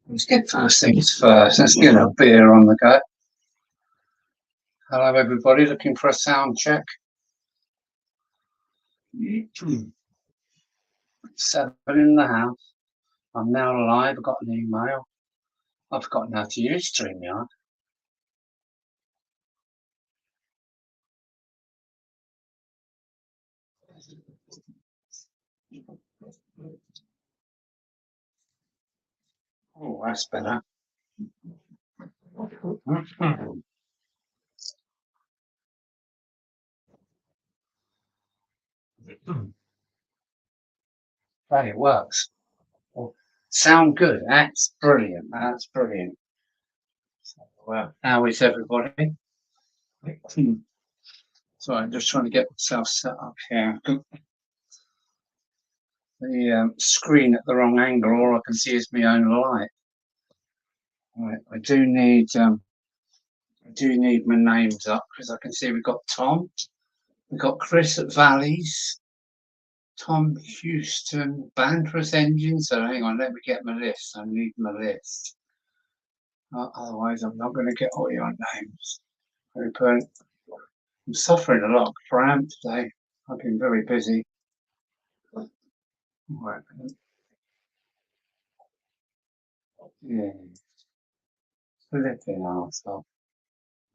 Let's get first things first. Let's get a beer on the go. Hello, everybody. Looking for a sound check. 7 in the house. I'm now live. I've got an email. I've forgotten how to use StreamYard. Oh, that's better. Right, it works. Sound good. That's brilliant. That's brilliant. Well, how is everybody? Sorry, I'm just trying to get myself set up here. The screen at the wrong angle. All I can see is my own light. Right, I do need my names up because I can see we've got Tom, we've got Chris at Valleys, Tom Houston, Bantress Engine. So hang on, let me get my list. I need my list. Otherwise, I'm not going to get all your names. I'm suffering a lot of cramp today. I've been very busy. Right. Yeah. Flipping arsehole.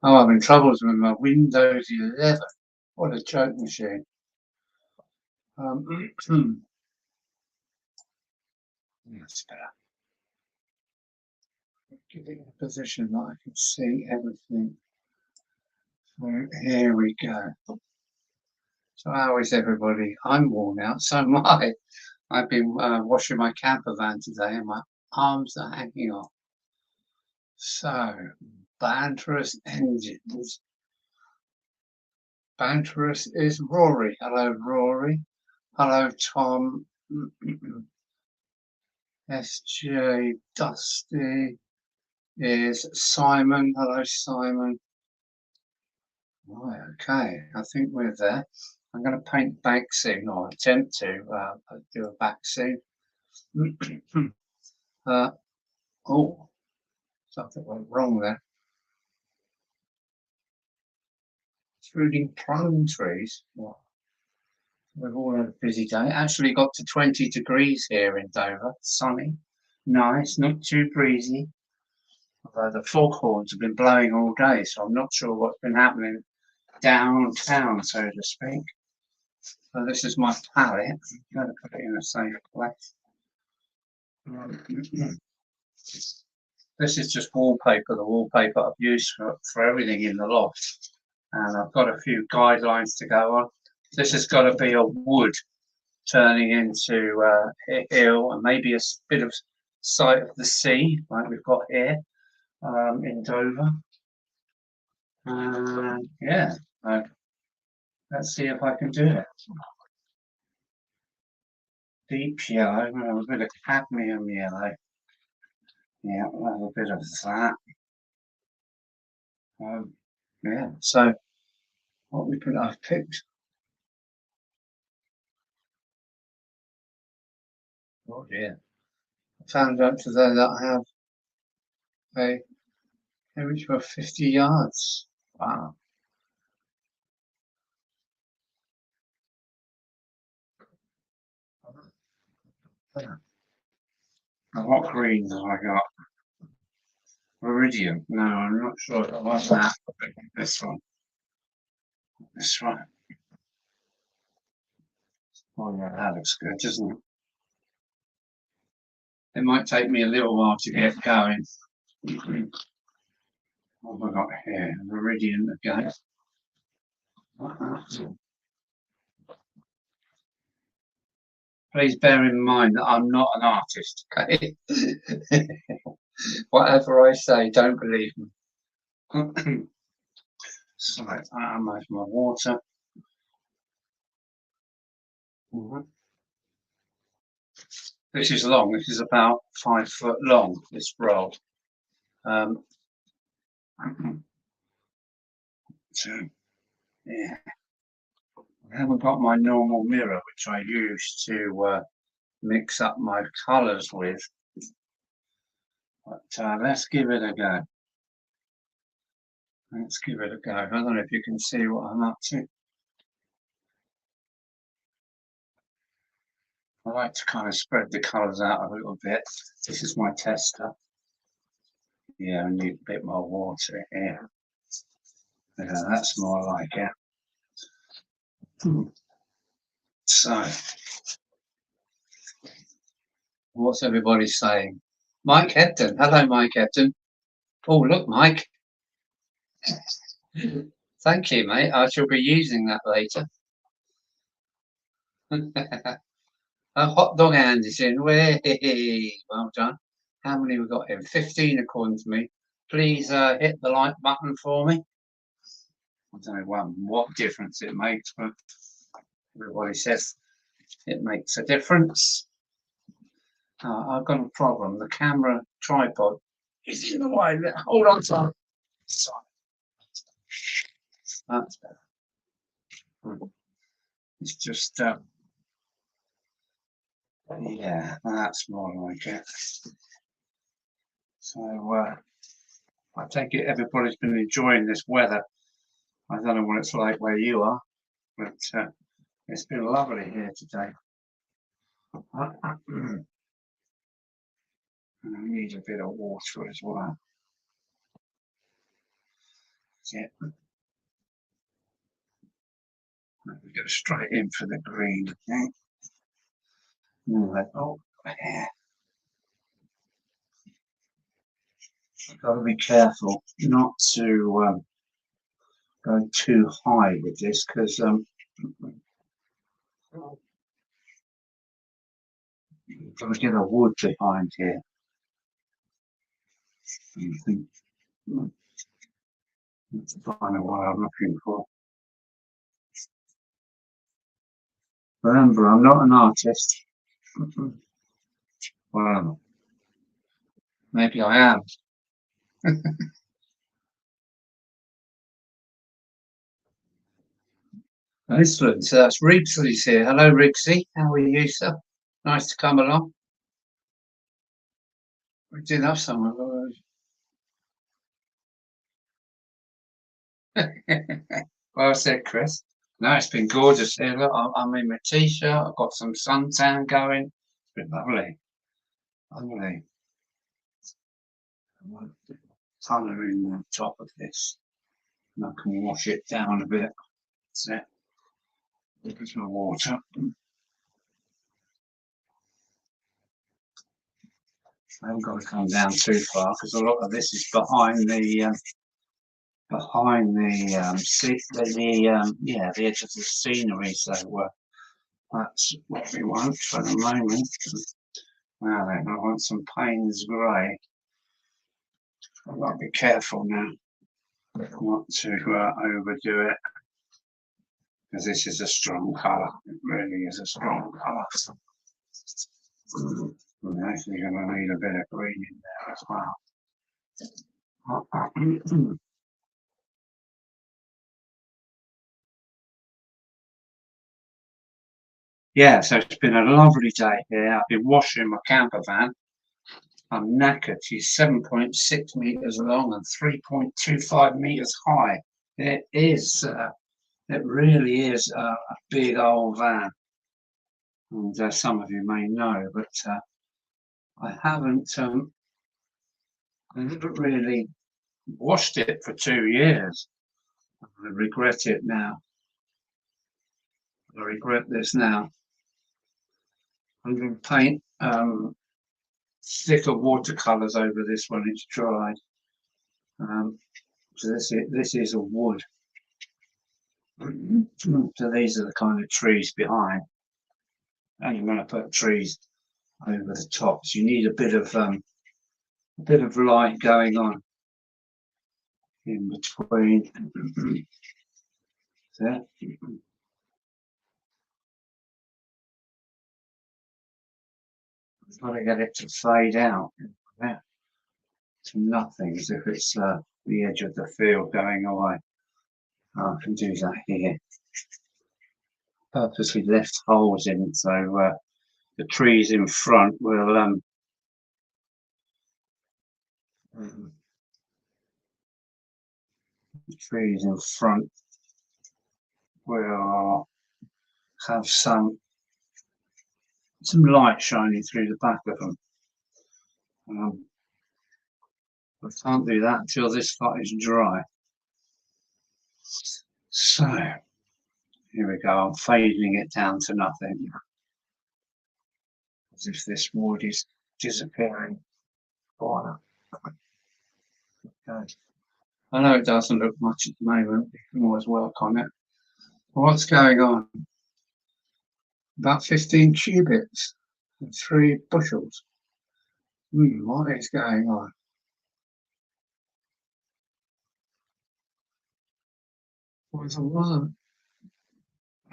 Oh, I'm in troubles with my Windows 11. What a joke machine. That's better. Get it in a position that I can see everything. So here we go. So how is everybody? I'm worn out, so am I. I've been washing my camper van today and my arms are hanging off. So, Banterous Engines. Banterous is Rory. Hello, Rory. Hello, Tom. SJ Dusty is Simon. Hello, Simon. Right, okay. I think we're there. I'm going to paint backscene, or attempt to do a backscene. Oh, something went wrong there. Fruiting plum trees. What? We've all had a busy day. Actually got to 20 degrees here in Dover. Sunny, nice, not too breezy. Although the foghorns have been blowing all day, so I'm not sure what's been happening downtown, so to speak. So this is my palette. I'm going to put it in a safe place. This is just wallpaper, the wallpaper I've used for everything in the loft. And I've got a few guidelines to go on. This has got to be a wood turning into a hill and maybe a bit of sight of the sea, like we've got here in Dover. Yeah, let's see if I can do it. Deep yellow, a bit of cadmium yellow. Yeah, a little bit of that. Yeah, so what I've picked. Oh yeah, I found out today that I have a image for 50 yards. Wow. What greens have I got? Iridium. No, I'm not sure if I like that. This one. This one. Oh yeah, that looks good, doesn't it? It might take me a little while to get going. What have I got here? Iridium again. Please bear in mind that I'm not an artist, okay? Whatever I say, don't believe me. So I'm out my water. This is long. This is about 5 foot long, this roll. So, yeah. I haven't got my normal mirror, which I use to mix up my colours with. But let's give it a go. Let's give it a go. I don't know if you can see what I'm up to. I like to kind of spread the colours out a little bit. This is my tester. Yeah, I need a bit more water here. Yeah, that's more like it. So, what's everybody saying? Mike Hepton. Hello, Mike Hepton. Oh, look, Mike. Thank you, mate. I shall be using that later. A hot dog hand is in. Way, well done. How many we got here? 15 according to me. Please hit the like button for me. I don't know what difference it makes, but everybody says it makes a difference. I've got a problem. The camera tripod is in the way. Hold on, son. That's better. It's just, yeah, that's more like it. So, I take it everybody's been enjoying this weather. I don't know what it's like where you are, but it's been lovely here today. And I need a bit of water as well. That's it. We go straight in for the green, okay? Oh, yeah. Got to be careful not to go too high with this because you've got to get a wood behind here. That's kind of what I'm looking for. Remember, I'm not an artist. Well, maybe I am. Excellent. So that's Rigsley's here. Hello, Rigsley. How are you, sir? Nice to come along. We did have someone. Well said, Chris. No, it's been gorgeous here. Look, I'm in my t-shirt. I've got some suntan going. It's been lovely. Lovely. Colour in the top of this. And I can wash it down a bit. That's it. Look at my water. I haven't got to come down too far because a lot of this is behind the the edge of the scenery. So that's what we want for the moment. Now then, I want some Payne's grey. I've got to be careful now. I don't want to overdo it because this is a strong colour. It really is a strong colour. We're actually going to need a bit of green in there as well. Yeah, so it's been a lovely day here. I've been washing my camper van. I'm knackered. She's 7.6 meters long and 3.25 meters high. It is, it really is a big old van. And some of you may know, but I haven't really washed it for 2 years. I regret it now. I regret this now. I'm going to paint thicker watercolors over this when it's dried. So this is a wood. So these are the kind of trees behind, and you're going to put trees over the top. So you need a bit of light going on in between. There. Got to get it to fade out to nothing, as if it's the edge of the field going away. I can do that here. Purposely left holes in it so the trees in front will the trees in front will have some light shining through the back of them. I can't do that until this spot is dry. So here we go. I'm fading it down to nothing, as if this wood is disappearing. Okay. I know it doesn't look much at the moment. You can always work on it. What's going on? About 15 cubits and 3 bushels. What is going on? Well, it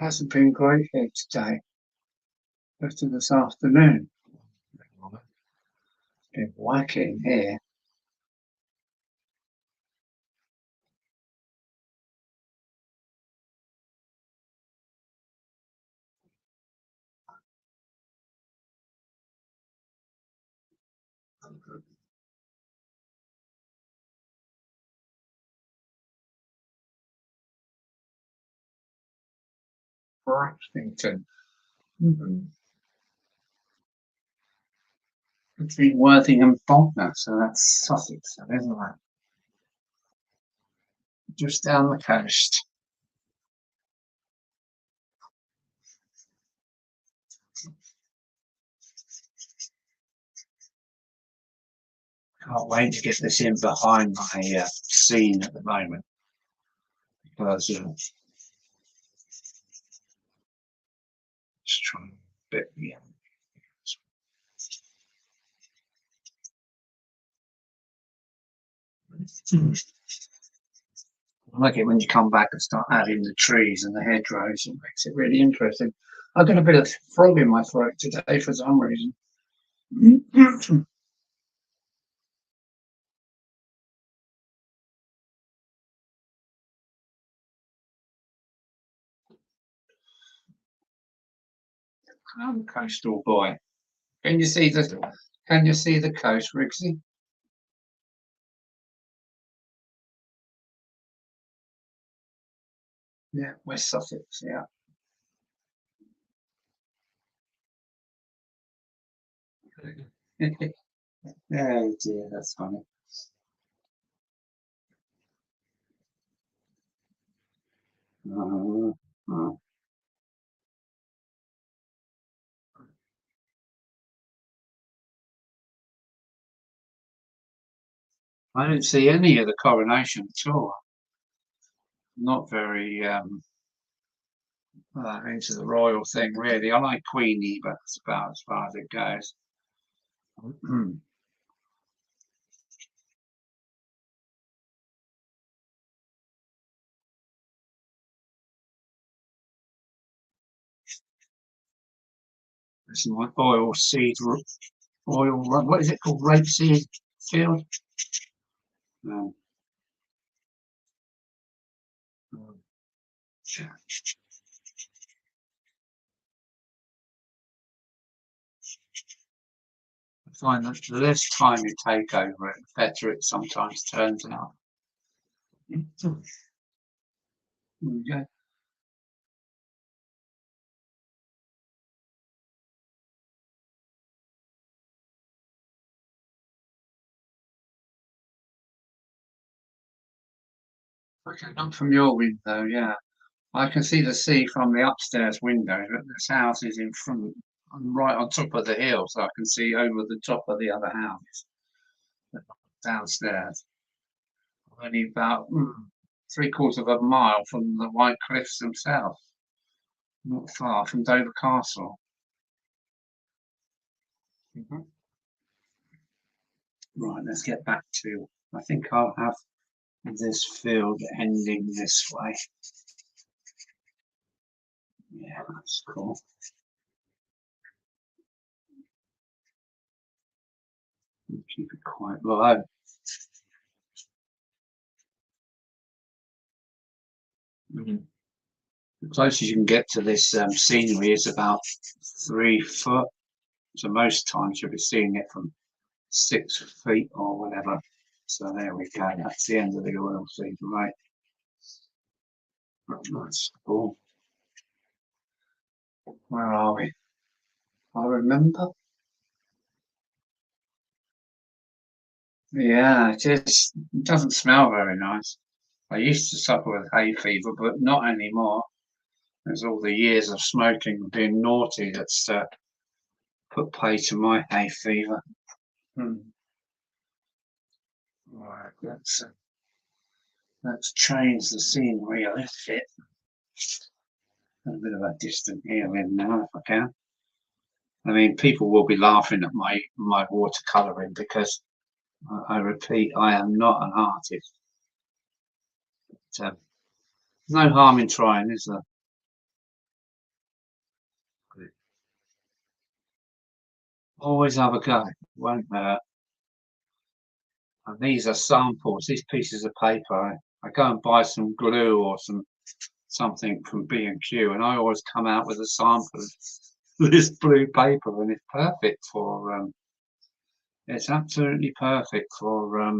hasn't been great here today. Rest of this afternoon. It's been whacking here. Braxton. Between Worthing and Bognor, so that's Sussex, isn't it? Just down the coast. Can't wait to get this in behind my scene at the moment, because just trying a bit. Yeah. I like it when you come back and start adding the trees and the hedgerows. It makes it really interesting. I've got a bit of frog in my throat today for some reason. I'm a coastal boy. Can you see the? Can you see the coast, Rixie? Yeah, West Sussex. Yeah. Oh dear, that's funny. Uh, I didn't see any of the coronation at all. Not very into the royal thing, really. I like Queenie, but that's about as far as it goes. This is my oil seed, oil. What is it called? Rapeseed field. Um, I find that the less time you take over it, the better it sometimes turns out. Yeah. Okay, not from your window, yeah. I can see the sea from the upstairs window, but this house is in front. I'm right on top of the hill, so I can see over the top of the other house downstairs. Only about 3/4 of a mile from the White Cliffs themselves, not far from Dover Castle. Right, let's get back to. I think I'll have this field ending this way. Yeah, that's cool. Keep it quite low. The closest you can get to this scenery is about 3 foot. So most times you'll be seeing it from 6 feet or whatever. So there we go. That's the end of the oil seed, right? That's cool. Where are we? I remember. Yeah, it doesn't smell very nice. I used to suffer with hay fever, but not anymore. There's all the years of smoking and being naughty that's put pay to my hay fever. Right, let's change the scenery a little bit. A bit of a distant here in now, if I can. I mean, people will be laughing at my watercolouring because I repeat, I am not an artist. But, no harm in trying, is there? Always have a go, won't hurt. And these are samples, these pieces of paper. I go and buy some glue or something from B&Q, and I always come out with a sample of this blue paper, and it's perfect for it's absolutely perfect for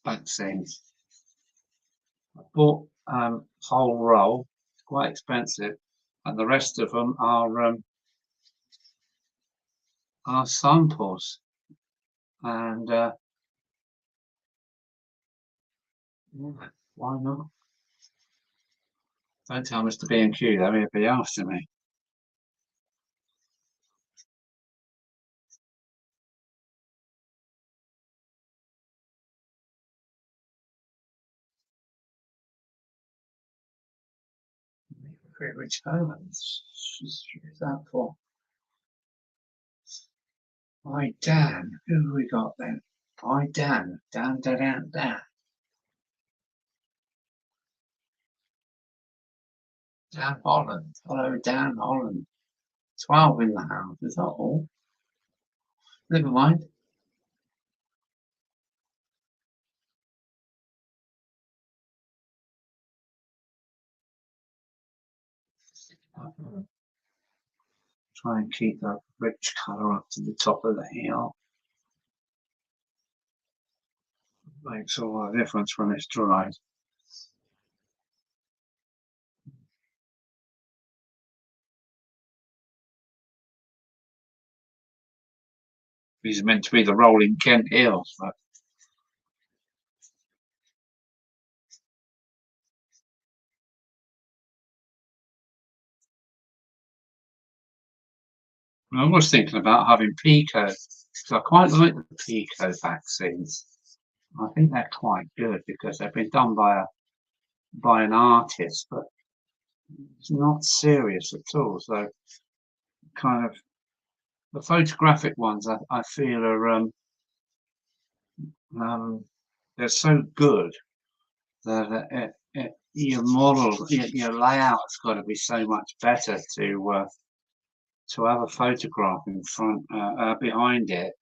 vaccines. I bought whole roll, it's quite expensive, and the rest of them are samples. And yeah, why not? Don't tell Mr. B&Q though, he'll be after me. Which is that for? Hi Dan, who have we got then? Hi Dan, Dan. Dan Holland. Hello, Dan Holland. 12 in the house, is that all? Never mind. Try and keep that rich colour up to the top of the hill. Makes all the difference when it's dry. These are meant to be the rolling Kent Hills, but I was thinking about having Pico, because I quite like the Pico vaccines. I think they're quite good because they've been done by an artist, but it's not serious at all. So kind of the photographic ones I feel are they're so good that your model, your layout's got to be so much better to have a photograph in front, behind it,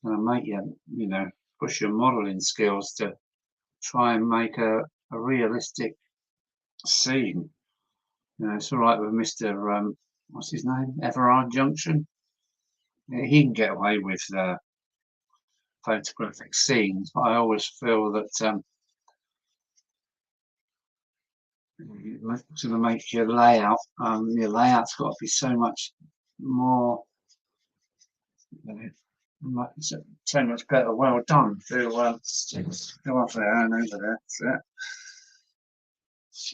and make you know, push your modeling skills to try and make a realistic scene. You know, it's all right with Mr. What's his name? Buckland Junction. Yeah, he can get away with photographic scenes, but I always feel that to make your layout's got to be so much more, so much better, well done. To go off there and over there. That's it.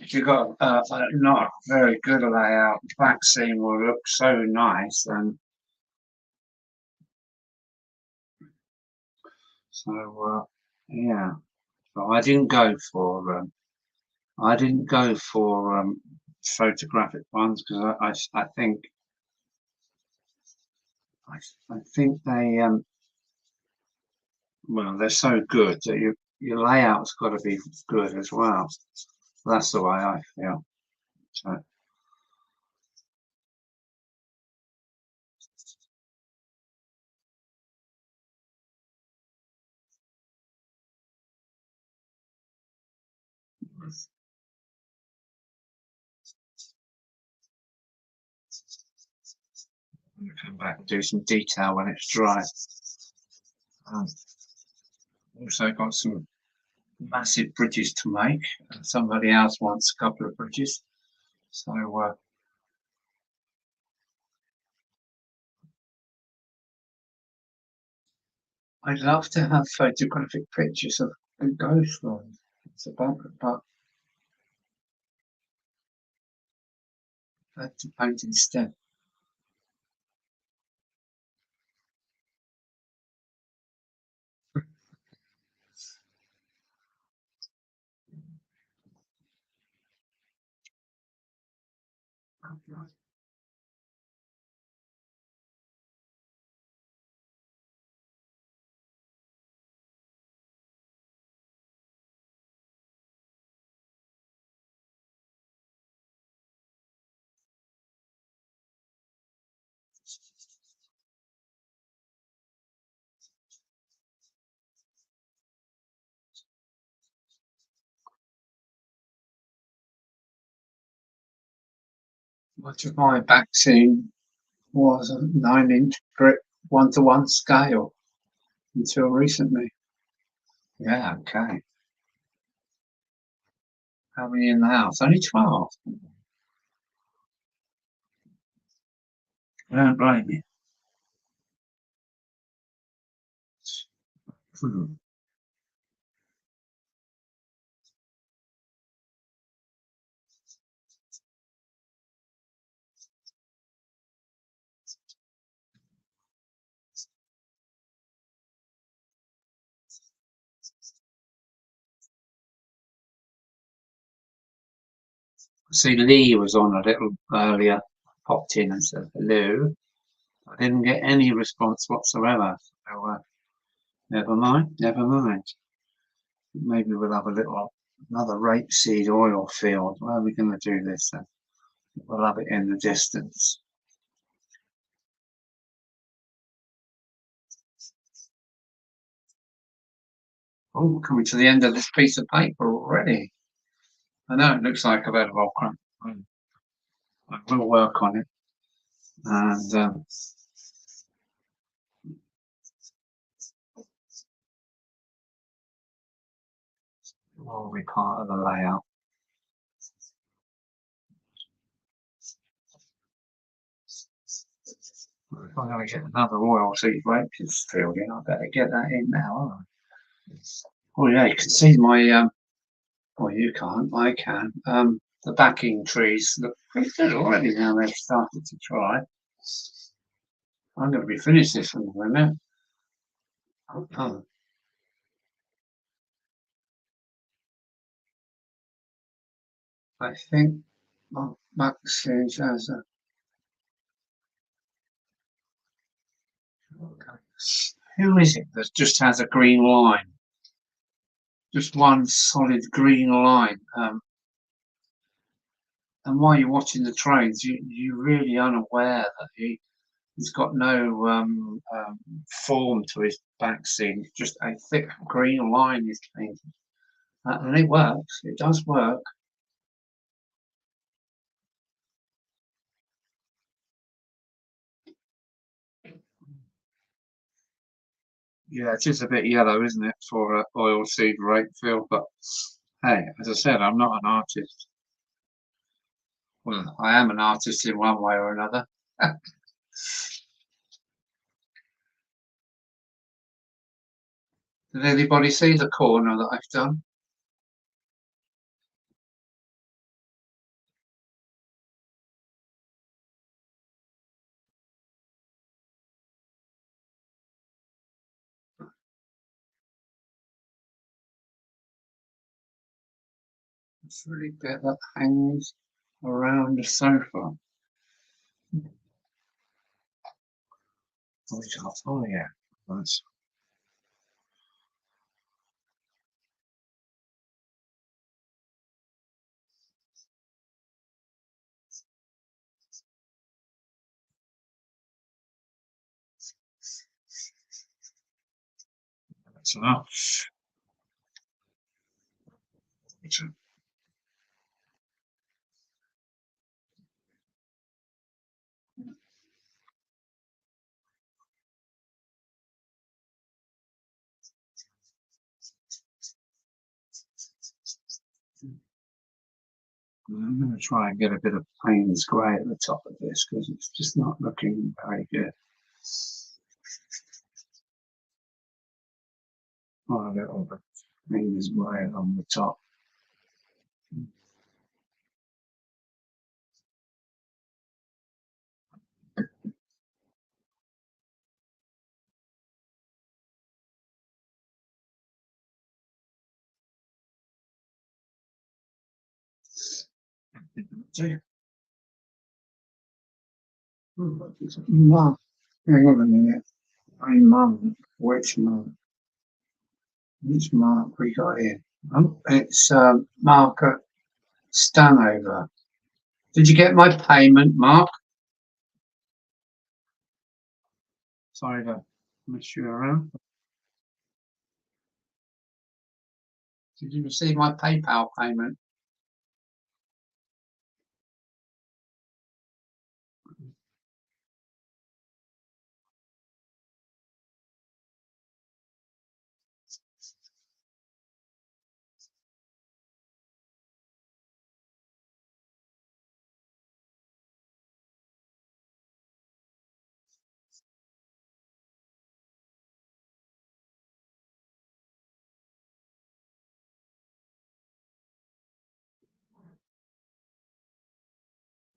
If you've got not a very good layout, the back scene will look so nice. And so yeah, but I didn't go for photographic ones because I think I think they well, they're so good that your layout's got to be good as well. That's the way I feel. So I'm going to come back and do some detail when it's dry. Also got some massive bridges to make. Somebody else wants a couple of bridges. So I'd love to have photographic pictures of the ghost line. It's about, but I had to paint instead. Much of my backscene was a 9-inch grit 1-to-1 scale until recently. Yeah, okay. How many in the house? Only 12. I don't blame you. See, Lee was on a little earlier, popped in and said hello. I didn't get any response whatsoever. So, never mind, never mind. Maybe we'll have another rapeseed oil field. Where are we going to do this then? We'll have it in the distance. Oh, we're coming to the end of this piece of paper already. I know it looks like a bit of old crap. I will work on it. And will be part of the layout. If I'm going to get another oil seed rapeseed field in, I better get that in now, aren't I? Oh yeah, you can see my well, you can't, I can. The backing trees look pretty good already now they've started to dry. I'm going to be finished this in a minute. Oh, I think my backscene has a. Okay. Who is it that just has a green line? Just one solid green line. And while you're watching the trains, you're really unaware that he's got no form to his backscene. Just a thick green line is painted. And it works. It does work. Yeah, it is a bit yellow, isn't it, for an oilseed rape field? But hey, as I said, I'm not an artist. Well, I am an artist in one way or another. Did anybody see the corner that I've done? It's really bit that hangs around the sofa. Oh yeah, that's enough. I'm going to try and get a bit of Payne's grey at the top of this because it's just not looking very good. Oh, a little bit of Payne's grey on the top. Mum, hang on a minute. Hey, Mum, which Mum? Which Mark we got here? It's Mark at Stanover. Did you get my payment, Mark? Sorry to mess you around. Did you receive my PayPal payment?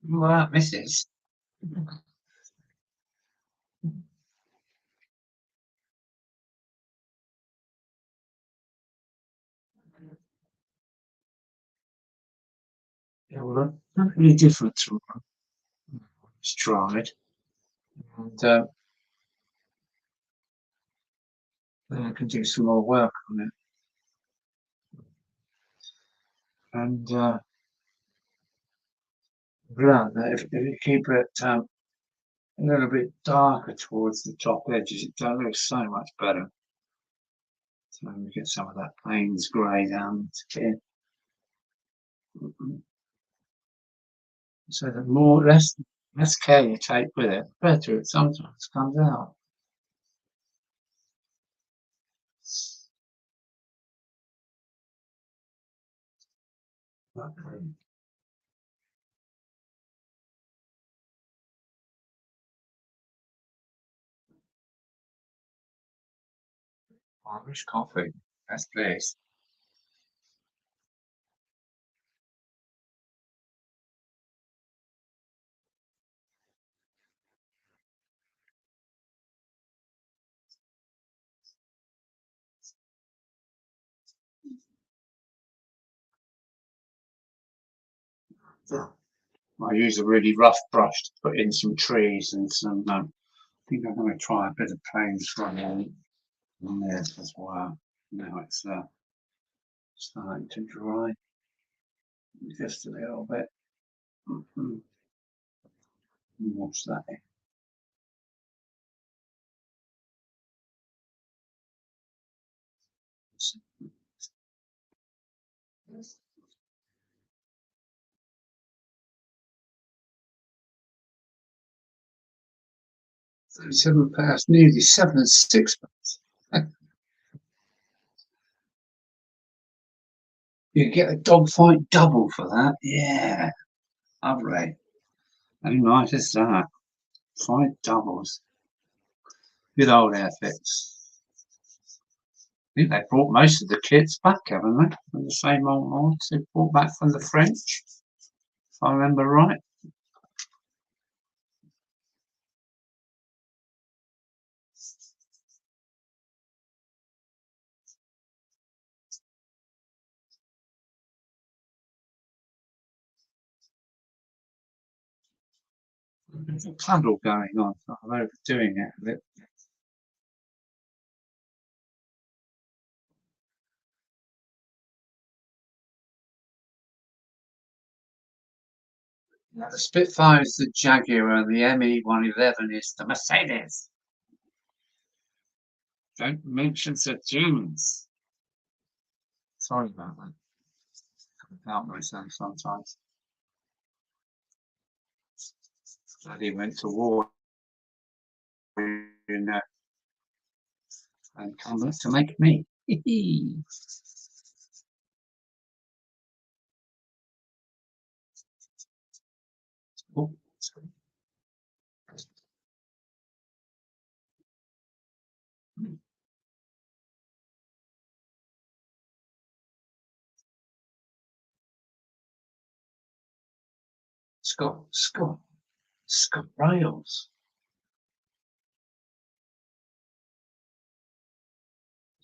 Well, Mrs. Yeah, well, not any difference from what it's tried. And then I can do some more work on it. And if you keep it a little bit darker towards the top edges, it does look so much better. So we get some of that Payne's grey down here. So the less care you take with it, the better it sometimes comes out. Irish coffee. That's this. I use a really rough brush to put in some trees and some. I think I'm going to try a bit of Payne's grey on there as well. Now it's starting to dry just a little bit. Watch that. £37, nearly 7 and 6 pence. You get a dogfight double for that. Yeah, lovely. How nice is that? 5 doubles. Good old outfits. I think they brought most of the kits back, haven't they? From the same old mods they brought back from the French, if I remember right. There's a puddle going on. I'm overdoing it a bit. Now, the Spitfire is the Jaguar and the ME-111 is the Mercedes. Don't mention the Germans. Sorry about that. Without myself sometimes. He went to war in, and come back to make me. Scott rails.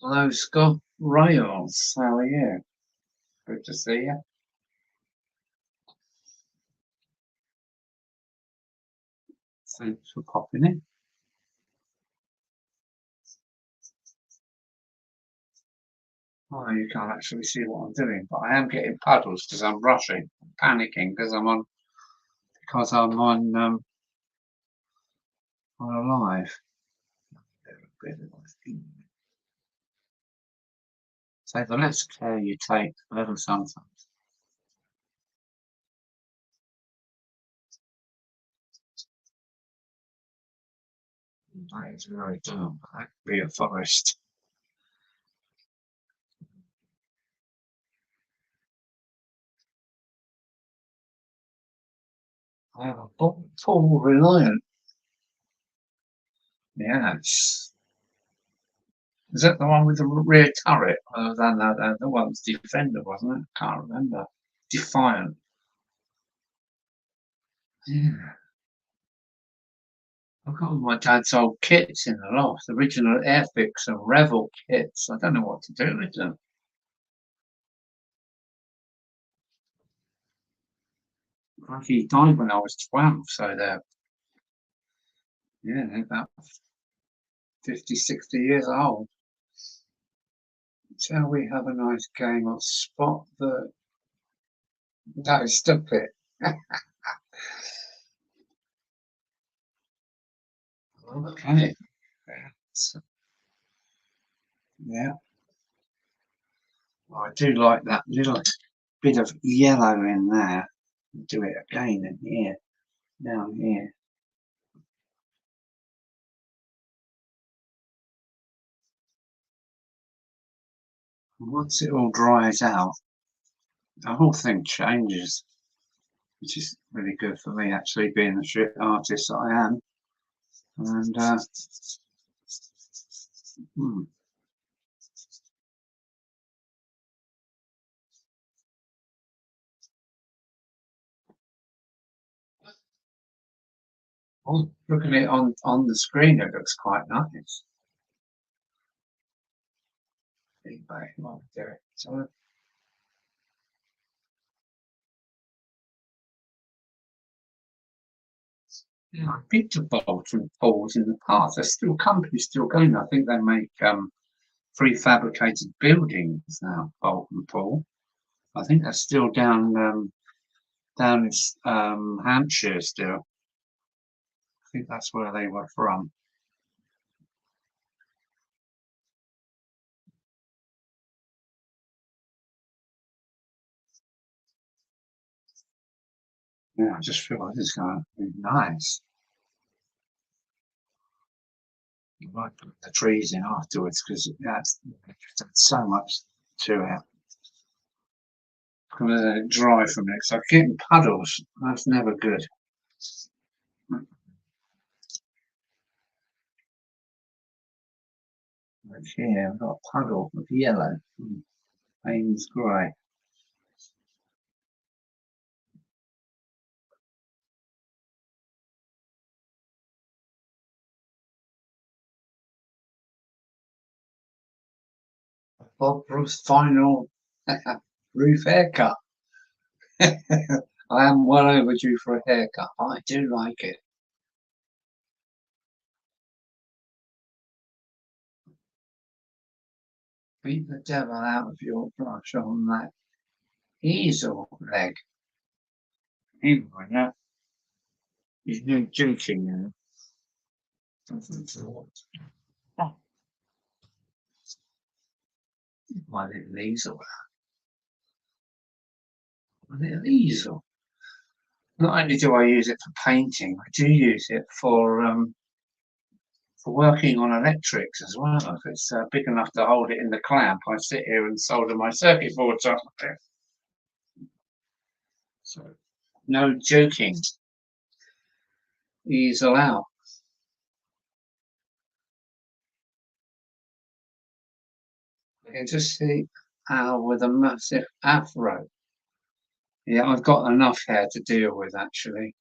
Hello, Scott Rails. How are you? Good to see you. Thanks for popping in. Oh, you can't actually see what I'm doing, but I am getting puddles because I'm rushing, panicking because I'm on a live. So the less care you take, the better sometimes. That is very dumb. That could be a forest. I have a full Reliant. Yes. Is that the one with the rear turret? Oh, no, the one's Defender, wasn't it? Can't remember. Defiant. Yeah. I've got all my dad's old kits in the loft, original Airfix and Revel kits. I don't know what to do with them. He died when I was 12, so they're about 50, 60 years old. Shall we have a nice game of spot the... No, stop it. Okay. Yeah. Well, I do like that little bit of yellow in there. Do it again in here, down here. And once it all dries out, the whole thing changes, which is really good for me, actually, being the shit artist I am. And looking at it on the screen, it looks quite nice. Anyway, I'll do it. So, yeah, I've been to Bolton Falls in the past. There's still companies still going. I think they make prefabricated buildings now, Bolton Pool. I think that's still down in Hampshire still. I think that's where they were from. Yeah, I just feel like it's going to be nice. You might put the trees in afterwards because that's so much to it. I'm going to let it dry for a minute because I'm getting puddles. That's never good. Right here, I've got a puddle of yellow. Payne's grey. Bob Bruce final roof haircut. I am well overdue for a haircut. I do like it. Beat the devil out of your brush on that easel leg. Anyway, now he's no joking now. My little easel. My little easel. Not only do I use it for painting, I do use it for working on electrics as well. If it's big enough to hold it in the clamp, I sit here and solder my circuit boards up there. So, no joking. easel out. You can just see Al with a massive afro. Yeah, I've got enough hair to deal with actually.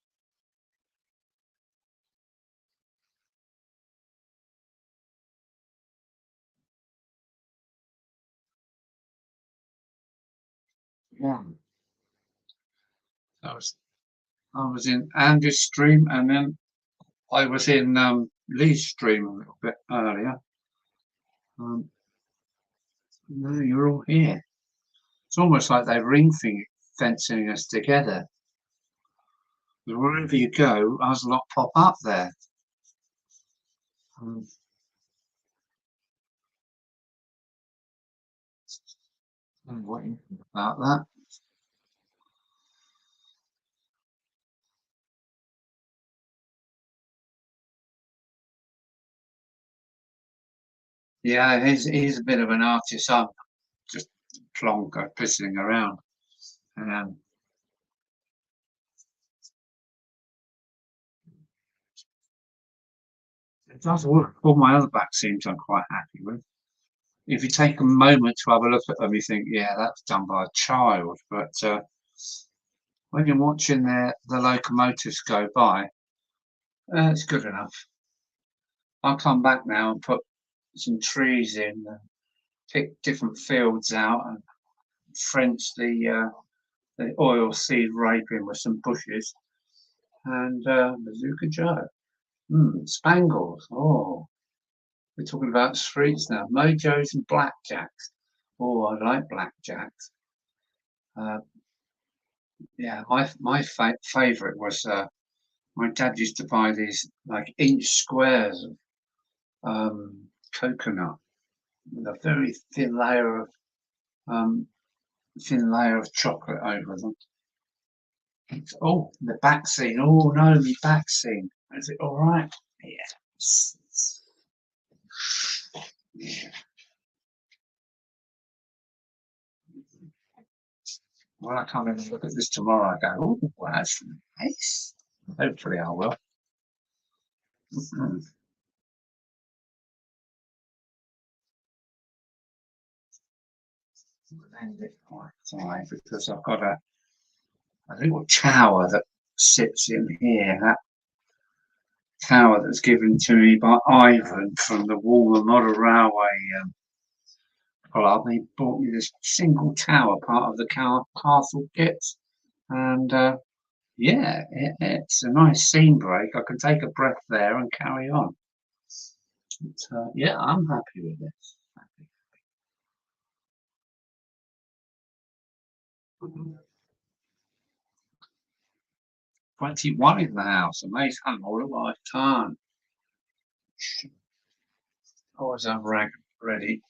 Yeah. I was in Andy's stream, and then I was in Lee's stream a little bit earlier. No, you're all here. It's almost like they're fencing us together. Wherever you go, us lot pop up there. Um, I'm waiting about that. Yeah, he's a bit of an artist. I'm just plonker pissing around. Um, it does work. All my other back scenes I'm quite happy with. If you take a moment to have a look at them, you think, yeah, that's done by a child. But when you're watching the locomotives go by, it's good enough. I'll come back now and put some trees in, pick different fields out, and French the oil seed raping with some bushes, and Bazooka Joe. Spangles. Oh, we're talking about streets now. Mojos and blackjacks. Oh, I like blackjacks. Uh, yeah, my favorite was my dad used to buy these like inch squares of coconut with a very um, thin layer of chocolate over them. Oh, the back scene. Oh no, the back scene. Is it all right? Yes. Yeah. When I come in and look at this tomorrow, I go, oh, well, that's nice. Hopefully, I will. End it quite high because I've got a little tower that sits in here. That tower that's given to me by Ivan from the Wall and Model Railway club. He bought me this single tower, part of the castle kit, and yeah, it's a nice scene break. I can take a breath there and carry on. But, yeah, I'm happy with this. 21 in the house, amazing. What have I done? Always have rag ready.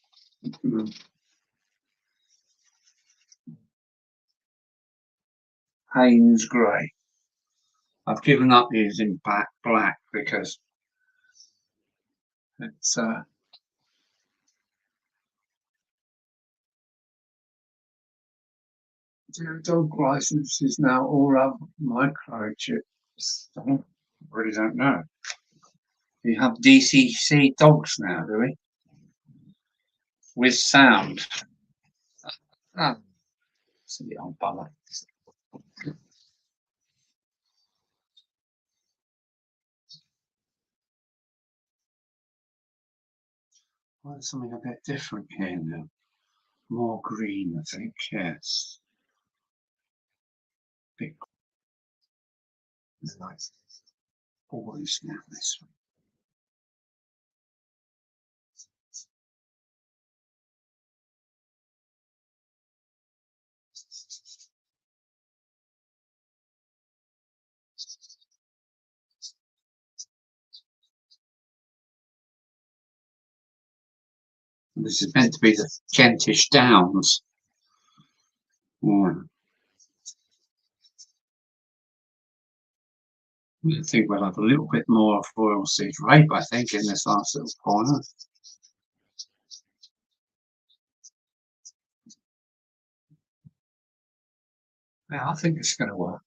Haynes Grey. I've given up using black because it's dog license is now all up microchips. I really don't know. You have DCC dogs now, do we? With sound. Ah, silly old bummer. Well, there's something a bit different here now. More green, I think. Yes. Big. Nice. Always now this one. This is meant to be the Kentish Downs. Yeah. I think we'll have a little bit more of Royal Seed Rape, I think, in this last little corner. Yeah, I think it's going to work.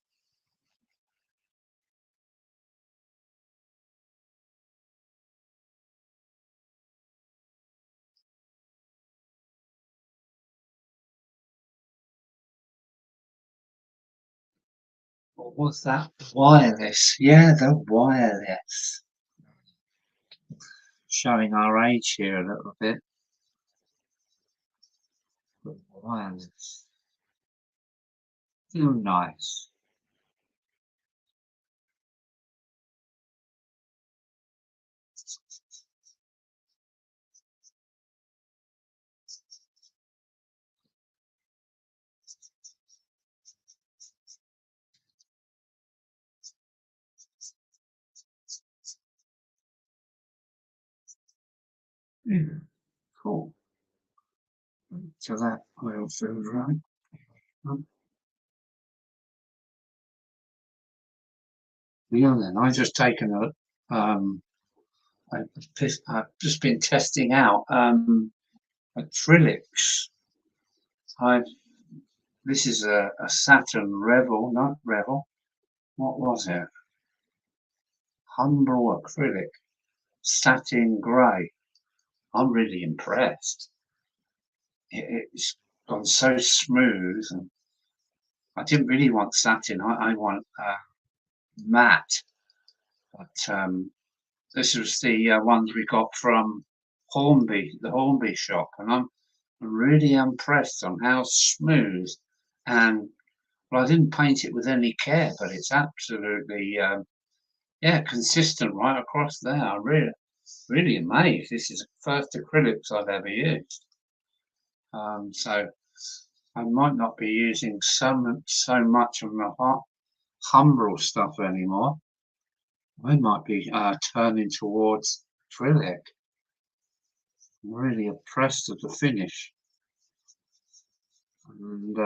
What was that? Wireless. Yeah, the wireless. Showing our age here a little bit. The wireless. Feel nice. Yeah, cool. So that will feel right. Yeah, then I just taken I've just been testing out acrylics. I This is a Saturn Revel, not Revel. What was it? Humble acrylic, satin grey. I'm really impressed. It's gone so smooth, and I didn't really want satin. I want matte, but this was the ones we got from Hornby, the Hornby shop, and I'm really impressed on how smooth and well, I didn't paint it with any care, but it's absolutely yeah, consistent right across there. I'm really amazed. This is the first acrylics I've ever used. So I might not be using so much of my Humbrol stuff anymore. I might be turning towards acrylic. I'm really impressed with the finish. And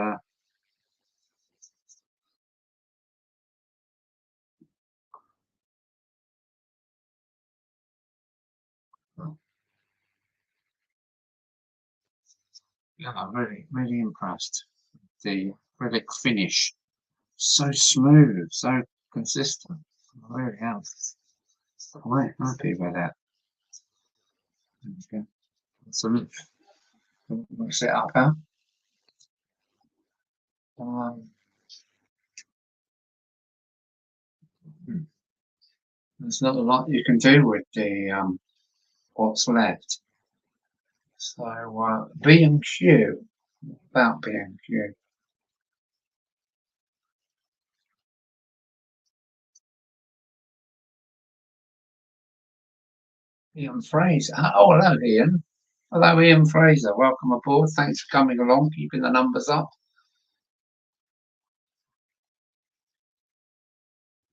yeah, I'm really impressed. The acrylic finish, so smooth, so consistent. I really am quite happy with that. Okay. So let's set up now. Um, there's not a lot you can do with the what's left. So B&Q, about B&Q. Ian Fraser. Oh, hello, Ian. Hello, Ian Fraser. Welcome aboard. Thanks for coming along, keeping the numbers up.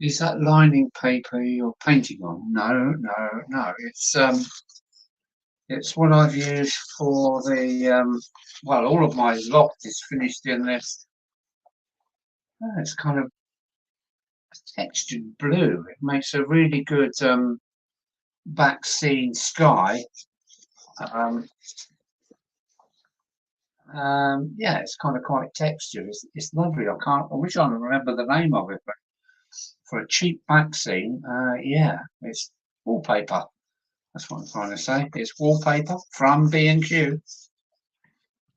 Is that lining paper you're painting on? No, no, no. It's what I've used for the well, all of my loft is finished in this. It's kind of textured blue. It makes a really good backscene sky. Um, yeah, it's kind of quite textured. It's lovely. I wish I remember the name of it, but for a cheap backscene, yeah, it's wallpaper. That's what I'm trying to say. It's wallpaper from B&Q.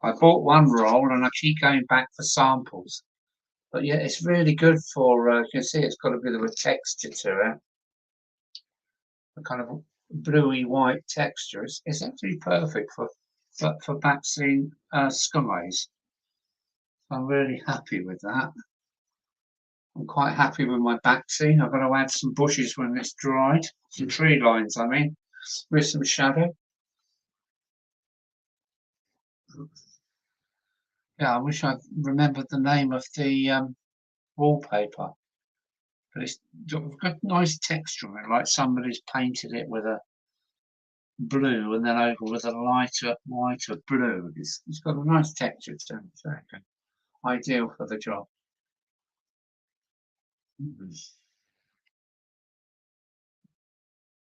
I bought one roll and I keep going back for samples. But yeah, it's really good for, you can see it's got a bit of a texture to it, a kind of bluey white texture. It's actually perfect for backscene skies. I'm really happy with that. I'm quite happy with my backscene. I've got to add some bushes when it's dried, some tree lines, I mean, with some shadow. Yeah, I wish I remembered the name of the wallpaper, but it's got nice texture on it, like somebody's painted it with a blue and then over with a whiter blue. It's got a nice texture to it. So ideal for the job.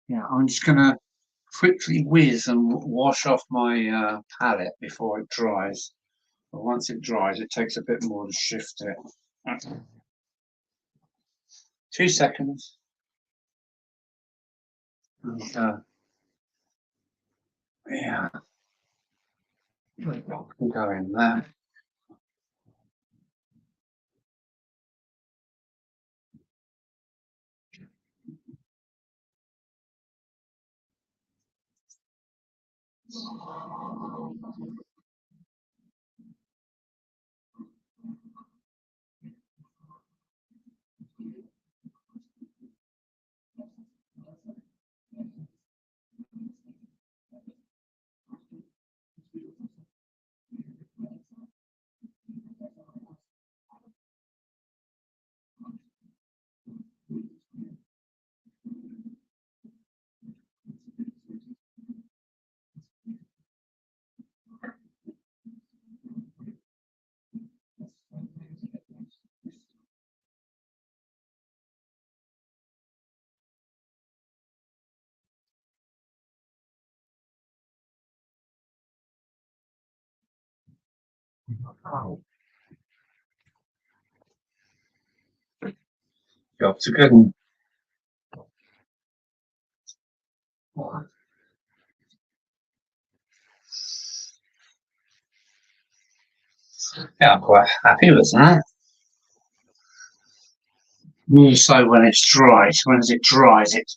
Yeah, I'm just gonna quickly whiz and wash off my palette before it dries. But once it dries, it takes a bit more to shift it. 2 seconds. And, yeah, can go in there. Oh, job's a good one. Yeah, I'm quite happy with that. So when it's dry, so when it dries, it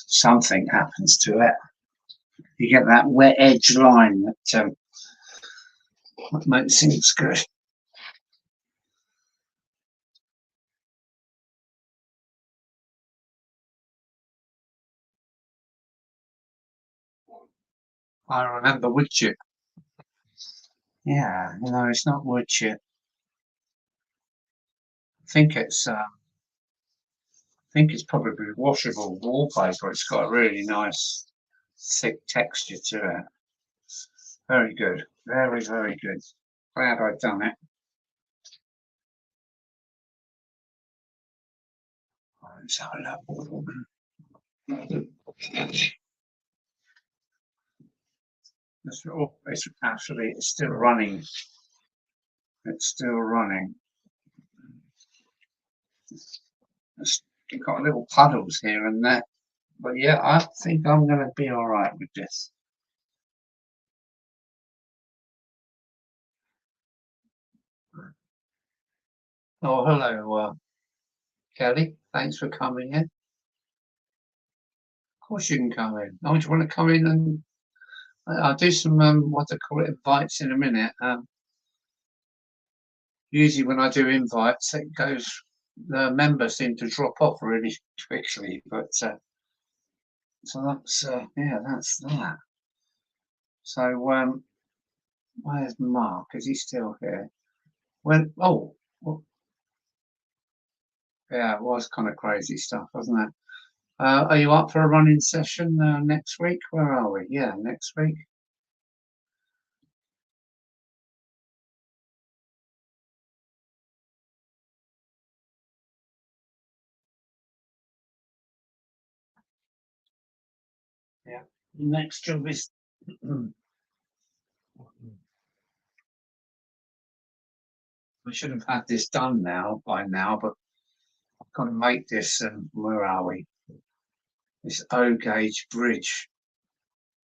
something happens to it. You get that wet edge line that makes things good. I remember wood chip. Yeah, no, it's not wood chip. I think it's probably washable wallpaper. It's got a really nice thick texture to it. Very good. Very, very good. Glad I've done it. Let's have a look. It's actually it's still running. It's still running. It's got little puddles here and there. But yeah, I think I'm going to be all right with this. Oh, hello, Kelly. Thanks for coming in. Of course you can come in. Oh, do you want to come in and I'll do some what I call it invites in a minute. Usually when I do invites, it goes the members seem to drop off really quickly. But so that's yeah, that's that. So where's Mark? Is he still here? When well, yeah, it was kind of crazy stuff, wasn't it? Are you up for a running session next week? Where are we? Yeah, next week. Yeah. Next job is we should have had this done now by now, but I've got to make this. Where are we? This O gauge bridge.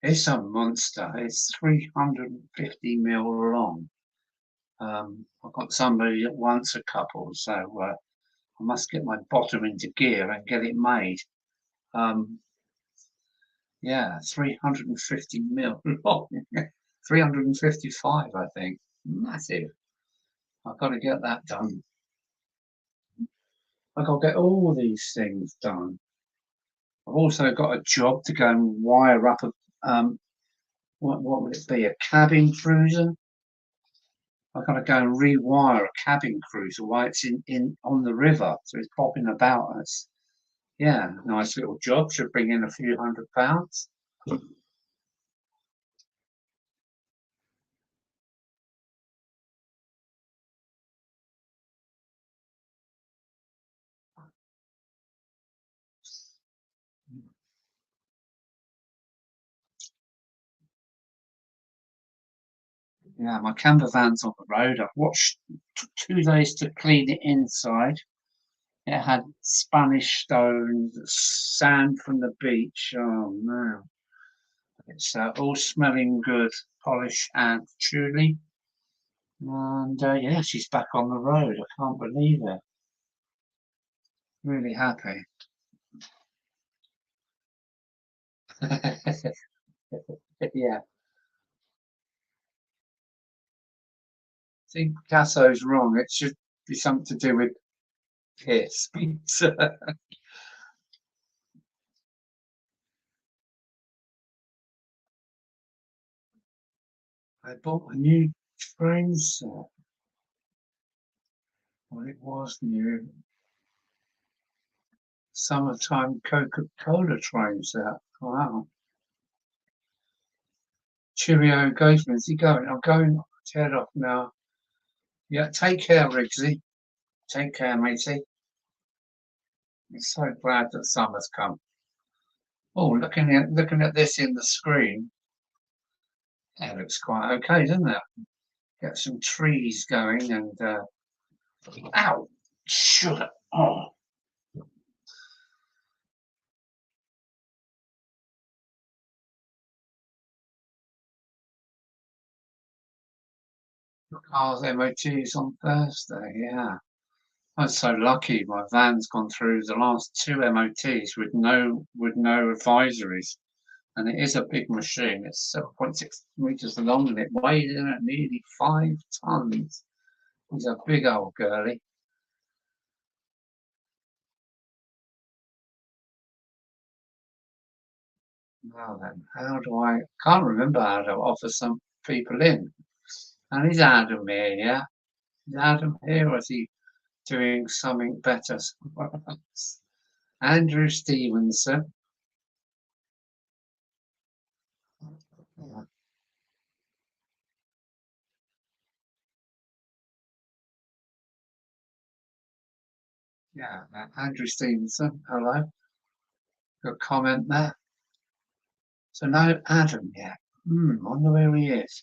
It's a monster. It's 350 mil long. I've got somebody that wants a couple, so I must get my bottom into gear and get it made. Um, yeah, 350 mil long. 355, I think. Massive. I've got to get that done. I've got to get all these things done. I've also got a job to go and wire up a what would it be? A cabin cruiser. I've got to go and rewire a cabin cruiser while it's in on the river, so it's popping about us. Yeah, nice little job. Should bring in a few £100. Yeah, my camper van's on the road. I've watched took 2 days to clean it inside. It had Spanish stones, sand from the beach. Oh no. It's all smelling good, polish and truly. And yeah, she's back on the road. I can't believe it. Really happy. Yeah. think Picasso's wrong. It should be something to do with piss. I bought a new train set. Well, it was new. Summertime Coca-Cola train set. Wow. Cheerio, Gatesman. Is he going? I'm going to head off now. Yeah, take care, Rigsy. Take care, matey. I'm so glad that summer's come. Oh, looking at this in the screen, that looks quite okay, doesn't it? Get some trees going and ow, sugar. Oh, car's MOT's on Thursday. Yeah, I'm so lucky. My van's gone through the last two MOTs with no advisories, and it is a big machine. It's 7.6 meters long and it weighs in at nearly 5 tons. He's a big old girly. Now then, how do I can't remember how to offer some people in. And is Adam here, yeah? Is Adam here or is he doing something better somewhere else? Andrew Stevenson. Yeah, Andrew Stevenson, hello. Good comment there. So no Adam yet. Wonder where he is.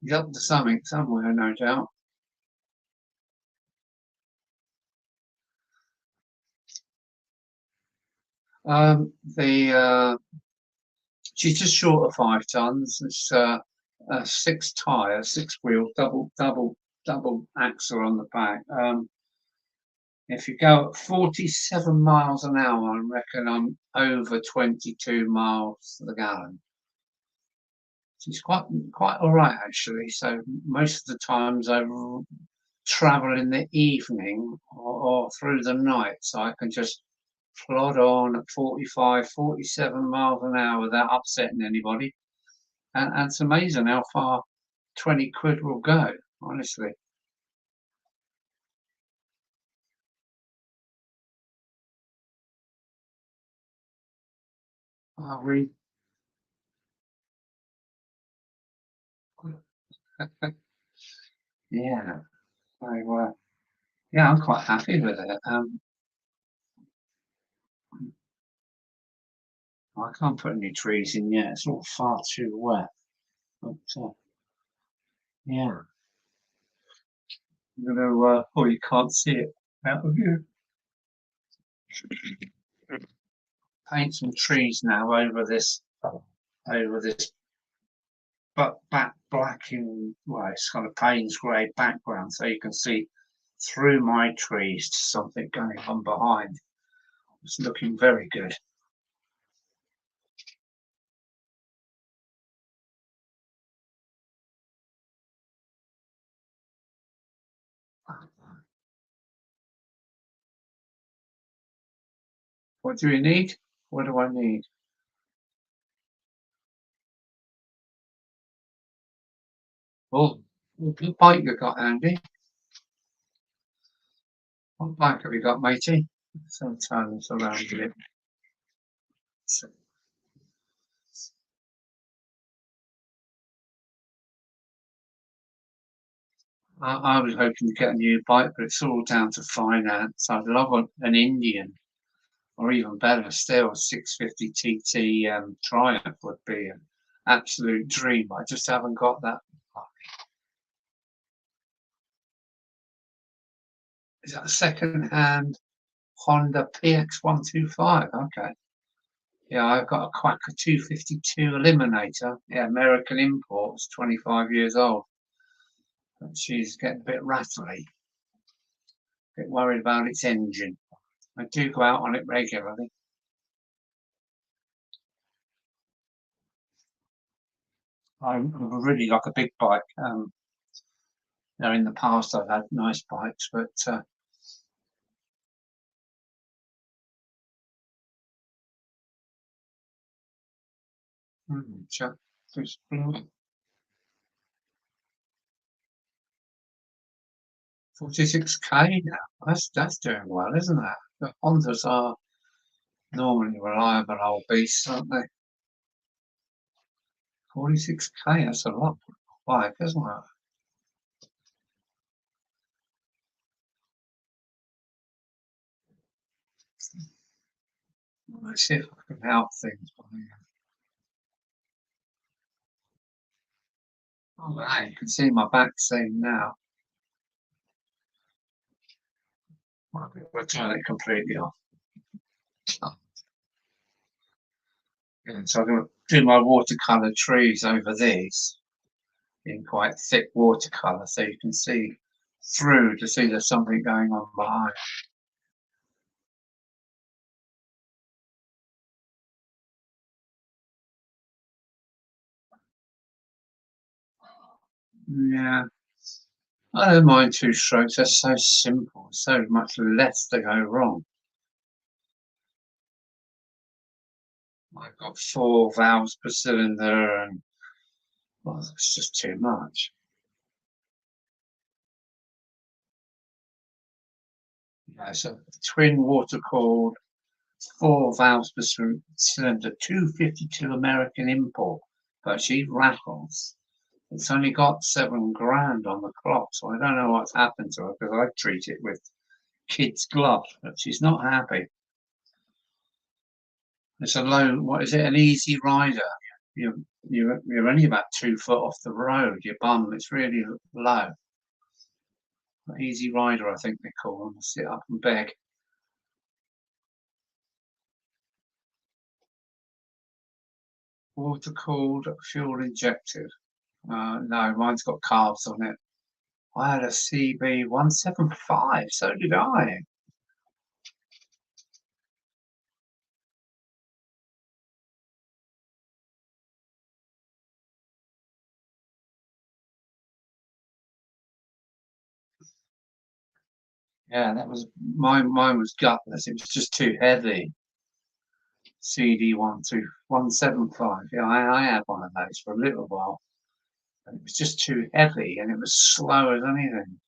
He's up to something somewhere, no doubt. The she's just short of 5 tons. It's a six tire, six wheel, double axle on the back. If you go at 47 miles an hour, I reckon I'm over 22 miles to the gallon. She's quite all right actually. So most of the times I travel in the evening or through the night, so I can just plod on at 45, 47 miles an hour without upsetting anybody. And it's amazing how far 20 quid will go, honestly. Are we? Yeah. So, yeah, I'm quite happy with it. I can't put any trees in yet. It's all far too wet. But yeah, I'm gonna. Oh, you can't see it out of you. Paint some trees now over this, but back black in well, it's kind of Payne's grey background, so you can see through my trees to something going on behind. It's looking very good. What do you need? What do I need? Well, what bike you got, Andy? What bike have you got, matey? Sometimes around it. So, I was hoping to get a new bike, but it's all down to finance. I'd love an Indian, or even better still, a 650 TT Triumph would be an absolute dream. I just haven't got that. Is that a second-hand Honda PX125? Okay. Yeah, I've got a Quacker 252 Eliminator. Yeah, American imports, 25 years old. But she's getting a bit rattly. A bit worried about its engine. I do go out on it regularly. I really like a big bike. Now, in the past, I've had nice bikes, but check this. 46k now. That's doing well, isn't it? The Hondas are normally reliable old beasts, aren't they? 46k, that's a lot for a bike, isn't it? Let's see if I can help things. Oh, right, you can see my back scene now. We'll turn it completely off. And so I'm going to do my watercolour trees over these in quite thick watercolour, so you can see through to see there's something going on behind. Yeah, I don't mind two strokes. They're so simple, so much less to go wrong. I've got 4 valves per cylinder, and well, it's just too much. Yeah, so twin water cooled, 4 valves per cylinder, 252 American import, but she rattles. It's only got 7 grand on the clock, so I don't know what's happened to her because I treat it with kid's glove, but she's not happy. It's a low, what is it, an easy rider? You're only about 2 foot off the road, your bum, it's really low. Easy rider, I think they call them, sit up and beg. Water cooled, fuel injected. No, mine's got carbs on it. I had a CB 175, so did I. Yeah, that was mine was gutless. It was just too heavy. CD 175. Yeah, I had one of those for a little while. And it was just too heavy and it was slow as anything.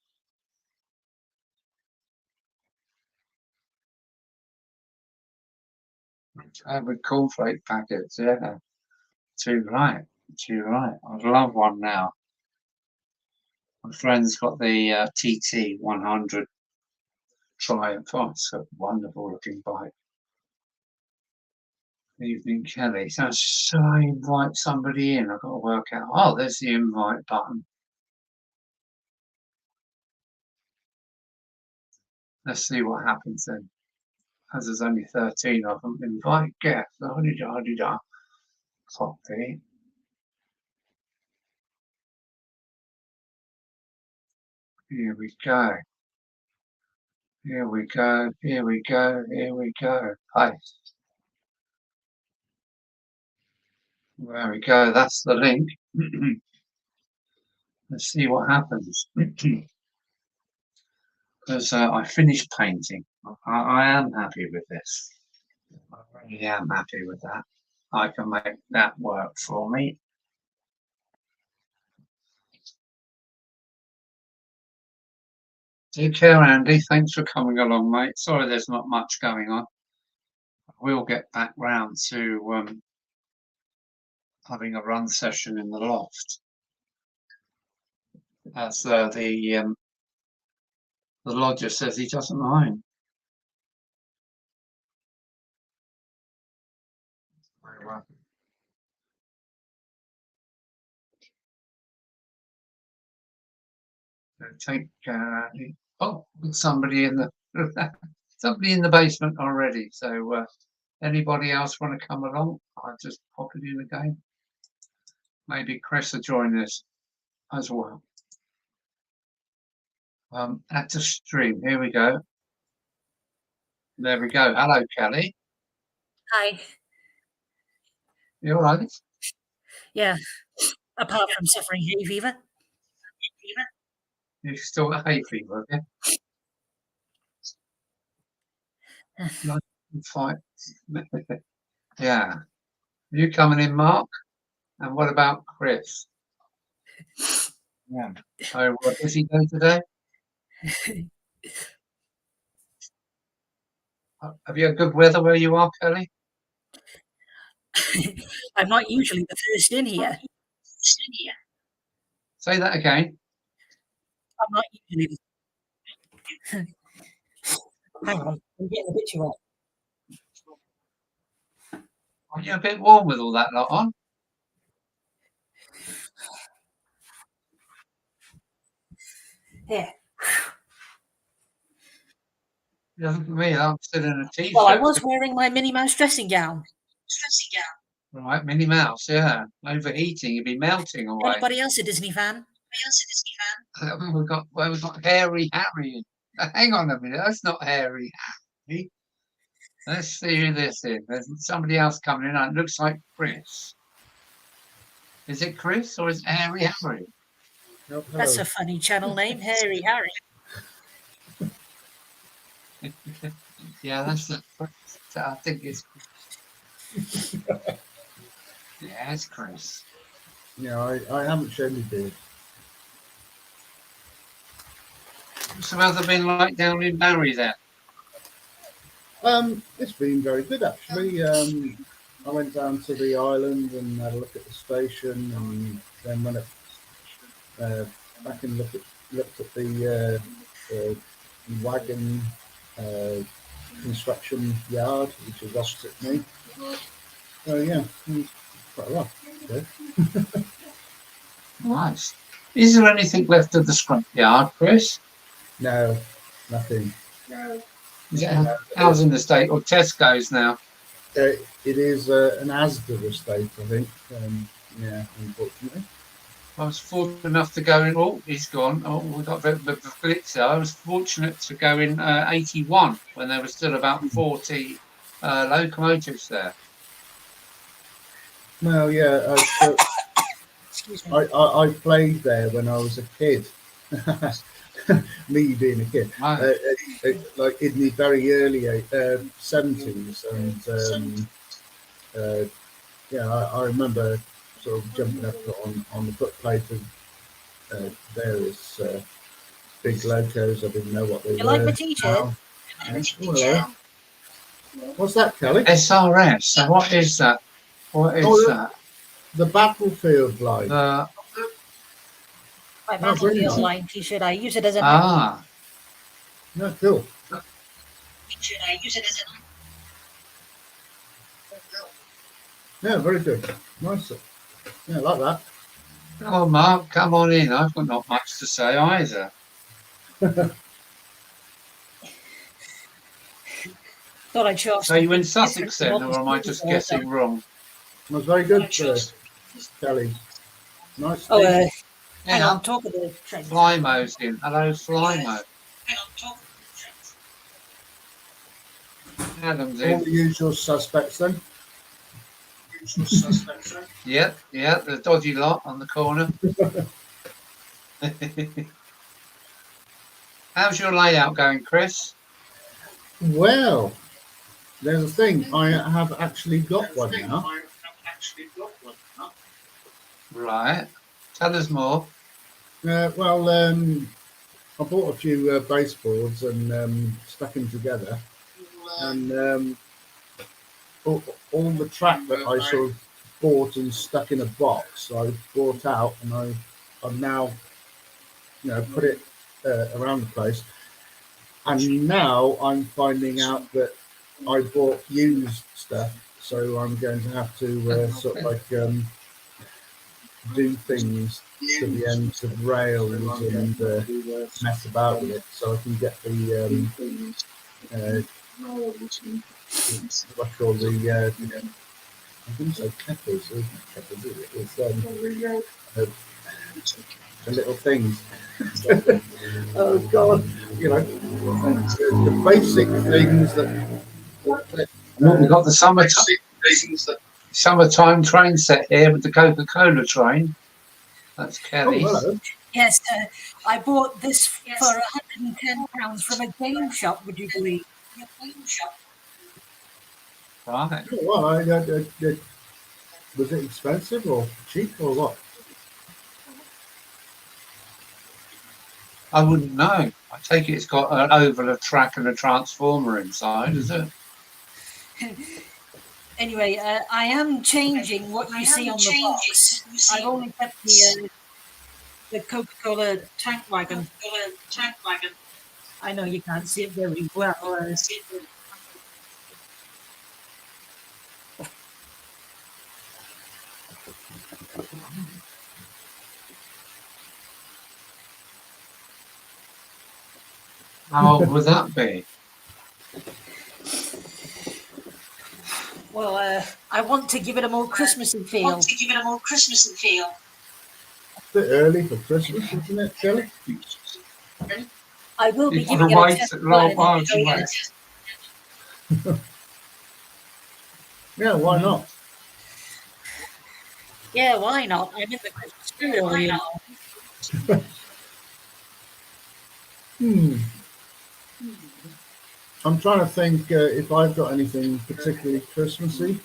With cornflake packets, yeah. Too right. Too right. I'd love one now. My friend's got the TT 100 Triumph. Oh, it's a wonderful looking bike. Evening Kelly. So I invite somebody in. I've got to work out. Oh, there's the invite button. Let's see what happens then. As there's only 13 of them, invite guests. Da-da-da-da-da. Copy. Here we go. Here we go. Here we go. Here we go. Paste. There we go. That's the link. Let's see what happens. Because I finished painting. I am happy with this. I really am happy with that. I can make that work for me. Take care, Andy. Thanks for coming along, mate. Sorry there's not much going on. We'll get back round to having a run session in the loft. As the lodger says he doesn't mind. Very well. Take oh, somebody in the somebody in the basement already. So anybody else want to come along? I'll just pop it in again. Maybe Chris will join us as well. Add to stream. Here we go. There we go. Hello, Kelly. Hi. You all right? Yeah. Apart from suffering hay fever. You've still got hay fever, have you? No, fight. Yeah. You coming in, Mark? And what about Chris? Yeah. Oh, what does he do today? Have you had good weather where you are, Kelly? I'm not usually the first in here. Say that again. I'm not usually the... Hang on, I'm getting a bit too hot. Are you a bit warm with all that lot on? Yeah. Yeah, look at me, I'm still in a t-shirt. Well, I was wearing my Minnie Mouse dressing gown. Right, Minnie Mouse, yeah. Overheating, you'd be melting away. Anybody else a Disney fan? We've got Hairy Harry. Hang on a minute, that's not Hairy Harry. Let's see who this is. There's somebody else coming in. It looks like Chris. Is it Chris or is it Hairy Harry? That's a funny channel name, Hairy Harry. Yeah, that's the Chris. I think it's Chris. Yeah, it's Chris. Yeah, I haven't shown you beard. What's the weather been like down in Barry then? It's been very good actually. I went down to the island and had a look at the station, and then went back and looked at the wagon construction yard, which is opposite me. So yeah, quite a lot. Nice. Is there anything left of the scrap yard, Chris? No, nothing. Is it housing estate or Tesco's now? It is an Asda estate, I think. Yeah, unfortunately. I was fortunate enough to go in. Oh, he's gone. Oh, we got the glitzer. I was fortunate to go in 81 when there were still about 40 locomotives there. No, yeah. I played there when I was a kid. Me being a kid, like in the very early 70s, and yeah, I remember sort of jumping up on the footplate of various big locos. I didn't know what they were. You like my t-shirt? Hello. What's that, Kelly? SRS. So what is that? What is that? The Battlefield line. My Battlefield line t-shirt. I use it as a... No, cool. Should I use it as a... Yeah, very good. Nice. Yeah, I like that. Oh, Mark, come on in. I've got not much to say either. Thought I'd show off. So you in Sussex then, or am I just guessing wrong? It was very good, Kelly. Nice. Oh, hang on, talk of the train. Flymo's in. Hello, Flymo. Hang on, talk of the train. Adam's All in. the usual suspects then. Yep, the dodgy lot on the corner. How's your layout going, Chris? Well, there's a thing. I have actually got one now. Right. Tell us more. Well, I bought a few baseboards and stuck them together, and all the track that I sort of bought and stuck in a box, I bought out, and I've now, put it around the place. And now I'm finding out that I bought used stuff, so I'm going to have to sort of like do things to the ends of rails and mess about with it, so I can get the what I call the I think so peppers, it's the little things. Oh God, the basic things that We've got the summertime train set here with the Coca-Cola train. That's Kelly. Oh, hello. Yes, I bought this for £110 from a game shop. Would you believe? Right. Well, was it expensive or cheap or what? I wouldn't know. I take it it's got an oval, a track, and a transformer inside, is it? Anyway, I am changing what you see on the box. I've only kept the Coca-Cola tank wagon. I know you can't see it very well. How old would that be? Well, I want to give it a more Christmassy feel. A bit early for Christmas, isn't it, Kelly? I will be You've giving got to it a wait test a long drive. while to wait. Yeah, why not? Yeah, why not? I'm in the Christmas spirit, you know. I'm trying to think if I've got anything particularly Christmassy.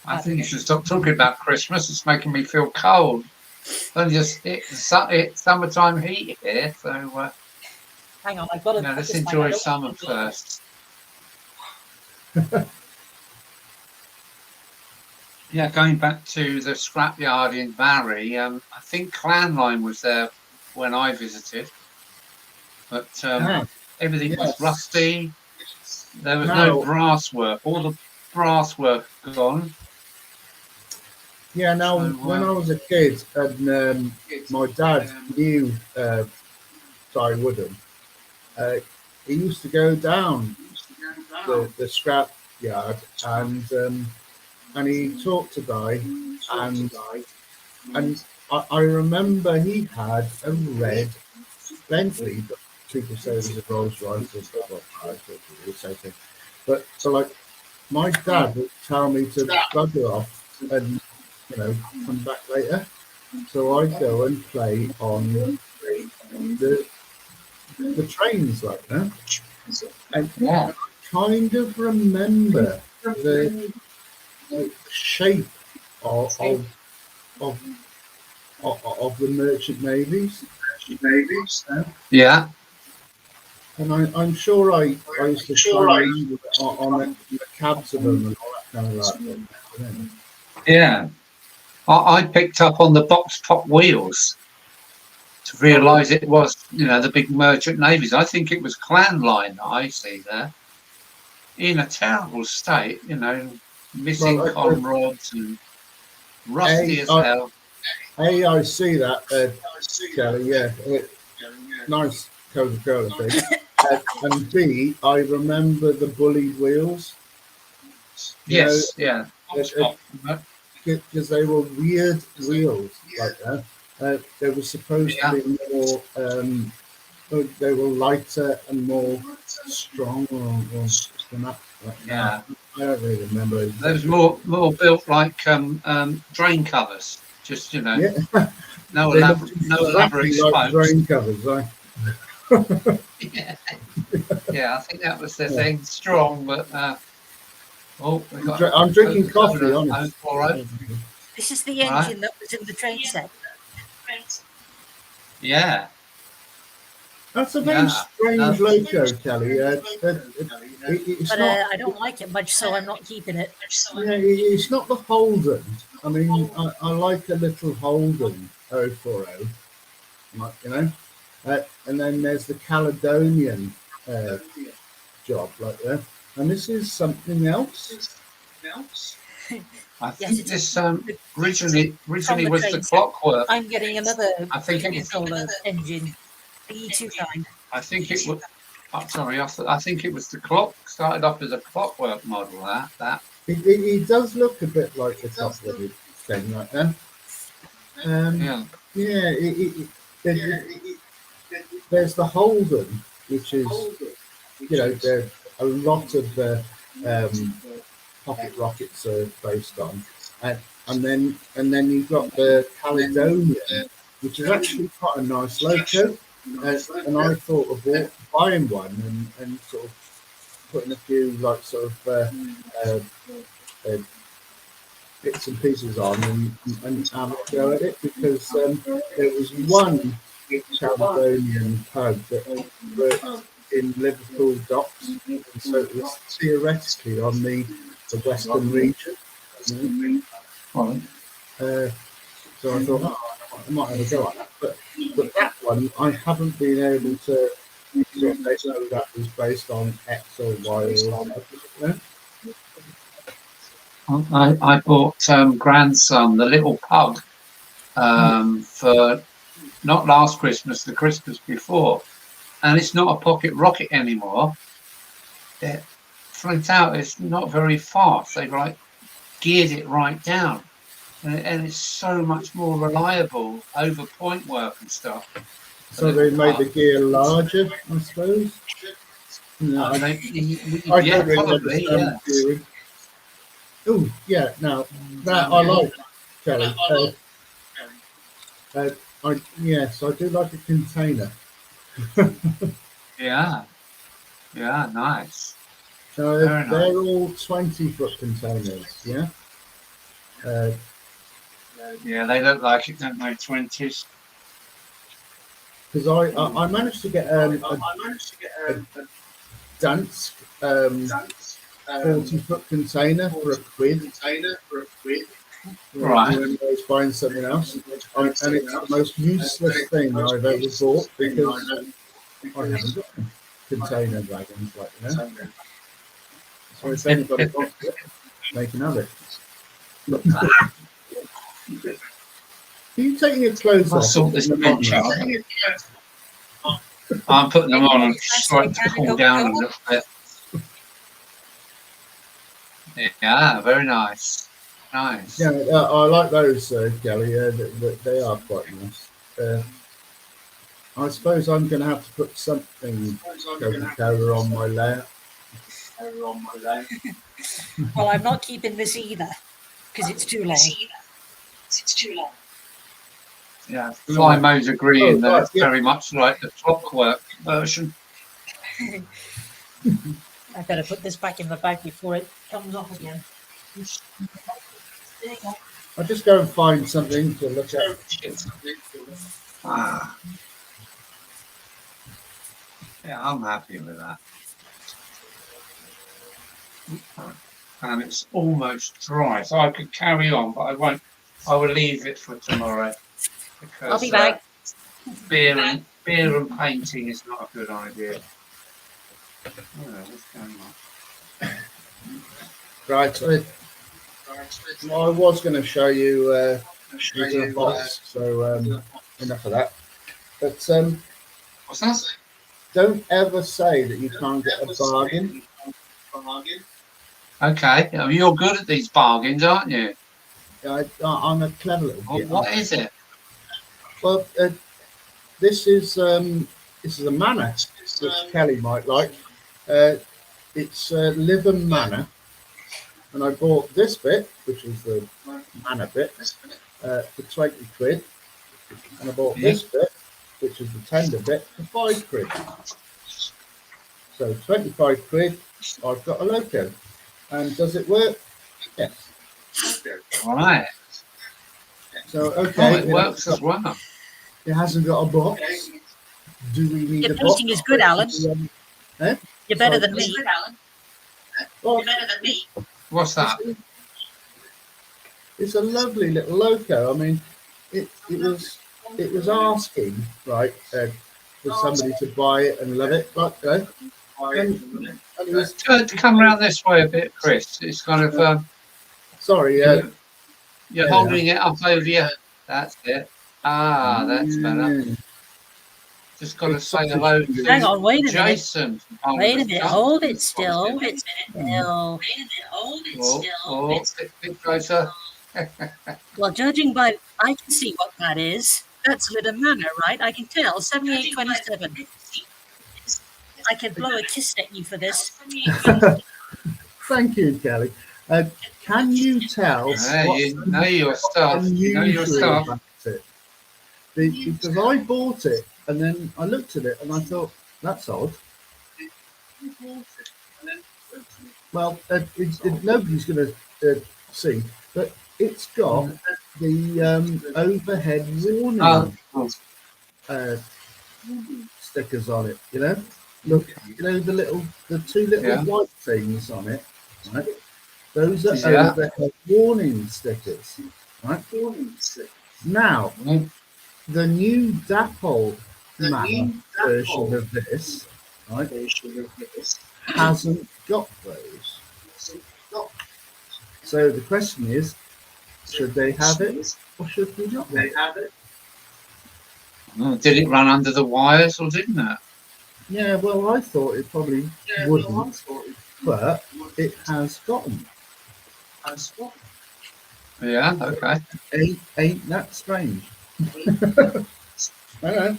I think you should stop talking about Christmas. It's making me feel cold. Only just it's summertime heat here, so Hang on, I've got to. let's enjoy summer first. Yeah, going back to the scrapyard in Barry, I think Clanline was there when I visited, but everything was rusty. There was no brass work. All the brass work gone. Yeah, now when I was a kid and my dad knew Di Woodham, he used to go down the scrap yard and he talked to Di and I remember he had a red Bentley, but people say it was a Rolls Royce or the same thing. But so like my dad would tell me to bugger off and come back later. So I'd go and play on the trains like that. And I kind of remember the shape of the merchant navies. Yeah. And I'm sure I used to try on the cabs of them and all that kind of like thing. Yeah. I picked up on the box top wheels to realise it was, the big merchant navies. I think it was Clanline that I see there. In a terrible state, missing con rods and rusty as hell. I see that, Kelly, yeah. Nice Coca-Cola thing. And B, I remember the bullied wheels. Yes, yeah. Because they were weird wheels like that. They were supposed to be more, they were lighter and more strong or that. Yeah. I don't really remember. They was more built like drain covers. Just no elaborate spokes. Drain covers, right? Yeah, I think that was the thing. Strong, but I'm drinking coffee. Honest. This is the engine that was in the train set. Yeah. That's a very strange logo, Kelly. But I don't like it much, so I'm not keeping it. Yeah, it's not the Holden. I mean, I like a little Holden 040, and then there's the Caledonian job like that. And this is something else. I think this originally was the Clockwork. I'm getting another I think it was engine, the E2 kind. I think it was. Sorry, I think it was the clock. Started off as a Clockwork model. That. It does look a bit like the Clockwork thing like that. There's the Holden, which is there a lot of the pocket rockets are based on, and then you've got the Caledonian, which is actually quite a nice loco. And I thought of buying one and sort of putting a few like sort of uh, bits and pieces on and have a go at it, because there was one Caledonian pub that worked in Liverpool docks, and so it was theoretically on the western region. Right. So I thought, I might have a go at that. But that one, I haven't been able to sort of say whether that was based on X or Y or something. I bought grandson the little pug for not last Christmas, the Christmas before, and it's not a pocket rocket anymore. It flipped out. It's not very fast. They've like geared it right down, and it's so much more reliable over point work and stuff. So they made the gear larger, I suppose. No, I don't really understand gearing. Oh, yeah, now that I like, Kelly. Yes, I do like a container. Yeah, nice. So they're all 20-foot containers, yeah? Yeah, they look like it, don't they? 20s. Because I managed to get a Dansk 40-foot container for a quid. Right. When I was buying something else, and it's the most useless thing I've ever bought, because I haven't got container wagons like that. So if anybody wants it, they can have it. Are you taking your clothes I'll off? sort this bench out. I'm putting them on and trying to cool down a little bit. Yeah, very nice. Nice. Yeah, I like those, Kelly. They are quite nice. I suppose I'm going to have to put something Coca-Cola on my layer. Well, I'm not keeping this either because it's too long. Yeah, Flymo's agreeing that it's very much like the clockwork version. I better put this back in the bag before it comes off again. I'll just go and find something to look at. Yeah, I'm happy with that. And it's almost dry, so I could carry on, but I won't. I will leave it for tomorrow, because I'll be back. Beer and painting is not a good idea. What's going on? Right. Well, I was going to show you the box, so enough of that. But What's that? don't ever say that you can't get a bargain. Okay, you're good at these bargains, aren't you? I'm a clever little kid. What is it? Well, this is a manor, which Kelly might like. It's Lytham Manor, and I bought this bit, which is the manor bit, for 20 quid, and I bought this bit, which is the tender bit, for 5 quid. So 25 quid, I've got a loco. And does it work? Yes. All right. So, okay. It works as well. It hasn't got a box. Do we need a box? Your painting is good, Alan. You're better than me. Well, What's that? It's a lovely little loco. I mean, it was asking, right, for somebody to buy it and love it. But, and it was, come around this way a bit, Chris. It's kind of sorry, you're holding it up over you. That's it. That's better. Just got to say hello to Hang on, wait a minute. Jason. Wait a minute. Hold it still. Hold it still. Oh, bit closer. Well, judging by, I can see what that is. That's Lytham Manor, right? I can tell. 7827. I could blow a kiss at you for this. Thank you, Kelly. Can you tell You know your stuff. You know your unusual stuff. about it? Because I bought it and then I looked at it and I thought, that's odd. Well, nobody's going to see, but it's got the overhead warning Oh, stickers on it. You know, look, you know the two little white things on it, right? Those are overhead warning stickers, right? Now, the new Dapple Man version of this, right, hasn't got those. So the question is, should they have it or should they not have it? Did it run under the wires or didn't it? Yeah, well, I thought it probably wouldn't, but it has got them. Yeah, okay. Ain't that strange? I know.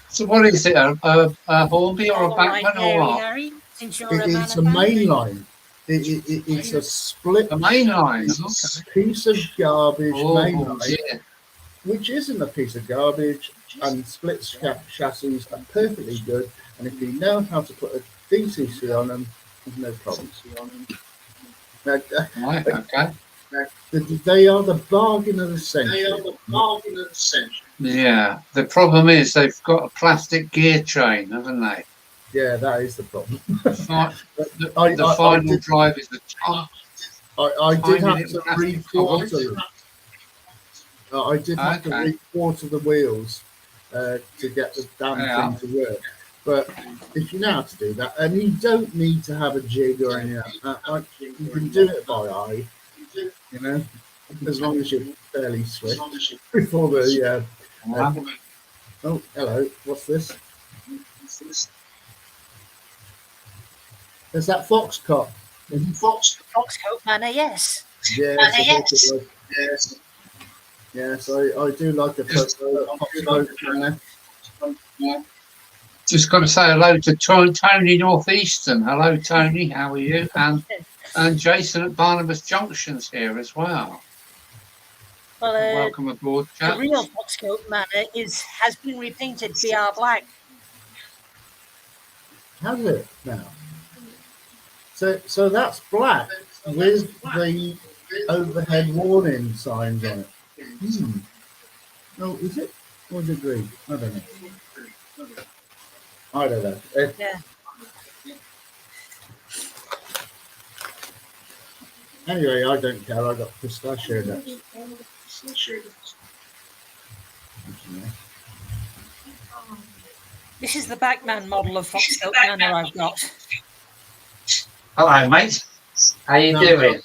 So what is it? A Hornby or a All right, Backman or what? Harry, since you're It's a man. main line. It's a split A main line. piece of garbage main Oh, line, yeah. which isn't a piece of garbage, and split chassis are perfectly good. And if you know how to put a DCC on them, there's no problems. Right, okay. They are the bargain of the century. Yeah. The problem is they've got a plastic gear train, haven't they? Yeah, that is the problem. The final drive is the top. I did have to re-quarter. I did have to re-quarter the wheels to get the damn thing to work. But if you know how to do that, and you don't need to have a jig or anything like that, you can do it by eye, you know, as long as you're fairly swift before the. Oh, hello. What's this? Is that Foxcott? Foxcoat Manor, yes. Yes. Yes, I do like a Foxcoat Manor. Just got to say hello to Tony Northeastern. Hello, Tony. How are you? And Jason at Barnabas Junction's here as well. Well, welcome aboard, chaps. The real Foxcoat Manor has been repainted BR black. Has it now? So that's black with the overhead warning signs on it. Oh, is it? Or is it green? I don't know. I don't know. Yeah. Anyway, I don't care. I got pistachio nuts. This is the Backman model of Foxcoat Manor I've got. Hello, mate. How you doing?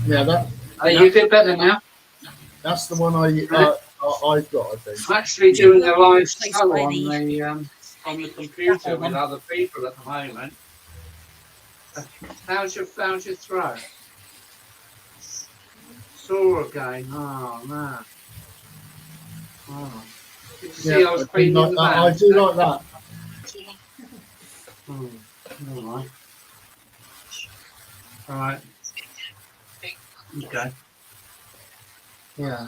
Yeah, you feel better now? That's the one I've got, I think. I'm actually doing a live show on the computer with other people at the moment. How's your throat? Sore again. Oh man. Oh. Did you see I was cleaning the van? I do like that. All right. All right. Okay. Yeah.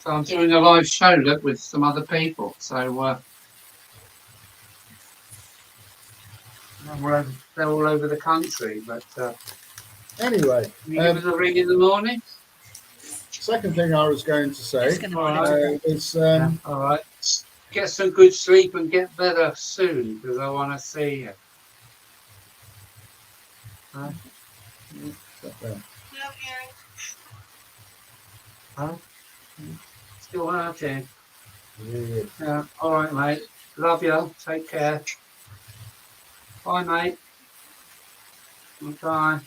So I'm doing a live show with some other people. So they're all over the country. But anyway, can you give us a ring in the morning? Second thing I was going to say is all right. Get some good sleep and get better soon because I want to see you. Huh? Huh? Still hurting. Yeah. All right, mate. Love you. Take care. Bye, mate. Bye.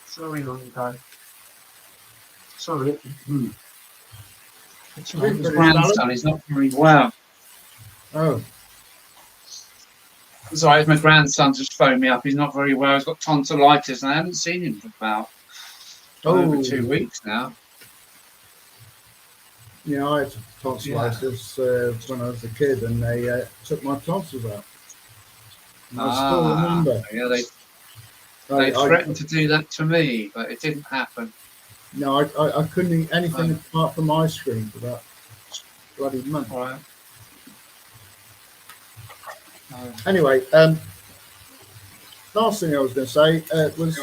Sorry, long time. Sorry. His grandson is not very well. Oh. Sorry, my grandson just phoned me up. He's not very well. He's got tonsillitis, and I haven't seen him for about over 2 weeks now. Yeah, I had tonsillitis when I was a kid, and they took my tonsils out. I still remember. Yeah, they I threatened to do that to me, but it didn't happen. no, I couldn't eat anything apart from ice cream for that bloody month. Right. Anyway, last thing I was going to say was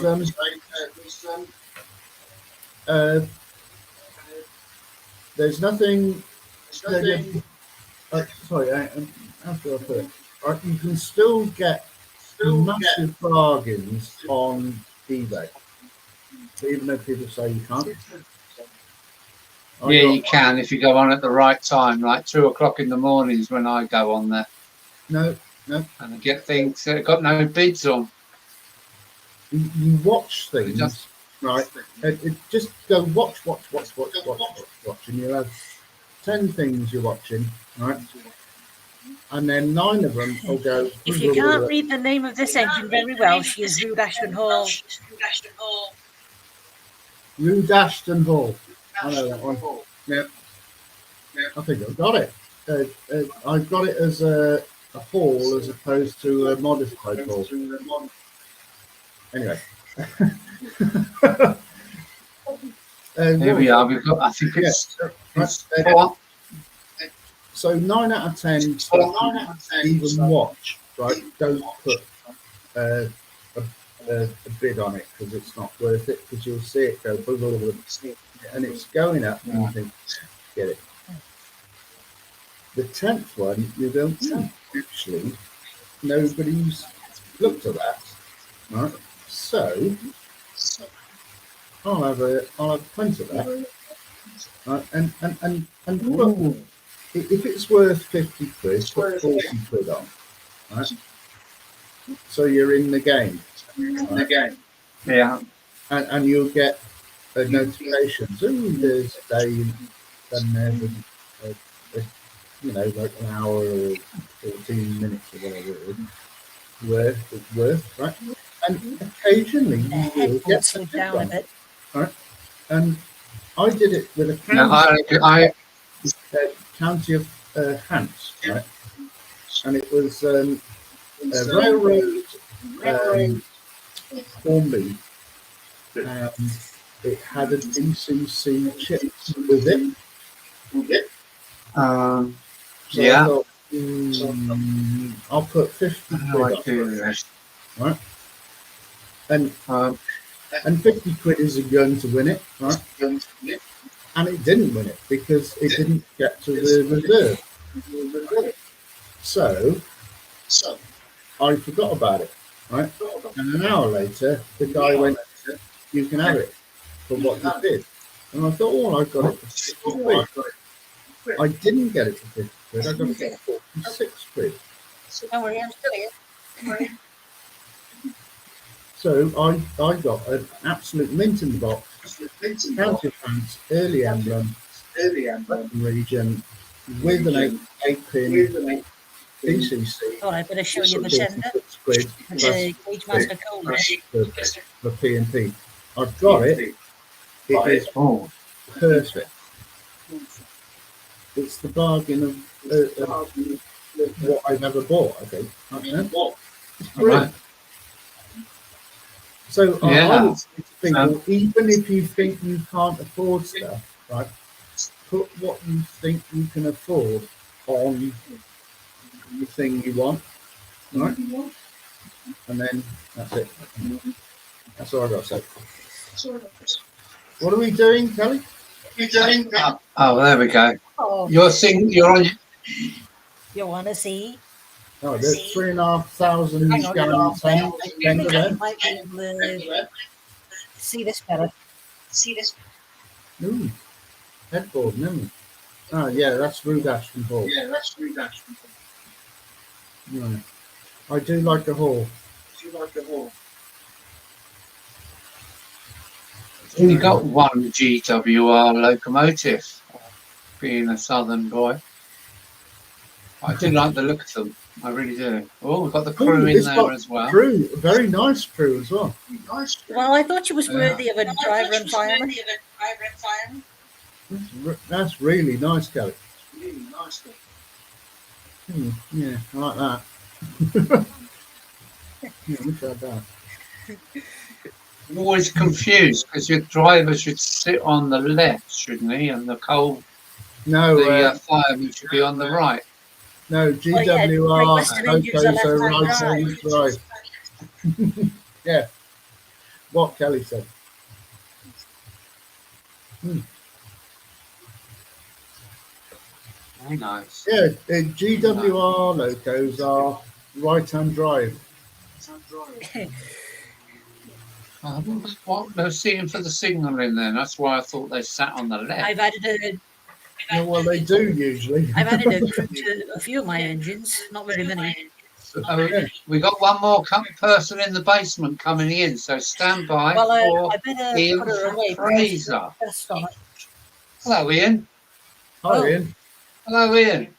there's nothing. Sorry, how do I put it? You can still get massive bargains on eBay, even though people say you can't. Yeah, you can if you go on at the right time, like 2 o'clock in the mornings when I go on there. No. And I get things that got no bids on. You watch things, right? Just go watch, and you'll have 10 things you're watching, right? And then 9 of them will go. If you can't read the name of this engine very well, she is Rude Ashton Hall. Rude Ashton Hall. I know that one. Yeah. I think I've got it. I've got it as a hall as opposed to a modified hall. Anyway. Here we are. We've got. I think it's. So 9 out of 10 even watch, right? Don't put a bid on it because it's not worth it, because you'll see it go blah, blah, blah, and it's going up and you think, get it. The 10th one, you don't actually, nobody's looked at that, right? So I'll have a print of that, right? And look, if it's worth 50 quid, put 40 quid on, right? So you're in the game. Right? Yeah. And you'll get a notification. Ooh, there's a day done there with, like an hour or 14 minutes or whatever it is. Worth, right? And occasionally you will get a big one, right? And I did it with a county of Hants, right? And it was a railroad formerly, and it had a DCC chip with it. So yeah. I thought, I'll put 50 quid on, right? And 50 quid isn't going to win it, right? And it didn't win it because it didn't get to the reserve. So I forgot about it, right? And an hour later, the guy went, "You can have it for what you did." And I thought, "Oh, I got it for 50 quid." I didn't get it for 50 quid. I got it for 46 quid. Don't worry, I'm still here. So I got an absolute mint in the box. County of France, early emblem, region, with an 8-pin DCC. Oh, I better show you the sender. Quid The Gauge Master code. for P&P. I've got it. It is perfect. It's the bargain of what I've ever bought, I think. It's brilliant. So I would say to people, even if you think you can't afford stuff, right, put what you think you can afford on the thing you want, right? And then that's it. That's all I got to say. What are we doing, Kelly? Oh, there we go. Oh, You're on. you want to see? Oh, there's 3,500 gallons tank. I think I might be able to see this better. Ooh, headboard, no. Oh, yeah, that's Rude Ashton Hall. Right. I do like the hall. Only got one GWR locomotive, being a southern boy. I do like the look of them. I really do. Oh, we've got the crew in there as well. Crew, very nice crew as well. Well, I thought she was worthy of a driver and fireman. That's really nice, Kelly. Yeah, I like that. Yeah, we've had that. I'm always confused because your driver should sit on the left, shouldn't he? And the No, fireman should be on the right. no, Oh, yeah, Great GWR Western engines are locos are left-hand right drive. hand drive. Yeah, what Kelly said. Very nice. Yeah, GWR locos are right hand drive. What they're seeing for the signalling then? That's why I thought they sat on the left. I've added a Yeah, well, they do usually. I've added a crew to a few of my engines, not very many. Yeah. We got one more person in the basement coming in, so stand by Well, for I better Ian put her away. Fraser. Dust on it. Hello, Ian. Hi, Oh. Ian. Hello, Ian.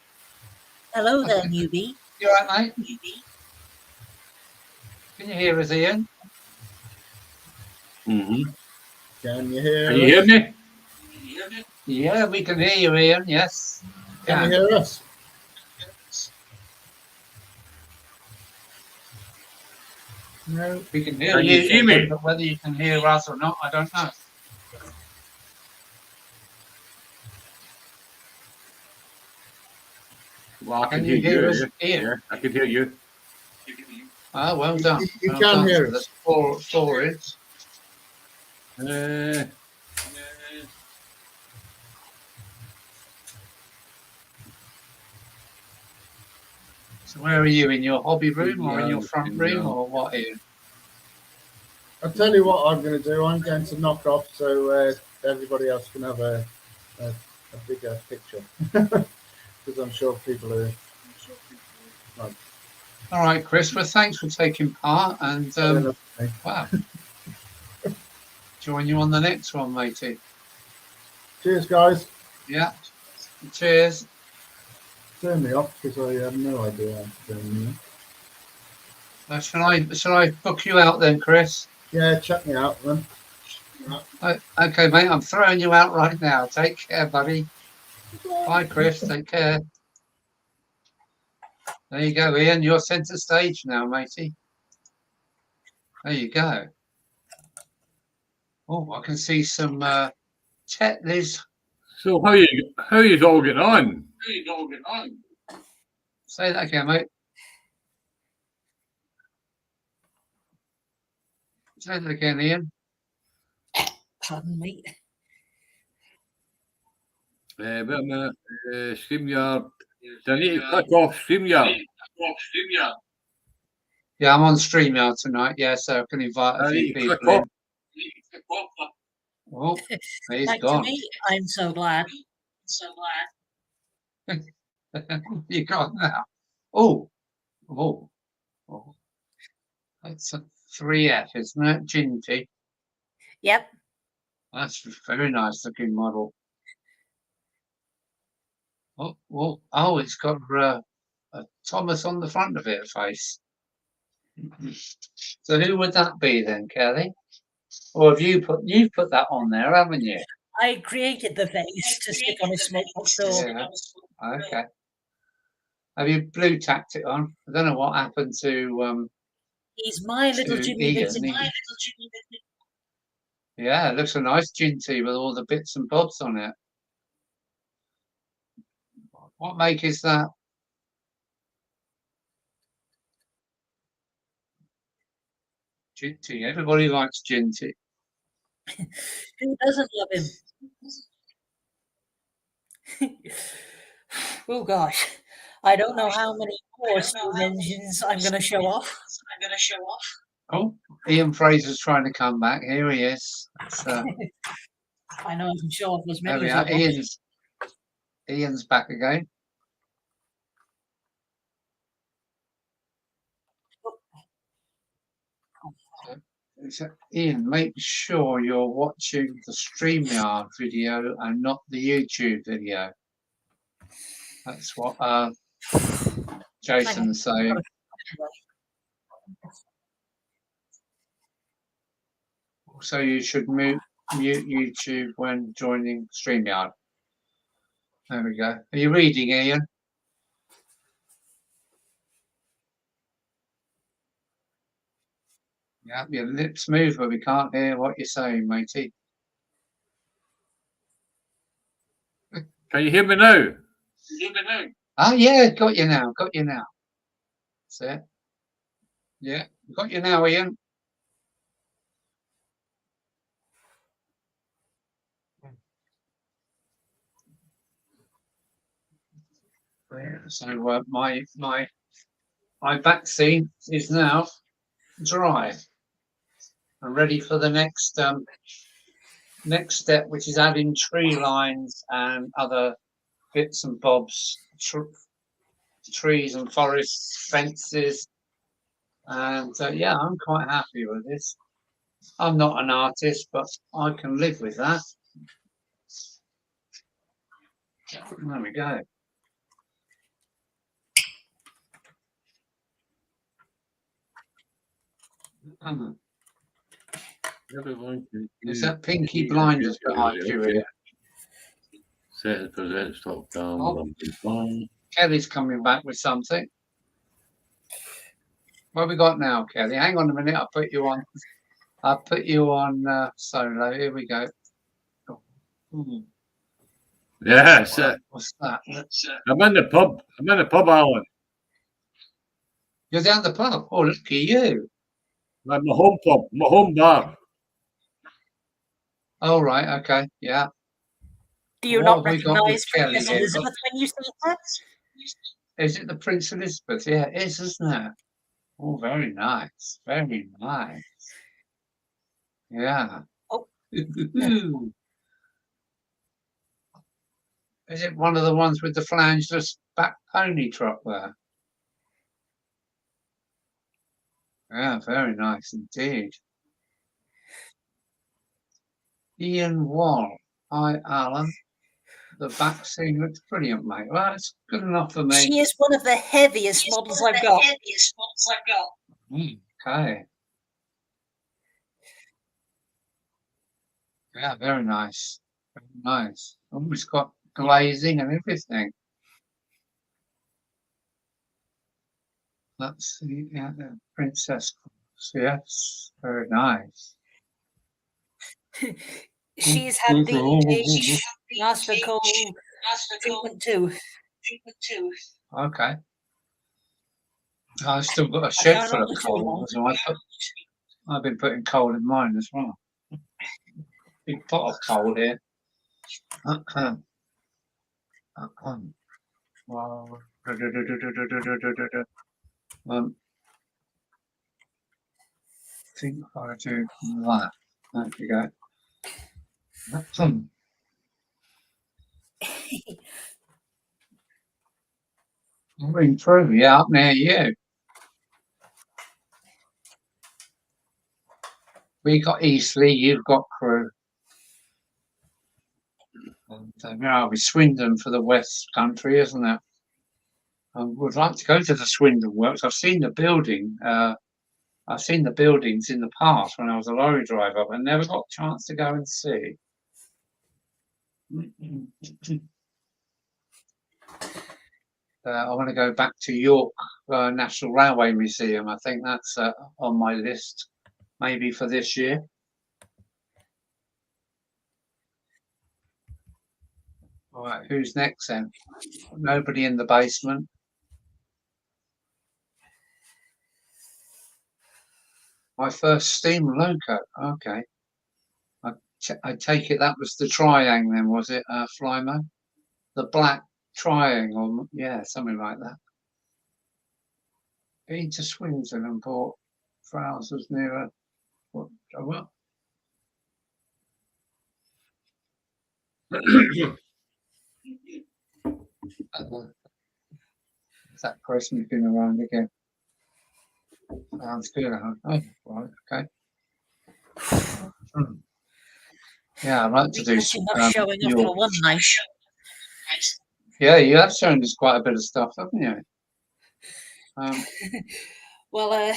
Hello there, newbie. You all right, mate? Can you hear us, Ian? Mm-hmm. Can you hear Can you hear us? me? Yeah, we can hear you, Ian. Yes. Can you hear us? No. We can hear Can you, you see me? Ian, but whether you can hear us or not, I don't know. Well, I Can can you hear hear you. us, Ian? Yeah, I can hear you. Ah, well done. You Well can done. hear So us. that's four in. So where are you, in your hobby room or in your front room or what, Ian? I'll tell you what I'm going to do. I'm going to knock off so everybody else can have a bigger picture. Because I'm sure people are. Like, All right, Chris. Well, thanks for taking part, and wow, join you on the next one, matey. cheers, guys. Yeah. Cheers. Turn me off because I have no idea how to turn me off. Shall I book you out then, Chris? Yeah, check me out then. Okay, mate. I'm throwing you out right now. Take care, buddy. Bye, Chris. Take care. There you go, Ian. You're centre stage now, matey. There you go. Oh, I can see some chat, Liz. So how you all getting on? Say that again, mate. Say that again, Ian. Pardon me. Wait a minute. StreamYard. Do I need to click off StreamYard? Yeah, I'm on StreamYard tonight. Yeah, so I can invite a I few need to click people in. off. Oh, he's Back gone. to me. I'm so glad. You got now. Oh, that's a 3F, isn't it? Ginty. Yep. That's a very nice looking model. Oh, it's got a Thomas on the front of it, face. So who would that be then, Kelly? Or have you've put that on there, haven't you? I created the face to stick on a smoke box door. Yeah. Okay. Have you blue tacked it on? I don't know what happened to He's my little Jimmy Ian. Vincent. Yeah, it looks a nice ginty with all the bits and bobs on it. What make is that? Ginty. Everybody likes ginty. Who doesn't love him? Oh gosh. I don't know how many more steam engines I'm going to show off. Oh, Ian Fraser's trying to come back. Here he is. I know I can show off as There many we as I are. want. Ian's back again. So, Ian, make sure you're watching the StreamYard video and not the YouTube video. That's what Jason's saying. So you should mute YouTube when joining StreamYard. There we go. Are you reading, Ian? Yeah, your lips move, but we can't hear what you're saying, matey. Can you hear me now? Ah, yeah, got you now. Got you now. That's it. Yeah, got you now, Ian. So my backscene is now dry and ready for the next step, which is adding tree lines and other bits and bobs, trees and forests, fences, and yeah, I'm quite happy with this. I'm not an artist, but I can live with that. There we go. Is that Pinky Blinders behind you here? Set present stop down. Kelly's coming back with something. What have we got now, Kelly? Hang on a minute. I'll put you on solo. Here we go. Yeah, what's that? I'm in the pub. Alan. You're down the pub. Oh, look at you. Like my home pub, my home bar. Oh, right. Okay. Yeah. Do you What not have we got with recognise Kelly Princess here? Elizabeth when you see her? Is it the Prince Elizabeth? Yeah, it is, isn't it? Oh, very nice. Very nice. Yeah. Oh. Is it one of the ones with the flangeless back pony truck there? Yeah, very nice indeed. Ian Wall. Hi, Alan. The back scene looks brilliant, mate. Well, it's good enough for me. She is one of the heaviest models I've got. Okay. Yeah, very nice. Very nice. Oh, it's got glazing and everything. Let's see. Yeah, the princess. Yes, very nice. She's had the Master Cole treatment too. Okay. I've still got a shed full of coal, so I've been putting coal in mine as well. Big pot of coal here. Wow. I think I do that. There we go. Moving through, yeah, up near you. We got Eastleigh, you've got Crewe. And now we Swindon for the West Country, isn't it? I would like to go to the Swindon Works. I've seen the building. I've seen the buildings in the past when I was a lorry driver, but never got a chance to go and see. I want to go back to York National Railway Museum. I think that's on my list, maybe for this year. All right, who's next then? Nobody in the basement. My first steam loco. Okay. I take it that was the Triang then, was it, Flymo? The black Triangle, yeah, something like that. Been to Swindon and bought trousers near a what? That person's been around again. Sounds good. Oh, right, okay. Yeah, I'd like to do some. Showing off for one night. Yeah, you have shown us quite a bit of stuff, haven't you? Well,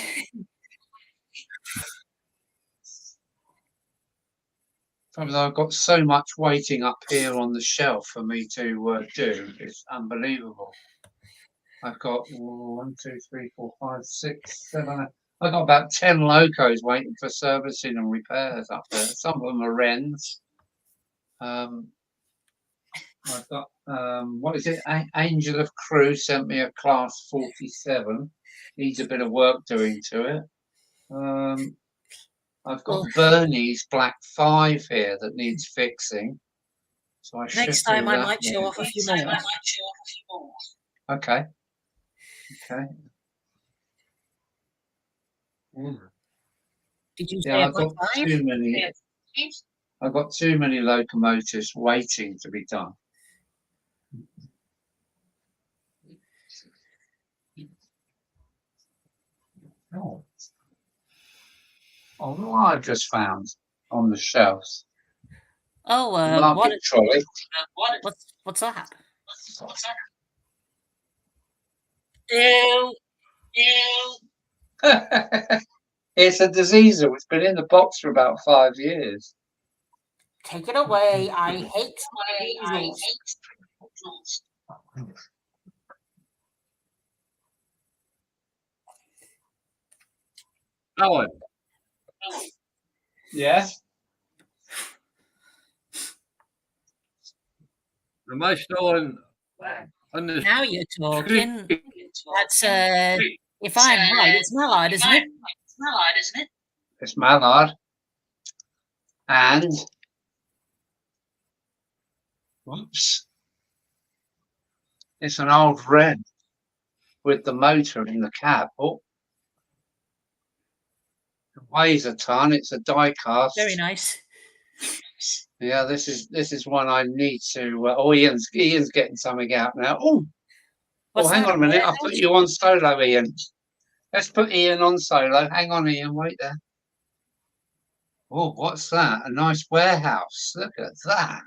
I've got so much waiting up here on the shelf for me to do. It's unbelievable. I've got 1, 2, 3, 4, 5, 6, 7. I got about 10 locos waiting for servicing and repairs up there. Some of them are Wrens. I've got what is it? Angel of Crew sent me a class 47. Needs a bit of work doing to it. I've got Bernie's Black 5 here that needs fixing. So I should Next time do I that. might show off a few more. Okay. Okay. Did you say Yeah, about five? I've got too many locomotives waiting to be done. Oh, what I've just found on the shelves. Oh, Market trolley. what's that? Ew. It's a diseaser. It's been in the box for about 5 years. Take it away. I hate diesels. Alan, Yes. am I still on the Now you're talking. screen? That's if I'm right, it's Mallard, isn't it? It's Mallard. And whoops. It's an old Wren with the motor in the cab. Oh. It weighs a ton. It's a die cast. Very nice. Yeah, this is one I need to. Ian's getting something out now. Oh, hang on a minute. I'll put you on solo, Ian. Let's put Ian on solo. Hang on, Ian. Wait there. Oh, what's that? A nice warehouse. Look at that.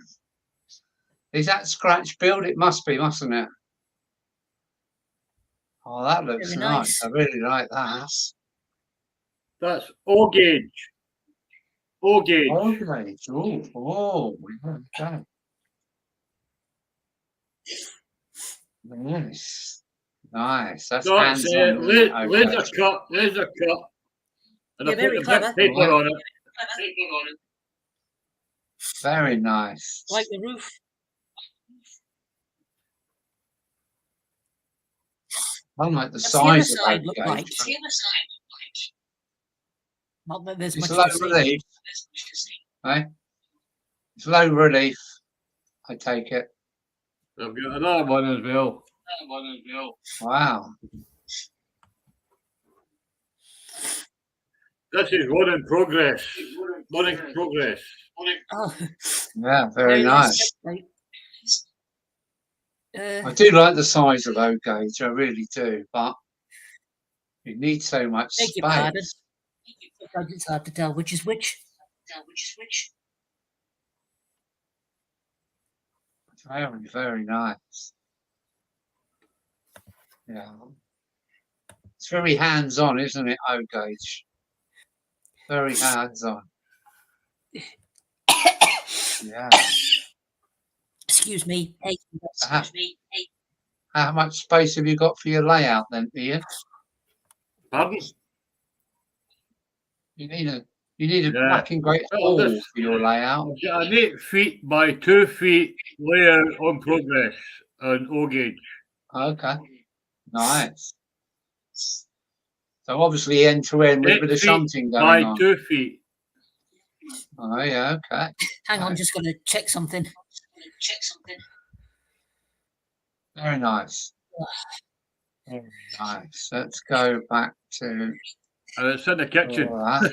Is that scratch build? It must be, mustn't it? Oh, that looks Very nice. nice. I really like that. That's O gauge. O gauge. Okay. Oh, okay. Nice. Nice. That's That's hands-on. laser cut. And I You're very put the clever. paper on it. Very nice. Like the roof. I like the What's the other size of side that look gauge. like? Not that there's It's much low to see. relief. Eh? It's low relief. I take it. I've got another one as well. Wow. This is one in progress. One in progress. Oh, Yeah, very nice. Right. I do like the size of O gauge. I really do, but you need so much Beg your pardon. space. It's hard to tell which is which. Very, very nice. Yeah. It's very hands-on, isn't it, O gauge? Very hands-on. Yeah. Excuse me. Hey, How much space have you got for your layout then, Ian? Pardon? You need a Yeah. fucking great Well, hall this- for your layout. I've got an 8 feet by 2 feet layout on progress on O gauge. Okay. Nice. So obviously end to end with a 8 bit of feet shunting by going on. 2 feet. Oh yeah, okay. hang on, just going to check something. Very nice. Very nice. Let's go back to And it's in the kitchen. all that.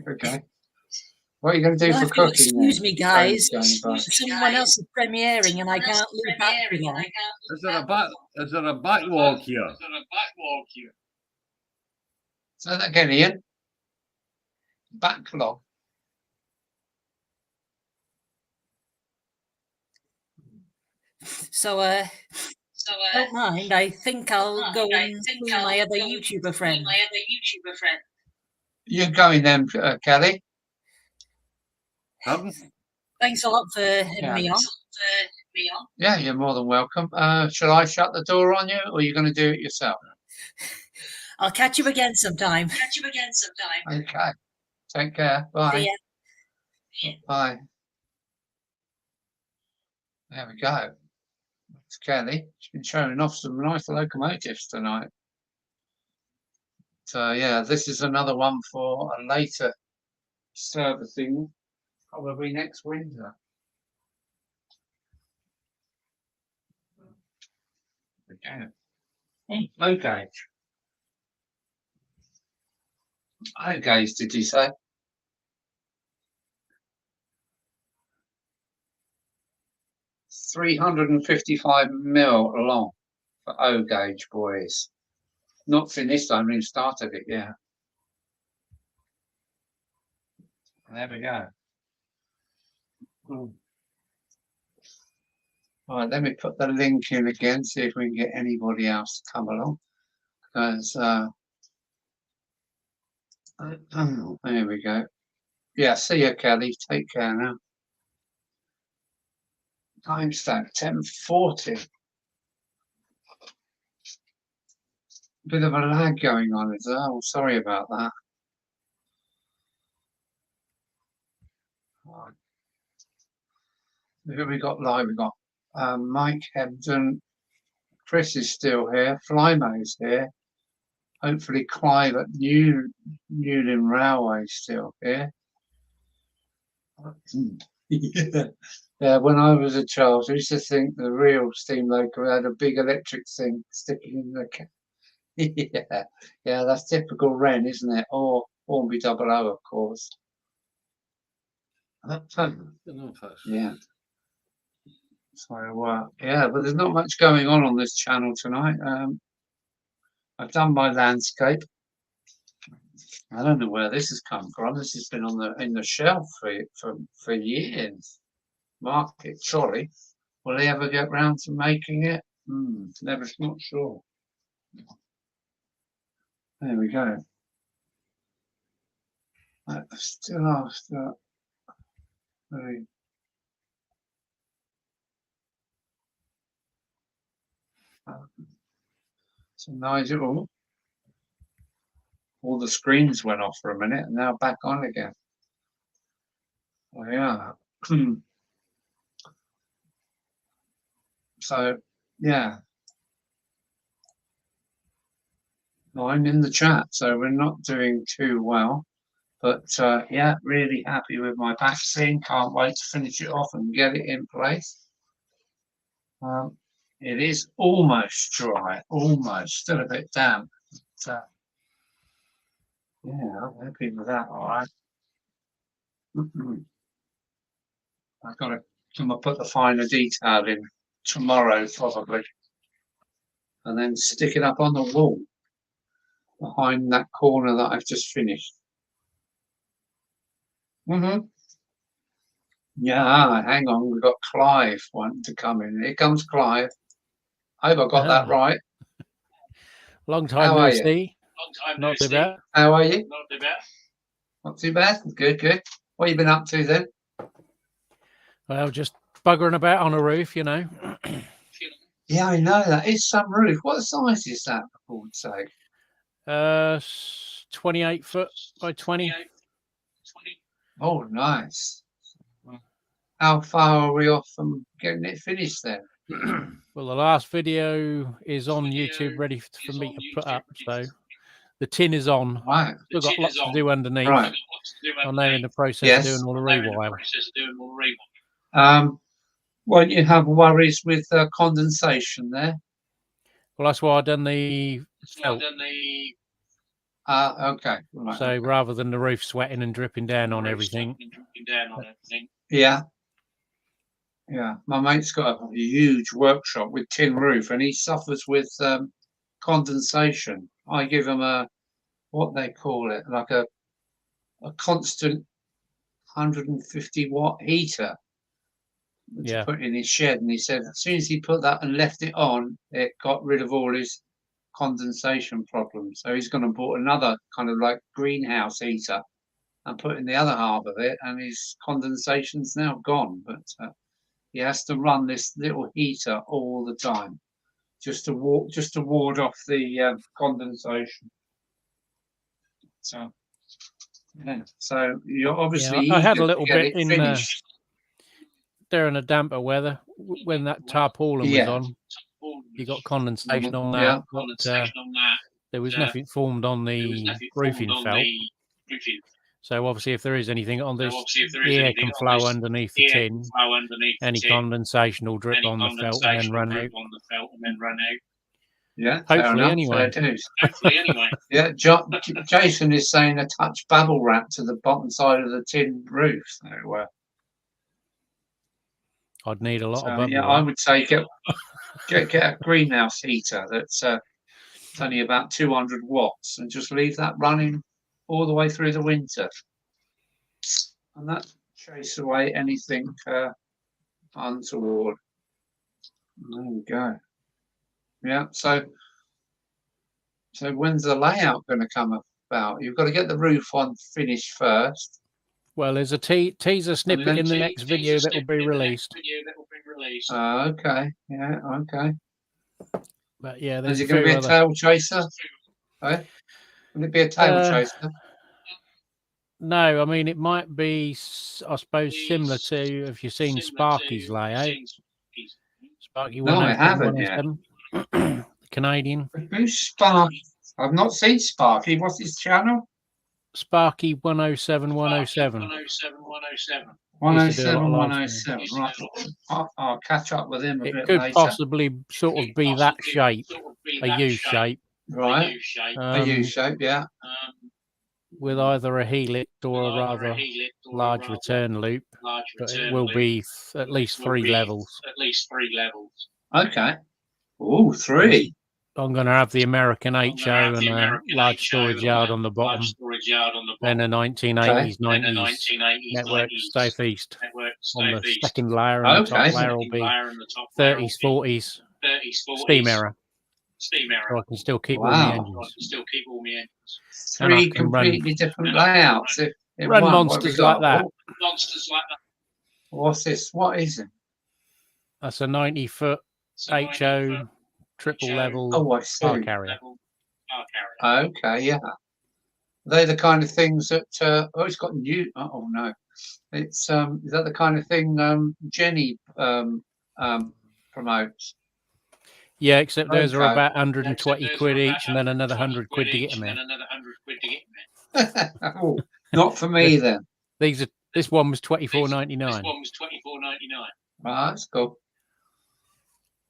Okay. What are you going to do You'll for have to cooking? excuse then? me, guys. Going by. Someone else is premiering and I can't leave battery on. Is there a backlog here? Say that again, Ian. Backlog. So, don't mind. I think I'll go and see my other YouTuber friend. You're going then, Kelly? Pardon? Thanks a lot for having me on. Yeah, you're more than welcome. Shall I shut the door on you, or are you going to do it yourself? I'll catch you again sometime. Okay. Take care. Bye. See ya. Bye. There we go. It's Kelly. She's been showing off some nice locomotives tonight. So yeah, this is another one for a later servicing, probably next winter. Okay. Low gauge. Low gauge, did you say? $355 mil long for O gauge, boys. Not finished, I haven't even started it yet. There we go. All right, let me put the link in again, see if we can get anybody else to come along. Because there we go. Yeah, see you, Kelly. Take care now. Timestamp 10:40. Bit of a lag going on as well. Sorry about that. Right. Who we got live? We got Mike Hebden. Chris is still here. Flymo's here. Hopefully Clive at Newlyn Railway still here. Yeah, when I was a child, I used to think the real steam locomotive had a big electric thing sticking in the yeah, that's typical Wren, isn't it? Or Hornby 00, of course. Yeah. So yeah, but there's not much going on this channel tonight. I've done my landscape. I don't know where this has come from. This has been on in the shelf for years. Market trolley. Will they ever get round to making it? Never, not sure. There we go. Still after. So Nigel, all the screens went off for a minute and now back on again. Oh yeah. So yeah. I'm in the chat, so we're not doing too well. But yeah, really happy with my backscene. Can't wait to finish it off and get it in place. It is almost dry, almost, still a bit damp. But, yeah, I'm happy with that, all right. I've got to put the finer detail in tomorrow, probably. And then stick it up on the wall behind that corner that I've just finished. Yeah, hang on, we've got Clive wanting to come in. Here comes Clive. I hope I got that right. Long time no see. Not too bad. How are you? Not too bad. Not too bad. Good, good. What have you been up to then? Well, just buggering about on a roof, you know. Yeah, I know that is some roof. What size is that, for God's sake? 28 foot by 20. Oh, nice. How far are we off from getting it finished then? Well, the last video is on YouTube, ready for me to put up. So the tin is on. Right. Still got lots to do underneath. Right. I'm now in the process of doing all the rewire. Won't you have worries with condensation there? Well, that's why I done the felt. Okay. Right. So rather than the roof sweating and dripping down on everything. Yeah. Yeah. My mate's got a huge workshop with tin roof and he suffers with condensation. I give him what they call it, like a constant 150 watt heater to put in his shed, and he said as soon as he put that and left it on, it got rid of all his condensation problems. So he's going to bought another kind of like greenhouse heater and put in the other half of it, and his condensation's now gone. But he has to run this little heater all the time just to ward off the condensation. So, yeah. So you're obviously I had eager a little to get bit it in finished. during the damper weather when that tarpaulin was Yeah. on. You got condensation on that. Yeah. But, there was nothing formed on the roofing felt. So obviously, if there is anything on this, the air can flow underneath the tin. Any condensation will drip on the felt and then run out. Yeah, fair Hopefully, enough. anyway. Fair dues. Yeah, Jason is saying a touch bubble wrap to the bottom side of the tin roof. So, I'd need a lot of so bubble yeah, I wrap. would say get a greenhouse heater that's it's only about 200 watts, and just leave that running all the way through the winter, and that chase away anything untoward. There we go. Yeah. So when's the layout going to come about? You've got to get the roof on finished first. Well, there's a teaser snippet in the next video that will be released. Okay. Yeah. Okay. But yeah, Is there's it going to be a other... tail chaser? Eh? Will it be a tail chaser? No, I mean, it might be, I suppose, similar to, if you've seen Sparky's layout. Sparky No, I 107, haven't yet. 107. Canadian. Who's Sparky? I've not seen Sparky. What's his channel? Sparky 107, 107. 107, 107. Right. I'll catch up with him a It bit could later. possibly sort of be that shape, a U shape. Right. A U shape, yeah. With either a helix or a rather large return loop, but it will be at least 3 levels. Okay. Oh, 3. I'm going to have the American HO and a large storage yard on the bottom, then a 1980s, 90s network southeast on the second layer, and the top layer will be 30s, 40s steam error. So I can still keep all my engines. 3 completely different layouts. Run monsters like that. What's this? What is it? That's a 90-foot HO triple level car carrier. Okay, yeah. They're the kind of things that it's got new. Oh no, it's is that the kind of thing Jenny promotes? Yeah, except those are about 120 quid each, and then another 100 quid to get them in. Oh, not for me then. This one was $24.99. Right, that's cool.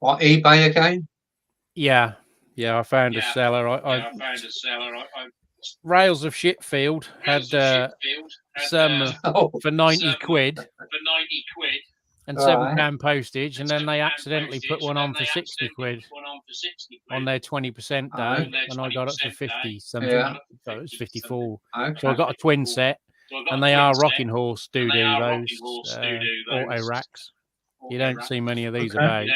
What, eBay again? Yeah, I found a seller. Rails of Shitfield had some for 90 quid and £7 postage, and then they accidentally put one on for 60 quid on their 20% day, and I got it for 50 something. So it was 54. So I got a twin set, and they are rocking horse those auto racks. You don't see many of these about.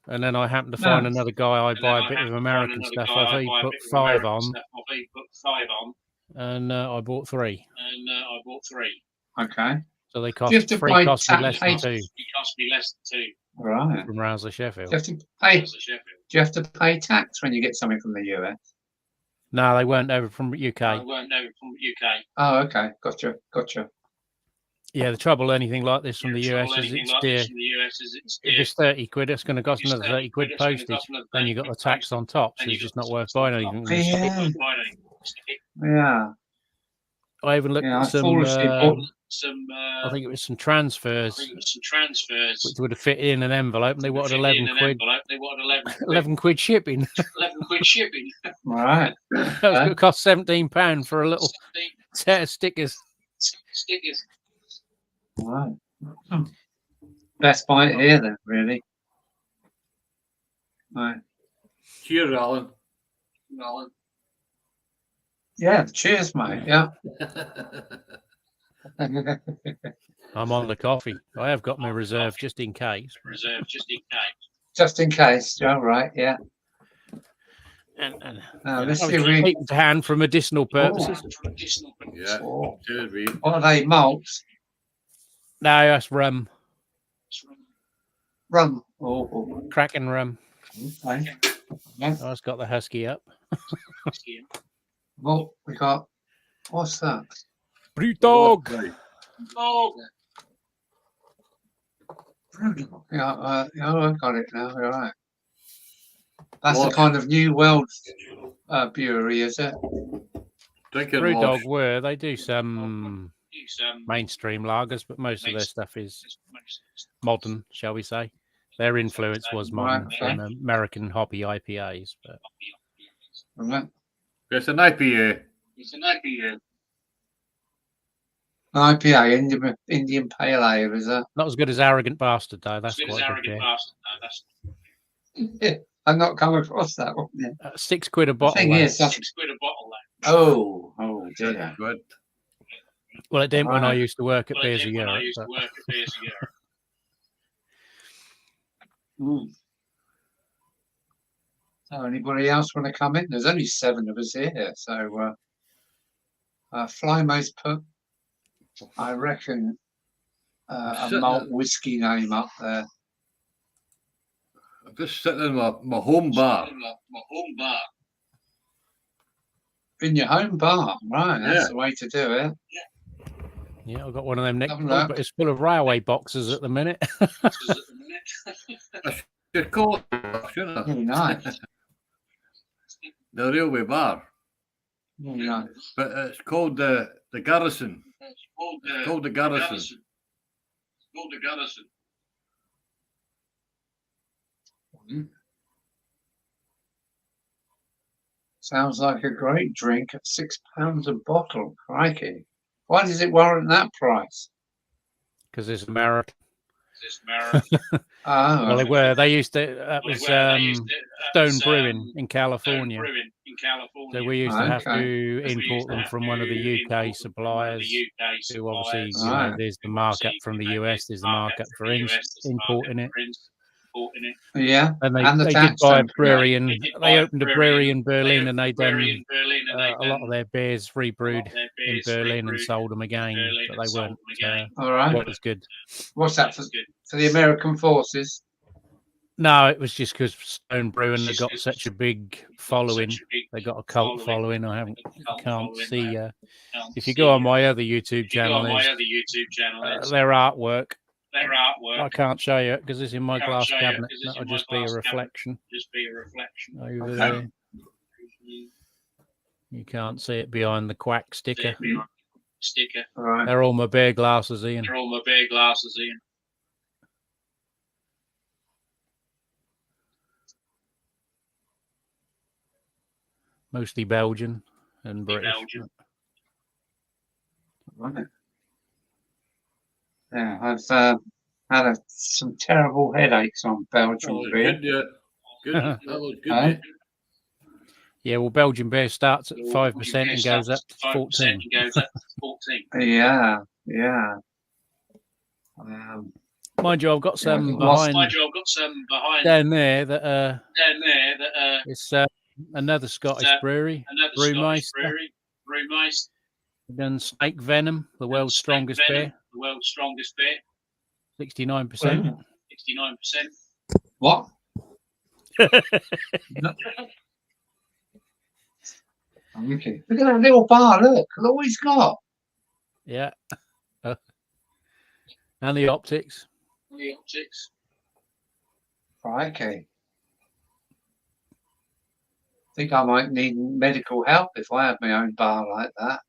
And then I happened to find another guy I buy a bit of American stuff off. He put 5 on, and I bought 3. Okay. So they cost 3 cost me less than 2. Right. From Rousler Sheffield. Do you have to pay tax when you get something from the US? No, they weren't over from UK. Oh, okay. Gotcha. Yeah, the trouble anything like this from the US is it's dear. If it's 30 quid, it's going to cost another 30 quid postage. Then you got the tax on top, so it's just not worth buying anything. Yeah. I even looked at some. I think it was some transfers, which would have fit in an envelope, and they wanted 11 quid. 11 quid shipping. Right. That was going to cost £17 for a little set of stickers. Right. Best buy it here then, really. Right. Cheers, Alan. Yeah, cheers, mate. Yeah. I'm on the coffee. I have got my reserve just in case. Just in case. All right. Yeah. And let's keep it to hand for medicinal purposes. Yeah. What are they? Malts? No, that's rum. Rum. Oh. Cracking rum. Okay. Yeah. I've got the husky up. Well, we got, what's that? Brewdog. Yeah, I got it now. All right. That's What? a kind of new world brewery, is it? Drinking Brewdog loft. they do some mainstream lagers, but most of their stuff is modern, shall we say. Their influence was modern Right, from American hobby IPAs. But Right. It's an IPA. IPA, Indian Pale Ale, is that? not as good as Arrogant Bastard, though. That's quite a good beer. Yeah, I've not come across that one yet. £6 a The bottle. thing though. is, oh dear. Good. Well, it didn't when I Right. used to work at Beers of Europe. But... So, anybody else want to come in? There's only 7 of us here, so Flymo's put, I reckon, a sitting malt at- whiskey name up there. I'm just sitting in my home bar. In your home bar, right? That's Yeah. the way to do it. Yeah, I've got one of them next Have a door, look. but it's full of railway boxes at the minute. Should call it, shouldn't I? Really nice. The railway bar. Really nice. But it's called the Garrison. It's called the Garrison. Sounds like a great drink at £6 a bottle. Crikey. Why does it warrant that price? Because it's American. Oh, Well, they were. They used to. That was Stone Brewing in California. So we used to have Okay. to import them from one of the UK suppliers. Who obviously, Right. there's the markup from the US. There's the markup for importing it. yeah. And they And the did tax buy a stamp. brewery, and they opened a brewery in Berlin, and they done a lot of their beers rebrewed in Berlin and sold them again, but they weren't All right. quite as good. What's that for the American forces? No, it was just because Stone Brewing had got such a big following. They got a cult following. Can't see. If you go on my other YouTube channel, their artwork. I can't show you it because it's in my glass cabinet. That'll just be a reflection over there. You can't see it behind the quack sticker. All right. They're all my beer glasses, Ian. Mostly Belgian and British. Right. Yeah, I've had some terrible headaches on Belgian beer. Good, yeah. Good. That was good. Eh? Yeah. Yeah, well, Belgian beer starts at 5% and goes up to 14. Yeah. Mind you, I've got some lost- behind down there that it's another Scottish brewery, Brewmeister. They've done Snake Venom, the world's strongest beer, 69%. What? Okay. Look at that little bar. Look what he's got. Yeah. And the optics. Crikey. Think I might need medical help if I had my own bar like that.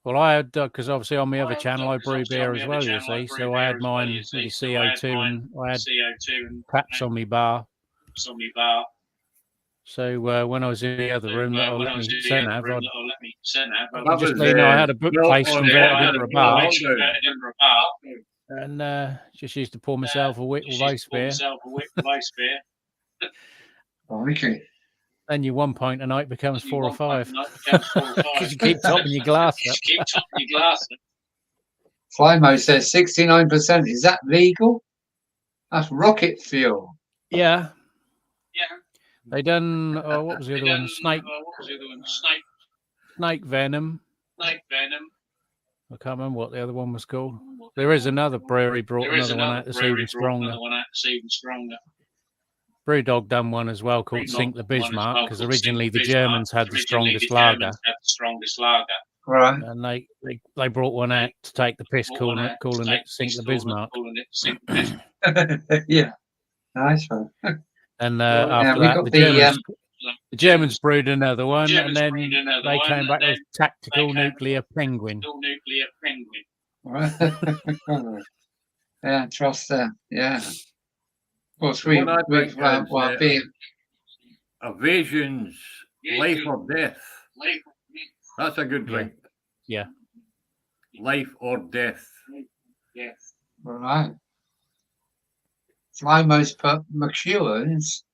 Well, I had, because obviously on my other channel I brew beer as well, you see. So I had mine with the CO2 and I had taps on my bar. So when I was in the other room that I'll let me send have, I just lean, I had a bookcase converted into a bar and just used to pour myself a Whittle Ice beer. Crikey. Then your 1 pint a night becomes 4 or 5 because you keep topping your glass up. Flymo says 69%. Is that legal? That's rocket fuel. Yeah. They done, what was the other one? Snake Venom. I can't remember what the other one was called. There is another brewery brought another one out that's even stronger. Brewdog done one as well called Sink the Bismarck, because originally the Germans had the strongest lager. Right. And they brought one out to take the piss, calling it Sink the Bismarck. Yeah. Nice one. And Yeah, after we that, got the Germans brewed another one, and then they came back with Tactical Nuclear Penguin. Right. Yeah, trust them. Yeah. Of course, The one I we've think is, been. Evasions, Life or Death. That's a good drink. Yeah. Life or Death. Right. Flymo's put McEwen's.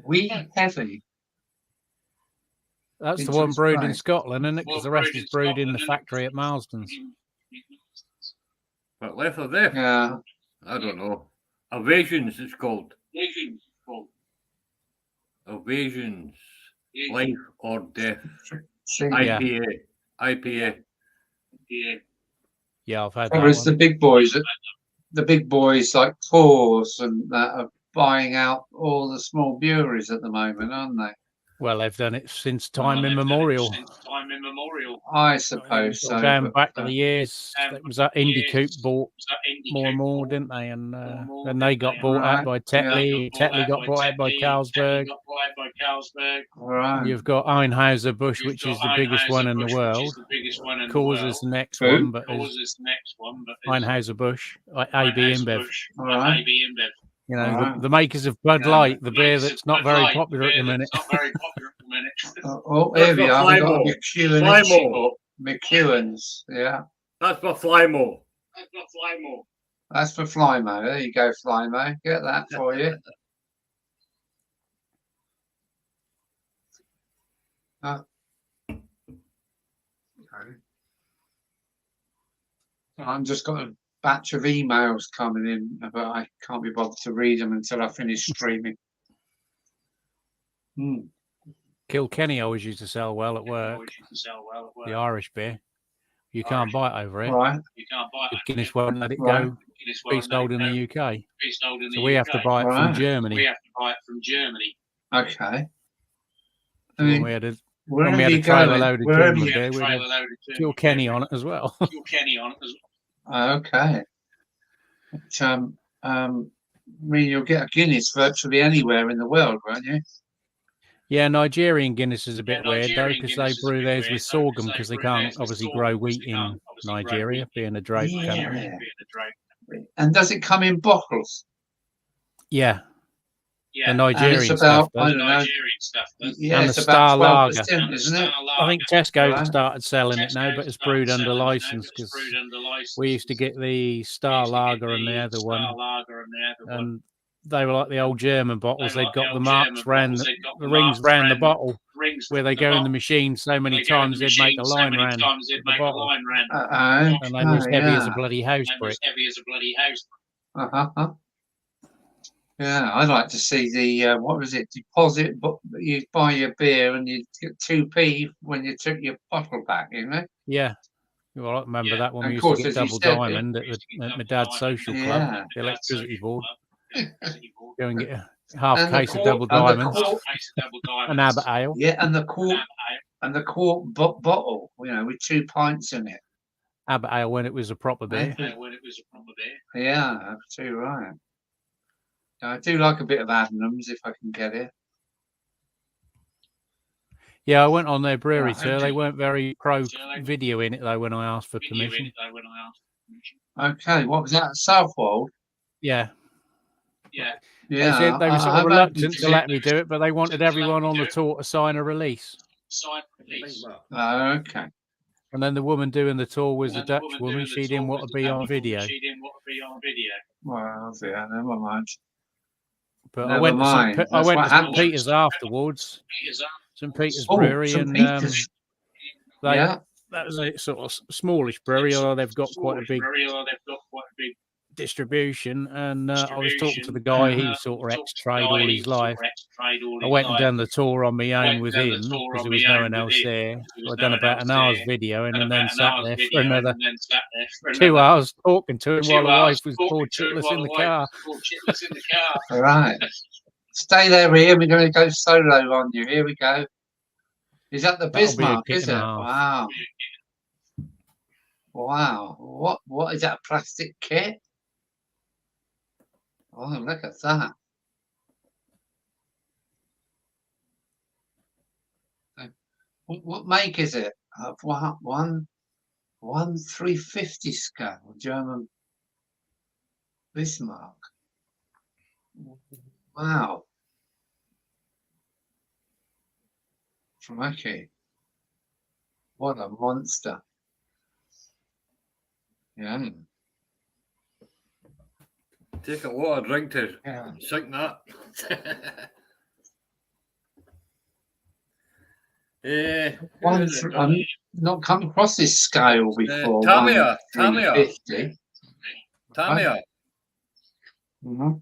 We heavy. That's the one brewed in Scotland, isn't it? Because the rest is brewed in the factory at Marsden's. But Life or Death? Yeah. I don't know. Evasions, it's called. Evasions, Life or Death. IPA. IPA. Yeah, I've had that Whereas one. the big boys like Coors and that are buying out all the small breweries at the moment, aren't they? Well, they've done it since time immemorial. I suppose so. Going but, back to the years, it was that Indie Coop bought more and more, didn't they? And then they got bought out by Tetley. Tetley got bought out by Carlsberg. Right. You've got Einhauser Busch, which is the biggest one in the world. Coors is the next one, but Einhauser Busch, AB InBev. Right. You know, the makers of Bud Light, the beer that's not very popular at the minute. Oh, here we are. We've got McEwen's. Yeah. That's for Flymo. That's for Flymo. There you go, Flymo. Get that for you. I'm just got a batch of emails coming in, but I can't be bothered to read them until I finish streaming. Kilkenny always used to sell well at work. The Irish beer. You can't buy it over here. Right. Guinness won't let it go be sold in the UK. So we have to buy it from Germany. Okay. So when we had a trailer load of German beer, we had Kilkenny on it as well. Okay. But, I mean, you'll get a Guinness virtually anywhere in the world, won't you? Yeah, Nigerian Guinness is a bit weird though, because they brew theirs with sorghum, because they can't obviously grow wheat in Nigeria, being a drought country. And does it come in bottles? Yeah. The Nigerian stuff does. I don't know. Yeah, and it's the Star about Lager. 12%, isn't it? I think Tesco started selling it now, but it's brewed under license, because we used to get the Star Lager and the other one, and they were like the old German bottles. They'd got the marks round the rings round the bottle, where they go in the machine so many times they'd make a line round the bottle, and they were as heavy as a bloody house brick. Yeah, I'd like to see the what was it, deposit? But you buy your beer and you get 2p when you took your bottle back, you know? Yeah. Well, I remember that when we Of used to course, get as you double said, diamond at my dad's social club, the electricity board. Go and get a half case of double diamonds, an Abbott ale. Yeah, and the quart bottle, you know, with 2 pints in it. Abbott ale when it was a proper beer. Yeah, that's too right. I do like a bit of Adnams if I can get it. Yeah, I went on their brewery tour. They weren't very pro video in it though when I asked for permission. Okay, what was that? Southwold? Yeah. Yeah. They said they were sort of reluctant to let me do it, but they wanted everyone on the tour to sign a release. Okay. And then the woman doing the tour was a Dutch woman. She didn't want to be on video. Well, yeah, never mind. But I went to St. Peter's afterwards. St. Peter's Brewery, and that was a sort of smallish brewery, although they've got quite a big distribution, and I was talking to the guy. He was sort of ex-trade all his life. I went and done the tour on my own with him because there was no one else there. So I done about an hour's video and then sat there for another 2 hours talking to him while the wife was bored shitless in the car. All right. Stay there, Ian. We're going to go solo on you. Here we go. Is that the That'll be a Bismarck, kit is and it? a half. Wow. Wow. What is that, a plastic kit? Oh, look at that. What make is it? One 350 scale German Bismarck. Wow. Crikey. What a monster. Yeah. Take a lot of drink to sink that. I've not come across this scale before. Tamiya. 350. Tamiya. Mm-hmm.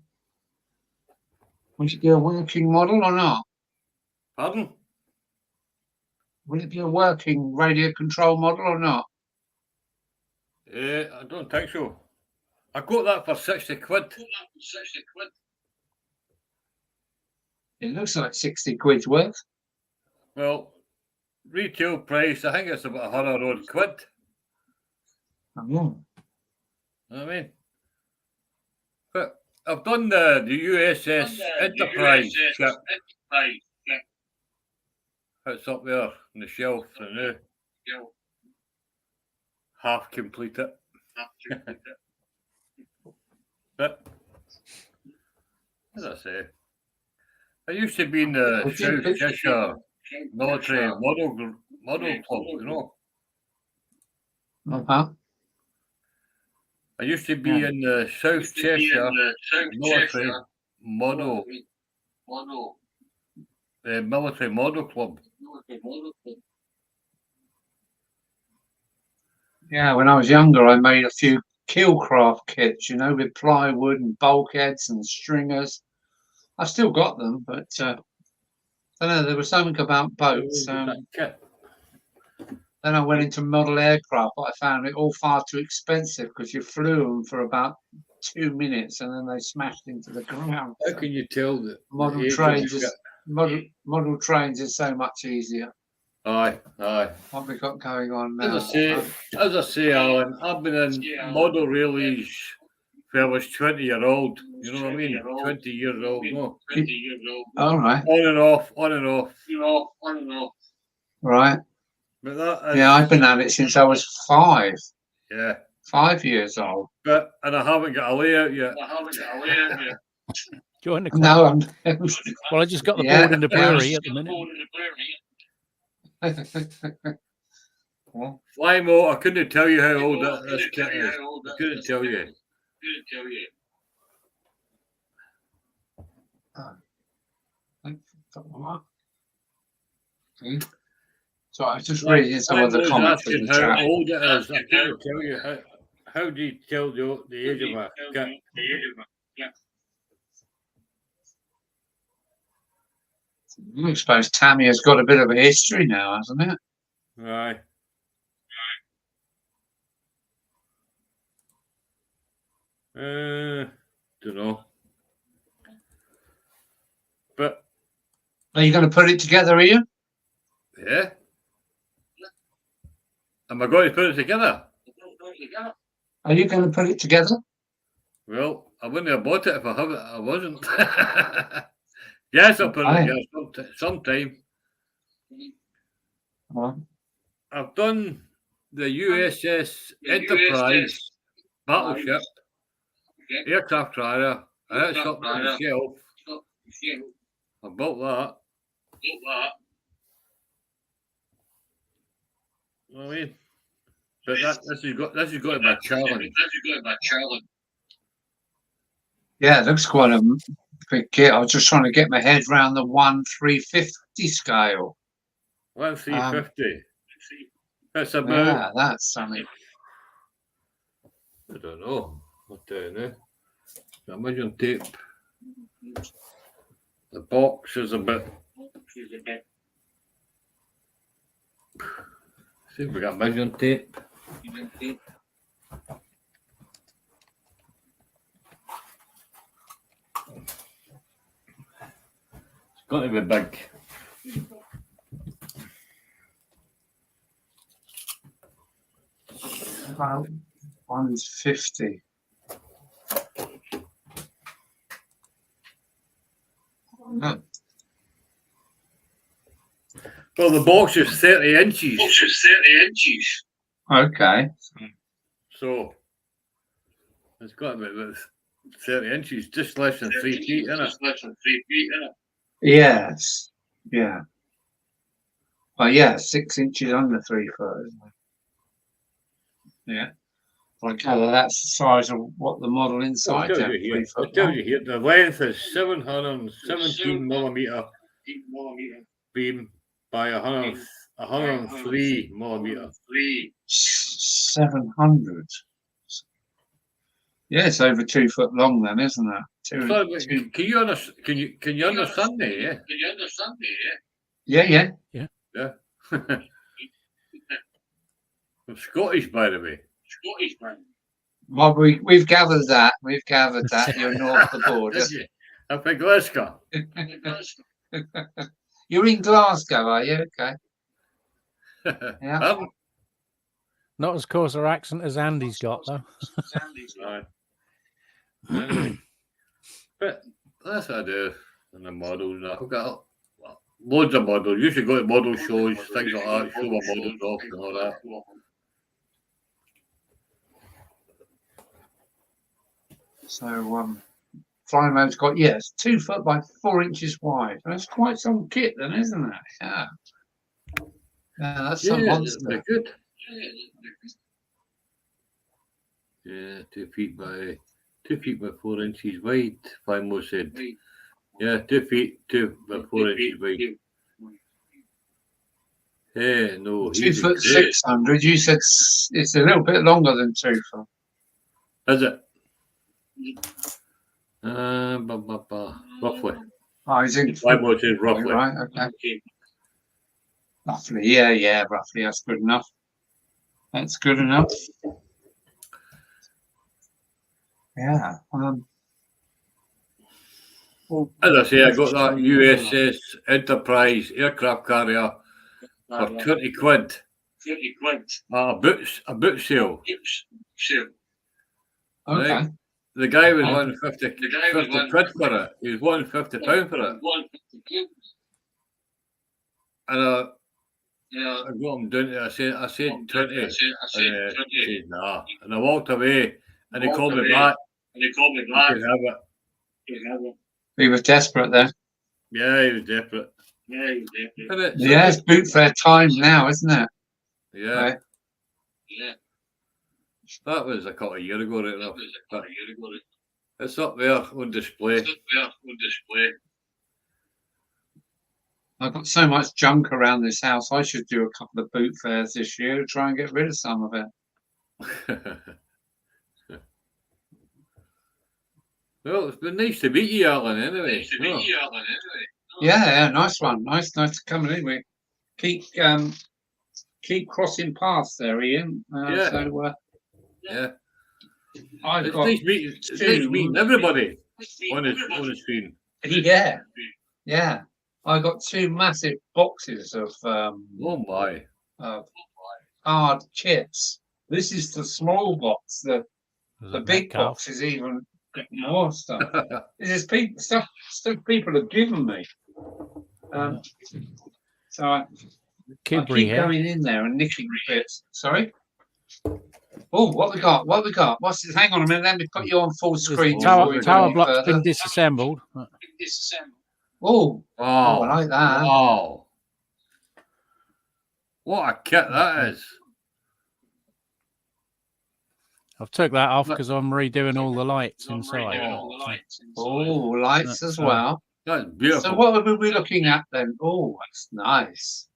Would it be a working model or not? Pardon? Will it be a working radio control model or not? I don't think so. I got that for 60 quid. It looks like 60 quid's worth. Well, retail price, I think it's about 100 odd quid. Oh, yeah. You know what I mean? But I've done the USS Enterprise ship. It's up there on the shelf and half completed. But as I say, I used to be in the South Cheshire military model club, you know. Uh-huh. I used to be in the South Cheshire military military model club. Yeah, when I was younger, I made a few keelcraft kits, you know, with plywood and bulkheads and stringers. I still got them, but I don't know, there was something about boats. Then I went into model aircraft, but I found it all far too expensive because you flew them for about 2 minutes and then they smashed into the ground. How can you tell that model trains is so much easier? Aye. What we got going on now? As I say, Alan, I've been in model rallies when I was 20-year-old. You know what I mean? 20 years old, no. All right. On and off. Right. But that is, yeah, I've been at it since I was 5. Yeah. 5 years old. And I haven't got a layout yet. Join the club. No, well, I just got the board in the brewery at the minute. Flymo, I couldn't tell you how old this kit is. I couldn't tell you. So I was just reading some of the comments in the chat. How old it is. I couldn't tell you. How do you tell the age of a kit? I suppose Tamiya's got a bit of a history now, hasn't it? Aye. Don't know. But are you going to put it together, Ian? Yeah. Am I going to put it together? Are you going to put it together? Well, I wouldn't have bought it if I wasn't. Yes, I'll put it together sometime. I've done the USS Enterprise battleship, aircraft carrier, and it's up on the shelf. I built that. You know what I mean? But this has got to be a challenge. Yeah, it looks quite a big kit. I was just trying to get my head around the 1/350 scale. 1/350. That's about. Yeah, that's something. I don't know. I'll tell you now. Got measuring tape. The box is a bit. See if we got measuring tape. It's got to be big. About 150. No. Well, the box is 30 inches. Okay. So it's got to be about 30 inches, just less than 3 feet, isn't it? Yes. Yeah. Well, yeah, 6 inches under 3 foot, isn't it? Yeah. Well, I gather that's the size of what the model inside It is. tells you here. 3 foot It tells long. you here. The length is 717 millimeter beam by 103 millimeter. 700. Yeah, it's over 2 foot long then, isn't it? Can you understand me? Yeah. Yeah. I'm Scottish, by the way. Well, we've gathered that. You're north of the border. Did you? Up in Glasgow. You're in Glasgow, are you? Okay. Yeah. Not as coarse an accent as Andy's got, though. Right. But that's what I do in the models. I've got loads of models. You should go to model shows, things like that, show my models off and all that. So, flying man's got, yes, 2 foot by 4 inches wide. That's quite some kit then, isn't it? Yeah. Yeah, that's some monster. They're good. Yeah, 2 feet by 4 inches wide. Flymo said. Yeah, 2 feet, 2 by 4 inches wide. Yeah, no. 2 foot 600. You said it's a little bit longer than 2 foot. Is it? Roughly. Oh, he's in. Flymo says roughly. Right. Okay. Roughly. Yeah. Roughly. That's good enough. Yeah. Well, As I say, I got that USS Enterprise aircraft carrier for 20 quid. A boot sale. okay. Right. The guy was wanting 50 quid for it. He was wanting £50 for it. And I got him down to, I said 20. And he said, nah. And I walked away and he called me back. He could have it. He was desperate then. Yeah, he was desperate. Yeah, it's boot fair time now, isn't it? Yeah. Right. That was a couple of years ago, right enough. But it's up there on display. I've got so much junk around this house. I should do a couple of boot fairs this year to try and get rid of some of it. Well, it's been nice to meet you, Alan, anyway. Yeah, nice one. Nice to come in. We keep crossing paths there, Ian. Yeah. So, Yeah. I've It's got nice meeting everybody on the screen. Yeah. I got 2 massive boxes of Oh my. hard chips. This is the small box. The big Metcalf. box is even more stuff. This is stuff people have given me. So I keep going in there and nicking bits. Sorry. Oh, what we got? What's this? Hang on a minute. Let me put you on full screen. Tower block's been disassembled. Oh, Wow. I like that. Wow. What a kit that is. I've took that off because I'm redoing all the lights inside. Oh, lights as well. That's beautiful. So what are we looking at then? Oh, that's nice.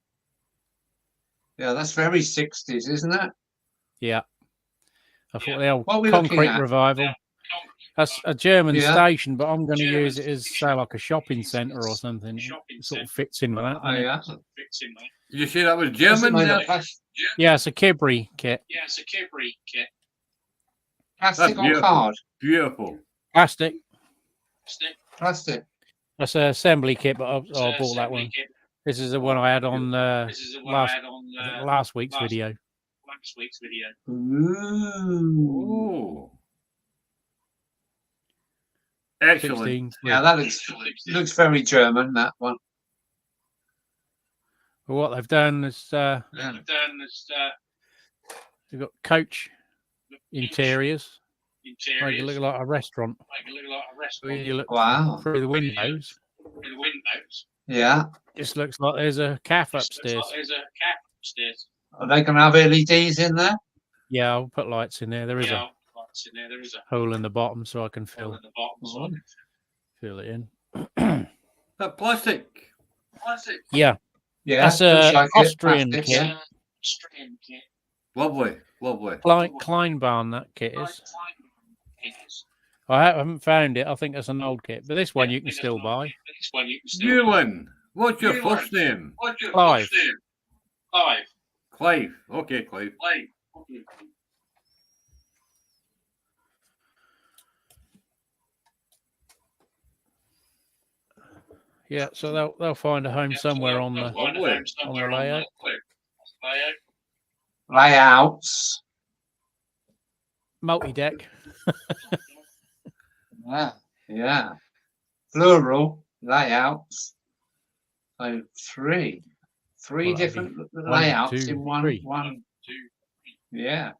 Yeah, that's very 60s, isn't it? Yeah. I thought the old What are we looking concrete at? revival. That's a German Yeah. station, but I'm going to use it as, say, like a shopping centre or something. It sort of fits in with that. Oh, yeah. Did you say that was What's it German? made There? of? Plastic, Yeah, it's a Kibri kit. plastic or beautiful. card? Beautiful. Plastic. Plastic. That's an assembly kit, but I bought that one. This is the one I had on last week's video. Ooh. Oh. Excellent. 16 quid. Yeah, that looks very German, that one. But what they've done is they've got coach interiors. Make it look like a restaurant. When you look Wow. through the windows, Yeah. just looks like there's a calf upstairs. Are they going to have LEDs in there? Yeah, I'll put lights in there. There is a hole in the bottom so I can fill it in. That plastic. Yeah, Yeah. that's looks a like it, Austrian plastic, kit. yeah. Lovely. Lovely. Kleinbahn, that kit is. I haven't found it. I think that's an old kit, but this one you can still buy. Ewan, what's your first name? Clive. Clive. Okay, Clive. Yeah, so they'll find a home somewhere on the layout. Layouts. Multi-deck. Yeah. Yeah. Plural layouts. So three Well, that'd different be layouts 2, in one. 3. Yeah.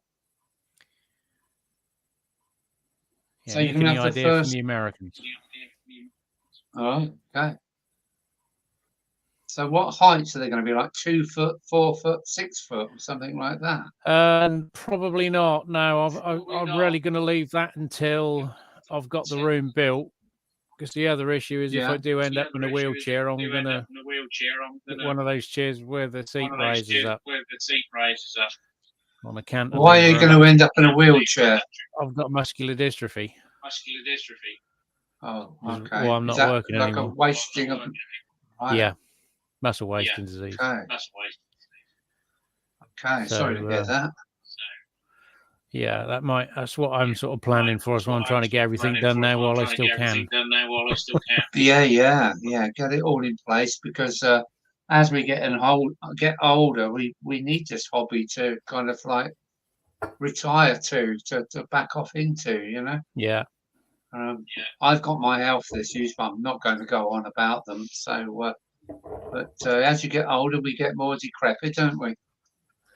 Yeah, So you can nicking have the the idea from first- the Americans. All right. Okay. So what heights are they going to be? Like 2 foot, 4 foot, 6 foot, or something like that? Probably not. No, I'm really going to leave that until I've got the room built. Because the other issue is if I do end up in a wheelchair, I'm going to get one of those chairs where the seat raises up on a cantilever. Why are you going to end up in a wheelchair? I've got muscular dystrophy. Oh, Is- okay. well, I'm Is not that working like anymore. a wasting of? Right. Yeah, muscle wasting disease. Okay. Okay. Sorry to So, hear that. Yeah, that's what I'm sort of planning for. So I'm trying to get everything done now while I still can. Yeah. Get it all in place because as we get older, we need this hobby to kind of like retire to back off into. You know. Yeah. I've got my health issues, but I'm not going to go on about them. So, but as you get older, we get more decrepit, don't we?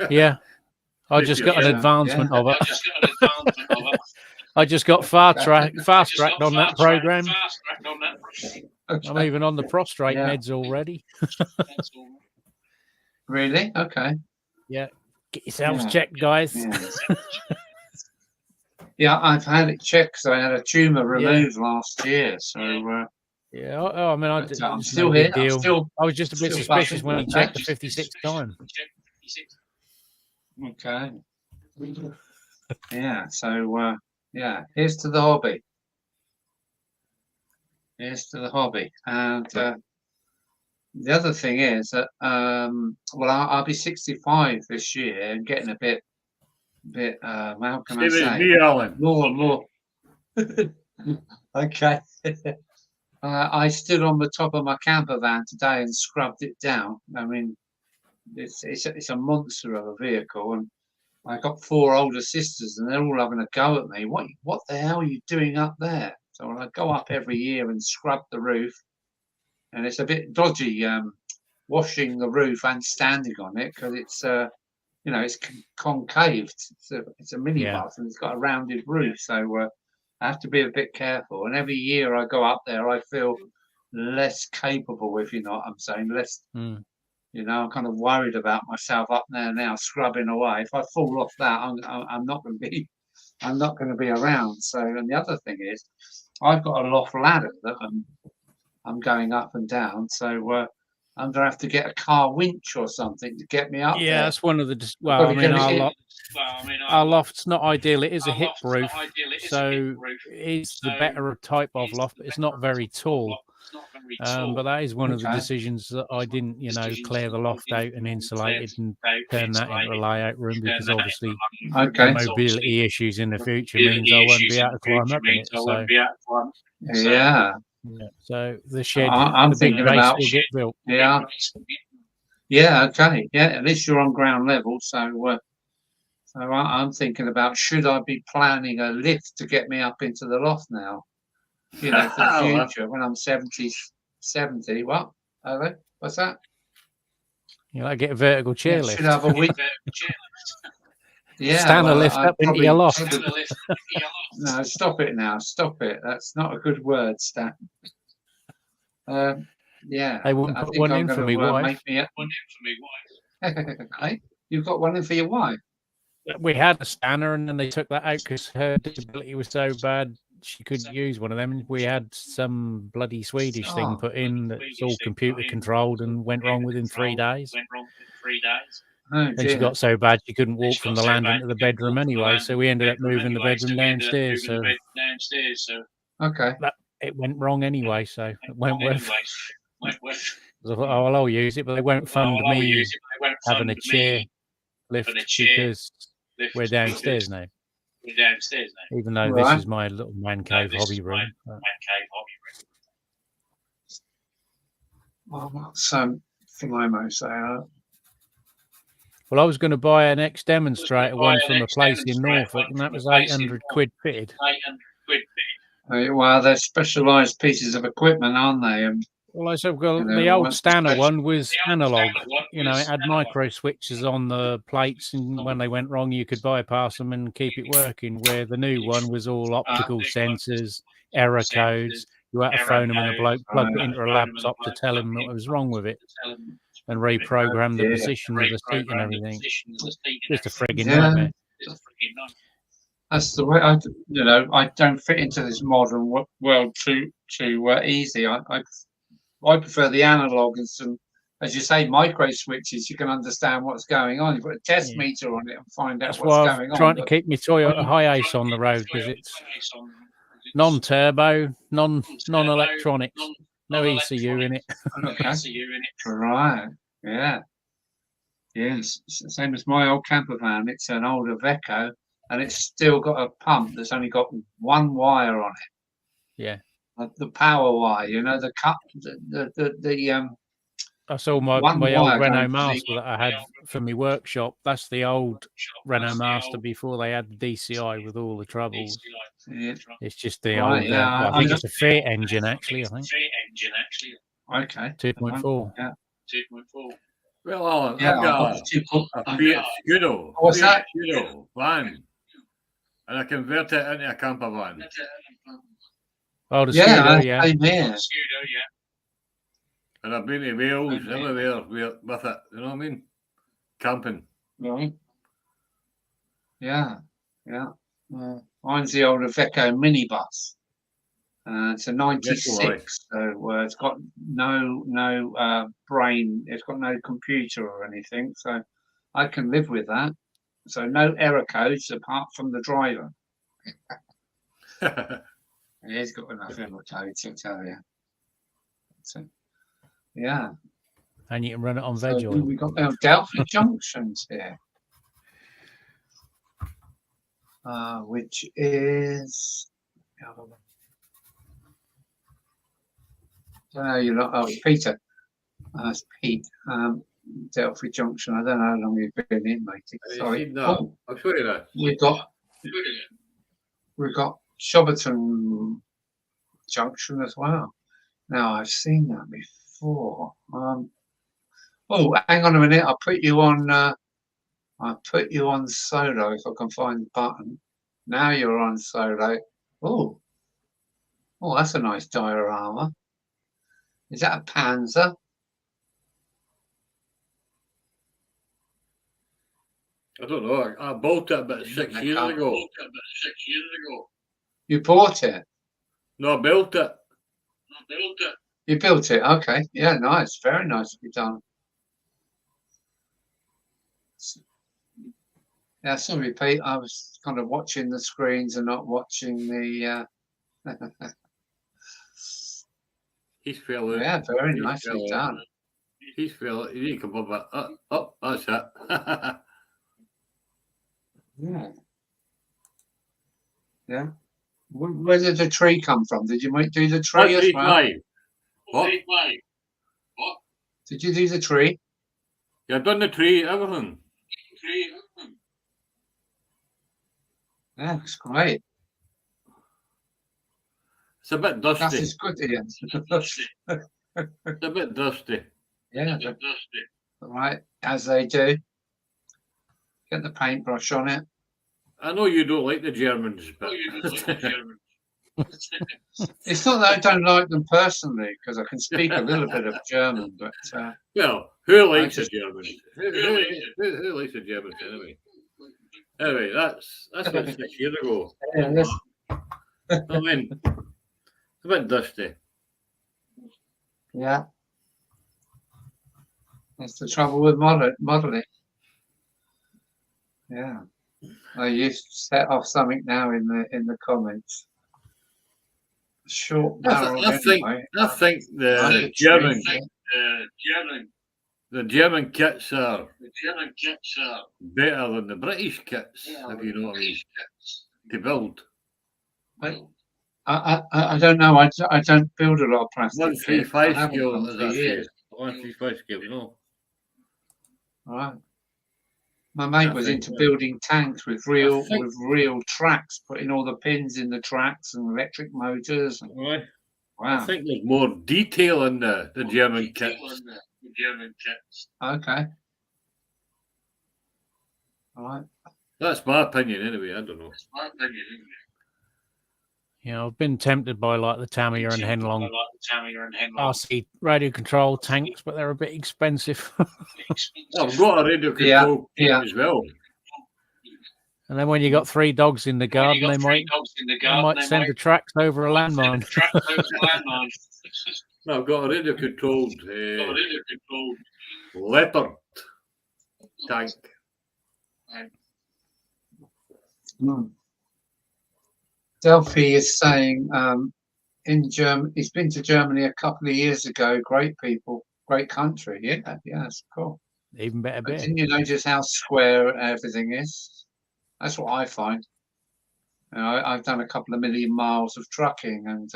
Yeah. I just got an Yeah. advancement of it. I just got fast tracked on that program. Okay. I'm even on the prostrate Yeah. meds already. Really? Okay. Yeah. Get yourselves Yeah. checked, guys. Yeah. Yeah, I've had it checked. So I had a tumor removed last year. So Yeah. I mean, but, I'm it's still no big here. deal. I was just a bit still suspicious buzzing. when he checked the 56th time. Okay. Yeah. So yeah. Here's to the hobby. And the other thing is that well, I'll be 65 this year and getting a bit. How can I Same as say? me, Alan. More. Okay. I stood on the top of my camper van today and scrubbed it down. I mean, it's a monster of a vehicle, and I got 4 older sisters, and they're all having a go at me. What the hell are you doing up there? So I go up every year and scrub the roof, and it's a bit dodgy washing the roof and standing on it because it's it's concaved. It's a minibus Yeah. and it's got a rounded roof, so I have to be a bit careful. And every year I go up there, I feel less capable, if you know what I'm saying. Less, Mm. I'm kind of worried about myself up there now, scrubbing away. If I fall off that, I'm not going to be, I'm not going to be around. So, and the other thing is, I've got a loft ladder that I'm going up and down. So I'm gonna have to get a car winch or something to get me up Yeah, there. that's one of the. Well, gotta I mean, get it in. our loft's not ideal. It is a hip roof, so it's the better type of loft, but it's not very tall. But that is one of the Okay. decisions that I didn't, clear the loft out and insulate it and turn that into a layout room, because obviously Okay. the mobility issues in the future means I won't be able to climb up in it. So Yeah. so the shed, I'm the big thinking base about will get built. yeah. Yeah. Okay. Yeah. At least you're on ground level, so. I'm thinking about, should I be planning a lift to get me up into the loft now? For the future when I'm 70. What? Hello? What's that? Get a vertical chair lift. Should have a winch. Yeah. Stand a lift up into your loft. No, stop it now. Stop it. That's not a good word, Stan. Yeah. They wouldn't put one in for me wife. Hey, you've got one in for your wife? We had a scanner, and then they took that out because her disability was so bad she couldn't use one of them. We had some bloody Swedish thing put in that's all computer controlled and went wrong within 3 days. Oh, Then she got so bad she couldn't walk from the landing into the bedroom anyway, so we ended up moving the bedroom downstairs. So okay. It went wrong anyway, so it went worth. I thought, oh, well, I'll use it, but they won't fund me having a chair lift because we're downstairs now. Even though this is my little man cave hobby room. Well, what's Philimo say? Well, I was going to buy an ex-demonstrator one from a place in Norfolk, and that was 800 quid fitted. Well, they're specialised pieces of equipment, aren't they? Well, I said, well, the old Stanner one was analog. It had micro switches on the plates, and when they went wrong, you could bypass them and keep it working. Where the new one was all optical sensors, error codes. You had to phone them, and the bloke plugged it into a laptop to tell him what was wrong with it, and reprogram the position of the seat and everything. Just a frigging nightmare. That's the way I don't fit into this modern world too easy. I prefer the analog and some, as you say, micro switches. You can understand what's going on. You put a test meter on it and find out what's going on. I'm trying to keep my Toyota Hiace on the road because it's non-turbo, non-electronics, no ECU in it. Okay. Right. Yeah. Yes. Same as my old camper van. It's an older Veco, and it's still got a pump that's only got one wire on it. Yeah. The power wire, the cut, the I saw my old Renault Master that I had for my workshop. That's the old Renault Master before they had the DCI with all the troubles. Yeah. It's just the old. I think it's a Fiat engine, actually. I think. Okay. 2.4. Yeah. 2.4. Well, yeah, I've got a Fiat Scudo. What's that? Scudo van, and I convert it into a camper van. Oh, the Scudo, yeah. And I've been to Wales, everywhere with it. You know what I mean? Camping. Right. Yeah. Mine's the old Iveco minibus. It's a 96, so it's got no brain. It's got no computer or anything, so I can live with that. So no error codes apart from the driver. He's got enough error codes, I tell you. So, yeah. And you can run it on veg oil. We got our Delphi junctions here, which is. I don't know, you're not. Oh, Peter. That's Pete. Delphi Junction. I don't know how long you've been in, mate. Sorry. No, I'll show you that. We've got Shobberton Junction as well. Now I've seen that before. Oh, hang on a minute. I'll put you on. Solo if I can find the button. Now you're on solo. Oh, that's a nice diorama. Is that a Panzer? I don't know. I bought it about 6 years ago. You bought it? No, I built it. You built it, okay. Yeah, nice, very nicely done. Yeah, sorry, Pete. I was kind of watching the screens and not watching the. He's fell out. Yeah, very He's nicely fell out. done. He's fell out. You need to come up. Up, that's it. Yeah. Yeah. Where did the tree come from? Did you do the tree as well? What? Did you do the tree? Yeah, I've done the tree, everything. Yeah, it's great. It's a bit That's dusty. as good, Ian. It's a bit dusty. Yeah, right, as they do. Get the paintbrush on it. I know you don't like the Germans, but It's not that I don't like them personally, because I can speak a little bit of German, but well, who likes just- the Germans? Who likes the Germans anyway? Anyway, that's about 6 years ago. yeah, I mean, it's a bit dusty. yeah. That's the trouble with modelling. Yeah. Oh, you set off something now in the comments. Short barrel anyway. I think the German kits are better than the British kits, if you know what I mean, to build. I don't know. I don't build a lot of plastic. 135 I haven't scale, done as for I say. years. 135 scale, you know. Right. My mate was into building tanks with real tracks, putting all the pins in the tracks and electric motors. Right. Wow. I think there's more detail in the German kits. Okay. All right. That's my opinion anyway, I don't know. Yeah, I've been tempted by like the Tamiya and Henlong RC radio control tanks, but they're a bit expensive. I've got a radio control as well. And then when you got 3 dogs in the garden, they might send the tracks over a landmine. No, I've got a radio controlled leopard tank. Delphi is saying in Germany, he's been to Germany a couple of years ago. Great people, great country. Yeah, that's cool. Even better But beer. didn't you notice how square everything is? That's what I find. You know, I've done a couple of million miles of trucking, and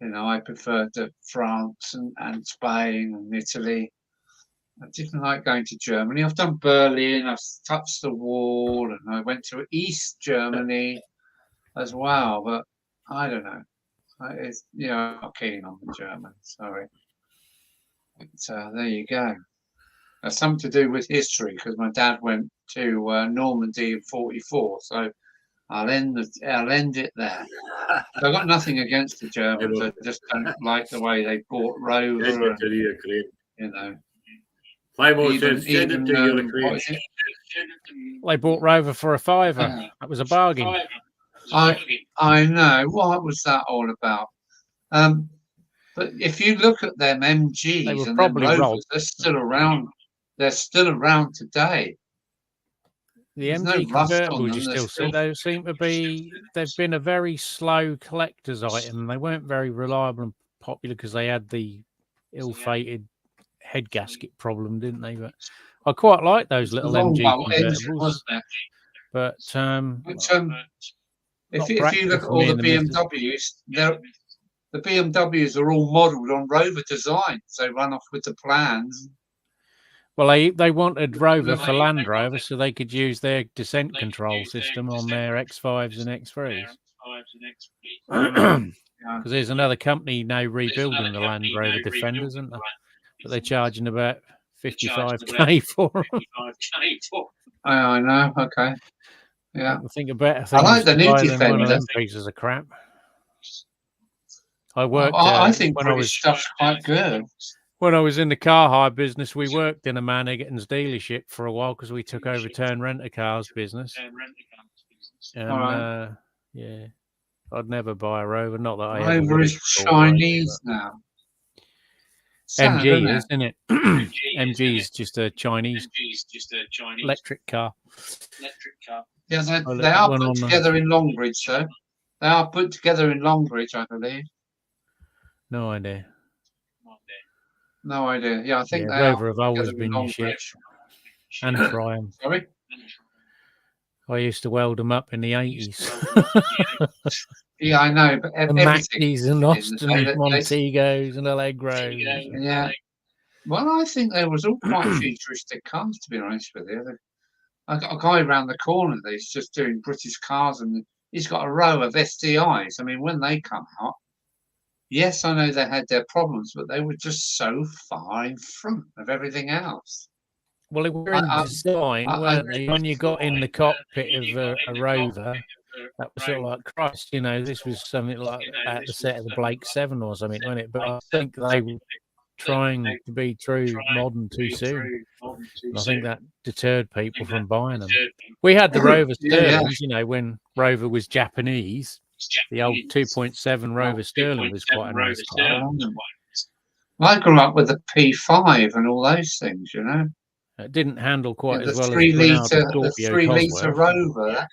you know, I prefer to France and Spain and Italy. I didn't like going to Germany. I've done Berlin. I've touched the wall, and I went to East Germany as well. But I don't know. It's, you know, I'm not keen on the Germans. Sorry. But there you go. That's something to do with history, because my dad went to Normandy in '44. So I'll end it there. So I've got nothing against the Germans. I just don't like the way they bought Rover, and, you know. They bought Rover for a £5. That was a bargain. I know. What was that all about? But if you look at them MGs They were and probably them Rovers, rolled. they're still around. They're still around today. The There's no MG rust on convertibles, them, you they're still see, they seem to be, they've been a very slow collector's item. They weren't very reliable and popular because they had the ill-fated head gasket problem, didn't they? But I quite like those little long MG bowl engine, convertibles. wasn't it? But if you practical look at for all me the and the missus. BMWs, the BMWs are all modelled on Rover designs. They run off with the plans. Well, they wanted Rover for Land Rover so they could use their descent control system on their X5s and X3s. Because there's another company now rebuilding the Land Rover Defenders, isn't there? But they're charging about 55k for them. I know. Okay. Yeah. I think a better I thing like the new than one of Defender. them pieces of crap. I worked. I think when I British was stuff's quite good. when I was in the car hire business. We worked in a Man Egerton's dealership for a while because we took over Turn Rent a Cars business. And yeah, I'd never buy a Rover. Not that I ever Rover would is have thought, Chinese now. Sad, MG isn't is, isn't it? MG is just a Chinese electric car. Yeah, Oh, they look, are one put on, together in Longbridge, though. They are put together in Longbridge, I believe. No idea. No idea. Yeah, I think Yeah, they are Rover have put always together in been your shit. Longbridge. And try 'em. Sorry? I used to weld them up in the 80s. Yeah, I know, but The everything. Maxis and in the Austin day, Montegos and Allegros. yeah. Well, I think there was all quite futuristic cars, to be honest with you. I got a guy around the corner that's just doing British cars, and he's got a row of STIs. I mean, when they come out, yes, I know they had their problems, but they were just so far in front of everything else. Well, they were in design, weren't they? When you got in the cockpit of a Rover, that was sort of like, Christ, you know, this was something like at the set of the Blake 7 or something, wasn't it? But I think they were trying to be true modern too soon. And I think that deterred people from buying them. We had the Rover Sterlings, you know, when Rover was Japanese. The old 2.7 Rover Sterling was quite a nice car. I grew up with the P5 and all those things, you know. It didn't handle quite The as well as 3 the Glenalda litre, the Scorpio 3 litre Cosworth. Rover.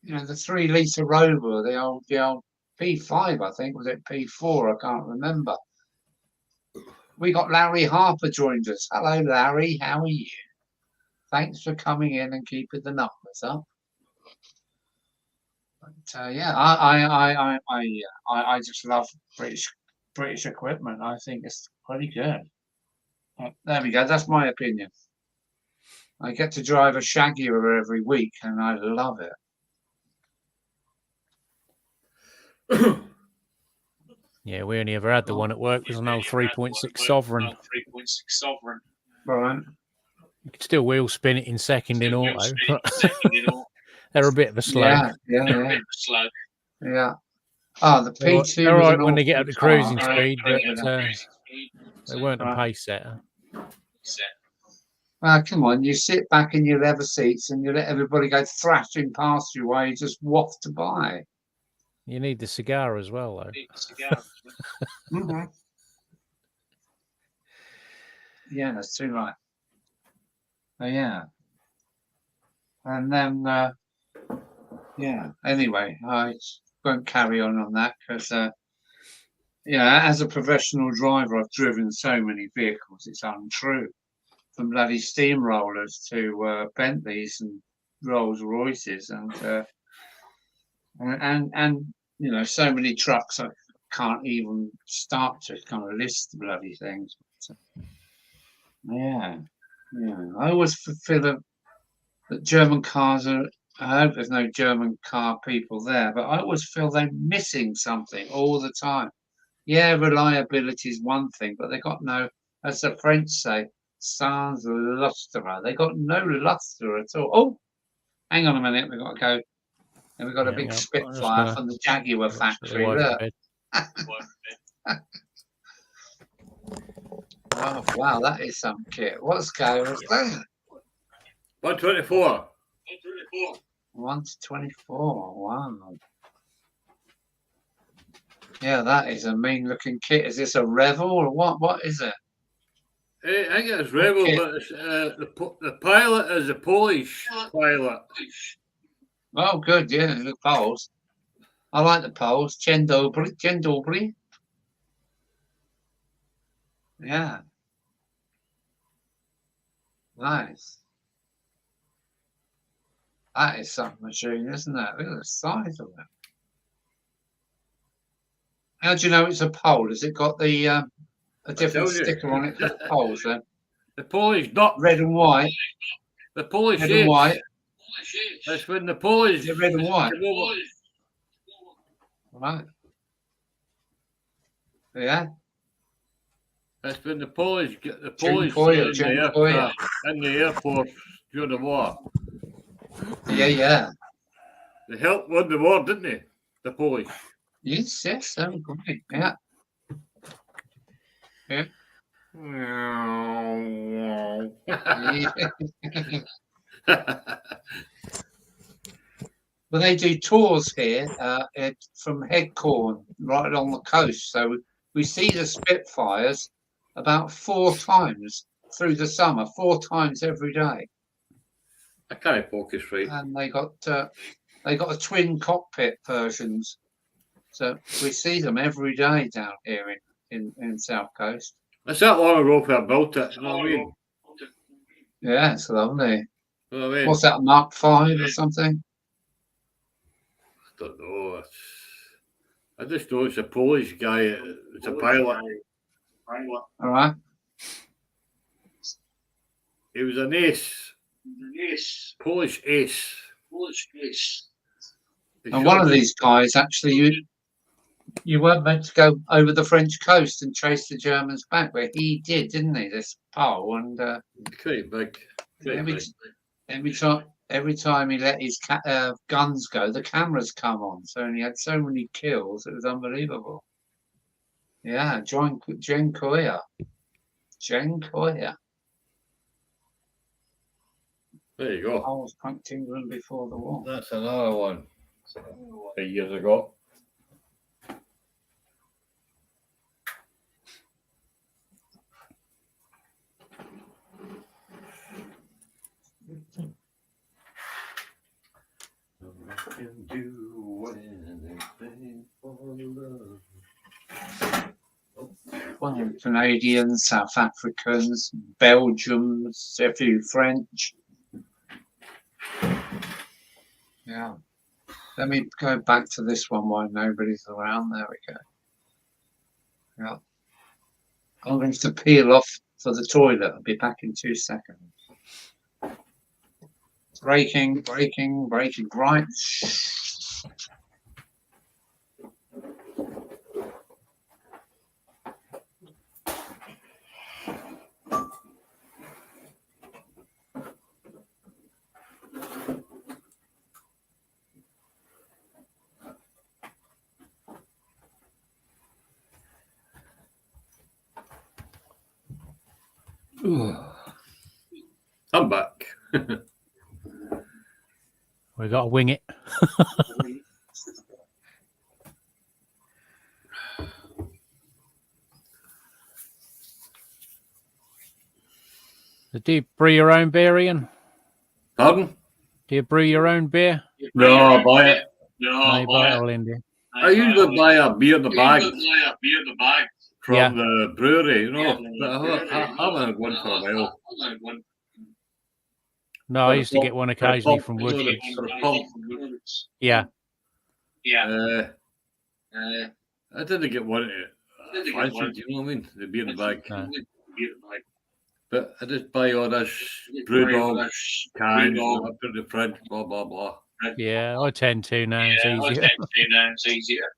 You know, the 3 litre Rover, the old P5, I think, was it P4? I can't remember. We got Larry Harper joined us. Hello, Larry. How are you? Thanks for coming in and keeping the numbers up. But yeah, I just love British equipment. I think it's pretty good. There we go. That's my opinion. I get to drive a Jaguar every week, and I love it. Yeah, we only ever had the one at work. It was an old 3.6 Sovereign. Right. You could still wheel spin it in second in auto. They're a bit of a slug. Yeah. Oh, the P2. They're all right when they get up to cruising speed, but they weren't a pace setter. Come on, you sit back in your leather seats and you let everybody go thrashing past you while you just waft by. You need the cigar as well, though. Mm-hmm. Yeah, that's too right. Yeah. And then, yeah, anyway, I won't carry on that because, yeah, as a professional driver, I've driven so many vehicles, it's untrue. From bloody steamrollers to Bentleys and Rolls Royces and you know, so many trucks I can't even start to kind of list the bloody things. But, yeah. I always feel that German cars are. I hope there's no German car people there, but I always feel they're missing something all the time. Yeah, reliability is one thing, but they got no, as the French say, sans lustre. They got no luster at all. Oh, hang on a minute, we've got to go. And we've got a big Spitfire from the Jaguar factory. Look. Oh, wow, that is some kit. What scale is that? 124. 1 to 24. Wow. Yeah, that is a mean looking kit. Is this a Revel or what? What is it? I think it's Revel, but it's, the pilot is a Polish pilot. Oh, good. Yeah, the Poles. I like the Poles. Dzień dobry. Yeah. Nice. That is some machine, isn't it? Look at the size of it. How do you know it's a Pole? Has it got the a different sticker on it for the Poles then? The Polish not red and white. The Polish red and white. That's when the Polish. Is it red and white? Right. Yeah. That's when the Polish get the Polish in the airport during the war. Yeah. They helped win the war, didn't they? The Polish. Yes, that was great. Yeah. But they do tours here from Headcorn, right along the coast. So we see the Spitfires about 4 times through the summer, 4 times every day. I can't focus right. And they got a twin cockpit versions. So we see them every day down here in South Coast. It's that long ago for I built it, you know what I mean? Yeah, it's lovely. You know what I mean? What's that, Mark 5 or something? I don't know. I just know it's a Polish guy. It's a pilot. All right. He was an ace. Polish ace. And one of these guys, actually, you weren't meant to go over the French coast and chase the Germans back, but he did, didn't he? This Pole, and quite big. every time he let his guns go, the cameras come on. So he had so many kills, it was unbelievable. Yeah, Jen Coyer. There you go. I was punked England before the war. That's another one. 8 years ago. Can do anything for love. Well, Canadians, South Africans, Belgians, a few French. Yeah. Let me go back to this one while nobody's around. There we go. Yeah. I'm going to peel off for the toilet. I'll be back in 2 seconds. Braking. Right. I'm back. We got to wing it. Do you brew your own beer, Ian? Pardon? Do you brew your own beer? No, I buy it. No, you buy it all in there. I usually buy a beer in the bag from the brewery, you know. But I haven't had one for a while. No, I used to get one occasionally from Woodford. Yeah. I didn't get one. Fancy, do you know what I mean? The beer in the bag. No. But I just buy all this brewdog cans, I put in the fridge, blah, blah, blah. Yeah, I tend to now. It's easier.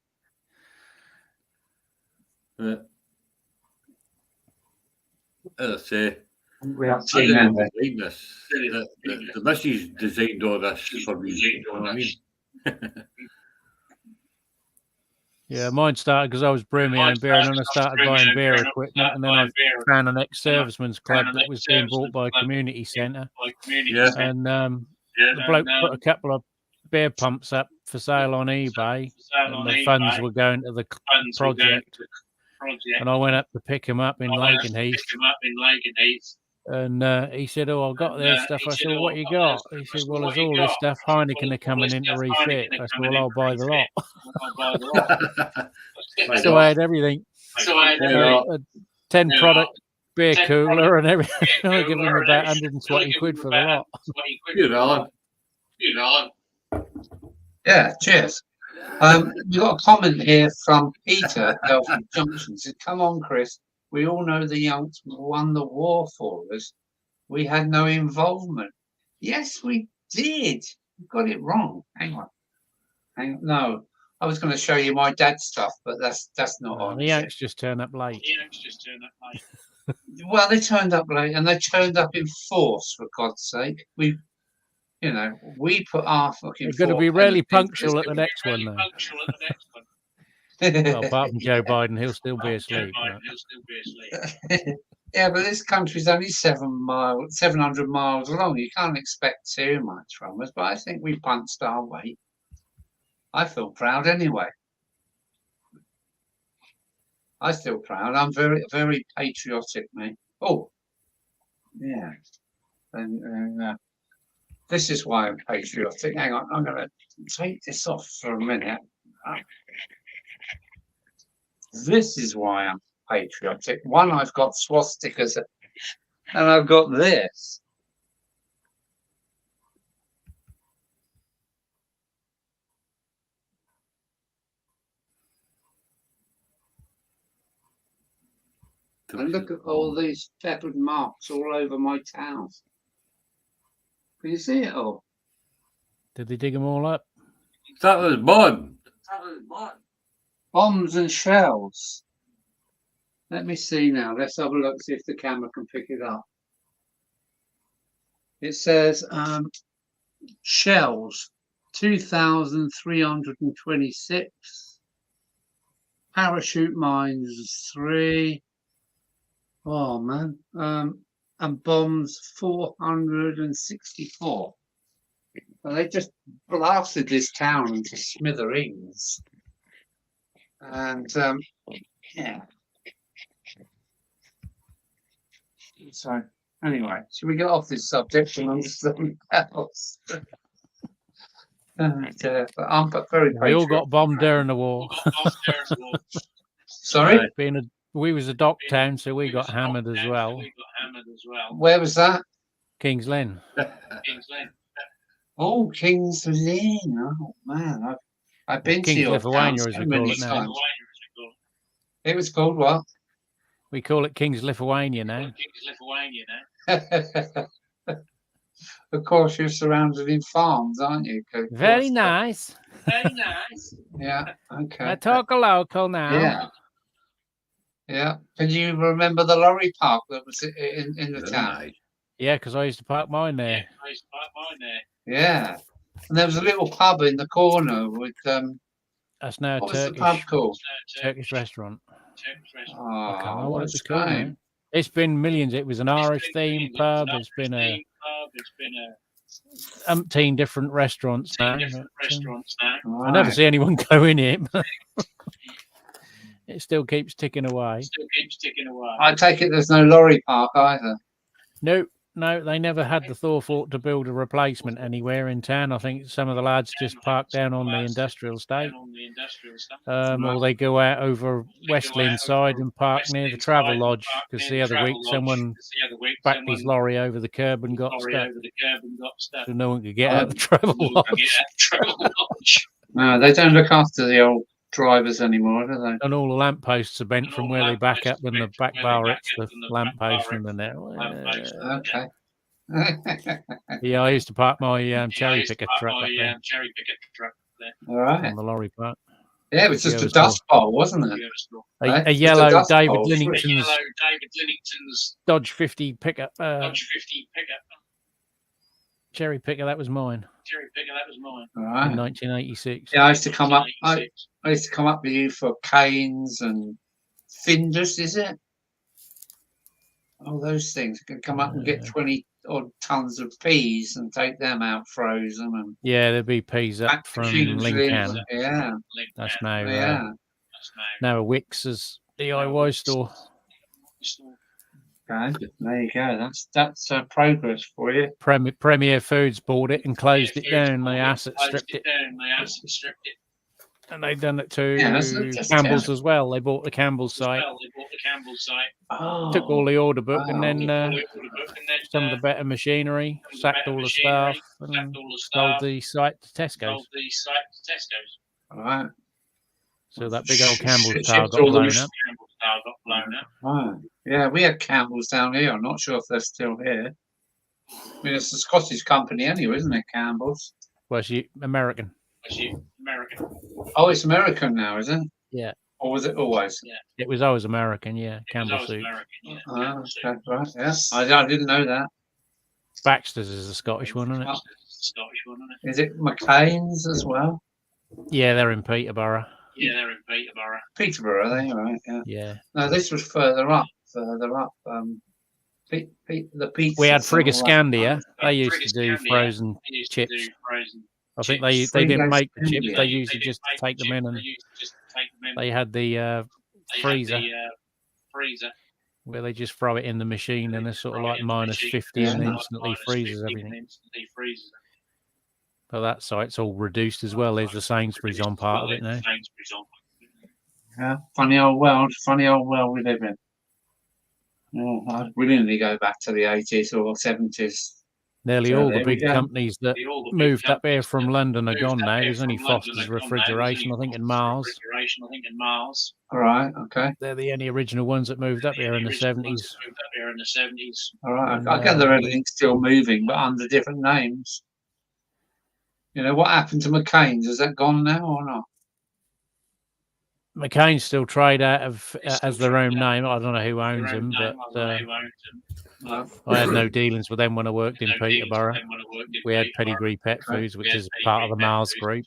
As I say, We have I didn't design this. The missus designed all this for me. You know what I mean? Yeah, mine started because I was brewing my own beer, and then I started buying beer equipment, and then I found an ex-serviceman's club that was being bought by a community centre. Yeah. And the bloke put a couple of beer pumps up for sale on eBay, and the funds were going to the project. And I went up to pick him up in Lakenheath. And he said, "Oh, I've got their stuff." I said, "Well, what you got?" He said, "Well, there's all this stuff. Heineken are coming in to refit." I said, "Well, I'll buy the lot." So I had everything. A 10 product beer cooler and everything. I give him about 120 quid for the lot. You're on. Yeah, cheers. We've got a comment here from Peter at Buckland Junction. He said, "Come on, Chris. We all know the Yanks won the war for us. We had no involvement." Yes, we did. You got it wrong. Hang on. No, I was going to show you my dad's stuff, but that's not on. The Yanks just turn up late. Well, they turned up late, and they turned up in force. For God's sake, we put our fucking. You're going to be really punctual at the next one, though. Well, apart from Joe Biden, he'll still be asleep. Yeah, but this country's only 700 miles long. You can't expect too much from us. But I think we punched our weight. I feel proud anyway. I feel proud. I'm very, very patriotic, mate. Oh, yeah. And this is why I'm patriotic. Hang on, I'm going to take this off for a minute. This is why I'm patriotic. One, I've got swastikas, and I've got this. And look at all these peppered marks all over my towels. Can you see it all? Did they dig them all up? That was Bond. Bombs and shells. Let me see now. Let's have a look, see if the camera can pick it up. It says shells, 2,326. Parachute mines, 3. Oh, man. And bombs, 464. Well, they just blasted this town into smithereens. And, yeah. So, anyway, should we get off this subject and on to something else? But I'm very We all got bombed during the war. Sorry? We was a dock town, so we got hammered as well. Where was that? King's Lynn. Oh, King's Lynn. Oh, man. I've been to King's your town Lithuania, so as we many call it now. times. It was called what? We call it King's Lithuania now. Of course, you're surrounded in farms, aren't you? Very nice. Yeah, okay. I talk a local now. Yeah. Yeah. Can you remember the lorry park that was in the town? Yeah, because I used to park mine there. Yeah. And there was a little pub in the corner with That's now a what was the pub called? Turkish restaurant. I can't Oh, remember what what it a was called now. shame. It's been millions. It was an Irish themed pub. It's been a umpteen different restaurants now. I never Right. see anyone go in it. It still keeps ticking away. I take it there's no lorry park either. No, they never had the forethought to build a replacement anywhere in town. I think some of the lads just park down on the industrial estate, or they go out over West Lynn side and park near the travel lodge, because the other week someone backed his lorry over the curb and got stuck, so no one could get out of the travel lodge. No, they don't look after the old drivers anymore, do they? And all the lampposts are bent from where they back up and the back bar hits the lamppost and the net. Okay. Yeah, I used to park my cherry picker truck up there All right. on the lorry park. Yeah, it was just a dust bowl, wasn't it? A yellow David Linnington's Dodge 50 pickup. Cherry picker, that was mine. All right. In 1986. Yeah, I used to come up. I used to come up with you for canes and finders, is it? All those things. You could come up and get 20 odd tons of peas and take them out frozen. And yeah, there'd be peas up from Lincoln. Yeah, that's now. Yeah, now a Wicks's DIY store. Okay, there you go. That's progress for you. Premier Foods bought it and closed it down. They asset stripped it. And they've done it to Campbell's as well. They bought the Campbell's site. Oh, Took all the order book and then some of the better machinery, sacked all the staff, and sold the site to Tesco's. All right. So that big old Campbell's tower got blown up. Right. Yeah, we had Campbell's down here. I'm not sure if they're still here. I mean, it's a Scottish company anyway, isn't it, Campbell's? Well, it's American. Oh, it's American now, is it? Yeah. Or was it always? Yeah. It was always American, yeah. Campbell soup. Oh, okay, right. Yeah, I didn't know that. Baxter's is a Scottish one, isn't it? Is it McCain's as well? Yeah, they're in Peterborough. Peterborough, are they? Right, yeah. Yeah. No, this was further up. The pizza. We had Frigoscandia. They used to do frozen chips. I think they didn't make the chips. They usually just take them in, and they had the freezer where they just throw it in the machine, and it's sort of like -50, and instantly freezes everything. But that site's all reduced as well. There's the Sainsbury's on part of it now. Yeah, funny old world we live in. Oh, I'd willingly go back to the 80s or 70s. Nearly So all the there we big go. companies that moved up here from London are gone now. There's only Foster's Refrigeration, I think, in Mars. All right, okay. They're the only original ones that moved up here in the 70s. All right, And, I gather everything's still moving, but under different names. You know, what happened to McCain's? Is that gone now or not? McCain's still trade out of as their own name. I don't know who owns them, but I had no dealings with them when I worked in Peterborough. We had Pedigree Pet Foods, which is part of the Mars Group.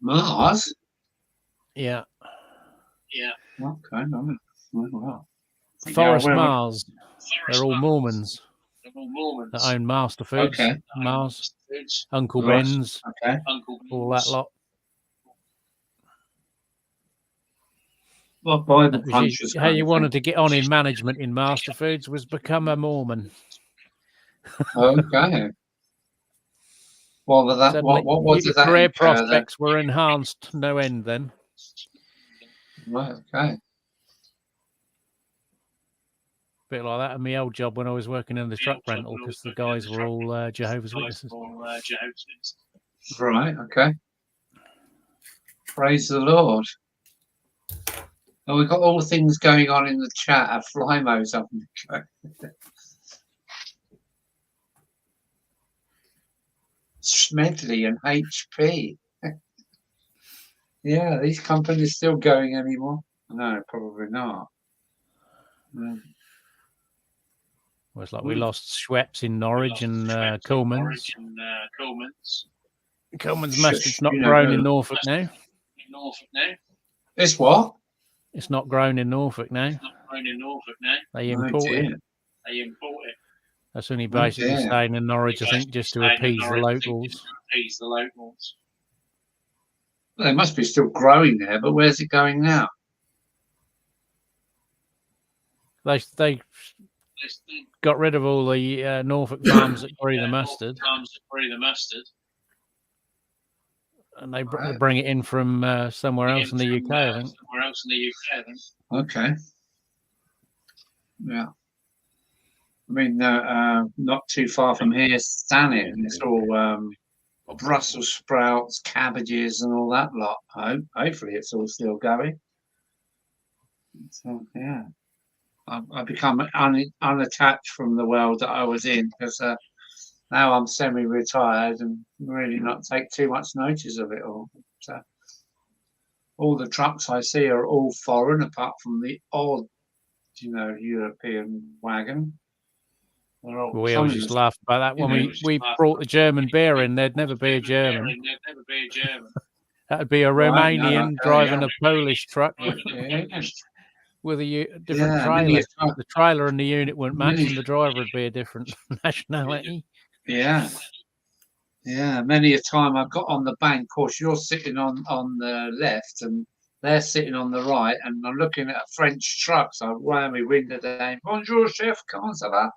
Mars? Yeah. Okay, well. Forest Mars. They're all Mormons that own Master Foods, Okay. Mars, Uncle Right. Ben's, Okay. all that lot. Well, Bible That was punchers. how you wanted to get on in management in Master Foods was become a Mormon. Okay. Well, that Suddenly, what your does that career entail then? prospects were enhanced no end then. Right. Okay. Bit like that in my old job when I was working in the truck rental, because the guys were all Jehovah's Witnesses. Right. Okay. Praise the Lord. Oh, we've got all things going on in the chat. Our Flymo's up. Smedley and HP. Yeah, these companies still going anymore? No, probably not. Well, it's like we lost Schweppes in Norwich and Coleman's. Coleman's mustard's not grown in Norfolk now. It's what? It's not grown in Norfolk now. They import it. That's only basically staying in Norwich, I think, just to appease the locals. Well, they must be still growing there, but where's it going now? They got rid of all the Norfolk farms that grew the mustard, and they bring it in from somewhere else in the UK, I think. Okay. Yeah. I mean, not too far from here, Stanit, and it's all Brussels sprouts, cabbages, and all that lot. Hopefully, it's all still going. So, yeah. I've become unattached from the world that I was in, because now I'm semi-retired and really not take too much notice of it all. So, all the trucks I see are all foreign, apart from the odd, European wagon. We always just laughed about that when we brought the German beer in. There'd never be a German. That'd be a Romanian driving a Polish truck with a different trailer. The trailer and the unit wouldn't match, and the driver would be a different nationality. Yeah. Many a time I've got on the bank. Of course, you're sitting on the left, and they're sitting on the right, and I'm looking at a French truck. So I ram my window down. Bonjour, chef. Comment ça va?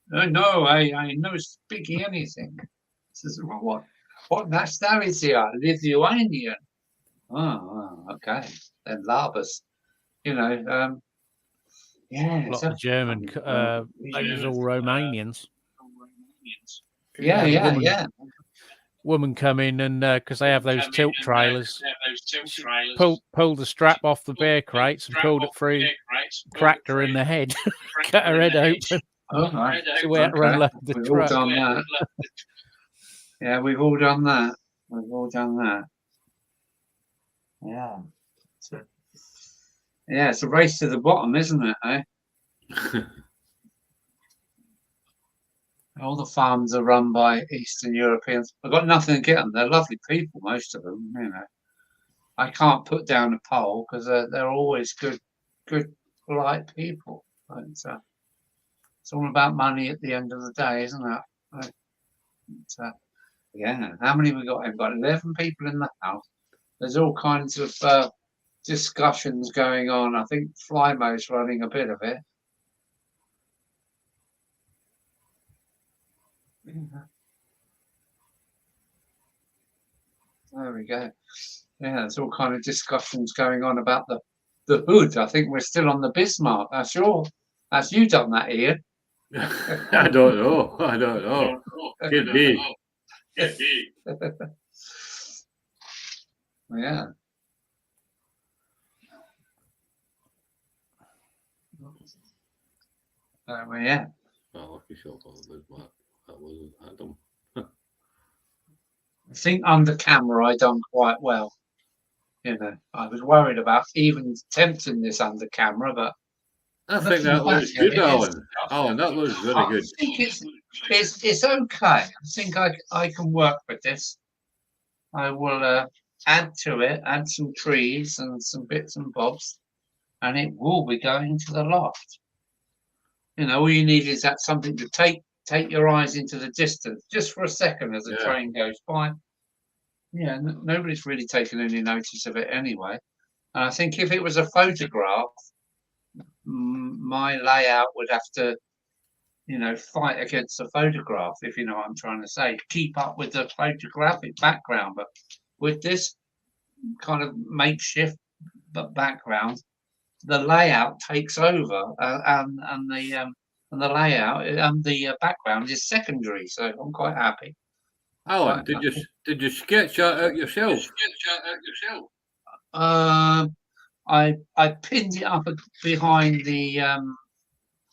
No, I no speaking anything. Says, what nationality are you? Lithuanian. Oh, okay. Then Labas. Yeah. A lot of German. They was all Romanians. Yeah. Woman come in and because they have those tilt trailers, pulled the strap off the beer crates and pulled it through, cracked her in the head, cut her head open. Oh, right. So we had to unload the truck. All done that. Yeah, we've all done that. Yeah. Yeah, it's a race to the bottom, isn't it? Eh? All the farms are run by Eastern Europeans. I've got nothing against them. They're lovely people, most of them. I can't put down a poll because they're always good, polite people. But, it's all about money at the end of the day, isn't it? Yeah. How many we got? We've got 11 people in the house. There's all kinds of discussions going on. I think Flymo's running a bit of it. There we go. Yeah, there's all kind of discussions going on about the hood. I think we're still on the Bismarck. That's you done that, Ian. I don't know. I don't know. Could be. Yeah. Yeah. Oh, lucky yourself, that wasn't Adam. I think under camera I done quite well. You know, I was worried about even attempting this under camera, but I think that looks good, Alan. Alan, that looks very I good. think it's okay. I think I can work with this. I will add to it, add some trees and some bits and bobs, and it will be going to the loft. You know, all you need is that something to take your eyes into the distance just for a second as the train goes by. Yeah, nobody's really taken any notice of it anyway. And I think if it was a photograph, my layout would have to, you know, fight against the photograph, if you know what I'm trying to say, keep up with the photographic background. But with this kind of makeshift background, the layout takes over, and the layout and the background is secondary. So I'm quite happy. Alan, did you sketch that out yourself? I pinned it up behind the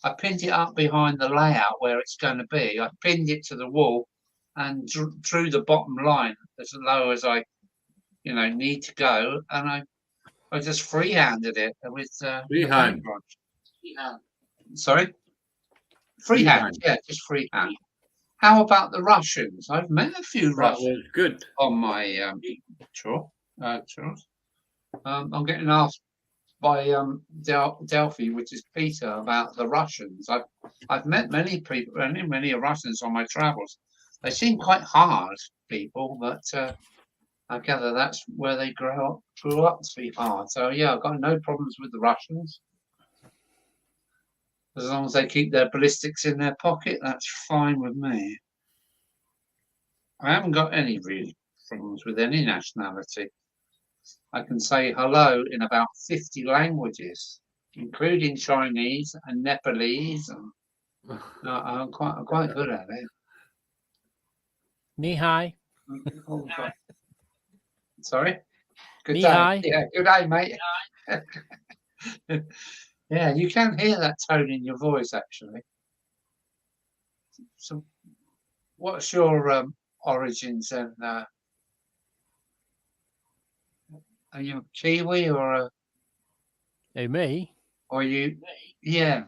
I pinned it up behind the layout where it's going to be. I pinned it to the wall and drew the bottom line as low as I, you know, need to go, and I just freehanded it with Freehand. Sorry, freehand. Yeah, just freehand. How about the Russians? I've met a few Russians. Good on my tour. I'm getting asked by Delphi, which is Peter, about the Russians. I've met many people, many Russians on my travels. They seem quite hard people, but I gather that's where they grew up to be hard. So yeah, I've got no problems with the Russians. As long as they keep their ballistics in their pocket, that's fine with me. I haven't got any real problems with any nationality. I can say hello in about 50 languages, including Chinese and Nepalese, and I'm quite good at it. Ni hai. Sorry? Good Ni day. hai. Yeah, good day, mate. Yeah, you can hear that tone in your voice, actually. So, what's your origins, and are you a Kiwi or Me? Or you? Yeah,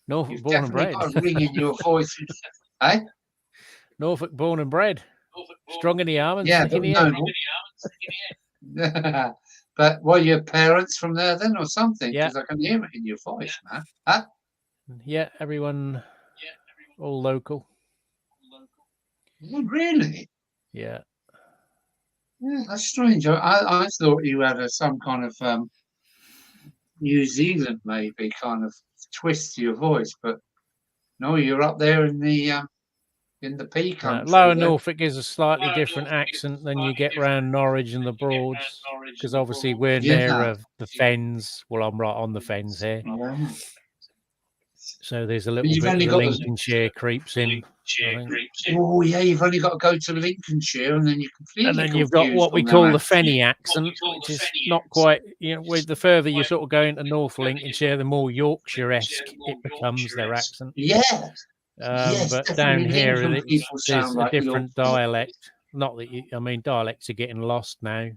Norfolk you've born and definitely bred. got a ring in your voice, eh? Norfolk born and bred. Strong in the arm and Yeah, thick in but the head. no. But were your parents from there then, or something? Yeah. Because I can hear it in your voice, man. Huh? Yeah, everyone all local. Oh, really? Yeah. Yeah, that's strange. I thought you had some kind of New Zealand maybe kind of twist to your voice, but no, you're up there in the P country. Lower there. Norfolk is a slightly different accent than you get round Norwich and the Broads, because obviously we're nearer the Fens. Well, I'm right on the Fens here. Yeah. So there's a little you've bit only of got Lincolnshire creeps in. I think. Oh yeah, you've only got to go to Lincolnshire, and then you completely. And then you've got what we call the Fenny accent, which is not quite, you know, with the further you sort of go into North Lincolnshire, the more Yorkshire-esque it becomes, their accent. Yeah. But down here, there's a different dialect. Not that I mean, dialects are getting lost now.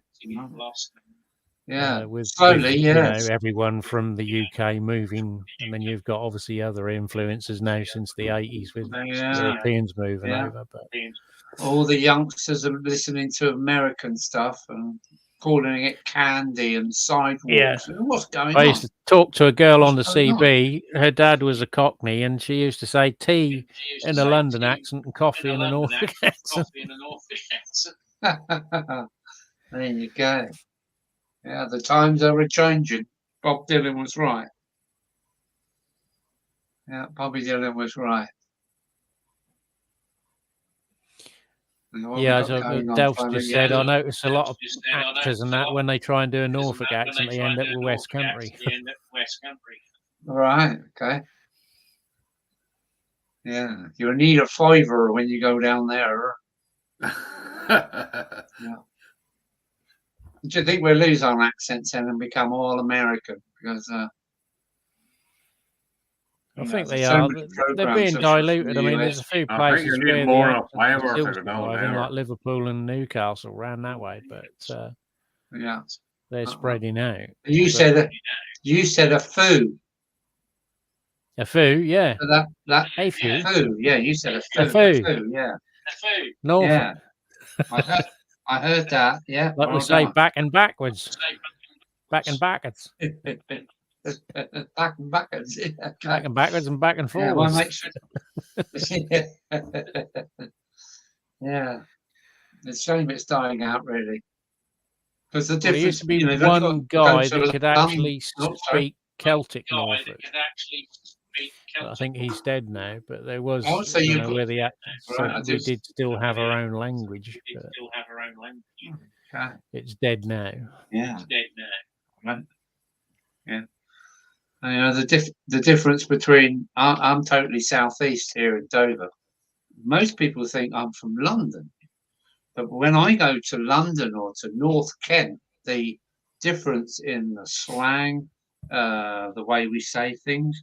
Yeah, with slowly, you know, yes. everyone from the UK moving, and then you've got obviously other influences now since the 80s with Europeans moving over. But all the youngsters are listening to American stuff, and calling it candy and sidewalks. Yeah. What's going I on? used to talk to a girl on the What's going on? CB. Her dad was a Cockney, and she used to say tea in a London accent and coffee in a Norfolk accent. There you go. Yeah, the times are changing. Bob Dylan was right. Yeah, Bobby Dylan was right. Yeah, so Delph's just said, I notice a lot of actors and that when they try and do a Norfolk accent, they end up with West Country. Right, okay. Yeah, you'll need a fiver when you go down there. Yeah. Do you think we'll lose our accents then and become all American? Because I think they are. They're being diluted. I mean, there's a few places where the accents are still surviving, like Liverpool and Newcastle, around that way, but yeah, they're spreading out. You said a foo. A foo, yeah. That a foo. Foo, yeah. You said a foo. A foo. Yeah. A foo. Norfolk. Yeah. I heard that. Yeah. Like we say, back and backwards. Back and backwards. Back and backwards. Yeah, okay. Back and backwards and back and forwards. Yeah, well, make sure. Yeah. It's a shame it's dying out, really. Because the difference. There used to be one guy that could actually speak Celtic Norfolk. I think he's dead now, but there was where the accent. We did still have our own language. Okay. It's dead now. Yeah. It's dead now. Right. Yeah. And, you know, the difference between I'm totally southeast here in Dover. Most people think I'm from London, but when I go to London or to North Kent, the difference in the slang, the way we say things,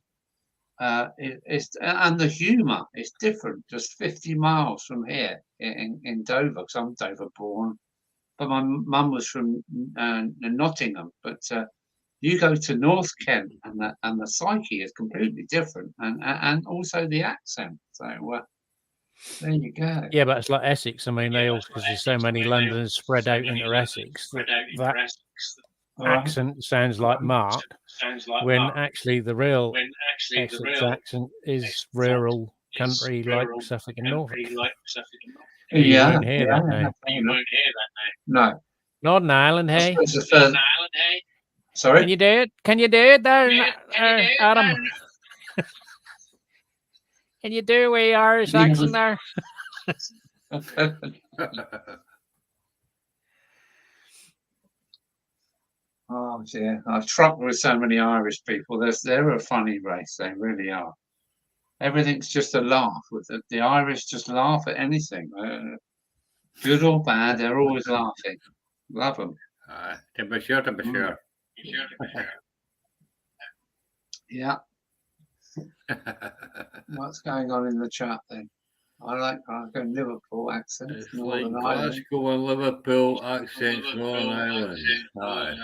and the humour is different. Just 50 miles from here in Dover, because I'm Dover born, but my mum was from Nottingham. But you go to North Kent, and the psyche is completely different, and also the accent. So there you go. Yeah, but it's like Essex. I mean, they all, because there's so many Londoners spread out into Essex. That accent sounds like Mark, when actually the real Essex accent is rural country like Suffolk and Norfolk. You won't hear that now. No. Northern Ireland, hey? Sorry? Can you do it? Can you do it there, Adam? Can you do a Irish accent there? Oh dear, I've trucked with so many Irish people. They're a funny race. They really are. Everything's just a laugh. With the Irish, just laugh at anything, good or bad. They're always laughing. Love them. To be sure. Yeah. What's going on in the chat then? I go Liverpool accent. It's like Glasgow and Liverpool accents, Northern Ireland. Aye.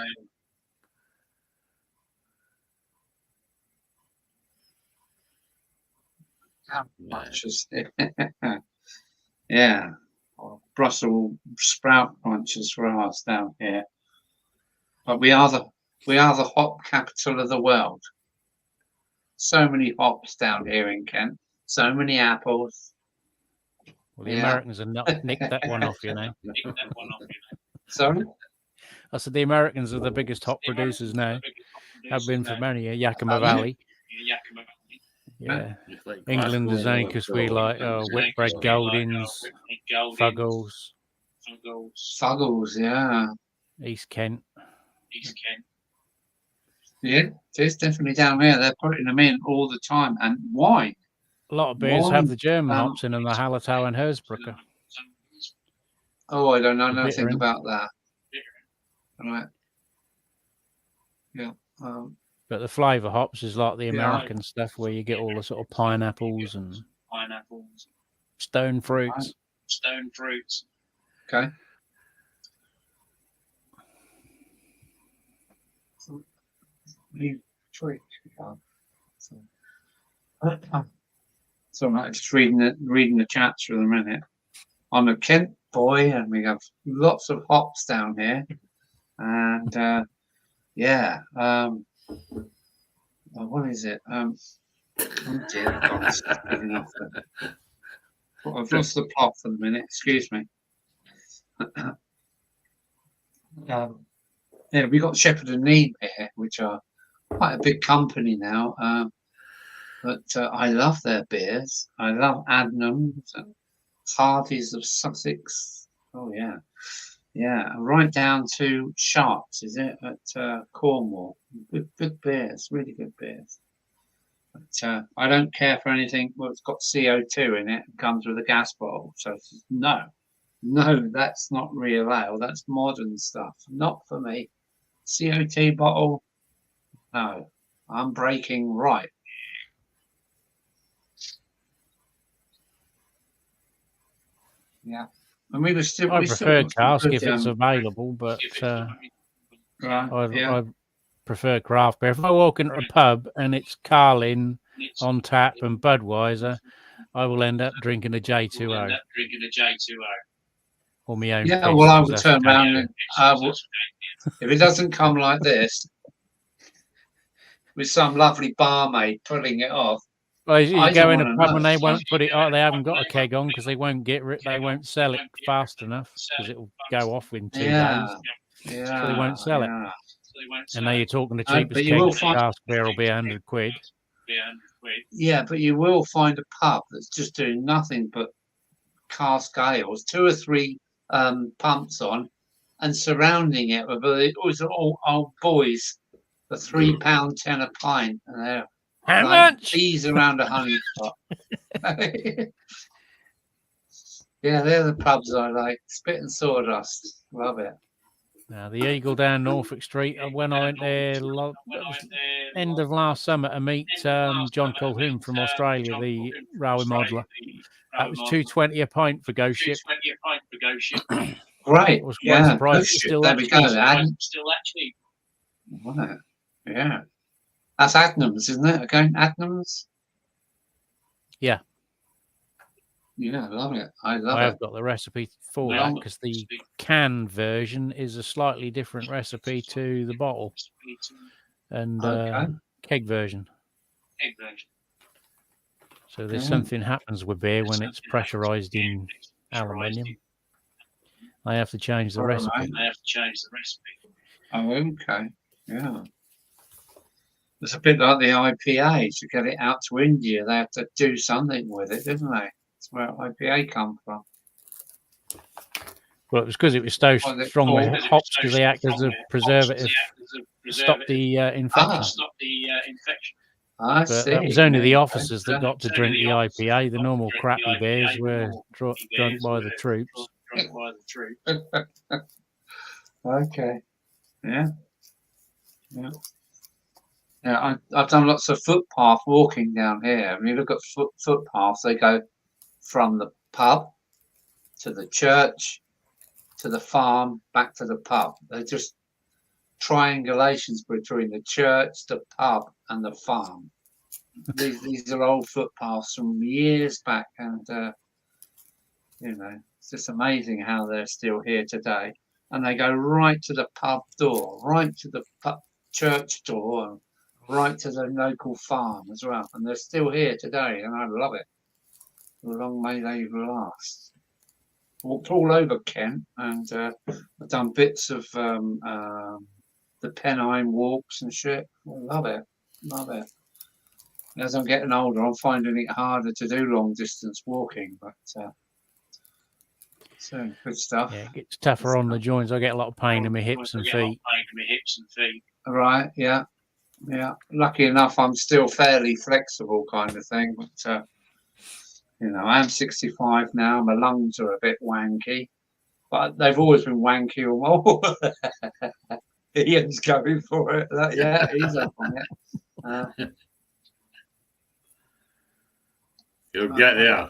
Punches. Yeah. Brussels sprout punches for us down here. But we are the hop capital of the world. So many hops down here in Kent. So many apples. Well, the Americans have nicked that one off, you know. Sorry? I said the Americans are the biggest hop producers now. Have been for many years. Yakima Valley. Yeah. England is only because we like Whitbread Goldings, Fuggles. Fuggles, yeah. East Kent. Yeah, it's definitely down there. They're putting them in all the time. And why? A lot of beers have the German hops in them, the Hallertau and Hersbrucker. Oh, I don't know nothing about that. Right. Yeah. But the flavour hops is like the American stuff where you get all the sort of pineapples and stone fruits. Okay. So I'm just reading the chats for the minute. I'm a Kent boy, and we have lots of hops down here. and yeah. What is it? Oh dear God, it's big enough. I've lost the plot for the minute. Excuse me. Yeah, we got Shepherd and Neame here, which are quite a big company now. But I love their beers. I love Adnams and Hardy's of Sussex. Oh yeah, yeah, right down to Sharps, is it at Cornwall? Good beers, really good beers. But I don't care for anything. Well, it's got CO2 in it and comes with a gas bottle. So no, that's not real ale. That's modern stuff. Not for me. CO2 bottle. No, I'm breaking right. Yeah, and we were still. I we still prefer got some cask good, if it's available, but right, yeah. I prefer craft beer. If I walk into a pub and it's Carlin on tap and Budweiser, I will end up drinking a J2O or my own. Yeah, piss, well, I because would that's turn around tasty. and if it doesn't come like this, with some lovely barmaid pulling it off. Well, you I go don't in a wanna pub know. and they won't put it on. They haven't got a keg on because they won't they won't sell it fast enough because it will go off in 2 days. Yeah, So they won't sell it. yeah. And now you're talking the But cheapest you keg will of find, cask beer will be 100 quid. yeah, but you will find a pub that's just doing nothing but cask ales, 2 or 3 pumps on, and surrounding it with it was all old boys for £3.10 a pint, and they're How like much? bees around a honey pot. Yeah, they're the pubs I like. Spit and sawdust, love it. Now, the Eagle down Norfolk Street, when I went there end of last summer to meet John Colquhoun from Australia, the railway modeler, that was $2.20 a pint for Ghost Ship. Great, I was quite yeah, surprised Ghost it was Ship, still there that we go. cheap. Right, yeah. That's Adnams, isn't it? Again, Adnams? Yeah. Yeah, I love it. I love I have it. got the recipe for that because the can version is a slightly different recipe to the bottle and Okay. keg version. So there's Yeah. something happens with beer when it's pressurized in aluminium. I have to change the All recipe. right. Oh, okay. Yeah. It's a bit like the IPA. To get it out to India, they have to do something with it, didn't they? That's where IPA come from. Well, it was because it was so Was it strong with called? hops because they act as a preservative to stop the infection. I But see. that was only the Yeah. officers that got to drink the IPA. The normal crappy beers were drunk by the troops. Okay. Yeah. Yeah. Yeah, I've done lots of footpath walking down here. When you look at footpaths, they go from the pub to the church to the farm back to the pub. They're just triangulations between the church, the pub, and the farm. These are old footpaths from years back, and it's just amazing how they're still here today. And they go right to the pub door, right to the pub church door, and right to the local farm as well. And they're still here today, and I love it. Long may they last. Walked all over Kent, and I've done bits of the Pennine walks and shit. I love it, love it. As I'm getting older, I'm finding it harder to do long distance walking, but so good stuff. Yeah, it gets tougher on the joints. I get a lot of pain in my hips and feet. Right, yeah, yeah. Lucky enough, I'm still fairly flexible, kind of thing. But I'm 65 now. My lungs are a bit wanky, but they've always been wanky. Or Ian's going for it. Yeah, he's up on it. You'll get there.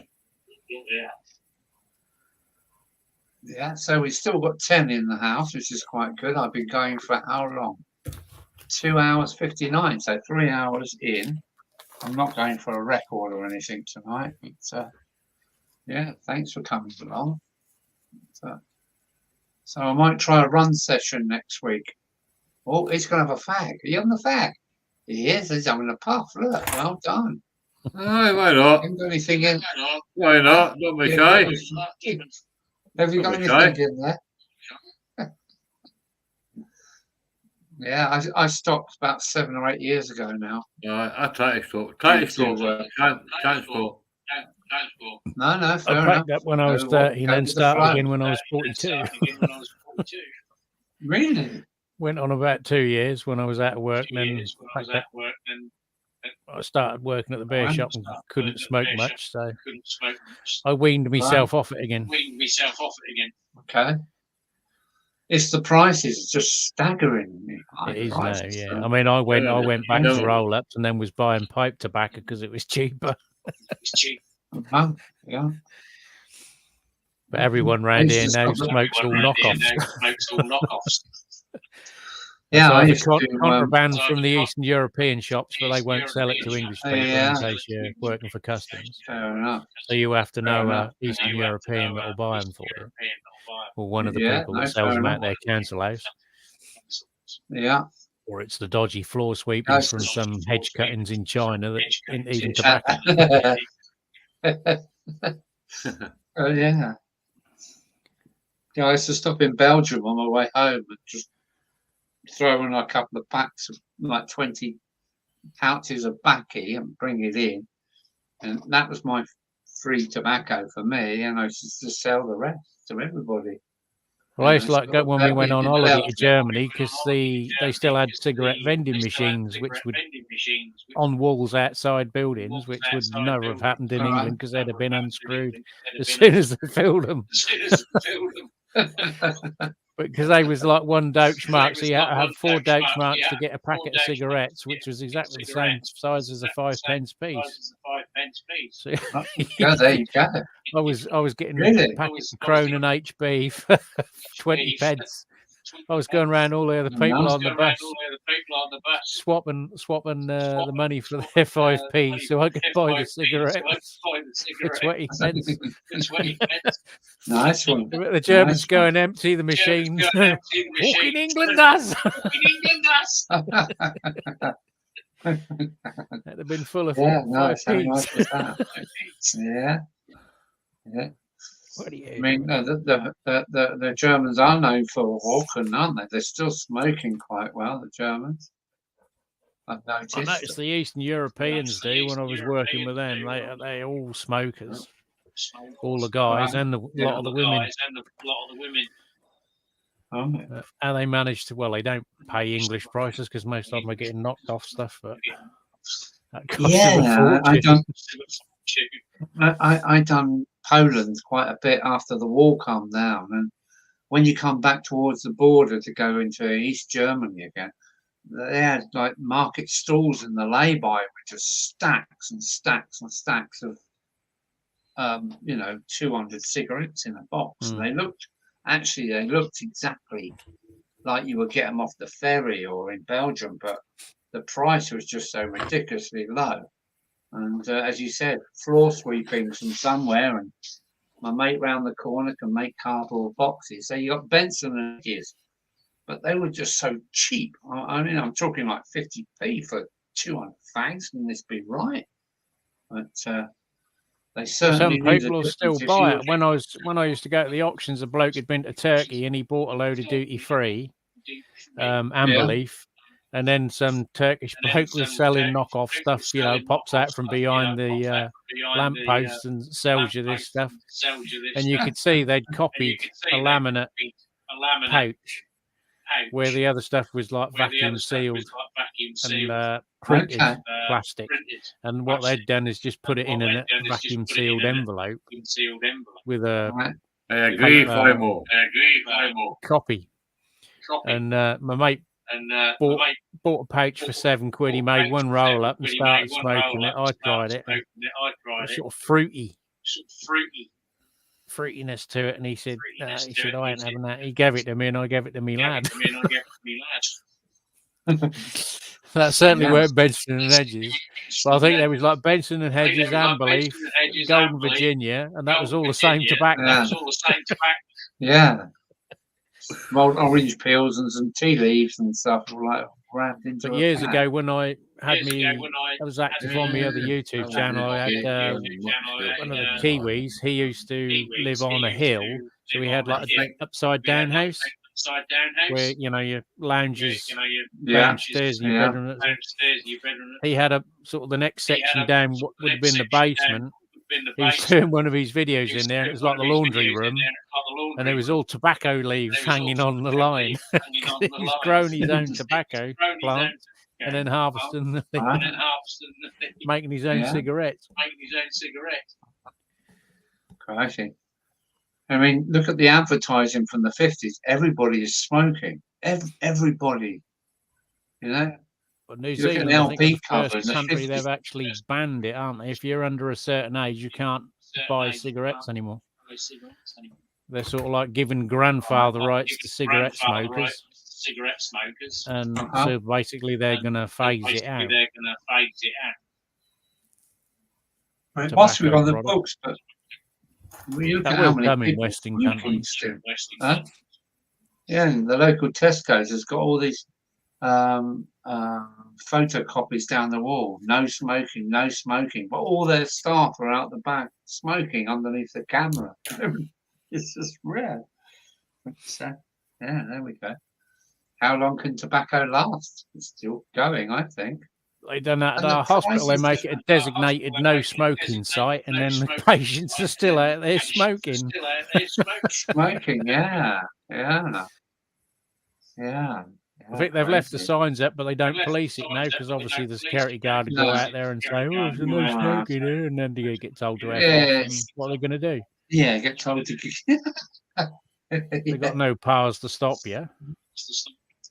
Yeah, so we've still got 10 in the house, which is quite good. I've been going for how long? 2 hours 59, so 3 hours in. I'm not going for a record or anything tonight, but yeah, thanks for coming along. So I might try a run session next week. Oh, he's going to have a fag. Are you on the fag? He is. He's having a puff. Look, well done. Aye, why not? Haven't got anything in. Why not? Don't be shy. Have you got Don't be anything shy. in there? Yeah, I stopped about 7 or 8 years ago now. I try to stop. Can't stop. No, fair I enough. packed up when I was Go 30 and with then the started flow. again when I was 42. Really? Went on about 2 years when I was out of work. Then I started working at the beer shop and couldn't smoke much, so I weaned myself off it again. Okay. It's the prices, just staggering. It is now, yeah. I mean, I went back to roll ups and then was buying pipe tobacco because it was cheaper. Oh, yeah. But everyone round here now smokes all knockoffs. Yeah, so I I used to contraband from the Eastern European shops, but they won't sell it to English people in case you're working for customs. Fair enough. So you have to know Eastern European that will buy them for you, or one of the people that sells them at their council house. Yeah. Or it's the dodgy floor sweepings from some hedge cuttings in China that isn't even tobacco. Oh, yeah. Yeah, I used to stop in Belgium on my way home and just throw in a couple of packs of like 20 pouches of baccy and bring it in. And that was my free tobacco for me. And I used to sell the rest to everybody. Well, I used to like go when we went on holiday to Germany because they still had cigarette vending machines, which would on walls outside buildings, which would never have happened in England because they'd have been unscrewed as soon as they filled them. Because they was like one Deutschmark, so you had to have 4 Deutschmarks to get a packet of cigarettes, which was exactly the same size as a 5p piece. So, there you go. I was getting a packet of Cronin HB for 20 pence. I was going around all the other people on the bus, swapping the money for their 5p, so I could buy the cigarettes for 20 pence. Nice one. The Germans go and empty the machines. Walking England does. That'd have been full of 5p. Yeah. What do you? I mean, the Germans are known for walking, aren't they? They're still smoking quite well, the Germans. I've noticed. I noticed the Eastern Europeans do when I was working with them. They all smokers, all the guys and a lot of the women. How they manage to? Well, they don't pay English prices because most of them are getting knocked off stuff. But that costs them a fortune. I done Poland quite a bit after the wall calmed down, and when you come back towards the border to go into East Germany again, they had like market stalls in the lay-by with just stacks and stacks and stacks of 200 cigarettes in a box. And they looked exactly like you would get them off the ferry or in Belgium, but the price was just so ridiculously low. And as you said, floor sweepings from somewhere, and my mate round the corner can make cardboard boxes. So you got Benson and Hedges, but they were just so cheap. I mean, I'm talking like 50p for 200 fags. Can this be right? But they certainly. Some people will still buy it. When I used to go to the auctions, a bloke had been to Turkey and he bought a load of duty free amber leaf. And then some Turkish bloke was selling knockoff stuff, pops out from behind the lampposts and sells you this stuff. And you could see they'd copied a laminate pouch where the other stuff was like vacuum sealed and printed plastic. And what they'd done is just put it in a vacuum sealed envelope with a copy. And my mate bought a pouch for £7. He made one roll up and started smoking it. I tried it. Sort of fruitiness to it, and he said, I ain't having that. He gave it to me, and I gave it to me lad. That certainly weren't Benson and Hedges. But I think there was like Benson and Hedges, Amber Leaf, Golden Virginia, and that was all the same tobacco. Yeah. orange peels and some tea leaves and stuff, all like wrapped into But a years pan. ago, when I had I was active on my other YouTube channel. I had one of the Kiwis. He used to live on a hill, so he had like an upside down house where your lounges downstairs in your bedroom. He had a sort of the next section down what would have been the basement. He was doing one of his videos in there, and it was like the laundry room, and there was all tobacco leaves hanging on the line. He's grown his own tobacco plants and then harvesting the making his own cigarettes. Crikey. I mean, look at the advertising from the 50s. Everybody is smoking. Everybody. You know? But New You look at Zealand, an I think, is LP the cover in first the country 50s. they've actually banned it, aren't they? If you're under a certain age, you can't buy cigarettes anymore. They're sort of like giving grandfather rights to cigarette smokers. And so basically they're going to phase it out. It must be Tobacco on the product. books, but we look That at how will many come in people Western smoking countries. still. Huh? Yeah, and the local Tesco's has got all these photocopies down the wall. No smoking, no smoking. But all their staff are out the back smoking underneath the camera. It's just rare. So, yeah, there we go. How long can tobacco last? It's still going, I think. They've done that at And the our hospital. They prices make it a designated no smoking site, and then the patients are still out there smoking. Smoking, yeah. I think they've left the signs up, but they don't police it now because obviously the security guard will go out there and say, "Oh, there's no smoking here," and then they get told to F off. And what are they going to do? Yeah, get told to. They've got no powers to stop you.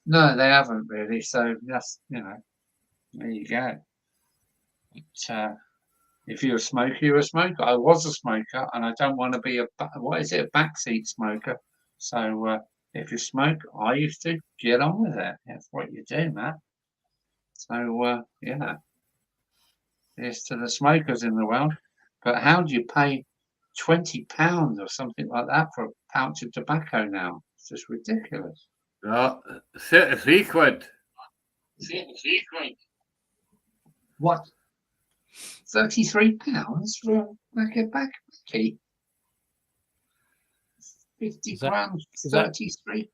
No, they haven't really. So that's there you go. But, if you're a smoker, you're a smoker. I was a smoker, and I don't want to be a backseat smoker. So if you smoke, I used to get on with it. That's what you do, man. So yeah, here's to the smokers in the world. But how do you pay £20 or something like that for a pouch of tobacco now? It's just ridiculous. 33 quid. What? £33 for a pack of baccy? 50 grams, 33.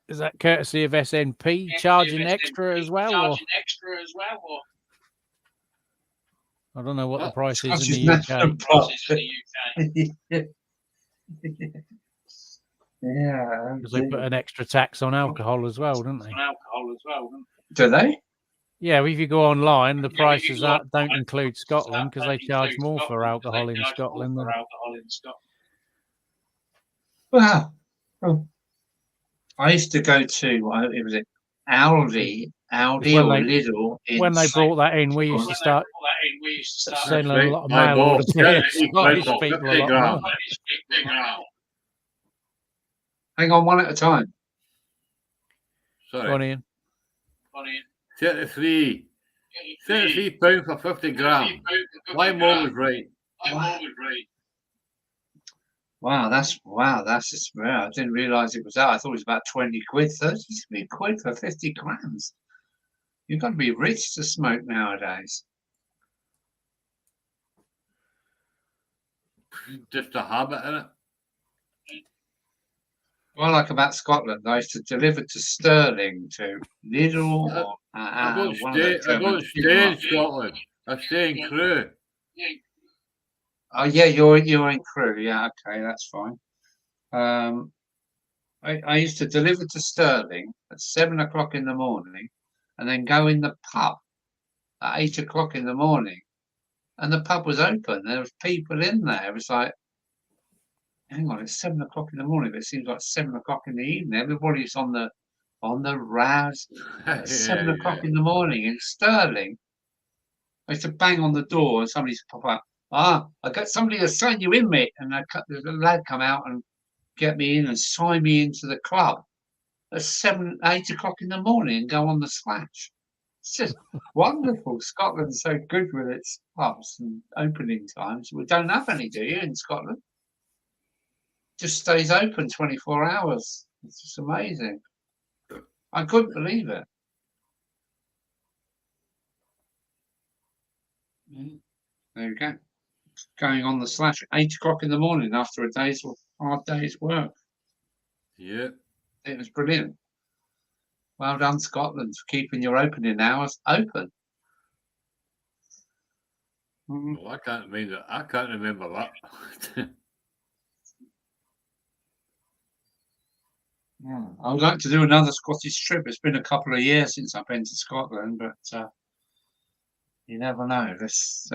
Is that courtesy of SNP charging extra as well? Or? I don't know what the price is in the UK. Yeah. Because they put an extra tax on alcohol as well, don't they? Do they? Yeah, if you go online, the prices don't include Scotland because they charge more for alcohol in Scotland. Wow. Oh. I used to go to, it was Aldi or Lidl. When they brought that in, we used to start sending a lot of mail orders to Scottish people a lot more. Hang on, one at a time. Sorry. Go on, Ian. 33 pounds for 50 grams. My mum was right. Wow, that's just rare. I didn't realise it was that. I thought it was about 20 quid, 33 quid for 50 grams. You've got to be rich to smoke nowadays. Just a habit, innit? What I like about Scotland, I used to deliver to Stirling, to Lidl, or I don't stay in Scotland. I stay in Crewe. Oh yeah, you're in Crewe. Yeah, okay, that's fine. I used to deliver to Stirling at 7 o'clock in the morning, and then go in the pub at 8 o'clock in the morning, and the pub was open. There was people in there. It was like, hang on, it's 7 o'clock in the morning, but it seems like 7 o'clock in the evening. Everybody's on the rouse at 7 o'clock in the morning in Stirling. I used to bang on the door, and somebody's pop up. I got somebody to sign you in, mate. And there's a lad come out and get me in and sign me into the club at 8 o'clock in the morning and go on the slash. It's just wonderful. Scotland's so good with its pubs and opening times. We don't have any, do you, in Scotland? Just stays open 24 hours. It's just amazing. I couldn't believe it. There you go. Going on the slash at 8 o'clock in the morning after a hard day's work. Yeah. It was brilliant. Well done, Scotland, for keeping your opening hours open. Well, I can't remember that. Yeah. I would like to do another Scottish trip. It's been a couple of years since I've been to Scotland, but you never know. Let's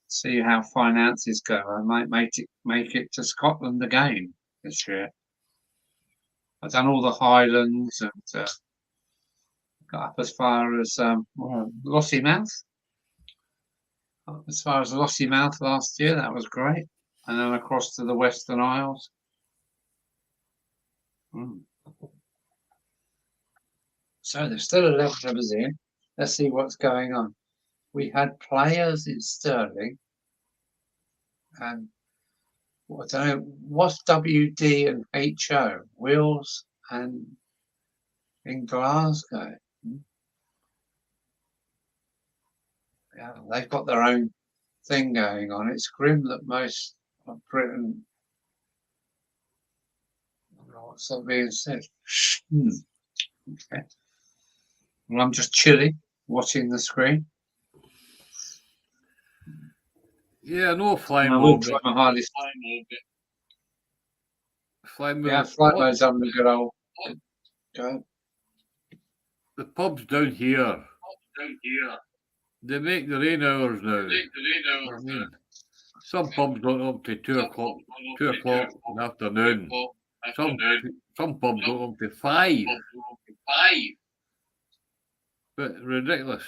see how finances go. I might make it to Scotland again this year. I've done all the Highlands and got up as far as Lossiemouth. As far as Lossiemouth last year, that was great. And then across to the Western Isles. So there's still 11 of us in. Let's see what's going on. We had players in Stirling, and I don't know what's WD and HO, Wills and in Glasgow. Yeah, they've got their own thing going on. It's grim that most of Britain. What's that being said? Okay. Well, I'm just chilling, watching the screen. Yeah, no flying I will mode. try my hardest. Flying mode. Yeah, flight mode's having a good old go. The pubs down here. They make the rain hours now. I mean, some pubs don't up to 2 o'clock in the afternoon. Some pubs go up to 5. But ridiculous.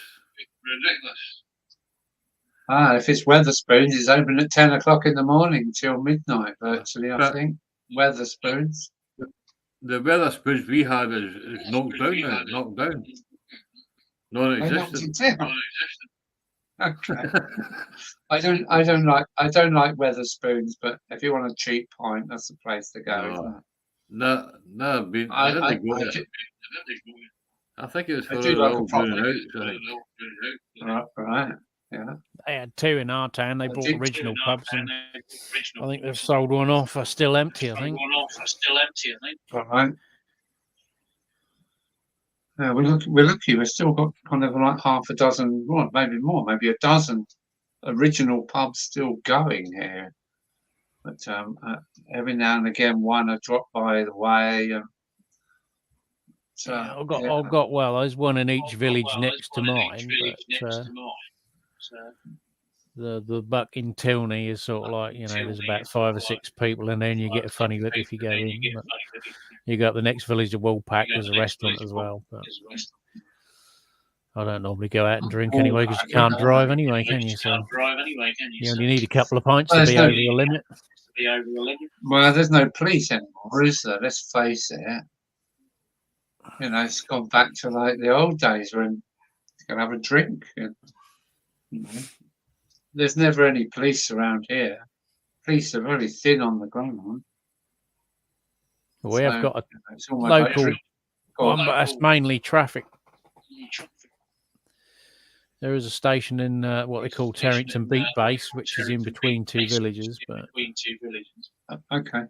If it's Weatherspoons, it's open at 10 o'clock in the morning till midnight virtually, I think. Weatherspoons. The Weatherspoons we had is knocked down now. Knocked down. Non-existent. Okay. I don't like Weatherspoons, but if you want a cheap pint, that's the place to go. Isn't it? No, been. I think it was for a proper. Right. Yeah. They had 2 in our town. They bought original pubs, and I think they've sold one off. Are still empty, I think. Right. Yeah, we're lucky. We've still got kind of like half a dozen, well, maybe more, maybe a dozen original pubs still going here. But every now and again, one a drop by the way. I've got well. There's one in each village next to mine, but the buck in Tilney is sort of like, there's about 5 or 6 people in there, and you get a funny look if you go in. But you got the next village of Woolpack, there's a restaurant as well. But I don't normally go out and drink anyway because you can't drive anyway, can you? So you only need a couple of pints to be over the limit. Well, there's no police anymore, is there? Let's face it. It's gone back to like the old days when you can have a drink. There's never any police around here. Police are very thin on the ground. We have got a local one, but that's mainly traffic. There is a station in what they call Terrington Beat Base, which is in between 2 villages. But okay,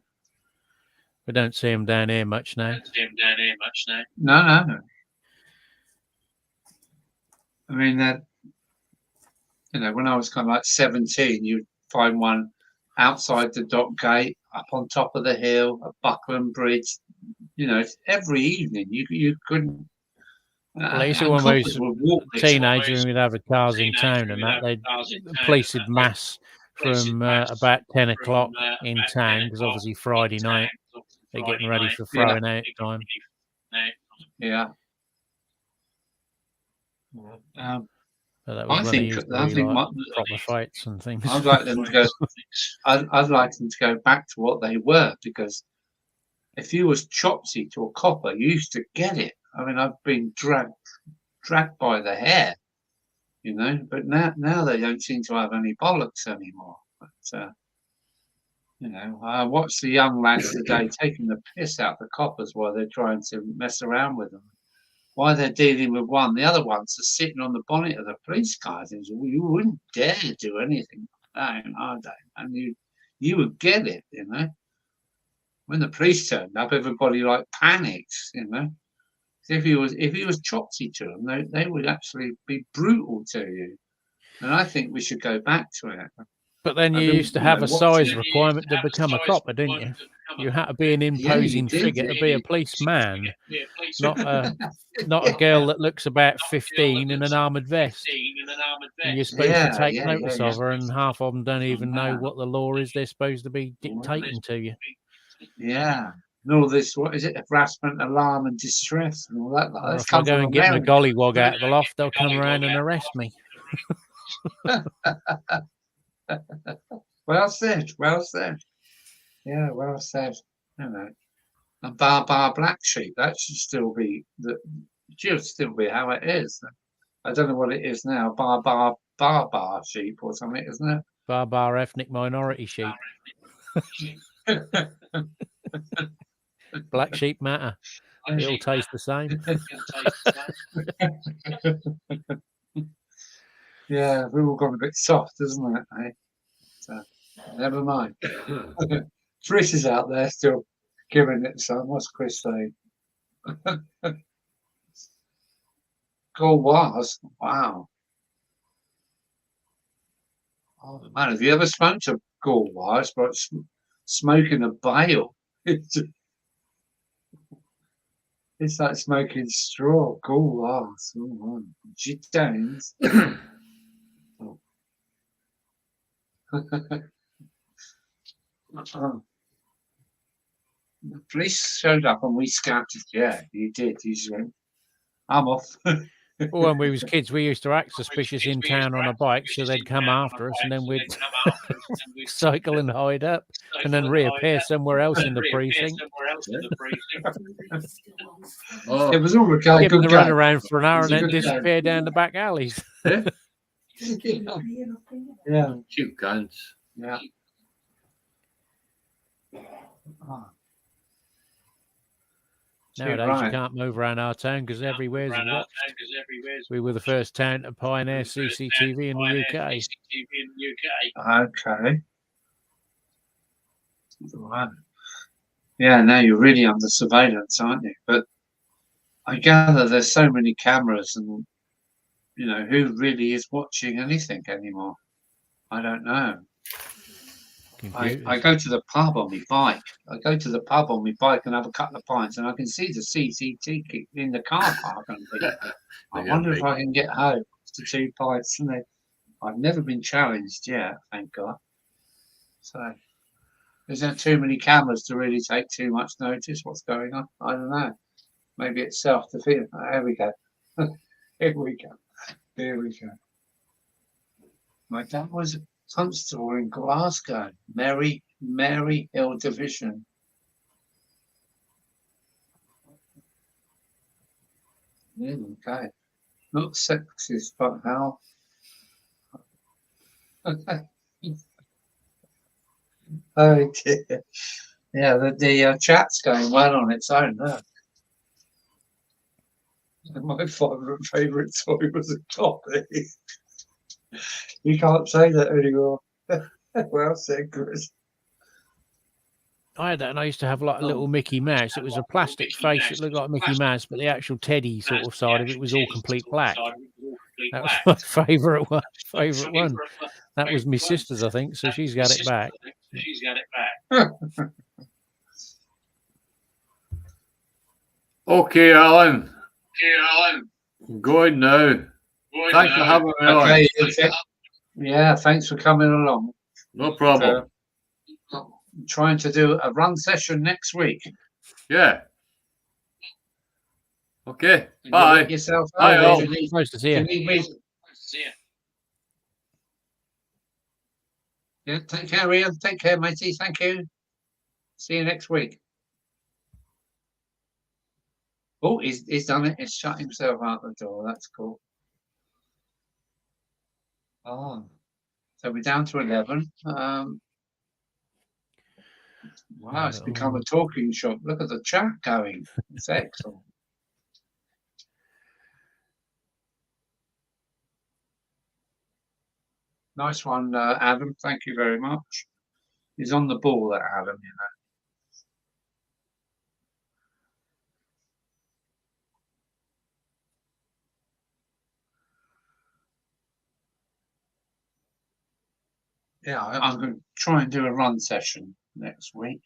we don't see them down here much now. No. I mean, when I was kind of like 17, you'd find one outside the dock gate, up on top of the hill, at Buckland Bridge. Every evening you couldn't. Well, it's one of those teenagers who'd have the cars in town, and that the police would mass from about 10 o'clock in town, because obviously Friday night they're getting ready for throwing out time. Yeah. So that was I think proper fights and things. I'd like them to go. I'd like them to go back to what they were, because if you was chopsy to a copper, you used to get it. I mean, I've been dragged by the hair, but now they don't seem to have any bollocks anymore. But You know, I watched the young lads today taking the piss out the coppers while they're trying to mess around with them. While they're dealing with one, the other ones are sitting on the bonnet of the police car. Well, you wouldn't dare do anything like that in our day, and you would get it, you know. When the police turned up, everybody like panicked, you know. If he was chopsy to them, they would actually be brutal to you. And I think we should go back to it. But then you used to have a size requirement to become a cropper, didn't you? You had to be an imposing figure to be a policeman, not a girl that looks about 15 in an armoured vest. And you're supposed to take notice of her, and half of them don't even know what the law is they're supposed to be dictating to you. Yeah. And all this, what is it, harassment, alarm and distress and all that. Or if I go and get my gollywog out of the loft, they'll come around and arrest me. Well said, well said. Yeah, well said. You know, and bar black sheep, that should still be how it is. I don't know what it is now. Bar sheep or something, isn't it? Bar ethnic minority sheep. Black sheep matter. It'll taste the same. Yeah, we've all gone a bit soft, isn't it? Eh? So, never mind. Chris is out there still giving it some. What's Chris saying? Gauloise? Wow. Oh man, have you ever smoked a Gauloise? But smoking a bale. It's like smoking straw. Gauloise. Oh, Gitanes. The police showed up and we scouted. Yeah, you did. You just went, I'm off. Well, when we was kids, we used to act suspicious in town on a bike, so they'd come after us, and then we'd cycle and hide up, and then reappear somewhere else in the precinct. It was all okay. Give them the run around for an hour and then disappear down the back alleys. Yeah. Cheap guns. Yeah. Oh. Nowadays, you can't move around our town because everywhere's watched. We were the first town to pioneer CCTV in the UK. Okay. Right. Yeah, now you're really under surveillance, aren't you? But I gather there's so many cameras, and you know, who really is watching anything anymore? I don't know. I go to the pub on my bike. and have a couple of pints, and I can see the CCTV in the car park. I wonder if I can get home to 2 pints. And I've never been challenged yet, thank God. So there's not too many cameras to really take too much notice what's going on. I don't know. Maybe it's self-defeating. There we go. Here we go. My dad was a constable in Glasgow, Mary Hill Division. Okay. Not sexist, but how? Oh dear. Yeah, the chat's going well on its own now. My favourite toy was a toffee. You can't say that anymore. Well said, Chris. I had that, and I used to have like a little Mickey Mouse. It was a plastic face that looked like Mickey Mouse, but the actual teddy sort of side of it was all complete black. That was my favourite one. That was my sister's, I think, so she's got it back. Okay, Alan. I'm going now. Thanks for having me on. Okay. Yeah, thanks for coming along. No problem. Trying to do a run session next week. Yeah. Okay. Bye. Yourself. Bye. Nice to see you. Yeah, take care, Ian. Take care, matey. Thank you. See you next week. Oh, he's done it. He's shut himself out the door. That's cool. Oh, so we're down to 11. Wow, it's become a talking shop. Look at the chat going. It's excellent. Nice one, Adam. Thank you very much. He's on the ball, that Adam, you know. Yeah, I'm going to try and do a run session next week.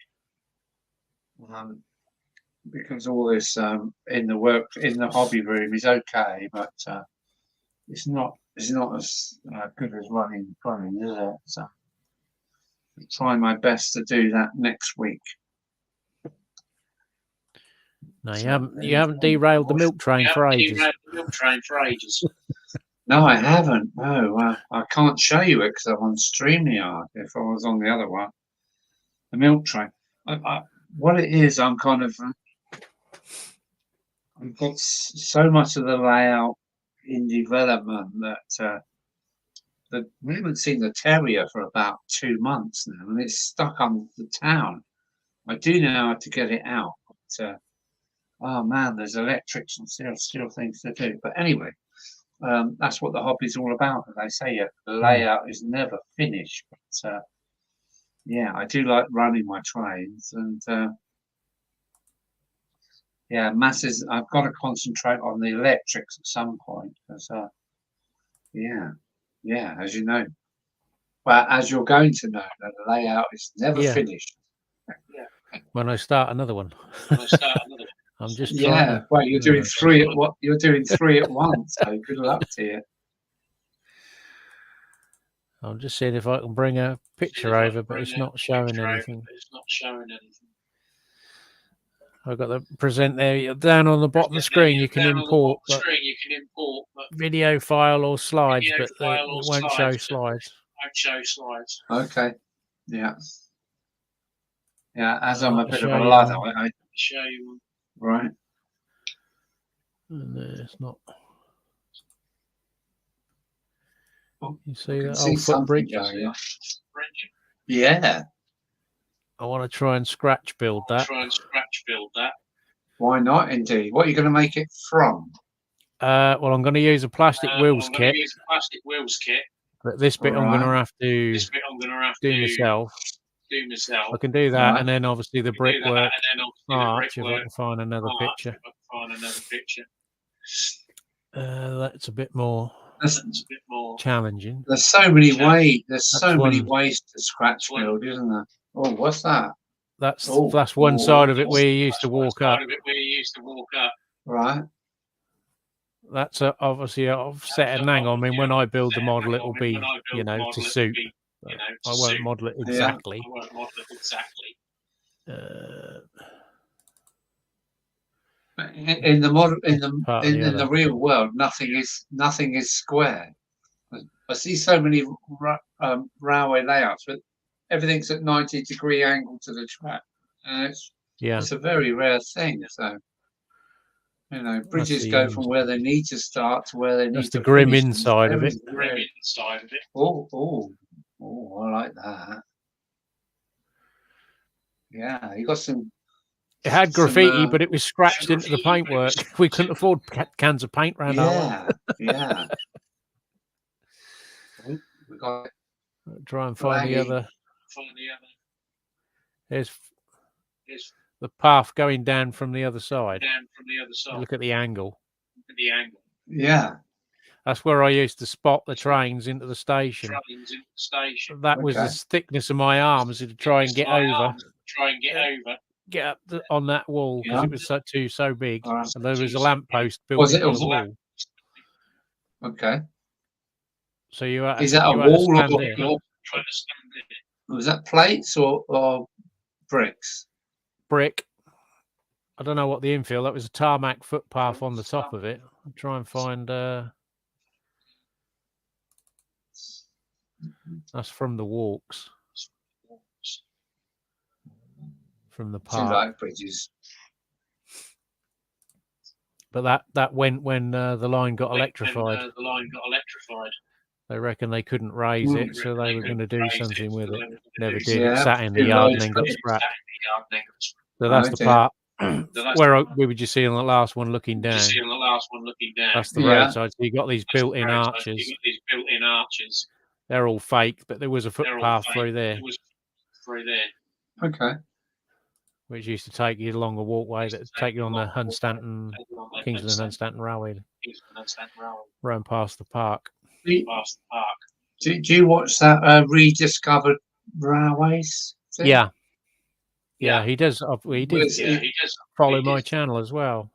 Because all this in the hobby room is okay, but it's not as good as running, is it? So I'm trying my best to do that next week. No, you haven't derailed the milk train for ages. No, I haven't. No, I can't show you it because I'm on StreamYard. If I was on the other one, the milk train. What it is, I'm kind of. I've got so much of the layout in development that we haven't seen the terrier for about 2 months now, and it's stuck on the town. I do know how to get it out, but oh man, there's electrics and still things to do. But anyway, that's what the hobby's all about. As I say, the layout is never finished. But yeah, I do like running my trains, and yeah, masses. I've got to concentrate on the electrics at some point, because yeah, as you know, well, as you're going to know, that the layout is never finished. When I start another one. I'm just well, you're doing three at what? You're doing 3 at once. So good luck to you. I'm just seeing if I can bring a picture over, but it's not showing anything. I've got the present there. Down on the bottom of the screen, you can import video file or slides, but it won't show slides. Okay. Yeah. Yeah. As I'm a bit of a ladder, I show you. Right. And it's not. You see that old footbridge? Yeah. I want to try and scratch build that. Why not? Indeed. What are you going to make it from? Well, I'm going to use a plastic wheels kit. But this bit I'm going to have to do myself. I can do that, and then obviously the brickwork arch. If I can find another picture. That's a bit more challenging. There's so many ways. There's so many ways to scratch build, isn't there? Oh, what's that? That's one side of it where you used to walk up. Right. That's obviously I've set an angle. I mean, when I build the model, it will be to suit. I won't model it exactly. In the model, in the real world, nothing is square. I see so many railway layouts, but everything's at 90-degree angle to the track. It's a very rare thing. So bridges go from where they need to start to where they need to finish. That's the grim inside of it. Oh, I like that. Yeah, you got some. It had graffiti, but it was scratched into the paintwork. We couldn't afford cans of paint around our Yeah. We got. Try and find the other. There's the path going down from the other side. Look at the angle. Yeah. That's where I used to spot the trains into the station. That was the thickness of my arms to try and get over. Get up on that wall because it was so big. And there was a lamppost built into the wall. Okay. So you had, is that a wall or was that plates or bricks? Brick. I don't know what the infill. That was a tarmac footpath on the top of it. I'll try and find. That's from the walks. From the park. Two light bridges. But that went when the line got electrified. They reckon they couldn't raise it, so they were going to do something with it. Never did. Yeah, It sat in the didn't yard they? and then got scrapped. So Oh, that's the dear. part where we were just seeing the last one looking down. That's the Yeah. roadside. So you got these built-in arches. They're all fake, but there was a footpath through there, Okay. which used to take you along a walkway that would take you on the Hunstanton, Kingsland Hunstanton Railway, run past the park. Do you watch that Rediscovered Railways thing? Yeah. Yeah, he does. He did follow my channel as well.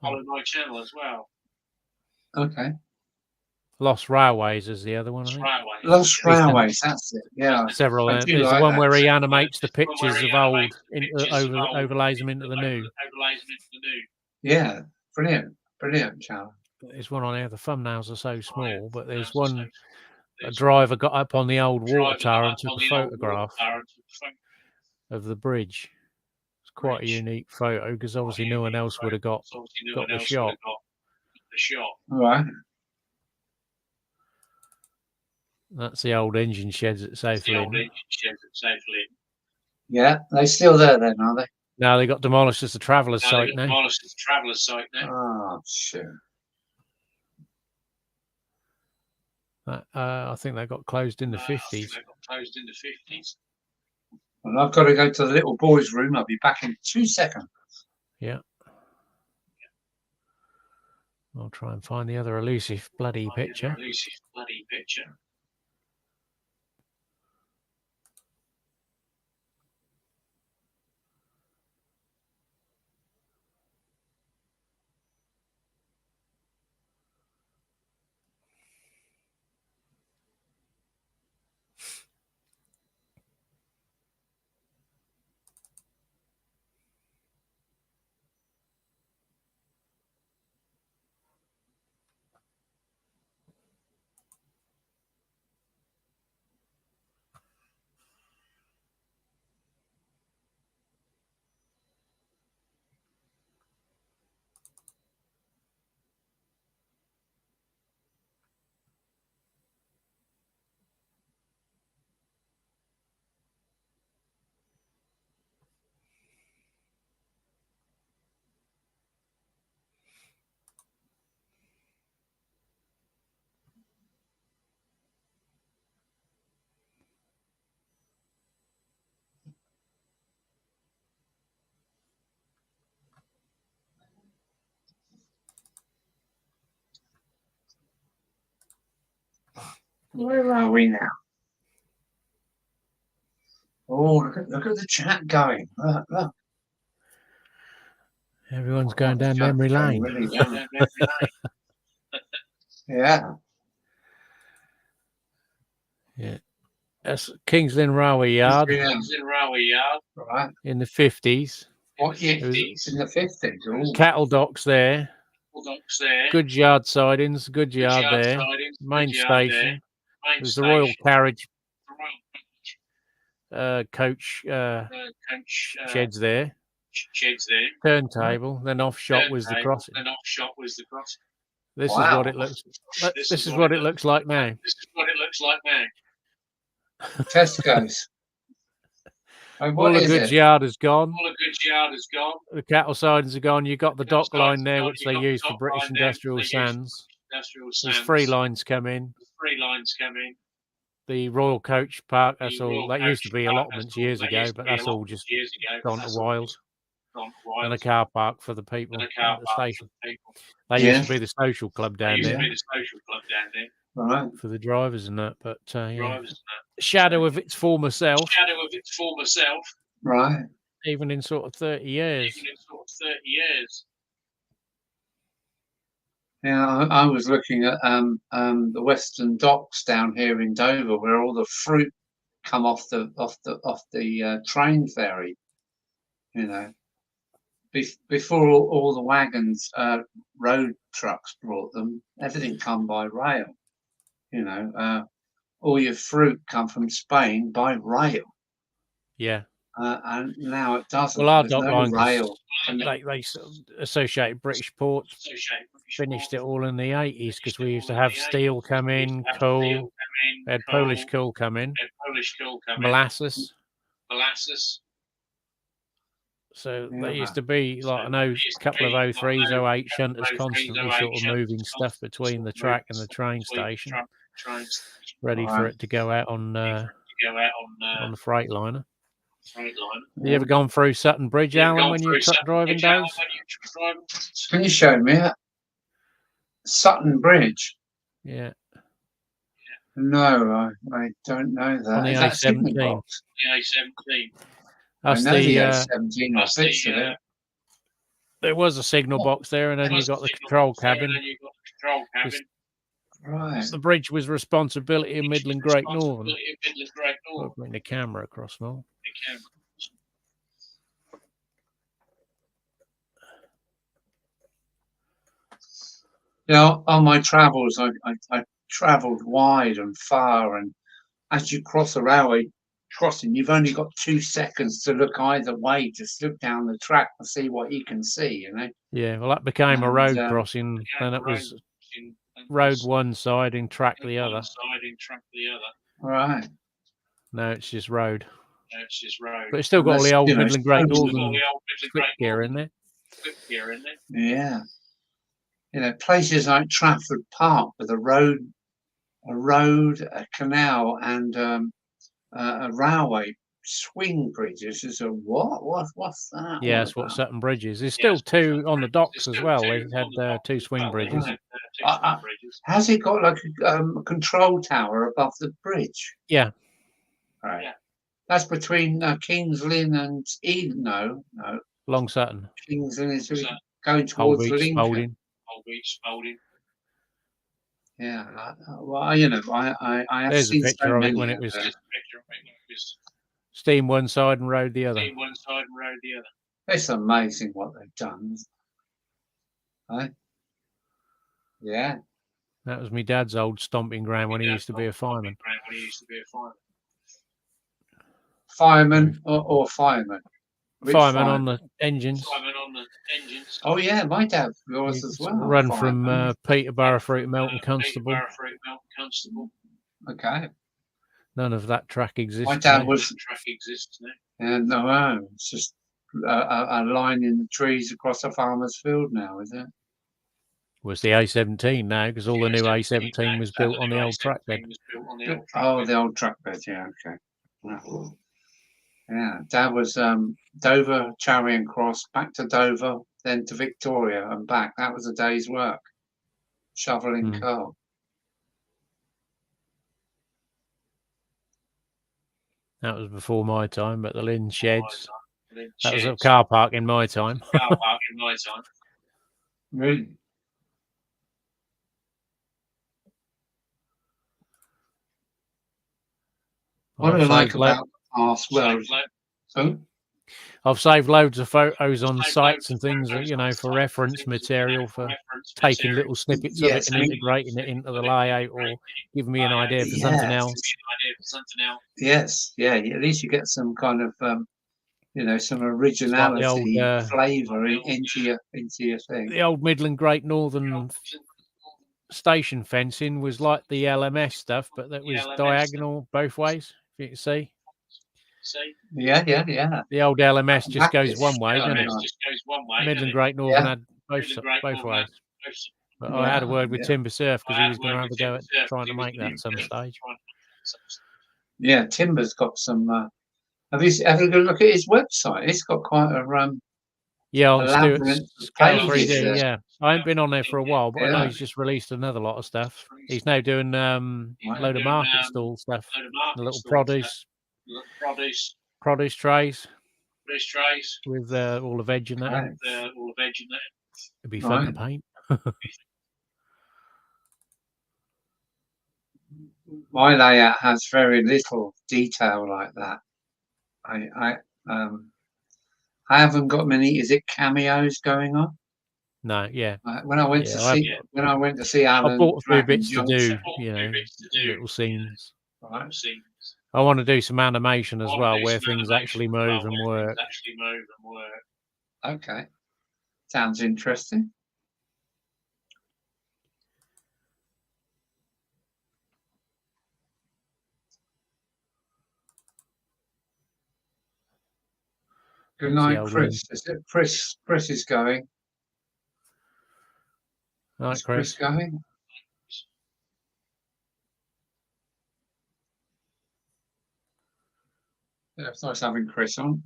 Okay. Lost Railways is the other one, I think. Lost Railways, that's it. Yeah. Several. I do There's the like one that. where he animates the pictures of old, overlays them into the new. Yeah. Brilliant. Brilliant, Charlie. There's one on there. The thumbnails are so small, but there's one. A driver got up on the old water tower and took a photograph of the bridge. It's quite a unique photo because obviously no one else would have got the shot. All right. That's the old engine sheds at Safe Lynn. Yeah, they're still there then, are they? No, they got demolished as a traveller's site now. Oh, shit. I think they got closed in the 50s. Well, I've got to go to the little boys' room. I'll be back in 2 seconds. Yeah. I'll try and find the other elusive bloody picture. Where are we now? Oh, look at the chat going. Look. Everyone's going down memory lane. Really down. Yeah. Yeah. That's Kings Lynn Railway Yard Right. in the 50s. What year? It's in the 50s. Cattle docks there. Good yard sidings, good yard there. Main station. There's the Royal Carriage coach sheds there. Turntable. Then off shot was the crossing. This is what it looks. This is what it looks like now. Tesco's. All the goods yard is gone. The cattle sidings are gone. You've got the dock line there, which they use for British Industrial Sands. There's 3 lines come in. The Royal Coach Park, that's all. That used to be allotments years ago, but that's all just gone to wild. And a car park for the people at the station. They used to be the social club down there. Right. For the drivers and that, but yeah. Shadow of its former self. Right. Even in sort of 30 years. Yeah, I was looking at the Western Docks down here in Dover, where all the fruit come off the train ferry. You know, before all the wagons, road trucks brought them. Everything come by rail. You know, all your fruit come from Spain by rail. Yeah. and now it doesn't. Well, our There's dock no line, 'cause rail. they sort of Associated British Ports finished it all in the 80s because we used to have steel come in, coal, we had Polish coal come in, molasses. So there used to be like a couple of 03s, 08 shunters constantly sort of moving stuff between the track and the train station, ready for it to go out on the Freightliner. You ever gone through Sutton Bridge, Alan, when you were truck driving days? Can you show me it? Sutton Bridge? Yeah, No, I don't know that. on the Is that signal A17. box? That's I know the the A17 or 6 of it. there was a signal box there, and then you got the control cabin. 'Cause Right. the bridge was responsibility of Midland Great Northern. I'll bring the camera across now. You know, on my travels, I travelled wide and far, and as you cross a railway crossing, you've only got 2 seconds to look either way, just look down the track and see what you can see, you know. Yeah, well, that became a And, road crossing. Then it was road one side and track the other. Right. No, it's just road. But it's still got all the Unless, old you know, Midland Great it's Northern slip gear in there. Yeah. You know, places like Trafford Park with a road, a canal, and a railway swing bridge. It's just a what? What's that? Yeah, all that's what about? Sutton Bridge is. There's still two on the docks as well. They had 2 swing bridges. Has it got like a control tower above the bridge? Yeah. Right. That's between Kings Lynn and Eden. No. Long Sutton. Kings Lynn is going towards Holbeach, Lincoln. Spalding. Yeah. Well, you know, I have There's a seen picture so of it many when it of was them. steam one side and road the other. It's amazing what they've done. Right? Yeah. That was my dad's old stomping ground when he used to be a fireman. Fireman or fireman? Which Fireman on the engines. Oh yeah, my dad was He as sort of well. run fireman. from Peterborough through to Melton Constable. Okay. None of that track exists. My dad now. was. Yeah, no, it's just a line in the trees across a farmer's field now, is it? Was the A17 now, because all the new A17 was built on the old track bed. Oh, the old track bed. Yeah, okay. Yeah, Dad was Dover, Charing Cross, back to Dover, then to Victoria and back. That was a day's work, shoveling coal. That was before my time, but the Lynn sheds. That was a car park in my time. Really? What I like about the past, well, I've saved loads of photos on sites and things, you know, for reference material, for taking little snippets of it and integrating it into the layout, or giving me an idea for something else. Yes, yeah. At least you get some kind of, you know, some originality, flavour into your thing. The old Midland Great Northern station fencing was like the LMS stuff, but that was diagonal both ways. If you can see. Yeah. The old LMS just goes one way, doesn't it? Midland Great Northern had both ways. But I had a word with Timber Surf because he was going to have a go at trying to make that at some stage. Yeah, Timber's got some. Have you ever look at his website? It's got quite a yeah, on Stuart's Scale 3D. Yeah, I haven't been on there for a while, but I know he's just released another lot of stuff. He's now doing a load of market stall stuff, the little produce trays with all the veg in that. Right. It'd be fun to paint. My layout has very little detail like that. I haven't got many. Is it cameos going on? No, yeah. When I went to see Alan, I bought a few Dragon bits Junction, to do, you know, little scenes. Right. I want to do some animation as well, where things actually move and work. Okay. Sounds interesting. Good That's the night, old Chris. Is it Chris? Chris is going. Right, Is Chris going? Yeah, it's nice having Chris on.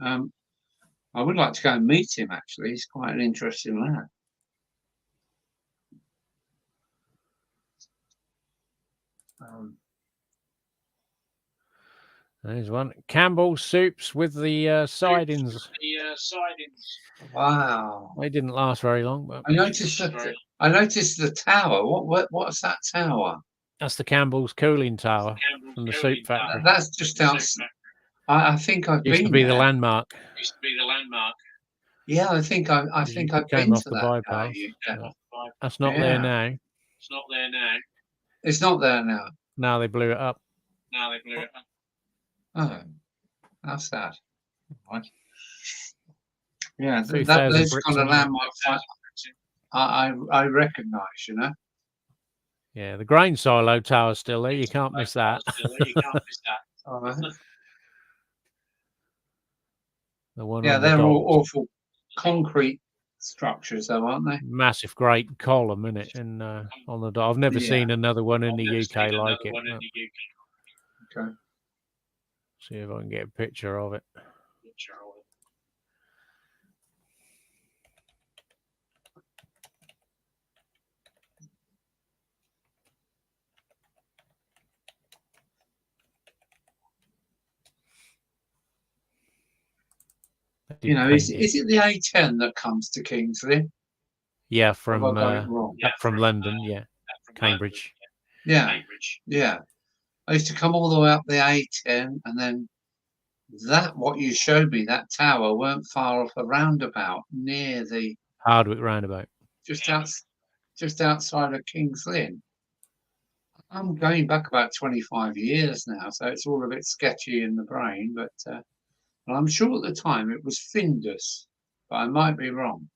I would like to go and meet him, actually. He's quite an interesting lad. There's one. Campbell's soups with the sidings. Wow. They didn't last very long, but I noticed the tower. What's that tower? that's the Campbell's cooling tower from the soup factory. That's just outside. I think I've Used been to be there. the landmark. Yeah, I think I've Came been off to the that. bypass. Yeah. That's not there now. It's not there now. Now they blew it up. Oh, that's sad. Right. Yeah, 2,000 those bricks kind of in there. landmarks I recognise, you know. Yeah, the grain silo tower's still there. You can't miss that. The one Yeah, on the they're all docks. awful concrete structures, though, aren't they? Massive, great column in it, and on the dock. I've never Yeah. seen another one in the UK like it. Okay. See if I can get a picture of it. You know, is it the A10 that comes to Kingsley? Yeah, Have I got it wrong? from London. Yeah, Cambridge. Yeah, yeah. I used to come all the way up the A10, and then what you showed me, that tower, weren't far off a roundabout near the Hardwick roundabout. just outside of King's Lynn. I'm going back about 25 years now, so it's all a bit sketchy in the brain, but I'm sure at the time it was Findus, but I might be wrong.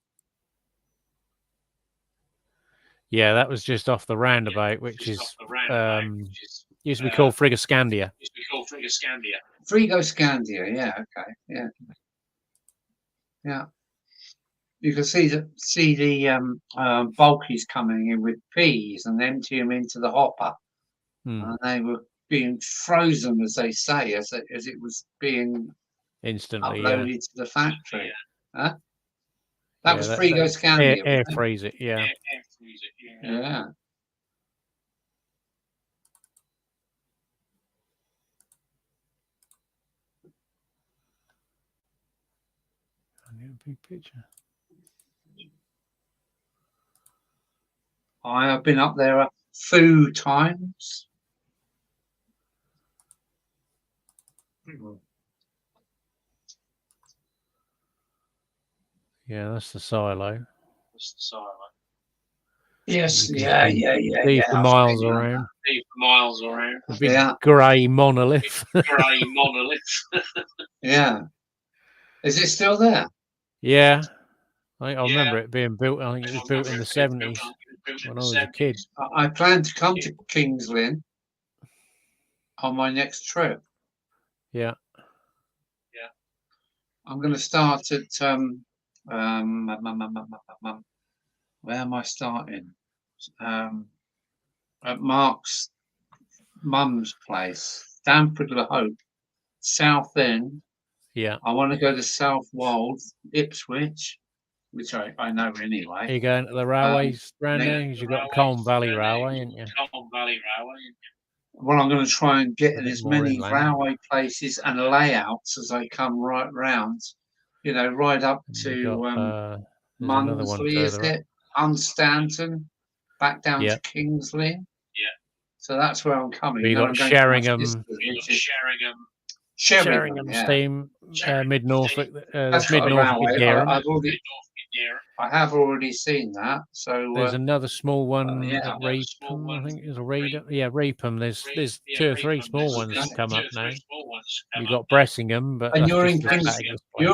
Yeah, that was just off the roundabout, which is used to be called Frigoscandia. Frigoscandia, yeah, okay, yeah, yeah. You can see the bulkies coming in with peas and empty them into the hopper, and they were being frozen, as they say, as it was being instantly uploaded to the factory. Huh? That was Frigoscandia. Air freeze it, yeah. Yeah. I need a big picture. I have been up there a few times. Yeah, that's the silo. Yes, yeah. See for miles around. A big grey monolith. Yeah. Is it still there? Yeah. I remember it being built. I think it was built in the 70s when I was a kid. I plan to come to King's Lynn on my next trip. Yeah. I'm going to start at where am I starting? At Mark's mum's place, Stamford Le Hope, South End. Yeah. I want to go to South Wold, Ipswich, which I know anyway. Are you going to the railways round there? Because you've got Colne Valley Railway, haven't you? Well, I'm going to try and get in as many railway places and layouts as I come right round. You know, right up to Munsley, is it? Unstanton, back down to King's Lynn. Yeah. So that's where I'm coming. Well, you got Sheringham, Steam, Mid Norfolk. That's Mid Norfolk. I have already seen that. So there's another small one at Reepham. I think it's a Reepham. Yeah, Reepham. There's 2 or 3 small ones come up now. You got Bressingham, but And that's you're in just a Kings. static display.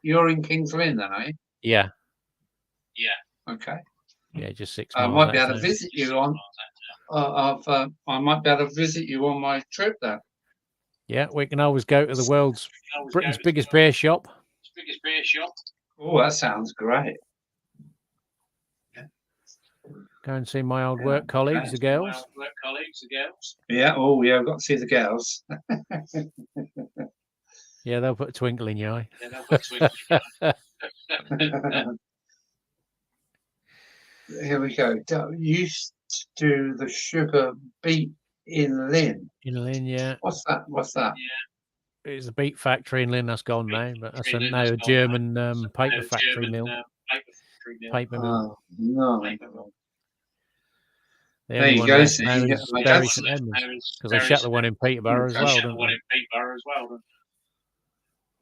You're in Kings Lynn, then, are you? Yeah, Okay. yeah, just 6 I miles. might be out able of to town. visit you on. I might be able to visit you on my trip then. Yeah, we can always go to the Britain's biggest beer shop. Oh, that sounds great. Go and see my old Yeah, work colleagues, the girls. Yeah. Oh, yeah. I've got to see the girls. Yeah, they'll put a twinkle in your eye. Here we go. You used to do the sugar beet in Lynn. In Lynn, yeah. What's that? What's that? It's a beet factory in Lynn. That's gone now, but that's now a German paper factory mill. Paper mill. Oh, no. The There only you one go. left So now you get is my Bury dad's. St Edmunds, because they shut the one in Peterborough as well, didn't they?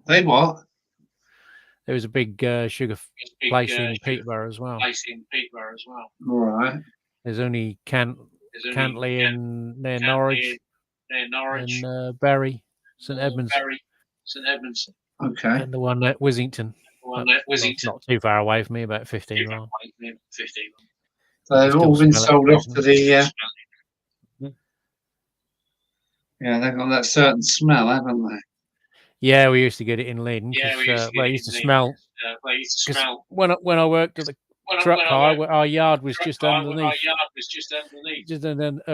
They what? There was a big sugar place in Peterborough as well. All right. There's only Cantley in near Norwich, and Bury St Edmunds, Okay. and the one at Wissington. It's not too far away from me, about 15 miles. So they've all been sold off to the. Yeah, they've got that certain smell, haven't they? Yeah, we used to get it in Lynn. It used to smell. Because when I worked at the truck hire, our yard was just underneath. Just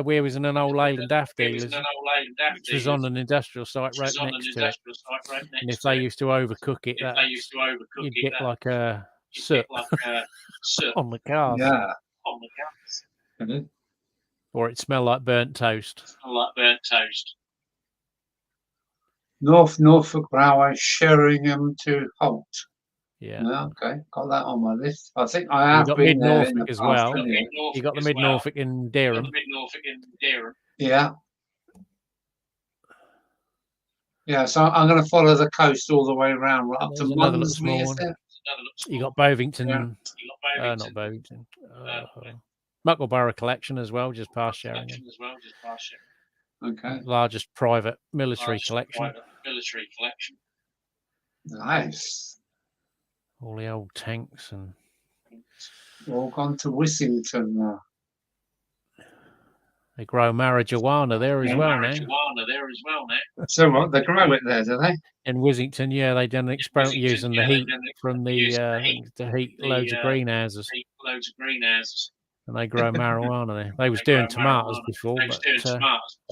we was in an old Leyland Daft dealers, which was on an industrial site right next to it. And if they used to overcook it, you'd get like a soot on the cars. Yeah. Or it smelled like burnt toast. North Norfolk Railway, Sheringham to Holt. Yeah. Okay, got that on my list. I think I have got been there Mid in the Norfolk as past, well. haven't you? You got the Mid Norfolk in Dereham. Yeah. Yeah, so I'm going to follow the coast all the way around, right up to There's another little Munsby, small is one. there? You got Bovington, Yeah. not Bovington. Muckleborough Collection as well, just past Sheringham. Okay, Largest private military collection. nice. All the old tanks and All gone to Wissington now. they grow marijuana there as well now. So what, they grow it there, do they? In Wissington, yeah, they done an experiment using the heat from the to heat loads of greenhouses, and they grow marijuana there. They was doing tomatoes before, but I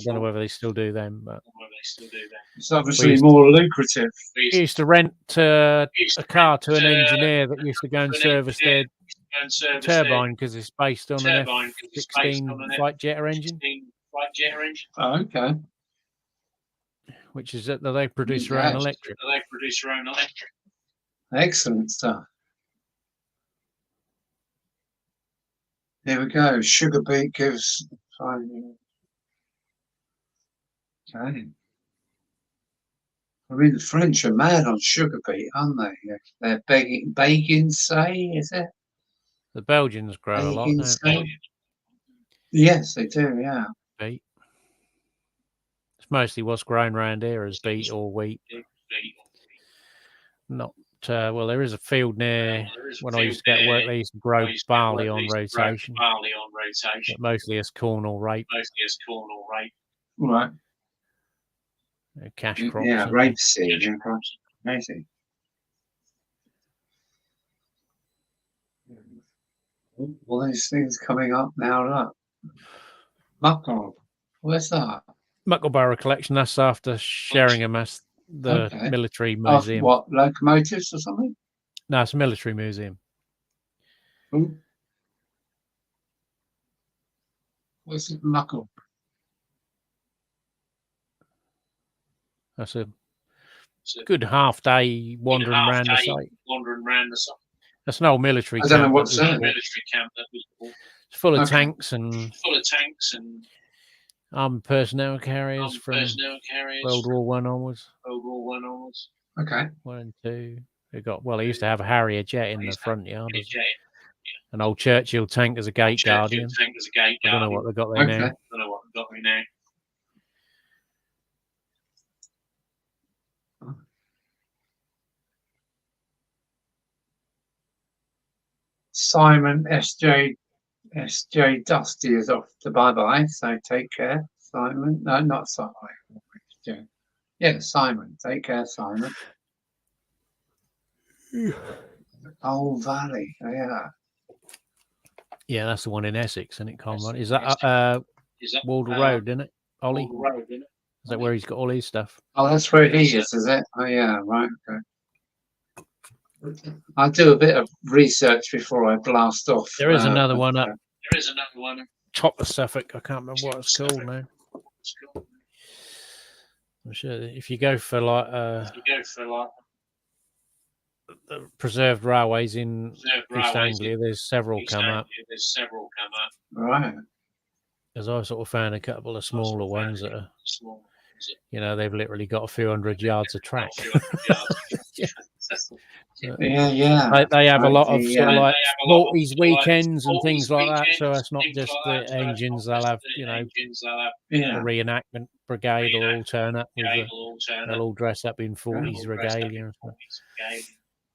don't know whether they still do them. But It's obviously more lucrative. we used to rent a car to an engineer that used to go and service their turbine because it's based on an F-16 fight jetter engine, Oh, okay. which is that they produce their own electric. Excellent stuff. Here we go. Sugar beet gives. Okay. I mean, the French are mad on sugar beet, aren't they? They're baking say, is it? The Belgians grow a lot, Baking don't say? they? Yes, they do. Yeah. Beet. It's mostly what's grown around here is beet or wheat. Not well. There is a field near when I used to get to work. They used to grow barley on rotation, but mostly as corn or rape. Right. Cash crops. Yeah, rapeseed. Yeah, crops. Amazing. All these things coming up now. Look. Muckle. Where's that? Muckleborough Collection. That's after Sheringham. That's the Okay. military Oh, museum. what, locomotives or something? No, it's a military museum. Ooh. Where's it, Muckle? That's a good half day wandering around the site. That's an old military I don't know camp. what's that. It's full of Okay. tanks and armed personnel carriers from World War One onwards. Okay. 1 and 2. They used to have a Harrier jet in the front yard. An old Churchill tank as a gate guardian. I don't know what they got there Okay. now. Simon SJ Dusty is off to bye-bye, so take care, Simon. No, not Simon. Yeah, Simon. Take care, Simon. Oh, Valley. Yeah. Yeah, that's the one in Essex, isn't it, Conrad? Is that Waldle Road, isn't it, Ollie? Is that where he's got all his stuff? Oh, that's where he is it? Oh, yeah, right, okay. I do a bit of research before I blast off. There is another one up. Top of Suffolk. I can't remember what it's called now. I'm sure if you go for like the preserved railways in East Anglia, there's several come up. Right. Because I sort of found a couple of smaller ones that are, you know, they've literally got a few hundred yards of track. Yeah. They have a lot of sort of like 40s weekends and things like that. So it's not just the engines. They'll have, you know, the reenactment brigade will all turn up with they'll all dress up in 40s regalia and stuff.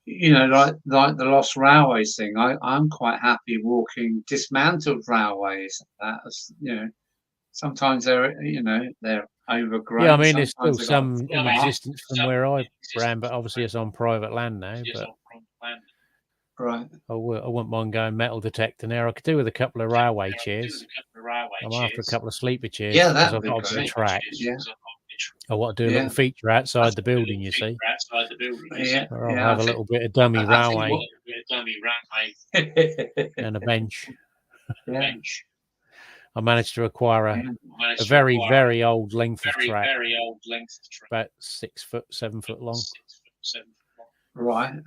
You know, like the Lost Railways thing. I'm quite happy walking dismantled railways. That's, you know, sometimes they're overgrown. Yeah, I mean, there's still some in existence from where I ran, but obviously it's on private land now. But right, I wouldn't mind going metal detector now. I could do with a couple of railway chairs. I'm after a couple of sleeper chairs. Yeah, that would I've got a bit of track. Yeah. I want to do a little feature outside the building, you see. Yeah, Or I'll have a little bit of dummy railway and a bench. Yeah. I managed to acquire a very, very old length of track, about 6 foot, 7 foot long. Right.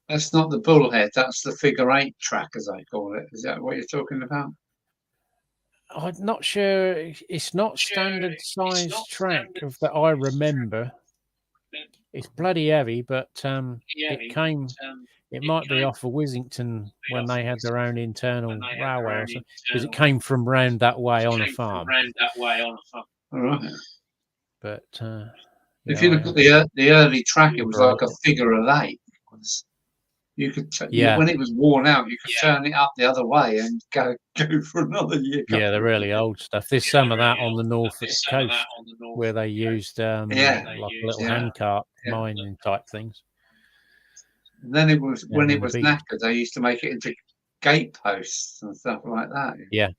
That's not the bullhead. That's the figure 8 track, as I call it. Is that what you're talking about? I'm not sure. It's not standard size track that I remember. It's bloody heavy, but it came. It might be off of Wissington when they had their own internal railway, or something, because it came from round that way on a farm. All right. But if you look at the early track, it was like a figure of 8. You could, when it was worn out, you could turn it up the other way and go for another year. Yeah, the really old stuff. There's some of that on the Norfolk coast where they used like a little handcart mining type things. And then it was when it was knackered, they used to make it into gateposts and stuff like that. Yeah,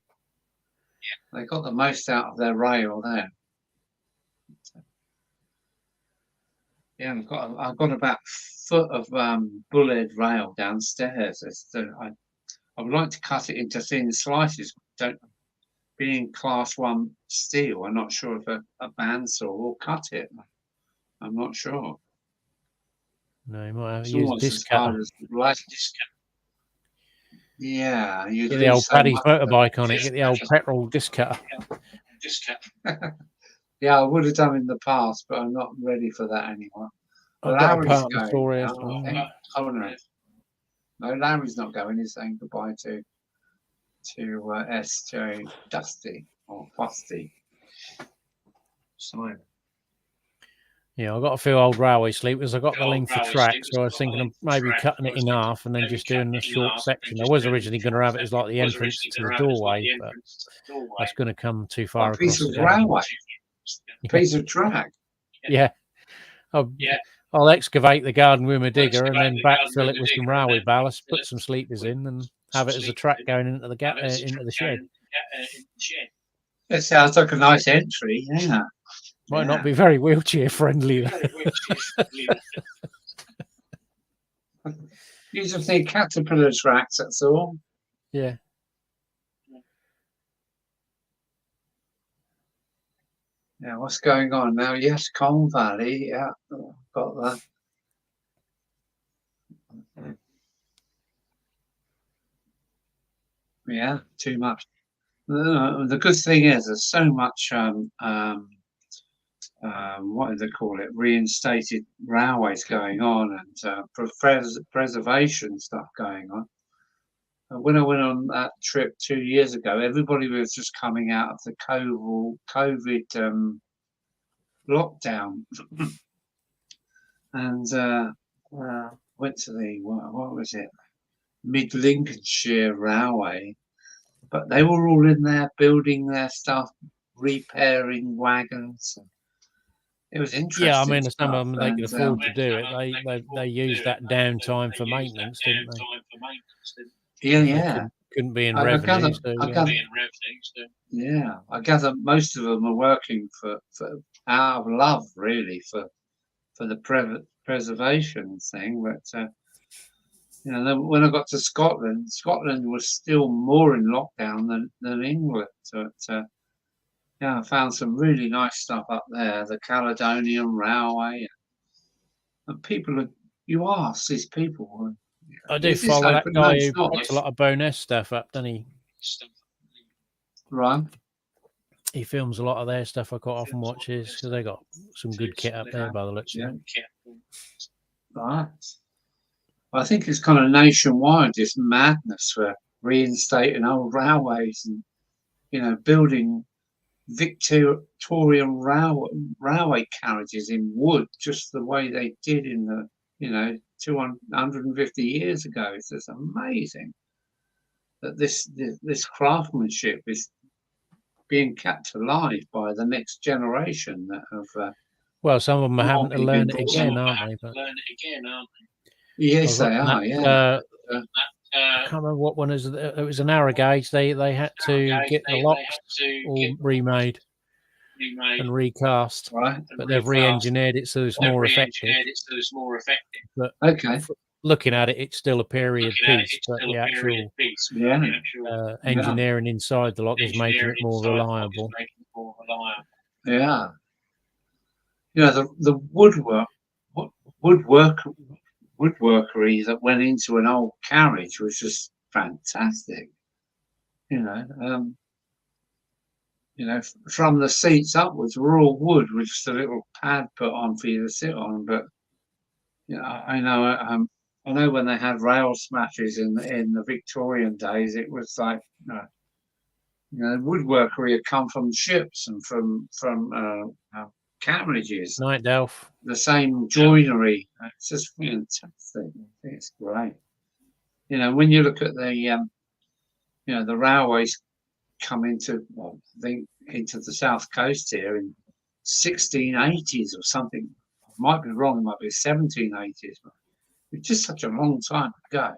they got the most out of their rail there. Yeah, I've got about a foot of bullet rail downstairs. I would like to cut it into thin slices. Being class 1 steel, I'm not sure if a bandsaw will cut it. I'm not sure. No, you might have to use a disc cutter. Yeah, get the old Paddy's motorbike on it. Get the old petrol disc cutter. Yeah, I would have done in the past, but I'm not ready for that anymore. Larry's going. No, Larry's not going. He's saying goodbye to SJ Dusty or Fusty. Simon. Yeah, I got a few old railway sleepers. I got the length of track, so I was thinking of maybe cutting it in half and then just doing a short section. I was originally going to have it as like the entrance to the doorway, but that's going to come too far across the railway. Piece of track. Yeah. I'll excavate the garden with my digger and then backfill it with some railway ballast, put some sleepers in, and have it as a track going into the into the shed. It sounds like a nice entry, yeah. Might not be very wheelchair friendly. Use of the caterpillar tracks, that's all. Yeah. Yeah, what's going on now? Yes, Colne Valley. Yeah, got that. Yeah, too much. The good thing is there's so much what do they call it? Reinstated railways going on and preservation stuff going on. When I went on that trip 2 years ago, everybody was just coming out of the COVID lockdown, and went to the what was it, Mid Lincolnshire Railway, but they were all in there building their stuff, repairing wagons. It was interesting. Yeah, I mean, some stuff, of them they could and, afford to do it. They used that downtime for maintenance, didn't they? Yeah, They yeah. couldn't be in I revenue. gather, yeah, I gather most of them are working for out of love, really, for the preservation thing. But you know, then when I got to Scotland, Scotland was still more in lockdown than England. So yeah, I found some really nice stuff up there. The Caledonian Railway, and people are. You ask these people. I do Is this follow that open? guy No, it's who not. puts a lot of Bonus stuff up, doesn't he? Right. He films a lot of their stuff. I quite often watch his because they got some good kit up there by the looks of it. Right. I think it's kind of nationwide, this madness for reinstating old railways and, you know, building Victorian railway carriages in wood, just the way they did in the, you know, 250 years ago. It's just amazing that this craftsmanship is being kept alive by the next generation that have. Well, some of them are having to learn it again, aren't they? But yes, they are. Yeah. I can't remember what one is. It was an narrow gauge. They had to get the locks all remade and recast, Right. but they've re-engineered it so it's more effective. But okay, looking at it, it's still a period piece, but the actual engineering inside the lock is making it more reliable. Yeah. You know, the woodworkery that went into an old carriage was just fantastic. You know, from the seats upwards were all wood with just a little pad put on for you to sit on. But you know, I know when they had rail smashes in the Victorian days, it was like you know, woodworkery had come from ships and from carriages. Night Delph. The same joinery. It's just fantastic. I think it's great. You know, when you look at the you know, the railways come into, well, I think into the south coast here in 1680s or something. I might be wrong. It might be 1780s. But it's just such a long time ago.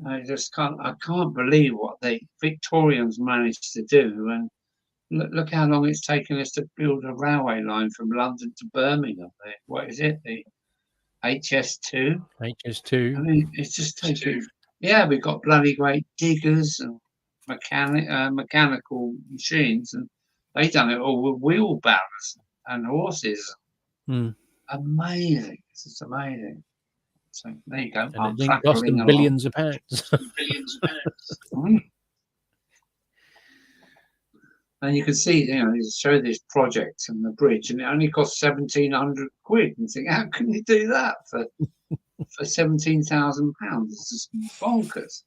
I just can't. I can't believe what the Victorians managed to do, and look how long it's taken us to build a railway line from London to Birmingham. What is it? The HS2. HS2. I mean, it's just taken. Yeah, we've got bloody great diggers and mechanical machines, and they done it all with wheelbarrows and horses. Amazing! It's just amazing. So there you go. And it didn't cost them billions of pounds. And you can see, you know, you show this project and the bridge, and it only cost 1,700 quid. And you think, how can you do that for £17,000? It's just bonkers.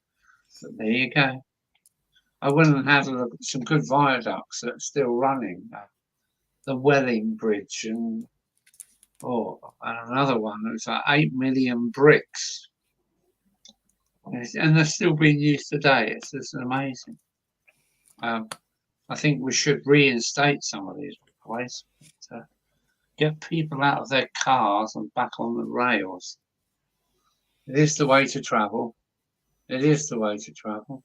But there you go. I went and had a look at some good viaducts that are still running. The Welling Bridge and another one. It's like 8 million bricks, and they're still being used today. It's just amazing. I think we should reinstate some of these ways, get people out of their cars and back on the rails. It is the way to travel. It is the way to travel.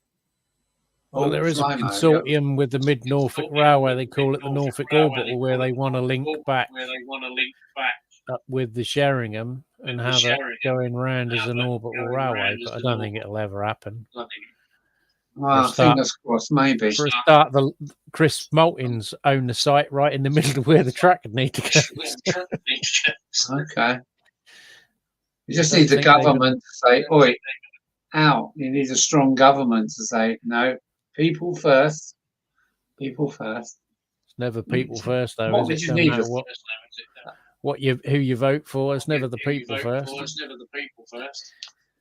Well, there is a consortium with the Mid Norfolk Railway. They call it the Norfolk Orbital, where they want to link back up with the Sheringham and have it going round as an orbital railway. But I don't think it'll ever happen. Well, fingers crossed, maybe. For a start, Chris Maltins own the site right in the middle of where the track would need to go. Okay. You just need the government to say, oi, out. You need a strong government to say, no, people first. People first. It's never people first, though, is it? No matter who you vote for, it's never the people first.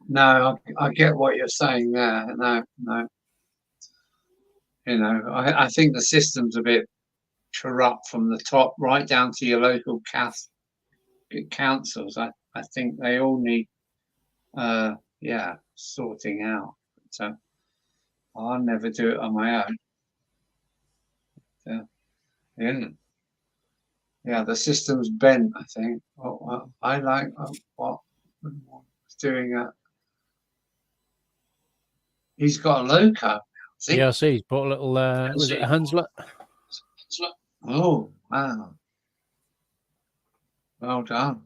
No, I get what you're saying there. No. You know, I think the system's a bit corrupt from the top right down to your local councils. I think they all need, sorting out. So I'll never do it on my own. Yeah, the system's bent, I think. I like what he's doing. He's got a loco. Yeah, I see. He's put a little, was it a Hunslet? Oh, wow. Well done.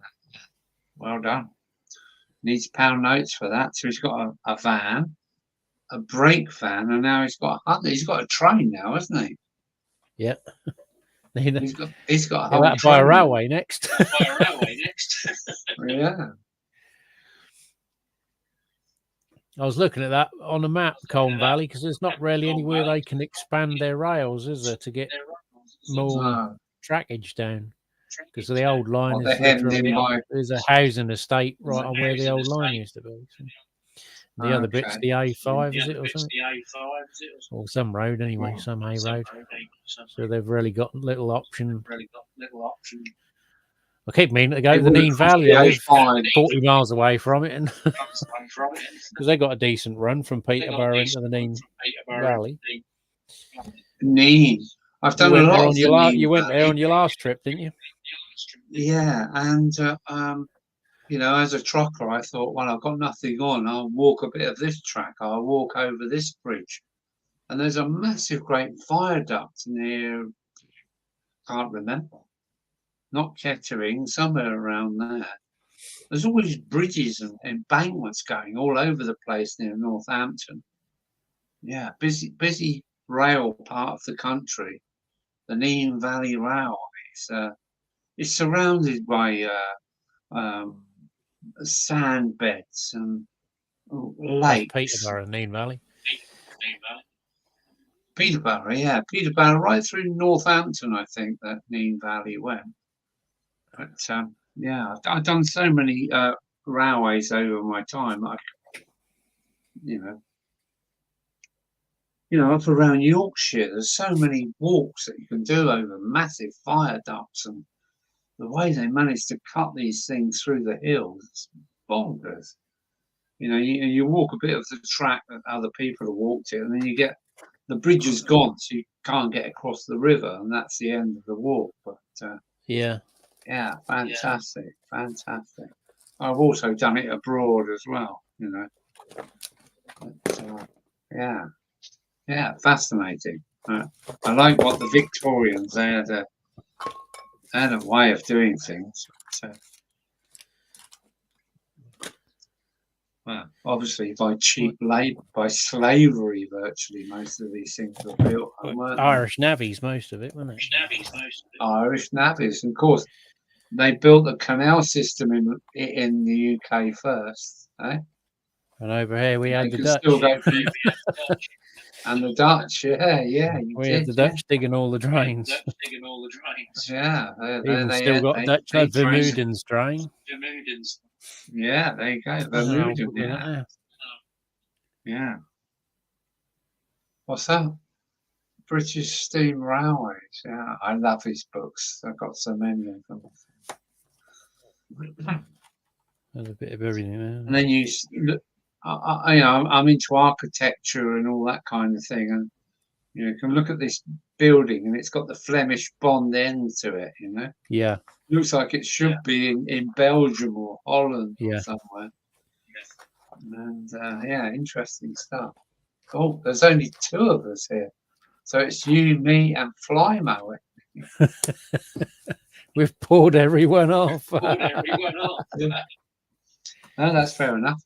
Well done. Needs pound notes for that. So he's got a van, a brake van, and now he's got a train now, hasn't he? Yeah. He's got a He'll whole have to buy a train. railway next. Yeah. I was looking at that on the map, Colne Valley, because there's not really anywhere they can expand their rails, is there, to get more trackage down? Because the old line Well, is they're heading literally in by- there's a housing estate right on where the old line used to be. So the other bit's the A5, is it, or something? Or some road anyway, some A road. So they've really got little option. I keep meaning to go to the Nene Valley. I live 40 miles away from it, and because they got a decent run from Peterborough into the Nene Valley. Nene. I've done a You went lot there of on the your Nene you went there Valley. on your last trip, didn't you? Yeah, and as a trucker, I thought, well, I've got nothing on. I'll walk a bit of this track. I'll walk over this bridge, and there's a massive, great viaduct near. Can't remember. Not Kettering, somewhere around there. There's always bridges and embankments going all over the place near Northampton. Yeah, busy rail part of the country. The Nene Valley Railway is surrounded by sand beds and lakes. That's Peterborough, Nene Valley. Peterborough, Peterborough, right through Northampton, I think that Nene Valley went. But I've done so many railways over my time. Up around Yorkshire, there's so many walks that you can do over massive viaducts, and the way they managed to cut these things through the hills, it's bonkers. You walk a bit of the track that other people have walked it, and then you get the bridge is gone, so you can't get across the river, and that's the end of the walk. But fantastic. I've also done it abroad as well, But, fascinating. I like what the Victorians, they had a way of doing things. Well, obviously by cheap labour, by slavery, virtually most of these things were built. Irish navvies, most of it, wasn't it? Irish navvies, and of course, they built the canal system in the UK first, eh? And over here we had the Dutch. Still go and the Dutch, we had the Dutch digging all the drains. Yeah, Even still got Dutch had Vermeuden's drain. Yeah, there you go. Vermeuden, yeah. What's that? British Steam Railways. Yeah, I love his books. I've got so many of them. There's a bit of everything there. And then you look, I'm into architecture and all that kind of thing, and you can look at this building, and it's got the Flemish Bond end to it. Yeah. Looks like it should be in Belgium or Holland or somewhere. And interesting stuff. Oh, there's only two of us here. So it's you, me, and Flymo. We've pulled everyone off. No, that's fair enough.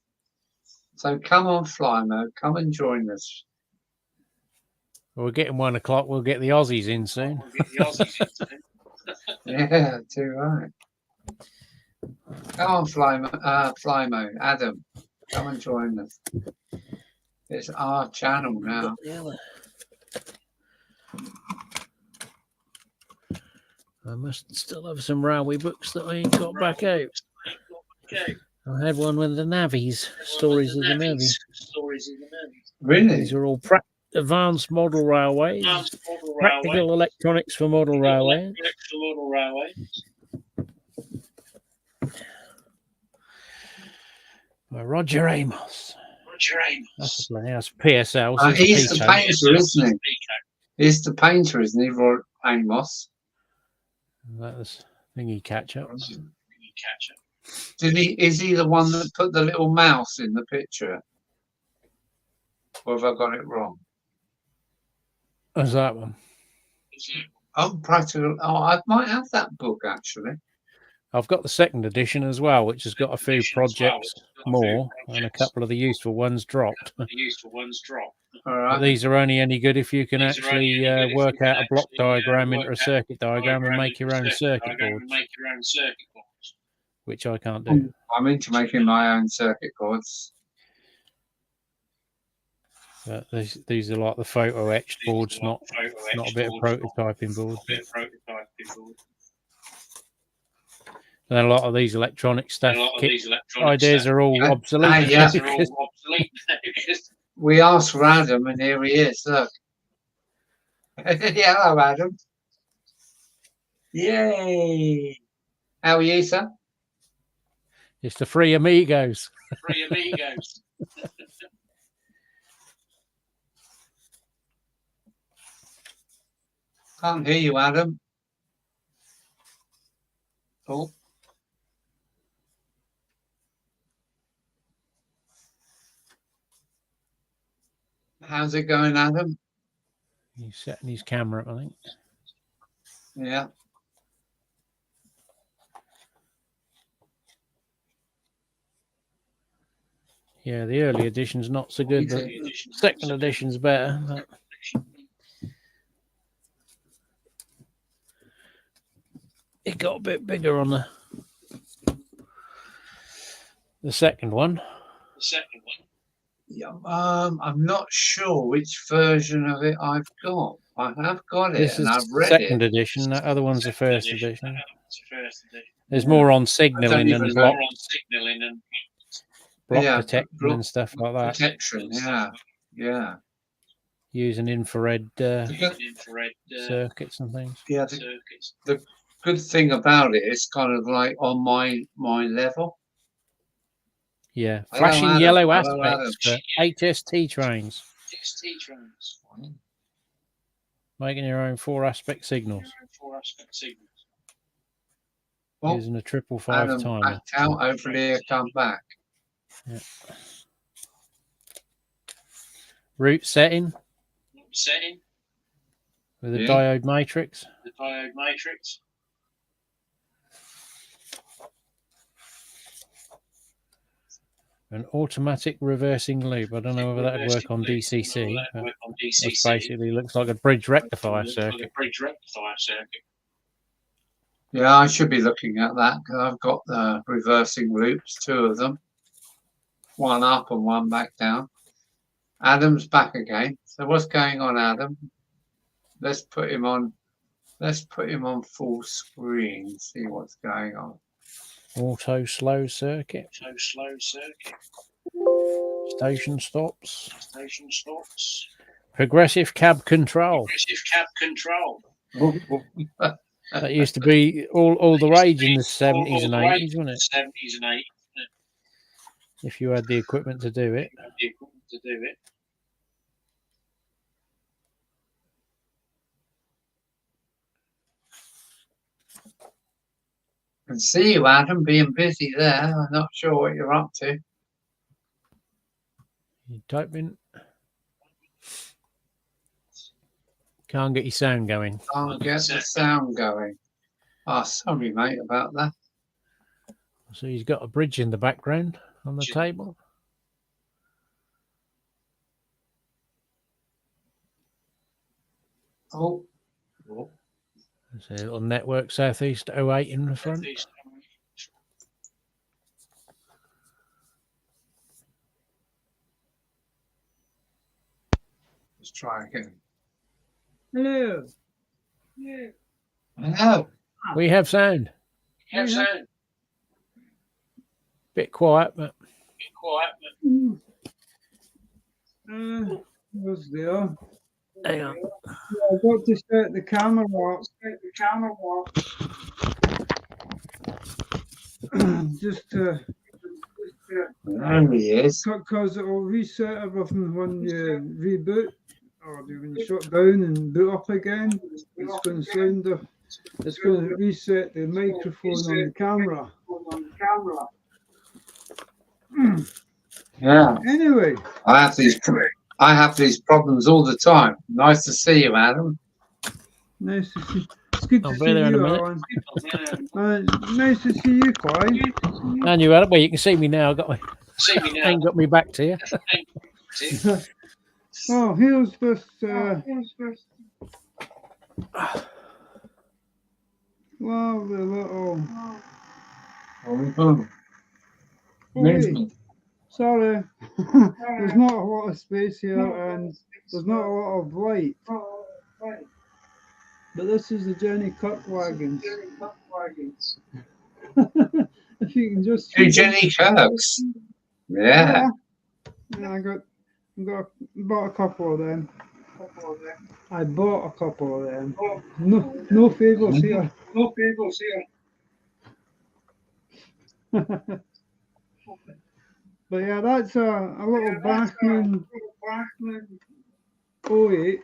So come on, Flymo, come and join us. We're getting 1 o'clock. We'll get the Aussies in soon. Yeah, too right. Come on, Flymo, Adam, come and join us. It's our channel now. I must still have some railway books that I ain't got back out. I had one with the navvies, stories of the navy. Really? These are all advanced model railways, practical electronics for model railways. By Roger Amos. That's PSL. So He's it's the Pico. painter, isn't he? He's the painter, isn't he, Roy Amos? That was thingy catch up. Is he the one that put the little mouse in the picture? Or have I got it wrong? What's that one? Oh, practical. Oh, I might have that book actually. I've got the second edition as well, which has got a few projects more and a couple of the useful ones dropped. All But right. these are only any good if you can actually work out a block diagram into a circuit diagram and make your own circuit boards, which I can't do. I'm into making my own circuit boards. But these are like the photo etched boards, not a bit of prototyping boards. And a lot of these electronic stuff ideas are all obsolete. Yeah. We asked for Adam, and here he is. Look. Yeah, hello, Adam. Yay! How are you, sir? It's the Free Amigos. Can't hear you, Adam. Oh. How's it going, Adam? He's setting his camera up, I think. Yeah. Yeah, the early edition's not so good, but the second edition's better. But it got a bit bigger on the second one. Yeah, I'm not sure which version of it I've got. I have got it, This and is I've read second it. edition. That other one's the first edition. There's more on signalling and block detection and stuff like that. Protection, yeah. Using infrared circuits and things. Yeah, the good thing about it is kind of like on my level. Yeah, Hello, flashing Adam. yellow Hello, aspects for HST trains. Making your own 4-aspect signals. Oh, Using a 555 Adam timer. backed out. Hopefully he'll come back. Yeah. Route setting with a diode matrix. An automatic reversing loop. I don't know whether that would work on DCC. Which basically looks like a bridge rectifier circuit. Yeah, I should be looking at that because I've got the reversing loops, 2 of them, one up and one back down. Adam's back again. So what's going on, Adam? Let's put him on full screen. See what's going on. Auto slow circuit. Station stops. Progressive cab control. That used to be all the rage in the 70s and 80s, wasn't it? If you had the equipment to do it. I can see you, Adam, being busy there. I'm not sure what you're up to. You typing. Can't get your sound going. Can't get the sound going. Oh, sorry, mate, about that. So he's got a bridge in the background on the table. Oh. There's a little network Southeast 08 in the front. Let's try again. Hello. Hello. We have sound. Bit quiet, but. Was there? Hang on. I've got to set the camera up. Just to There he is. Because it'll reset everything when you reboot or when you shut down and boot up again. It's going to it's going to reset the microphone on the camera. Yeah. Anyway, I have these problems all the time. Nice to see you, Adam. nice to see. It's good I'll to be see there in a you, minute. Alan. Nice to see you, Clive. And you, Adam. Well, you can see me now. I got my, ain't got me back to you. Oh, here's this. Lovely little. Oh, Wait, sorry. There's not a lot of space here, and there's not a lot of light. But this is the Jenny Kirk wagons. If you can just Two see Jenny Kirks. Yeah. Yeah, I bought a couple of them. I bought a couple of them. No favours here. But yeah, that's a little Bachman 08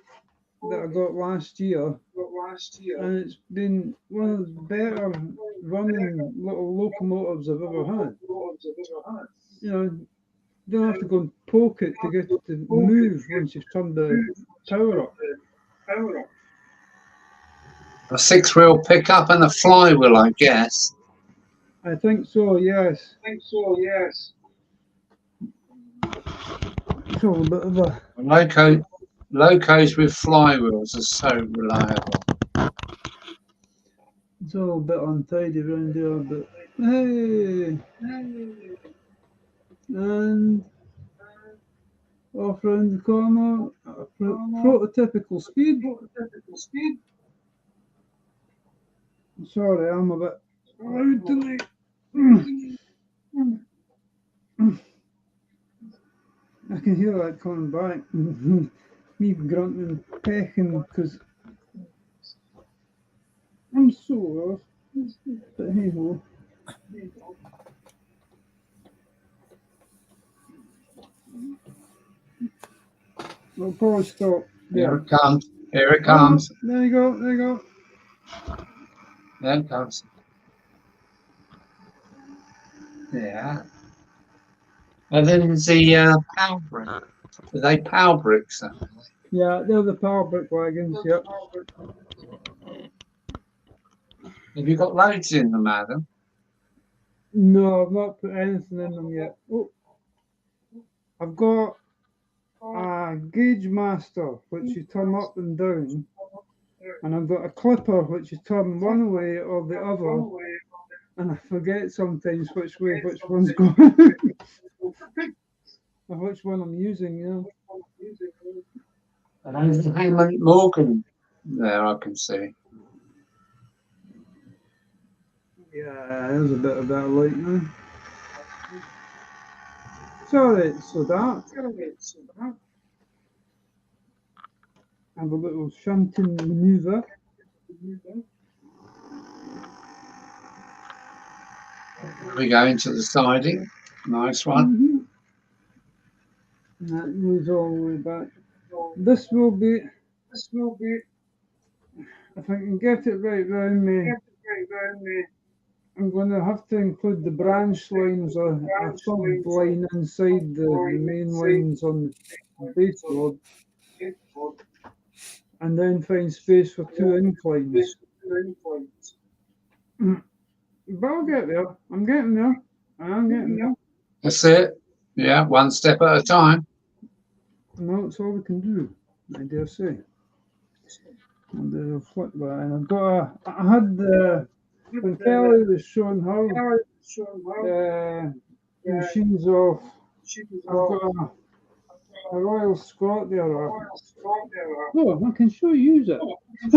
that I got last year. And it's been one of the better running little locomotives I've ever had. You know, you don't have to go and poke it to get it to move once you've turned the power up. A 6-wheel pickup and a flywheel, I guess. I think so, yes. It's all a bit of a Locos with flywheels are so reliable. It's all a bit untidy around here, but hey! And off round the corner, prototypical speed. Sorry, I'm a bit loud tonight. I can hear that coming back. Me grunting, pecking, because I'm so off. But hey ho. I'll probably stop. Here it comes. Here it comes. Oh, there you go. There it comes. Yeah. And then there's the power brick. Are they power bricks? Yeah, they're the power brick wagons, yep. Have you got loads in them, Adam? No, I've not put anything in them yet. Oh, I've got a gauge master, which you turn up and down. And I've got a clipper, which you turn one way or the other. And I forget sometimes which one's going. Or which one I'm using, you know. And there's Raymond Morgan there, I can see. Yeah, there's a bit of that light now. Sorry, it's so dark. Have a little shunting manoeuvre. We go into the siding. Nice one. And that goes all the way back. This will be, if I can get it right round me, I'm going to have to include the branch lines or a sub line inside the main lines on the baseboard, and then find space for 2 inclines. But I'll get there. I'm getting there. That's it. Yeah, one step at a time. No, it's all we can do, I dare say. And I'll flip that. And I've got I had when Kelly was showing her machines off, I've got a Royal Scot there. Oh, I can show you it. It's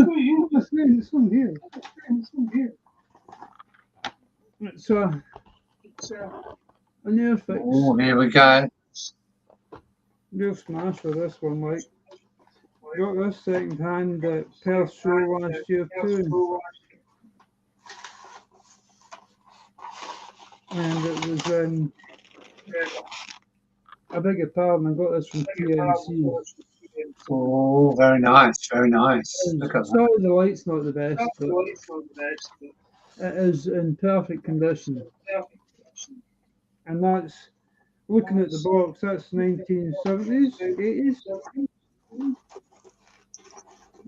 on here. It's an Airfix. Oh, here we go. Real smash for this one, like. Got this second hand at Perth show last year too. And it was I beg your pardon, I got this from PNC. Oh, very nice, very nice. Look at that. Sorry, the light's not the best, but it is in perfect condition. And that's, looking at the box, that's 1970s, 80s.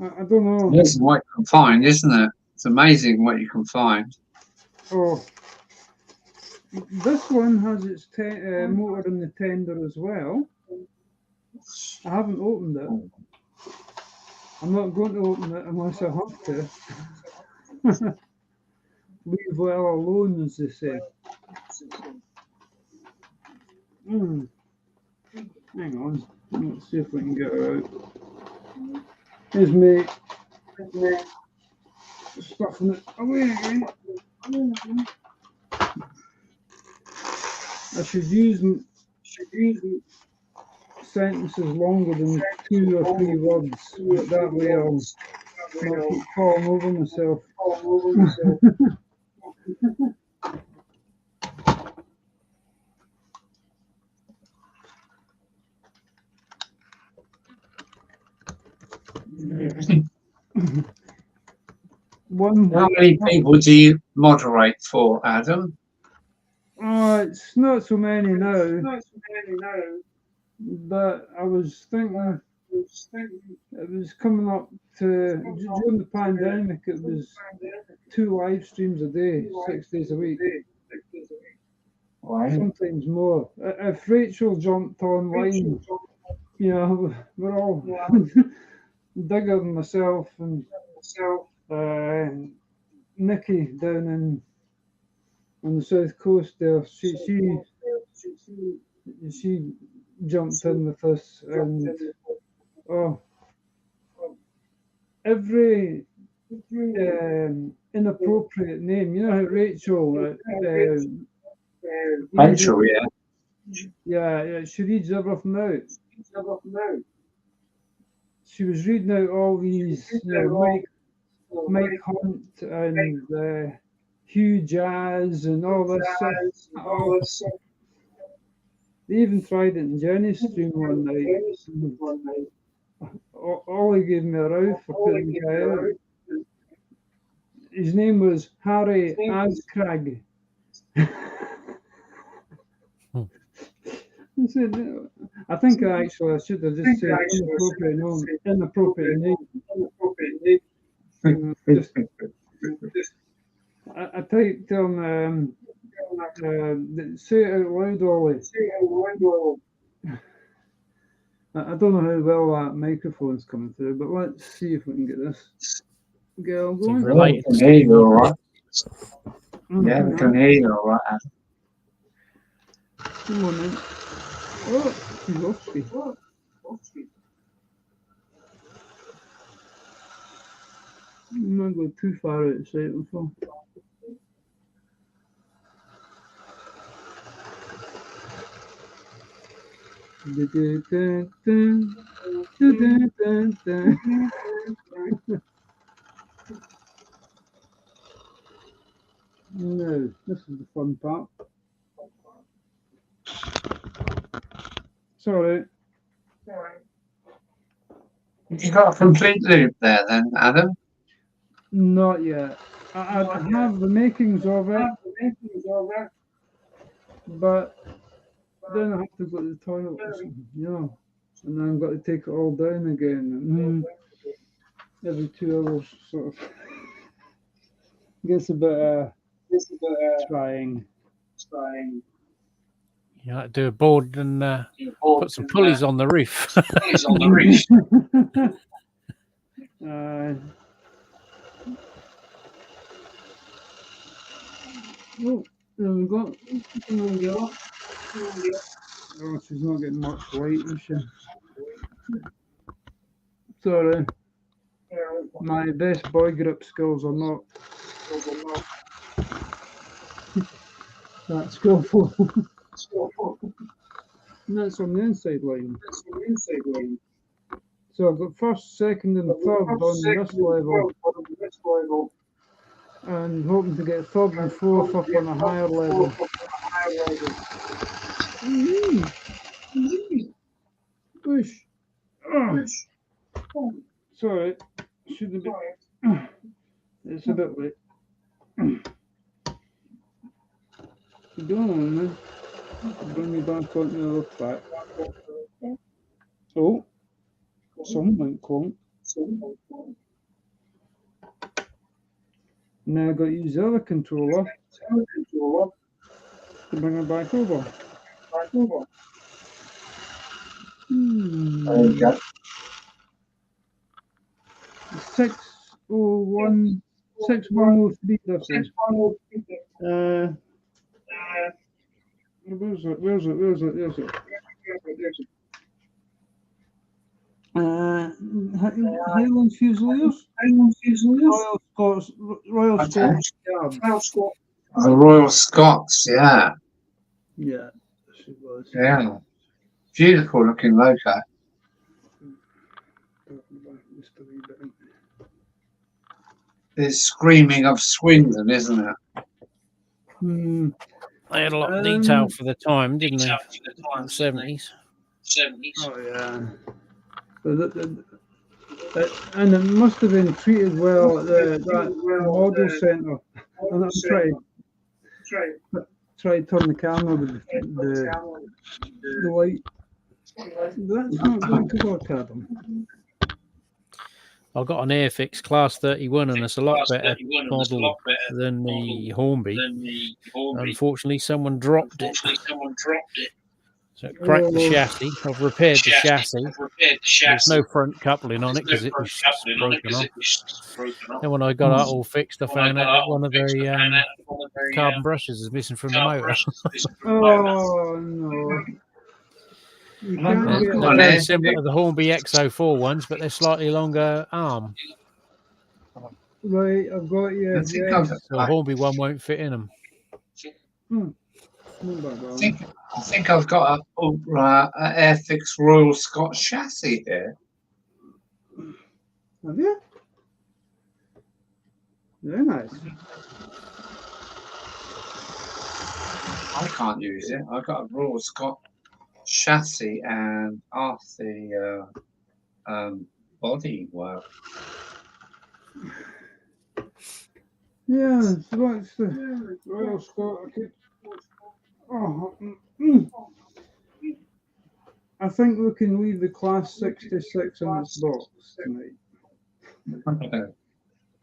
I don't know. Amazing what you can find, isn't it? It's amazing what you can find. Oh, this one has its motor in the tender as well. I haven't opened it. I'm not going to open it unless I have to. Leave well alone, as they say. Hang on. Let's see if we can get her out. Here's me stuffing it away again. I should use sentences longer than 2 or 3 words, but that way I'll not keep falling over myself. How many people do you moderate for, Adam? It's not so many now. But I was thinking it was coming up to, during the pandemic, it was 2 live streams a day, 6 days a week. Right. Sometimes more. If Rachel jumped online, you know, we're all Digger and myself and Nikki down on the south coast there. She jumped in with us, and every inappropriate name. You know how Rachel. Rachel, yeah, she reads everything out. She was reading out all these, you know, Mike Hunt and Hugh Jazz and all this stuff. They even tried it in Jenny's stream one night. Ollie gave me a row for putting the guy out. His name was Harry Ascrag. I think I should have just said inappropriate name. I typed on say it out loud, Ollie. I don't know how well that microphone's coming through, but let's see if we can get this girl going. We can hear you all right. Yeah, we can hear you all right, Adam. Come on then. Oh, she's off me. I'm not going too far out of sight before. No, this is the fun part. Sorry. You got a complete loop there then, Adam? Not yet. I have the makings of it, but then I have to go to the toilet or something, you know, and then I've got to take it all down again. Every 2 hours, sort of. Gets a bit trying. You have to do a board and put some pulleys on the roof. Oh, there we go. Oh, she's not getting much light, is she? Sorry. My best boy grip skills are not that skillful. And that's on the inside line. So I've got first, second, and third on this level, and hoping to get third and fourth up on a higher level. Push. Sorry, shouldn't be. It's a bit late. Go on, man. Bring me back onto the other track. Oh, someone come. Now I've got to use the other controller to bring her back over. There you go. 601, 6103 this is. Where's it? Highland Fusiliers? Royal Scots Guards. Royal Scots, yeah. Yeah, she was. Yeah. Beautiful looking loco. It's screaming of Swindon, isn't it? They had a lot of detail for the time, didn't they? In the 70s. Oh, yeah. And it must have been treated well at that model centre. And I'm trying to turn the camera with the light. That's not going to work, Adam. I've got an Airfix Class 31 and it's a lot better model than the Hornby. Unfortunately, someone dropped it. So it cracked the chassis. I've repaired the chassis. There's no front coupling on it because it was broken off. And when I got that all fixed, I found out that one of the carbon brushes is missing from the motor. Oh, no. They're very similar to the Hornby XO4 ones, but they're slightly longer arm. Right, I've got you. Yeah. So the Hornby one won't fit in them. I think I've got a Airfix Royal Scots chassis here. Have you? Very nice. I can't use it. I've got a Royal Scots chassis and half the body work. Yeah, so that's the Royal Scots. I think we can leave the Class 66 in this box tonight.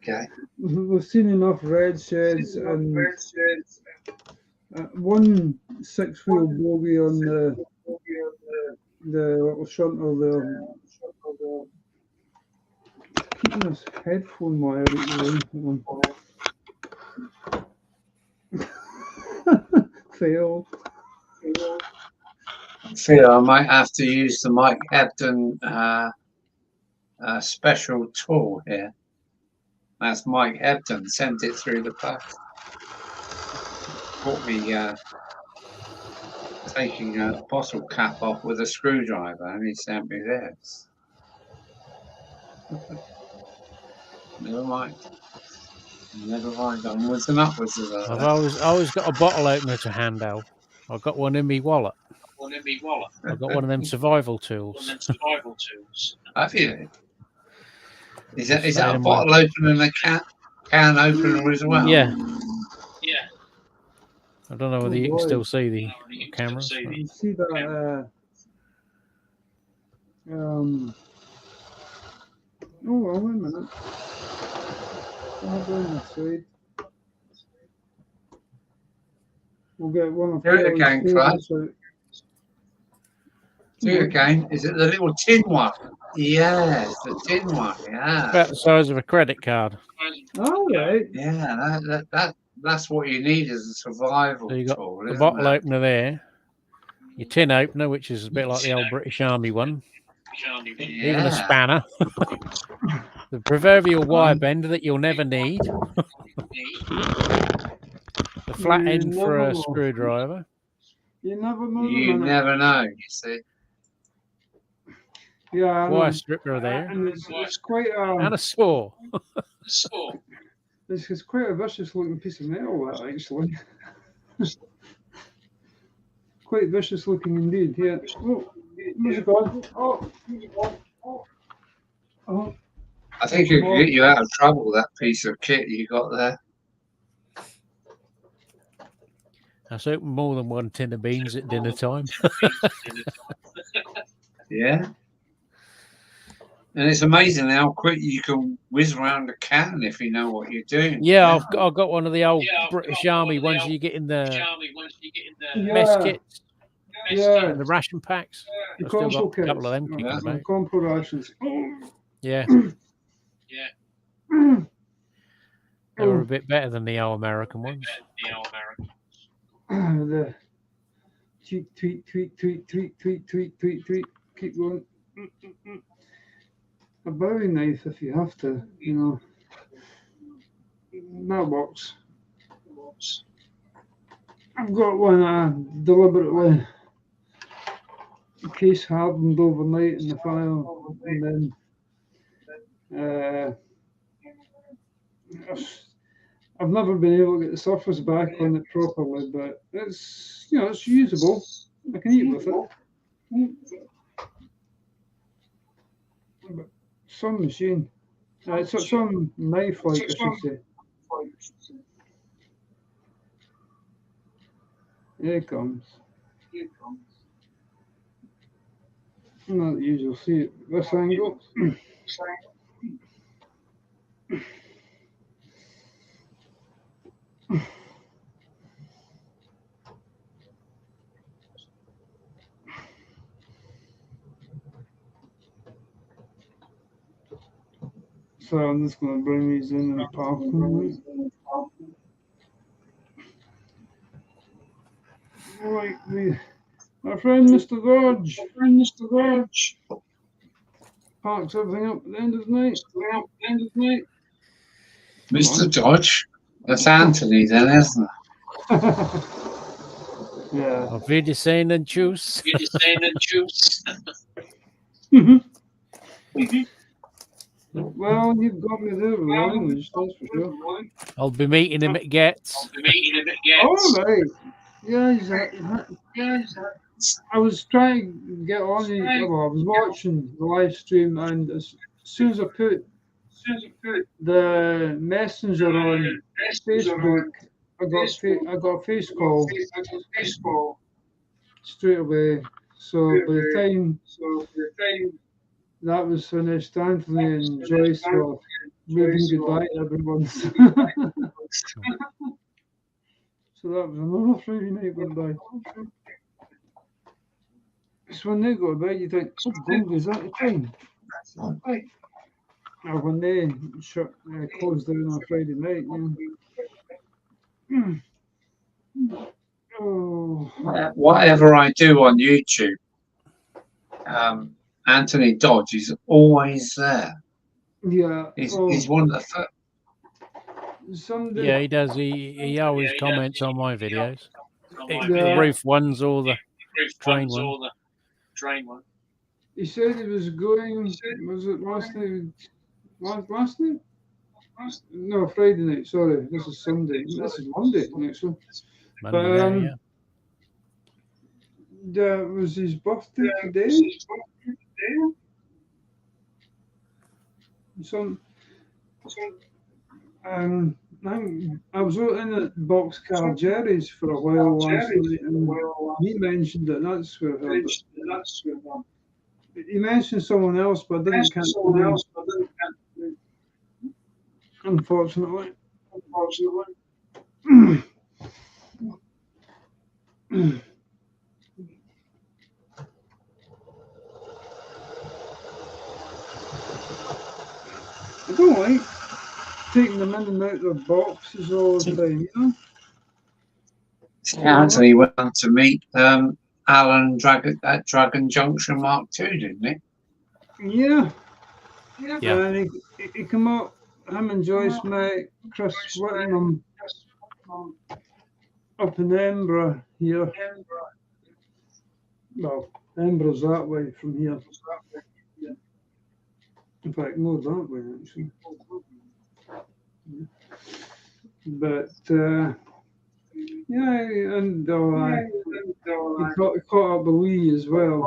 Okay. We've seen enough red sheds and one 6-wheel bogie on the little shunter there. Keeping this headphone wire out the Fail. Feel I might have to use the Mike Hebden special tool here. That's Mike Hebden. Sent it through the post. Caught me taking a bottle cap off with a screwdriver, and he sent me this. Never mind. Onwards and upwards. I've always got a bottle opener to hand out. I've got one in my wallet. I've got one of them survival tools. Have you? Is that a bottle opener and a can opener as well? Yeah. I don't know whether you can still see the cameras. You see that? Oh, well, wait a minute. We'll get one of Do it again, Clark. Do it again. Is it the little tin one? Yes, the tin one. Yeah. About the size of a credit card. All right. Yeah, that's what you need as a survival So you got tool. the bottle opener there, your tin opener, which is a bit like the old British Army one. Yeah. Even a spanner. The proverbial wire bender that you'll never need. The flat end for a screwdriver. You never know. You never know, you see. Yeah. Wire stripper there. And it's quite And a saw. It's quite a vicious looking piece of metal, that actually. quite vicious looking indeed. Yeah. Oh, where's it gone? Oh, I think it could get you out of trouble, that piece of kit you got there. That's open more than one tin of beans at dinner time. Yeah. And it's amazing how quick you can whiz around a can if you know what you're doing. Yeah, I've got one of the old British Army ones you get in the mess kits yeah. and the ration packs. The I've still compo got a couple of them kits. kicking about. Compo rations. Yeah. They were a bit better than the old American ones. The tweet, tweet, tweet, tweet, tweet, tweet, tweet, tweet, tweet. Keep going. A bowie knife if you have to, you know. That works. I've got one deliberately case hardened overnight in the file, and then I've never been able to get the surface back on it properly, but it's it's usable. I can eat with it. But some machine, it's some knife like I should say. Here it comes. Not the usual. See it this angle. So I'm just going to bring these in and park them. Right, my friend Mr. Dodge. Parks everything up at the end of the night. Mr. Dodge? That's Anthony then, isn't it? Yeah. Auf Wiedersehen and Tschüss. Well, you've got me there with language, that's for sure. I'll be meeting him at Getz. Oh, right. Yeah, I was trying to get on. I was watching the live stream, and as soon as I put the messenger on Facebook, I got a face call straight away. So by the time that was finished, Anthony and Joyce were waving goodbye to everyone. So that was another Friday night went by. So when they go to bed, you think, oh, God, is that the time? Or when they close down on Friday night, Oh. Whatever I do on YouTube, Anthony Dodge is always there. Yeah. He's one of the first. Someday, Yeah, he does. He always comments on my videos. The Yeah. roof ones or the train one. he said he was going, was it last night? Last night? No, Friday night, sorry. This is Sunday. This is Monday next one. Monday, yeah. That was his birthday today. I was out in at Boxcar Jerry's for a while last night, and he mentioned it. That's where I heard it. He mentioned someone else, but I didn't catch the name. Unfortunately. I don't like taking them in and out of their boxes all the time, you know? Anthony went on to meet Alan at Dragon Junction Mark II, didn't he? Yeah. Yeah. And he come up, him and Joyce met Chris Whittingham up in Edinburgh here. Well, Edinburgh's that way from here. In fact, more that way actually. But yeah, and he caught up with Lee as well,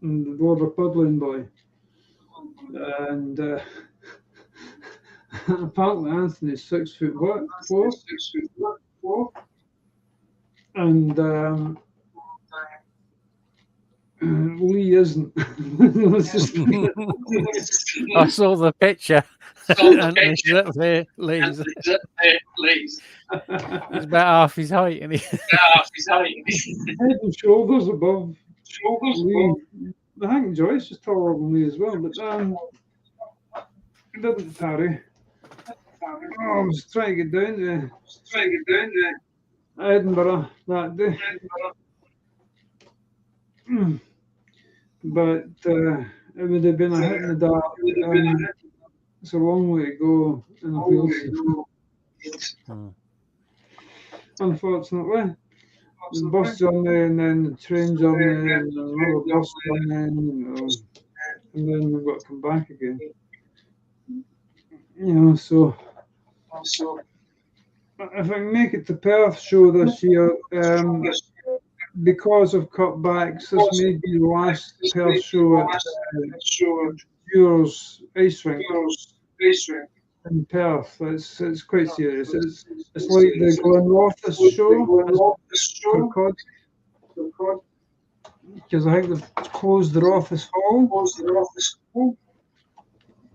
and the border puddling boy, and apparently Anthony's 6'4", and Lee isn't. I saw the picture. Anthony's up there, Lee's. He's about half his height, and Head and shoulders above Lee. I think Joyce is taller than Lee as well, but it didn't tarry. I was trying to get down to Edinburgh that day. But it would have been a hit in the dark. It's a long way to go in a field. Unfortunately, the bus journey and then the train journey and another bus journey, and then we've got to come back again. So if I can make it to Perth show this year, because of cutbacks, this may be the last Perth show at Viewers Ice Rink in Perth. It's quite serious. It's like the Glenrothes show, because I think they've closed the Rothes Hall.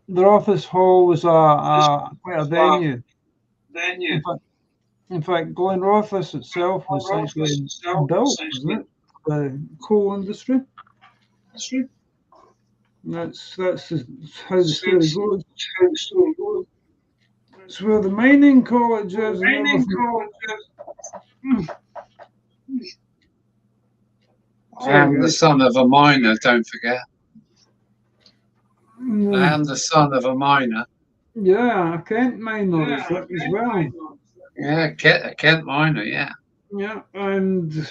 The Rothes Hall was quite a venue. In fact, Glenrothes itself was actually built, wasn't it? The coal industry. That's how the story goes. It's where the mining college is. I am the son of a miner, don't forget. I am the son of a miner. Yeah, a Kent miner as well. Yeah, a Kent miner, yeah. Yeah, and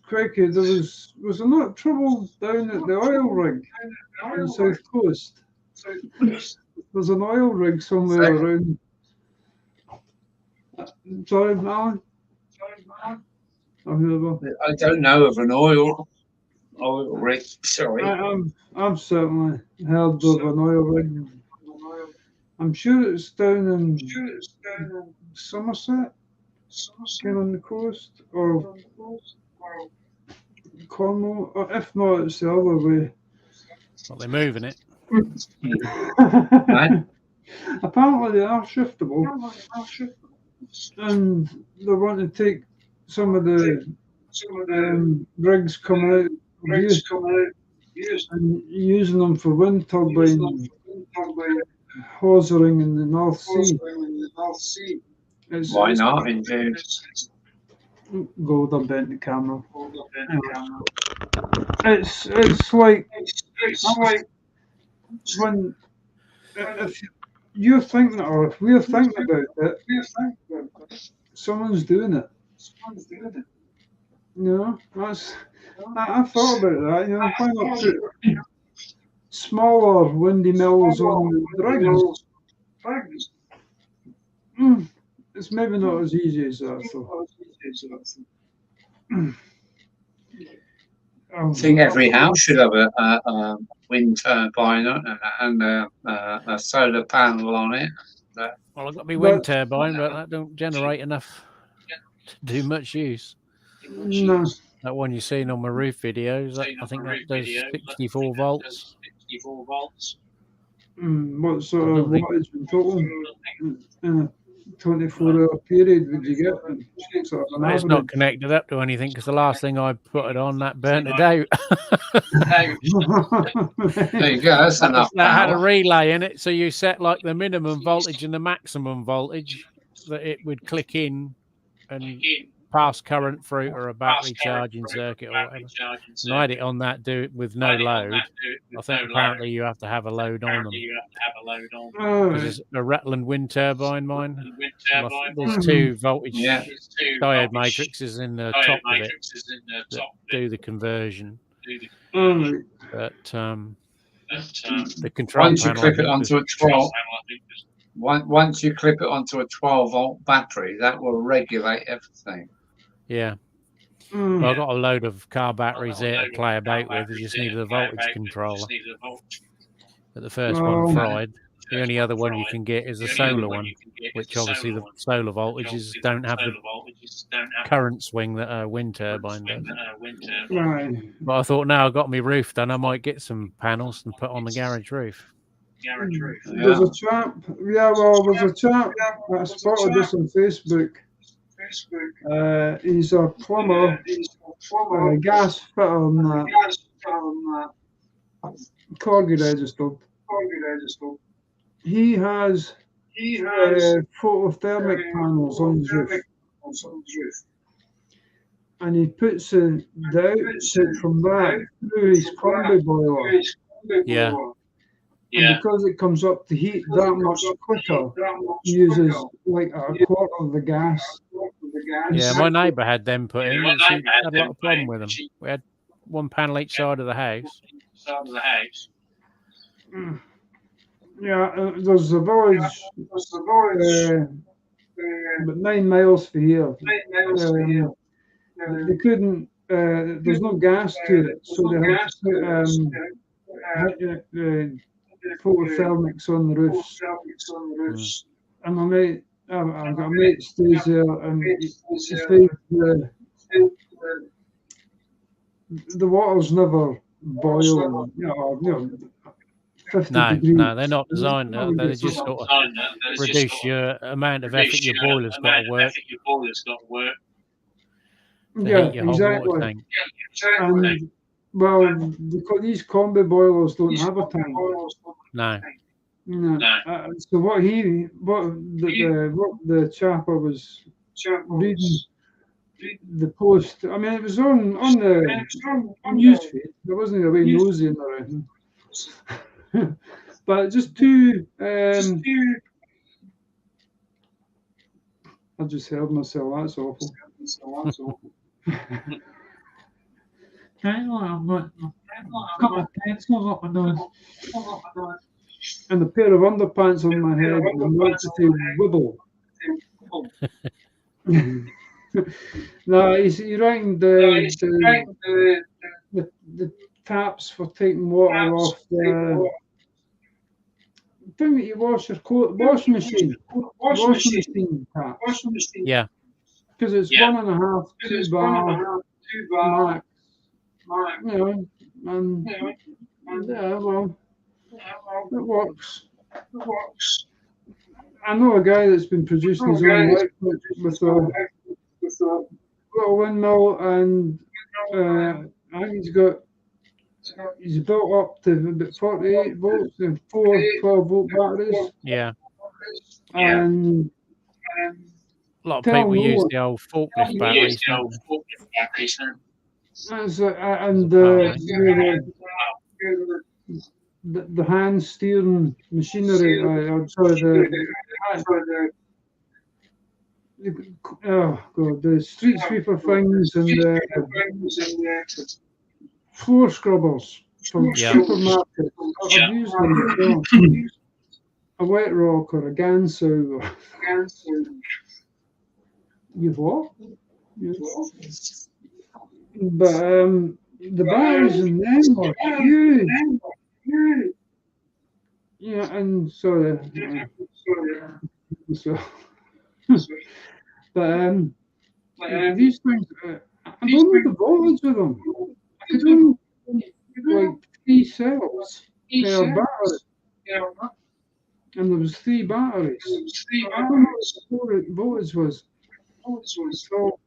crikey, there was a lot of trouble down at the oil rig on the south coast. There's an oil rig somewhere around. Sorry, Alan? I don't know of an oil rig. Sorry. I've certainly heard of an oil rig. I'm sure it's down in Somerset, kind of on the coast, or Cornwall, or if not, it's the other way. Well, they're moving it. Apparently, they are shiftable, and they want to take some of the rigs coming out and using them for wind turbine hosering in the North Sea. Why not, indeed? Go with a bent camera. It's like when if you're thinking, or if we're thinking about it, someone's doing it. I thought about that. Why not put smaller windy mills on the rigs? It's maybe not as easy as that. I think every house should have a wind turbine and a solar panel on it. Well, I've got my wind turbine, but that don't generate enough to do much use. No. That one you've seen on my roof videos, I think that does 64 volts. What sort of wattage in total? In a 24-hour period would you get? It's not connected up to anything because the last thing I put it on, that burnt it out. There you go, that's enough That had a power. relay in it, so you set like the minimum voltage and the maximum voltage that it would click in and pass current through, or a battery charging circuit or whatever. And I had it on that with no load. I think apparently you have to have a load on them. Because it's a Rutland wind turbine, mine. There's 2 voltage diode matrices in the top of it that do the conversion. But the control Once you panel, clip it onto a 12, Once you clip it onto a 12-volt battery, that will regulate everything. Yeah. Well, I've got a load of car batteries there to play about with. I just needed a voltage controller. But the first one fried. The only other one you can get is a solar one, which obviously the solar voltages don't have the current swing that a wind turbine does. Right. But I thought now I've got my roof done, I might get some panels and put on the garage roof. There's a chap. Yeah, well, there's a chap. I spotted this on Facebook. He's a plumber, a gas fitter on that. Corgi registered. He has photothermic panels on his roof. And he puts the output from that through his combi boiler. Yeah. And because it comes up to heat that much quicker, he uses like a quarter of the gas. Yeah, my neighbour had them put in. And she had a lot of problem with them. We had one panel each side of the house. Yeah, there's a village about 9 miles from here. They couldn't. There's no gas to it, so they had to put photothermics on the roofs. And my mate, I've got a mate stays there, and he says the water's never boiling. 50 degrees. No, they're not designed. They just sort of reduce your amount of effort your boiler's got to work. Yeah, heat your whole water tank. And well, these combi boilers don't have a tank. No. So what the chap I was reading the post. I mean, it was on the newsfeed. There wasn't a way nosy in or anything. But just two. I just heard myself. That's awful. Hang on, I've got my pencils up my nose. And a pair of underpants on my head and wants to wibble. No, you reckon the taps for taking water off the thing that you wash your washing machine taps. Yeah. Because it's 1.5, 2 bar max. You know, and yeah, well, it works. I know a guy that's been producing his own electric with a little windmill, and I think he's built up to about 48 volts and 4 12-volt batteries. Yeah. And a lot of people use the old forklift batteries. And the hand steering machinery. The street sweeper things and the floor scrubbers from supermarkets. I've used them as well. A wet rock or a Gansu. You've what? But the batteries in them are huge. Yeah, and so but these things, I don't know the voltage of them. I don't like 3 cells per battery. And there was 3 batteries. I don't know what the voltage was. So,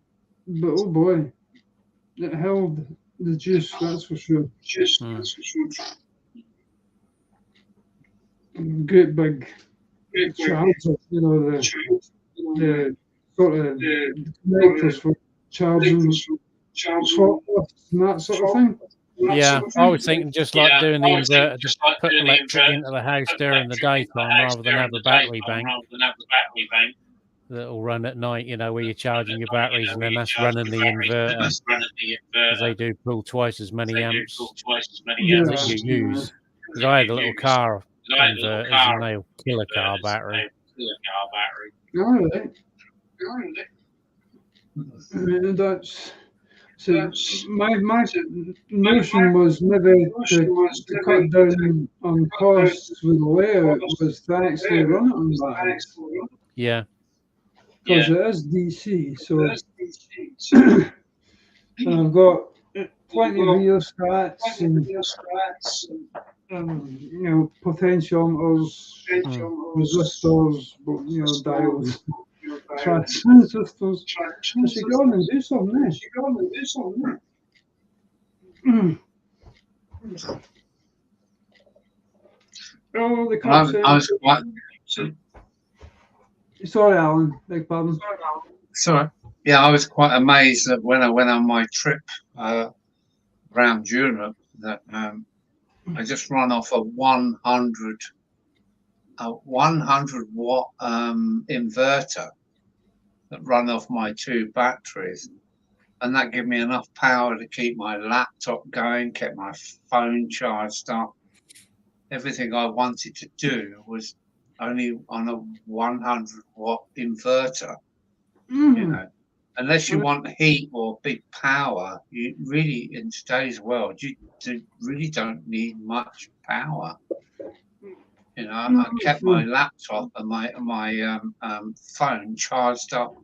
but oh boy, it held the juice, that's for sure. Great big charger, you know, the sort of connectors for charging forklifts and that sort of thing. Yeah, I was thinking just like doing the inverter, just put electric into the house during the daytime rather than have a battery bank that'll run at night, you know, where you're charging your batteries and then that's running the inverter. Because they do pull twice as many amps that you use. Because I had a little car inverters and they'll kill a car battery. All right. That's so. My notion was maybe to cut down on costs with the layout was to actually run it on batteries Yeah. because it is DC. So and I've got plenty of rheostats and potentiometers, resistors, diodes, transistors. I should go on and do something there. Oh, the cups I was quite, Sorry, Alan. Beg pardon. sorry. Yeah, I was quite amazed that when I went on my trip around Europe, that I just run off a 100 watt inverter that run off my 2 batteries, and that gave me enough power to keep my laptop going, kept my phone charged up. Everything I wanted to do was only on a 100 watt inverter. Unless you want heat or big power, you really, in today's world, you really don't need much power. I kept my laptop and my phone charged up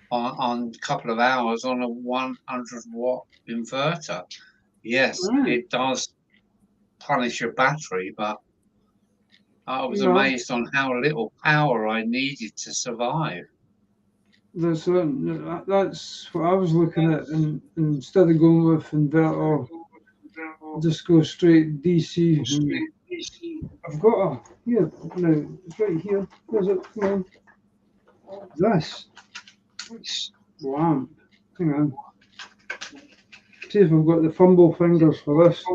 on a couple of hours on a 100 watt inverter. Yes, it does punish your battery, but I was amazed on how little power I needed to survive. That's what I was looking at, and instead of going with inverter, just go straight DC. I've got here now. It's right here. Where's it? Come on. This lamp. Hang on. See if I've got the fumble fingers for this.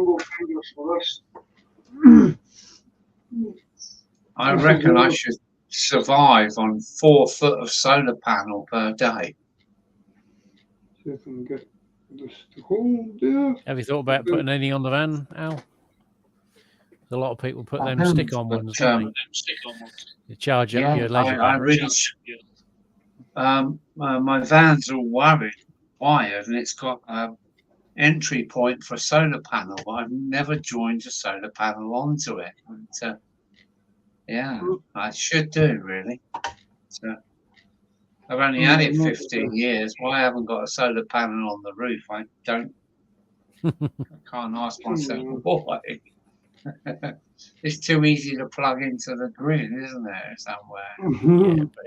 I reckon I should survive on 4 foot of solar panel per day. See if I can get this to hold there. Have you thought about putting any on the van, Al? A lot of people put them stick-on ones, don't they? You charge up your leisure battery. My van's all wired, and it's got an entry point for a solar panel, but I've never joined a solar panel onto it. And, I should do, really. So, I've only had it 15 years. Why I haven't got a solar panel on the roof, I don't. I can't ask myself why. It's too easy to plug into the grid, isn't it, somewhere?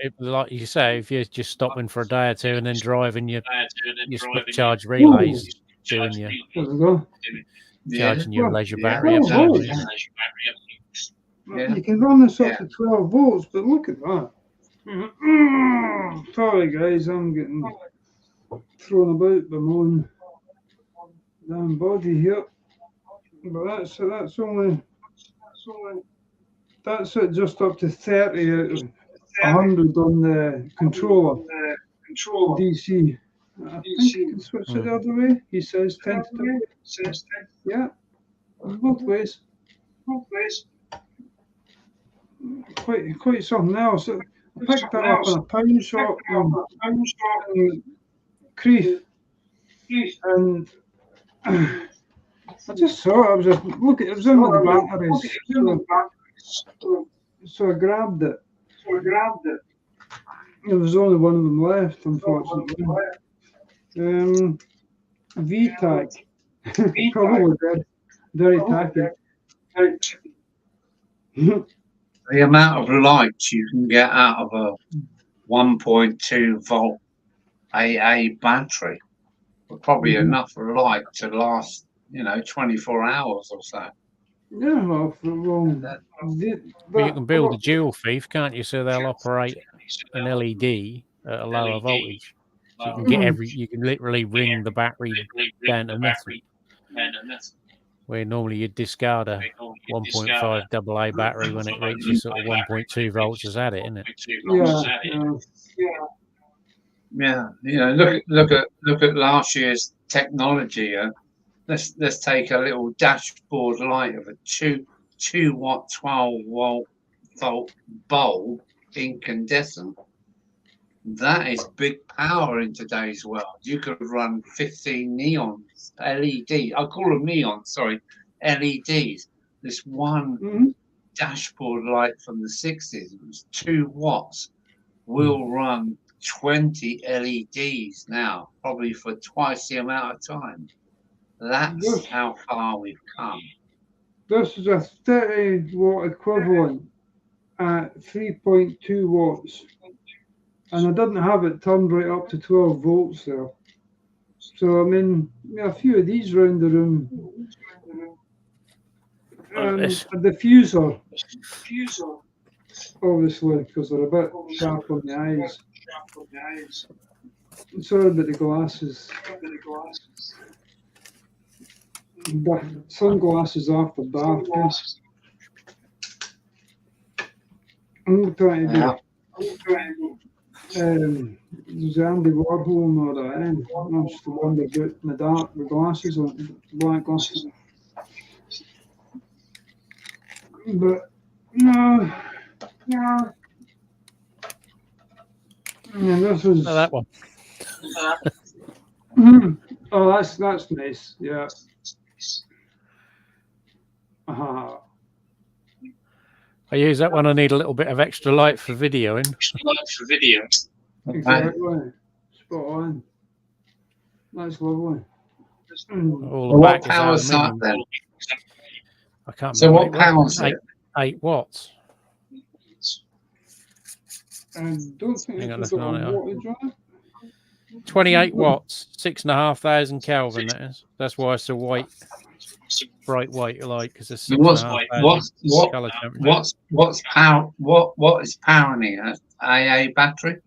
Yeah, but like you say, if you're just stopping for a day or two and then driving your split charge relays, doing your charging your leisure battery up. You can run this up to 12 volts, but look at that. Sorry, guys, I'm getting thrown about by my own damn body here. But that's it, just up to 30 out of 100 on the controller. DC. I think you can switch it the other way. He says tentatively. Yeah, both ways. Quite something else. I picked that up in a pound shop in Crieff, and I just saw it. I was just looking. It was in the batteries, so I grabbed it. There was only one of them left, unfortunately. VTAC, probably dead. Very tacky. The amount of light you can get out of a 1.2 volt AA battery was probably enough light to last, 24 hours or so. Yeah, well, you can build a dual thief, can't you? So they'll operate an LED at a lower voltage. So you can get you can literally ring the battery down to nothing. Where normally you'd discard a 1.5 AA battery when it reaches sort of 1.2 volts has had it, isn't it? Yeah. Look at last year's technology. Let's take a little dashboard light of a 2 watt 12 volt bulb incandescent. That is big power in today's world. You could run 15 neons, LED. I call them neons, sorry, LEDs. This one dashboard light from the 60s, it was 2 watts, will run 20 LEDs now, probably for twice the amount of time. That's how far we've come. This is a 30 watt equivalent at 3.2 watts. And I didn't have it turned right up to 12 volts there. So, I mean, a few of these around the room. A diffuser, obviously, because they're a bit sharp on the eyes. Sorry about the glasses. Sunglasses after dark. I'm trying to do. There's Andy Warhol or that. I'm just wondering about my dark with glasses on, black glasses. But no. Yeah, this is that one. Oh, that's nice. Yeah. I use that when I need a little bit of extra light for videoing. Exactly. Spot on. That's lovely. All the What back power is is that aluminium. then? I can't So remember what power is it? 8 watts. I don't think Hang on, it's that's got a not it. wattage on it. 28 watts, 6,500 Kelvin. That is. That's why it's a white, bright white light, because it's 6,500 color temperature. What's power? What is powering it? AA battery?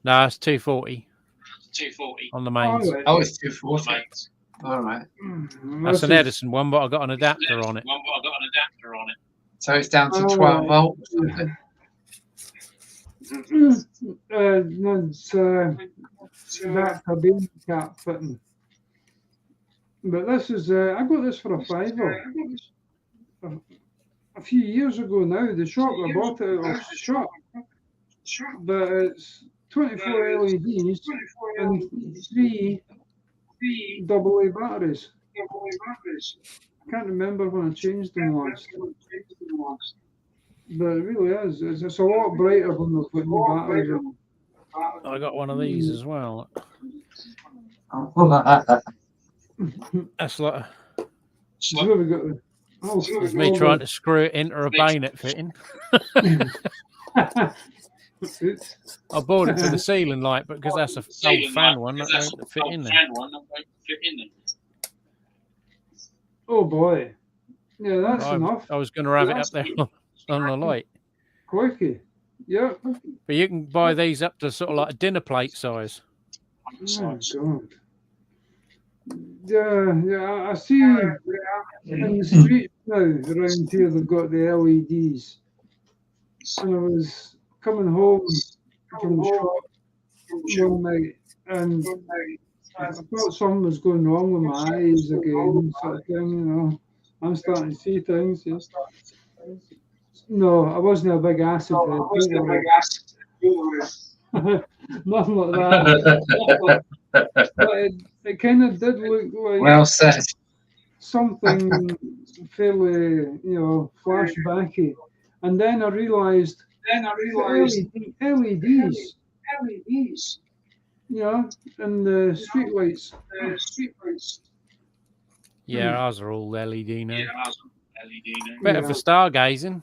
No, it's 240. On the mains. Oh, it's 240. All right. That's an Edison one, but I got an adapter on it. So it's down to 12 volts. No, it's that cabin cap fitting. But this is, I got this for a £5. A few years ago now, the shop I bought it out of the shop. But it's 24 LEDs and 3 AA batteries. I can't remember when I changed them last. But it really is. It's a lot brighter when they put new batteries in. I got one of these as well. That's like So we got the, it's me trying to screw it into a bayonet fitting. I bought it for the ceiling light, but because that's a old fan one, that won't fit in there. Oh boy. Yeah, that's enough. I was going to have it up there on the light. Quickie. Yeah. But you can buy these up to sort of like a dinner plate size. Oh, God. Yeah, I see in the streets now around here they've got the LEDs. And I was coming home from the shop one night and I thought something was going wrong with my eyes again, sort of thing, you know. I'm starting to see things. Yeah. No, I wasn't a big acid head. Nothing like that. But it kind of did look like Well said. something fairly, flashbacky. And then I realised LEDs. And the street lights. Yeah, ours are all LED now. Better for stargazing.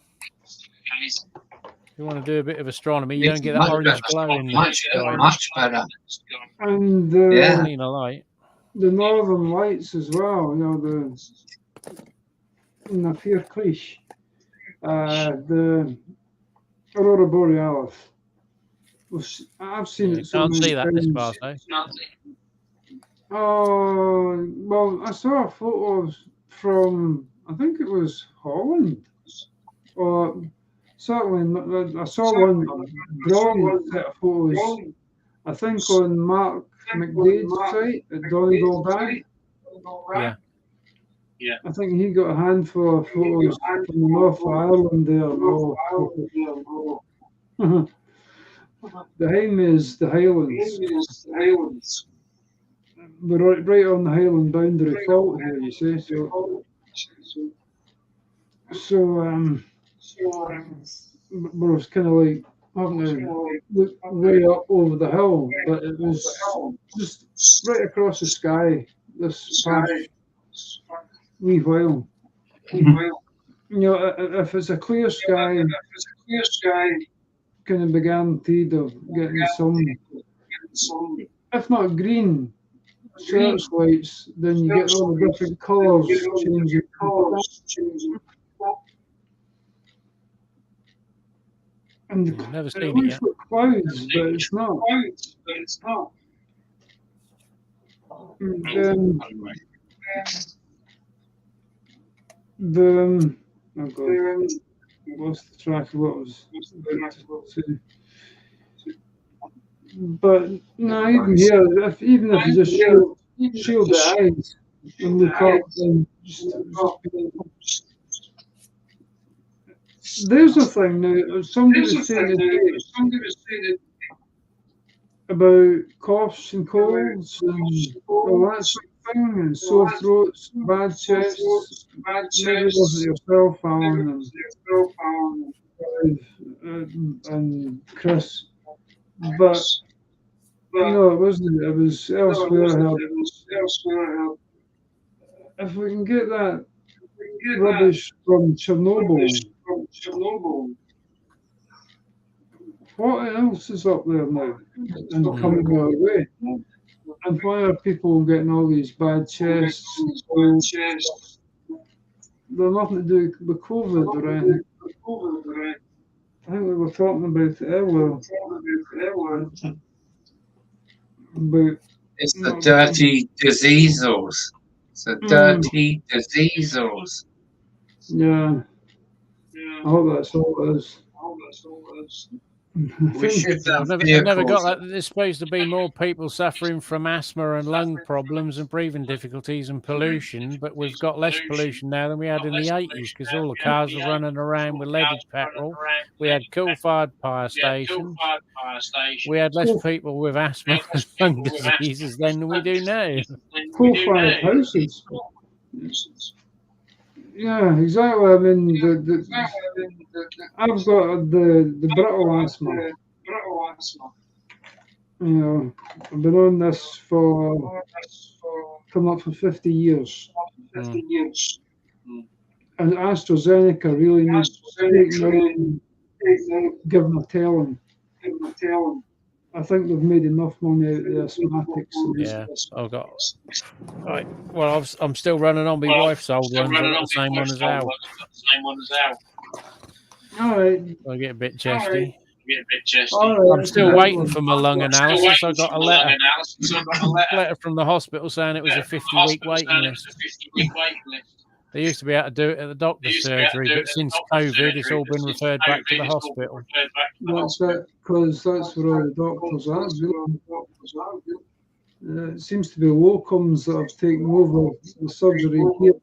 If you want to do a bit of astronomy, you don't get that orange glow in the sky. Much better. And Clean a light. the northern lights as well, the Nafir Krish, the Aurora Borealis. I've seen it so Can't many see that this times. past, Oh, well, I saw photos from, I think it was Holland. Or certainly, I saw one brilliant set of photos, I think on Mark McDade's site at Donegal Bank. Yeah. I think he got a handful of photos from the North of Ireland there. Behind me is the Highlands. We're right on the Highland boundary fault here, you see. So we're kind of like having to look way up over the hill, but it was just right across the sky this past wee while. You know, if it's a clear sky, kind of be guaranteed of getting some, if not green, searchlights, then you get all the different colours changing. And Never it seen it looks yet. like clouds, but it's not. And then oh God, lost the track of what I was about to say. But no, even here, even if you just shield the eyes and look up, then there's a thing now. Somebody was saying today about coughs and colds and all that sort of thing, and sore throats, bad chests. Maybe it wasn't yourself, Alan, and Chris, but no, it wasn't. It was elsewhere. I heard. If we can get that rubbish from Chernobyl, what else is up there now and coming our way? And why are people getting all these bad chests? They're nothing to do with COVID or anything. I think we were talking about it earlier. But It's the dirty diseases. It's the dirty diseases. yeah, I hope that's all it is. We should have I've never got vehicles. that. There's supposed to be more people suffering from asthma and lung problems and breathing difficulties and pollution, but we've got less pollution now than we had in the 80s because all the cars were running around with leaded petrol. We had coal-fired power stations. We had less people with asthma and lung diseases than we do now. Coal-fired houses. Yeah, exactly. I mean, I've got the brittle asthma. You know, I've been on this for coming up for 50 years. And AstraZeneca really needs to give them a telling. I think they've made enough money out of the asthmatics. Yeah, I've got. Right. Well, I'm still running on my wife's old ones. I've got the same one as Al. All right. I get a bit chesty. All right. I'm still waiting for my lung analysis. I got a letter from the hospital saying it was a 50-week waiting list. They used to be able to do it at the doctor's surgery, but since COVID, it's all been referred back to the hospital. That's it, because that's where all the doctors are. It seems to be locums that have taken over the surgery here,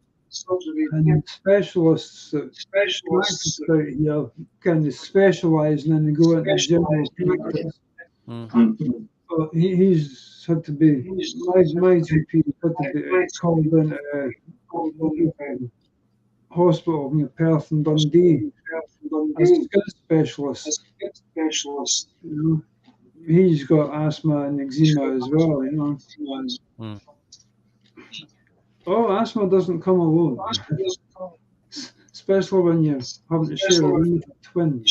and specialists that practice out here kind of specialise and then they go into general practice. But he's had to be, my GP had to be called into hospital in Perth and Dundee as a skin specialist. You know, he's got asthma and eczema as well, you know. Oh, asthma doesn't come alone, especially when you're having to share a room with a twin.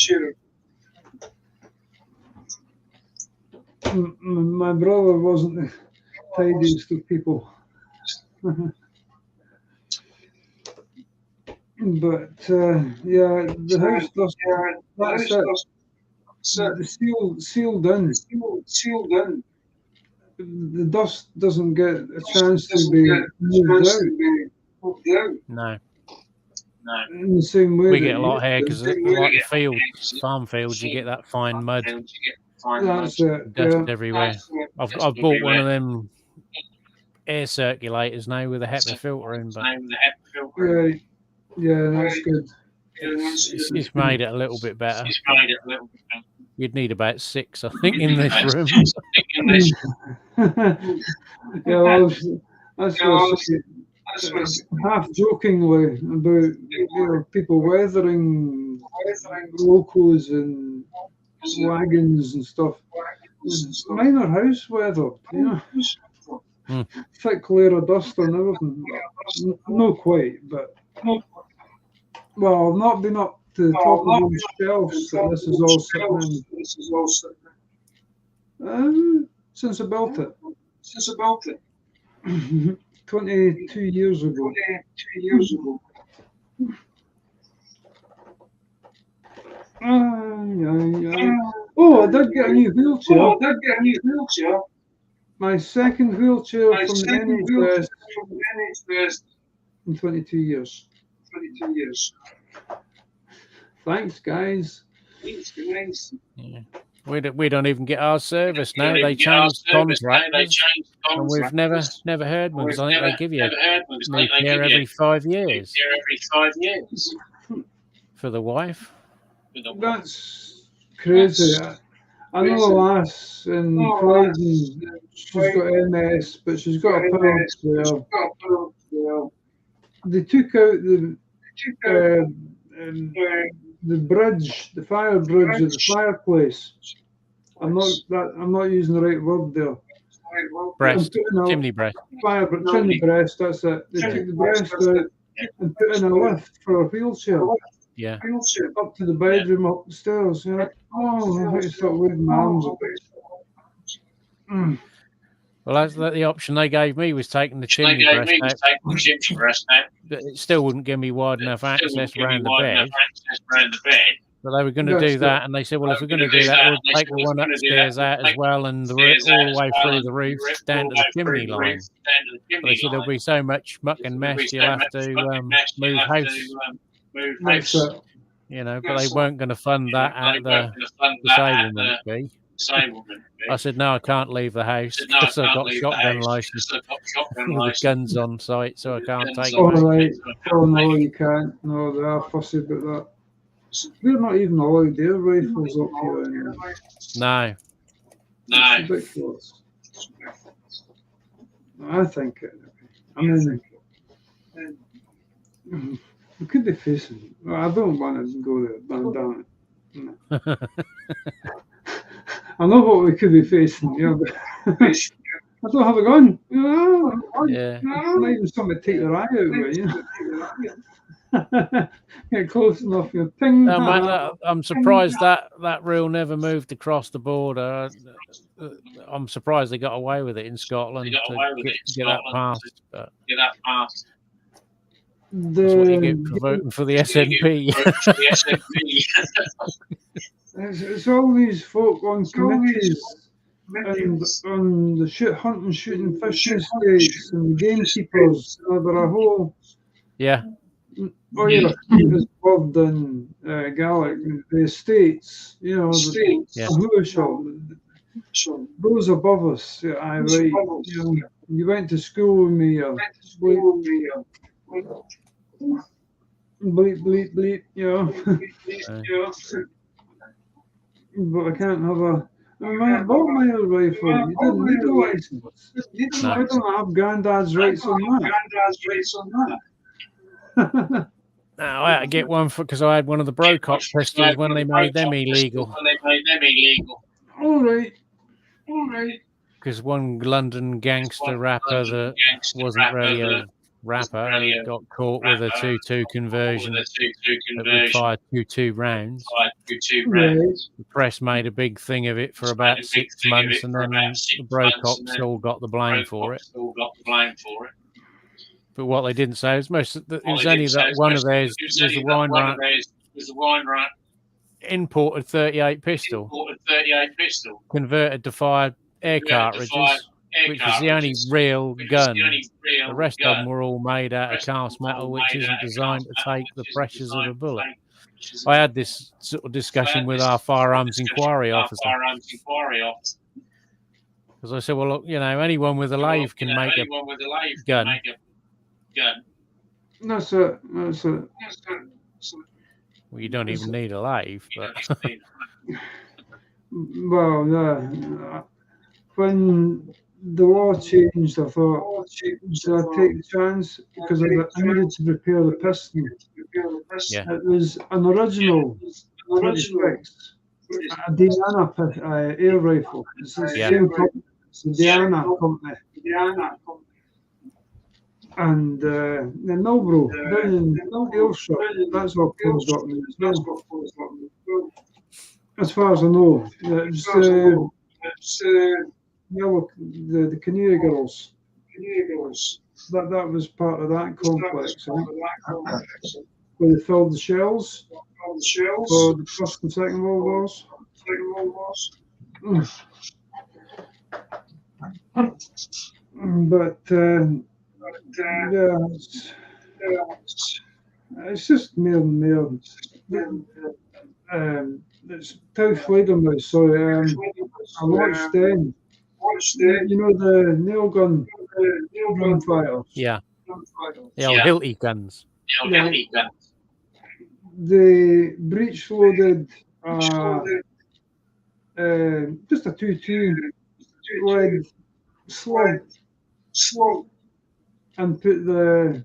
My brother wasn't the tidiest of people. But yeah, the house does. That's it. The sealed in. The dust doesn't get a chance to be moved out. No. In the same way, We get a lot here because, like the fields, farm fields, you get that fine mud, that's it. dust everywhere. I've bought one of them air circulators now with a HEPA filter in, but Yeah, that's good. it's made it a little bit better. You'd need about 6, I think, in this room. Yeah, well, that's half jokingly about people weathering locos and wagons and stuff. Minor house weather, thick layer of dust and everything. No quite, but well, I've not been up to the top of those shelves that this is all sitting in. Since I built it. 22 years ago. Oh, I did get a new wheelchair. My second wheelchair from the NHS in 22 years. Thanks, guys. Yeah. We don't even get our service now. They changed contractors, and we've never heard one, because I think they give you new care every 5 years for the wife. That's crazy. I know a lass in Croydon. She's got MS, but she's got a power there. They took out the bridge, the fire bridge at the fireplace. I'm not using the right word there. Breast, chimney breast. Chimney breast, that's it. They took the breast out and put in a lift for a wheelchair. Yeah. Up to the bedroom, up the stairs. Yeah. Oh, I start waving my arms up. Well, that's the option they gave me, was taking the chimney breast out. But it still wouldn't give me wide enough access around the bed. But they were going to do that, and they said, well, if we're going to do that, we'll take the one upstairs out as well, and all the way through the roof down to the chimney line. But they said there'll be so much muck and mess, you'll have to move house. But they weren't going to fund that at the disablement fee. I said, no, I can't leave the house because I've got a shotgun license with guns on site, so I can't take it. Right. Oh, no, you can't. No, they are fussy about that. We're not even allowed air rifles up here anymore. No. It's ridiculous. I think it. I mean, we could be facing. I don't want to go there. Damn it. No. I know what we could be facing. But I don't have a gun. Yeah. Not even somebody take their eye out with Get close enough. Ping. No, mate, I'm surprised that rule never moved across the border. I'm surprised they got away with it in Scotland to get that passed. But that's what you get for voting for the SNP. It's all these folk on committees and on the hunting, shooting, fishing estates and gamekeepers. There a whole involved in Gaelic, the estates, those above us. You went to school with me. Bleep, But I can't have a. I bought my own rifle. You didn't need a license. I don't have granddad's rights on that. No, I had to get one because I had one of the Brocock pistols when they made them illegal. All right. Because one London gangster rapper that wasn't really a rapper got caught with a 2-2 conversion that would fire 2-2 rounds. The press made a big thing of it for about 6 months, and then the Brococks all got the blame for it. But what they didn't say is it was only that one of theirs was the Wine Rat imported 38 pistol, converted to fire air cartridges, which was the only real gun. The rest of them were all made out of cast metal, which isn't designed to take the pressures of a bullet. I had this sort of discussion with our firearms inquiry officer. Because I said, well, look, anyone with a lathe can make a gun. That's it. Well, you don't even need a lathe, but Well, yeah. When the law changed, I thought, should I take the chance? Because I needed to repair the piston. Yeah. It was an original 26, a Diana air rifle. It's the Yeah. same company, the Diana company. And the Nobro, down in Ayrshire, that's all closed up now as well. As far as I know, it's the Canary Girls. That was part of that complex, I think, where they filled the shells for the First and Second World Wars. But yeah, it's just more and more. It's Tau Fledermaus, so I watched them. You know the nail gun gunfire. Yeah. The old Hilti guns. The breech loaded just a 2-2 lead slug and put the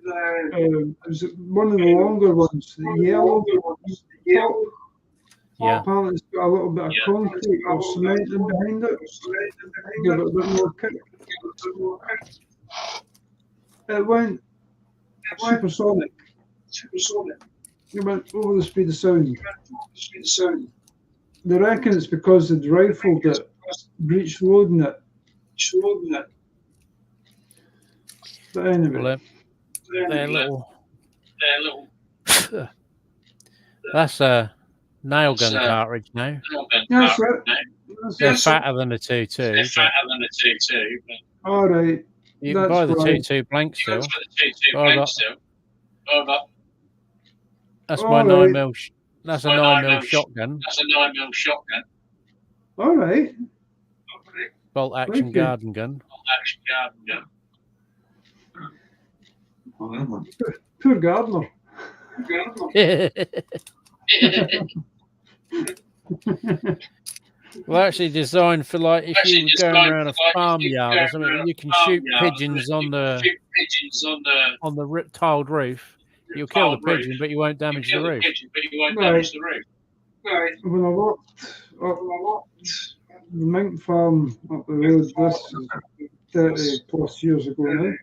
it was one of the longer ones, the yellow top. Yeah. Apparently it's got a little bit of concrete or cement in behind it. Give it a bit more kick. It went supersonic. It went over the speed of sound. They reckon it's because they'd rifled it, breech loading it. But anyway. Well, they're little. That's a nail gun cartridge now. That's it. They're fatter than a 2.2. All right. You can buy the 2.2 blank still. That's my 9mm. That's a 9mm shotgun. All right. Bolt action garden gun. Poor gardener. Well, actually designed for like if you were going around a farmyard or something, you can shoot pigeons on the tiled roof. You'll kill the pigeon, but you won't damage the roof. When I walked up the mink farm up the road, this is 30 plus years ago now.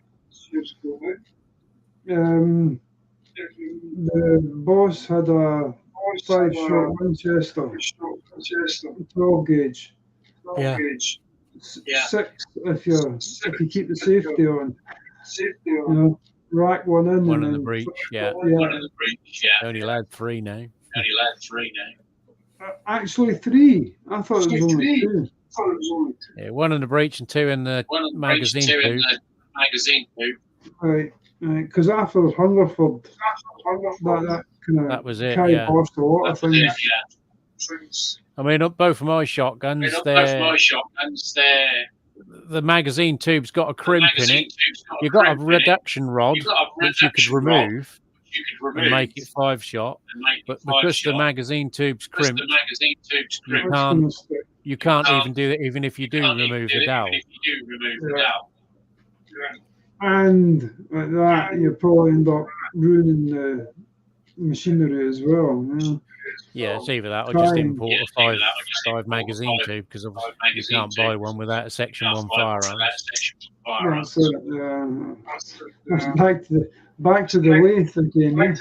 The boss had a 5-shot Winchester, 12 gauge. Yeah. 6 if you keep the safety on. You know, rack one in. One and in the then breech, yeah. Yeah. Only allowed 3 now. Actually 3. I thought it was only 2. Yeah, 1 in the breech and 2 in the magazine tube. Right, because after Hungerford, that kind That was it, carried yeah. past a lot of things. I mean, both of my shotguns, the magazine tube's got a crimp in it. You've got a reduction rod, which you could remove and make it 5-shot. But because the magazine tube's crimped, you can't even do it, even if you do remove the dowel. And like that, you probably end up ruining the machinery as well. Yeah. Yeah, it's either that or just import a 5 magazine tube, because obviously you can't buy one without a Section 1 firearm. That's it. Back to the lathe again. Well,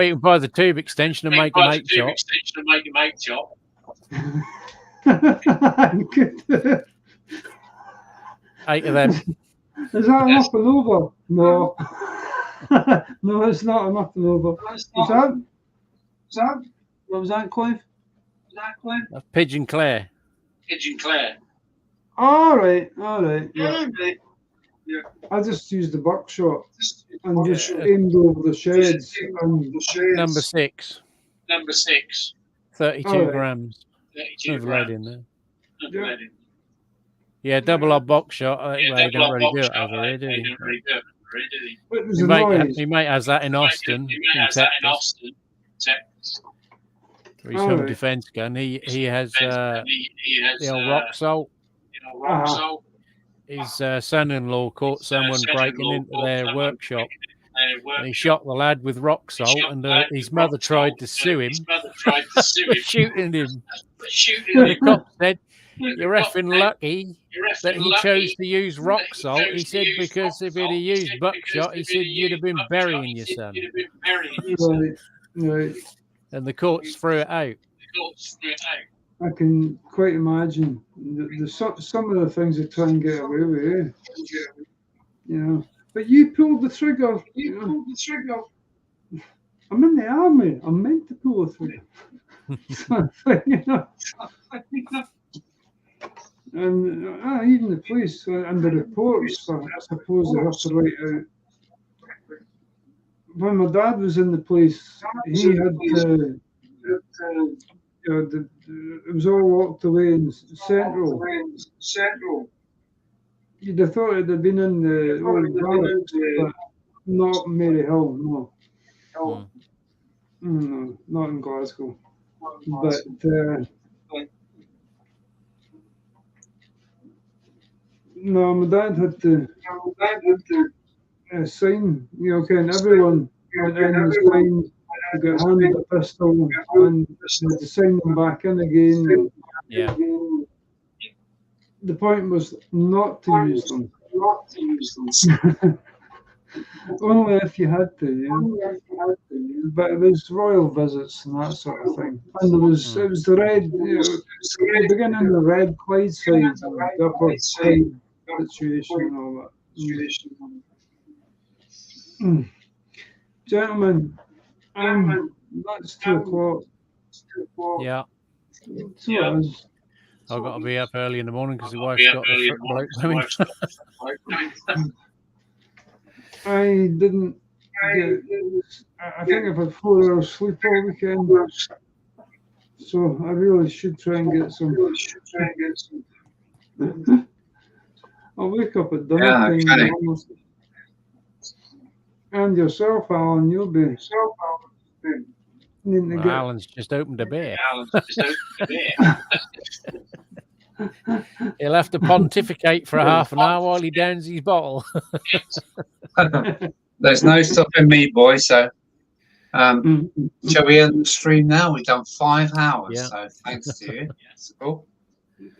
you can buy the tube extension and make a mate shot. 8 of them. Is that enough and over? No. No, it's not enough and over. What was that, Clive? That's Pigeon Clare. All right. Yeah. I just used the buckshot and just aimed over the sheds. Number 6. 32 grams. There's lead in there. Yeah, double up box shot. They don't really do it over here, do they? He mate has that in Austin. In Texas. for his All home right. defence gun. He has the old rock salt. Uh-huh. His son-in-law caught someone breaking into their workshop, and he shot the lad with rock salt, and his mother tried to sue him for shooting him. And the cop said, "You're effing lucky that he chose to use rock salt." He said, "Because if he'd have used buckshot, he said you'd have been burying your son." Right. Right. And the courts threw it out. I can quite imagine some of the things they try and get away with, you know. But you pulled the trigger. You know. I'm in the army. I'm meant to pull the trigger. You know. And even the police and the reports, I suppose they have to write out. When my dad was in the police, he had to. It was all locked away in Central. You'd have thought it'd have been in the old barracks, but not Mary Hill, no. No, not in Glasgow. But no, my dad had to sign, you know, and everyone went in and signed. They got handed a pistol and had to sign them back in again. Yeah. The point was not to use them. Only if you had to, you know. But it was royal visits and that sort of thing. And it was the red, you know, the beginning of the red Clydeside and the upper side situation and all that. Gentlemen, that's 2 o'clock. Yeah. So it is. I've got to be up early in the morning because the wife's got the bloke coming. I didn't get. I think I've had 4 hours sleep all weekend, so I really should try and get some. I'll wake up at dinner time. Almost. And yourself, Alan, you'll be. Well, Alan's just opened a beer. He'll have to pontificate for a half an hour while he downs his bottle. There's no stopping me, boy. So, shall we end the stream now? We've done 5 hours, so thanks to you. That's cool.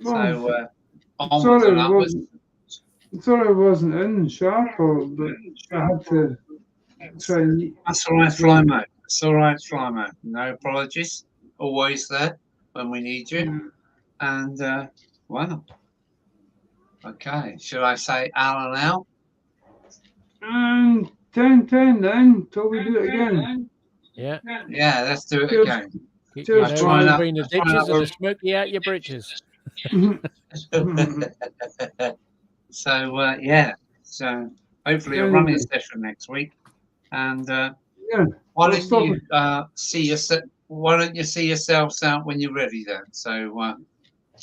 So, onwards and upwards. Sorry I wasn't in Sharper, but I had to try and eat. That's all right, Flymo. It's all right, Flymo. No apologies. Always there when we need you. And, well, okay. Should I say Alan out? 10-10 then, till we do it again. Yeah. Yeah, let's do it again. Cheers. Between the ditches and the smoky out your britches. So, yeah. So, hopefully a running session next week. And why don't you see yourselves out when you're ready then? So,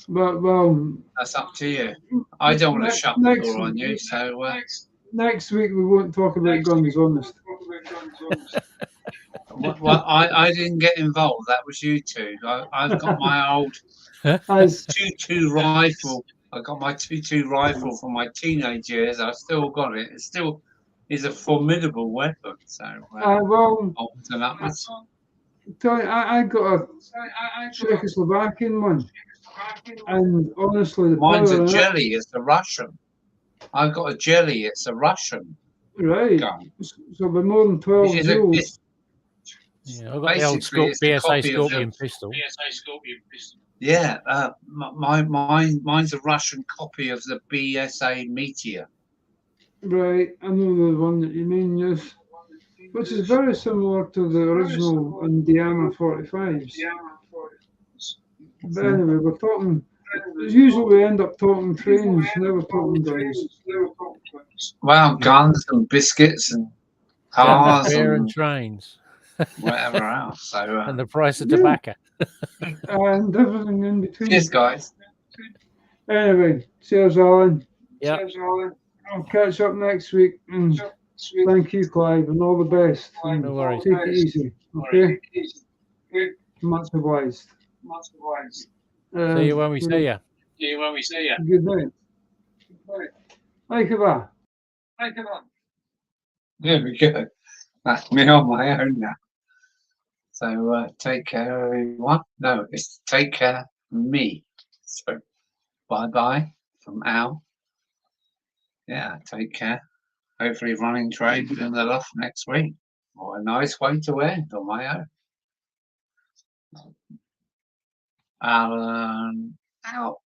well, that's up to you. I don't want to shut the door on you. So, next week we won't talk about guns, honest. Well, I didn't get involved. That was you two. I've got my old 2.2 rifle. I got my 2.2 rifle from my teenage years. I still got it. It still is a formidable weapon. So, well, I got a Czechoslovakian one, and honestly, mine's a jelly. It's a Russian. I've got a jelly. It's a Russian. Right. Gun. So we're more than 12 years. Yeah, I've got the old BSA Scorpion pistol. Yeah, mine's a Russian copy of the BSA Meteor. Right, I know the one that you mean, yes. Which is very similar to the original Indiana 45s. But anyway, we're talking. Usually we end up talking trains, never talking guns. Well, guns and biscuits and cars and trains. Whatever else. So, and the price of tobacco. And everything in between. Cheers, guys. Anyway, cheers, Alan. Yeah. I'll catch up next week. And thank you, Clive, and all the best. No worries. Take it easy. Okay? Much obliged. See you when we see you. Good night. Hi, Kaba. There we go. That's me on my own now. So take care, everyone. No, it's take care me. So bye bye from Al. Yeah, take care. Hopefully running trade in the loft next week. Or a nice way to end on my own. Alan out.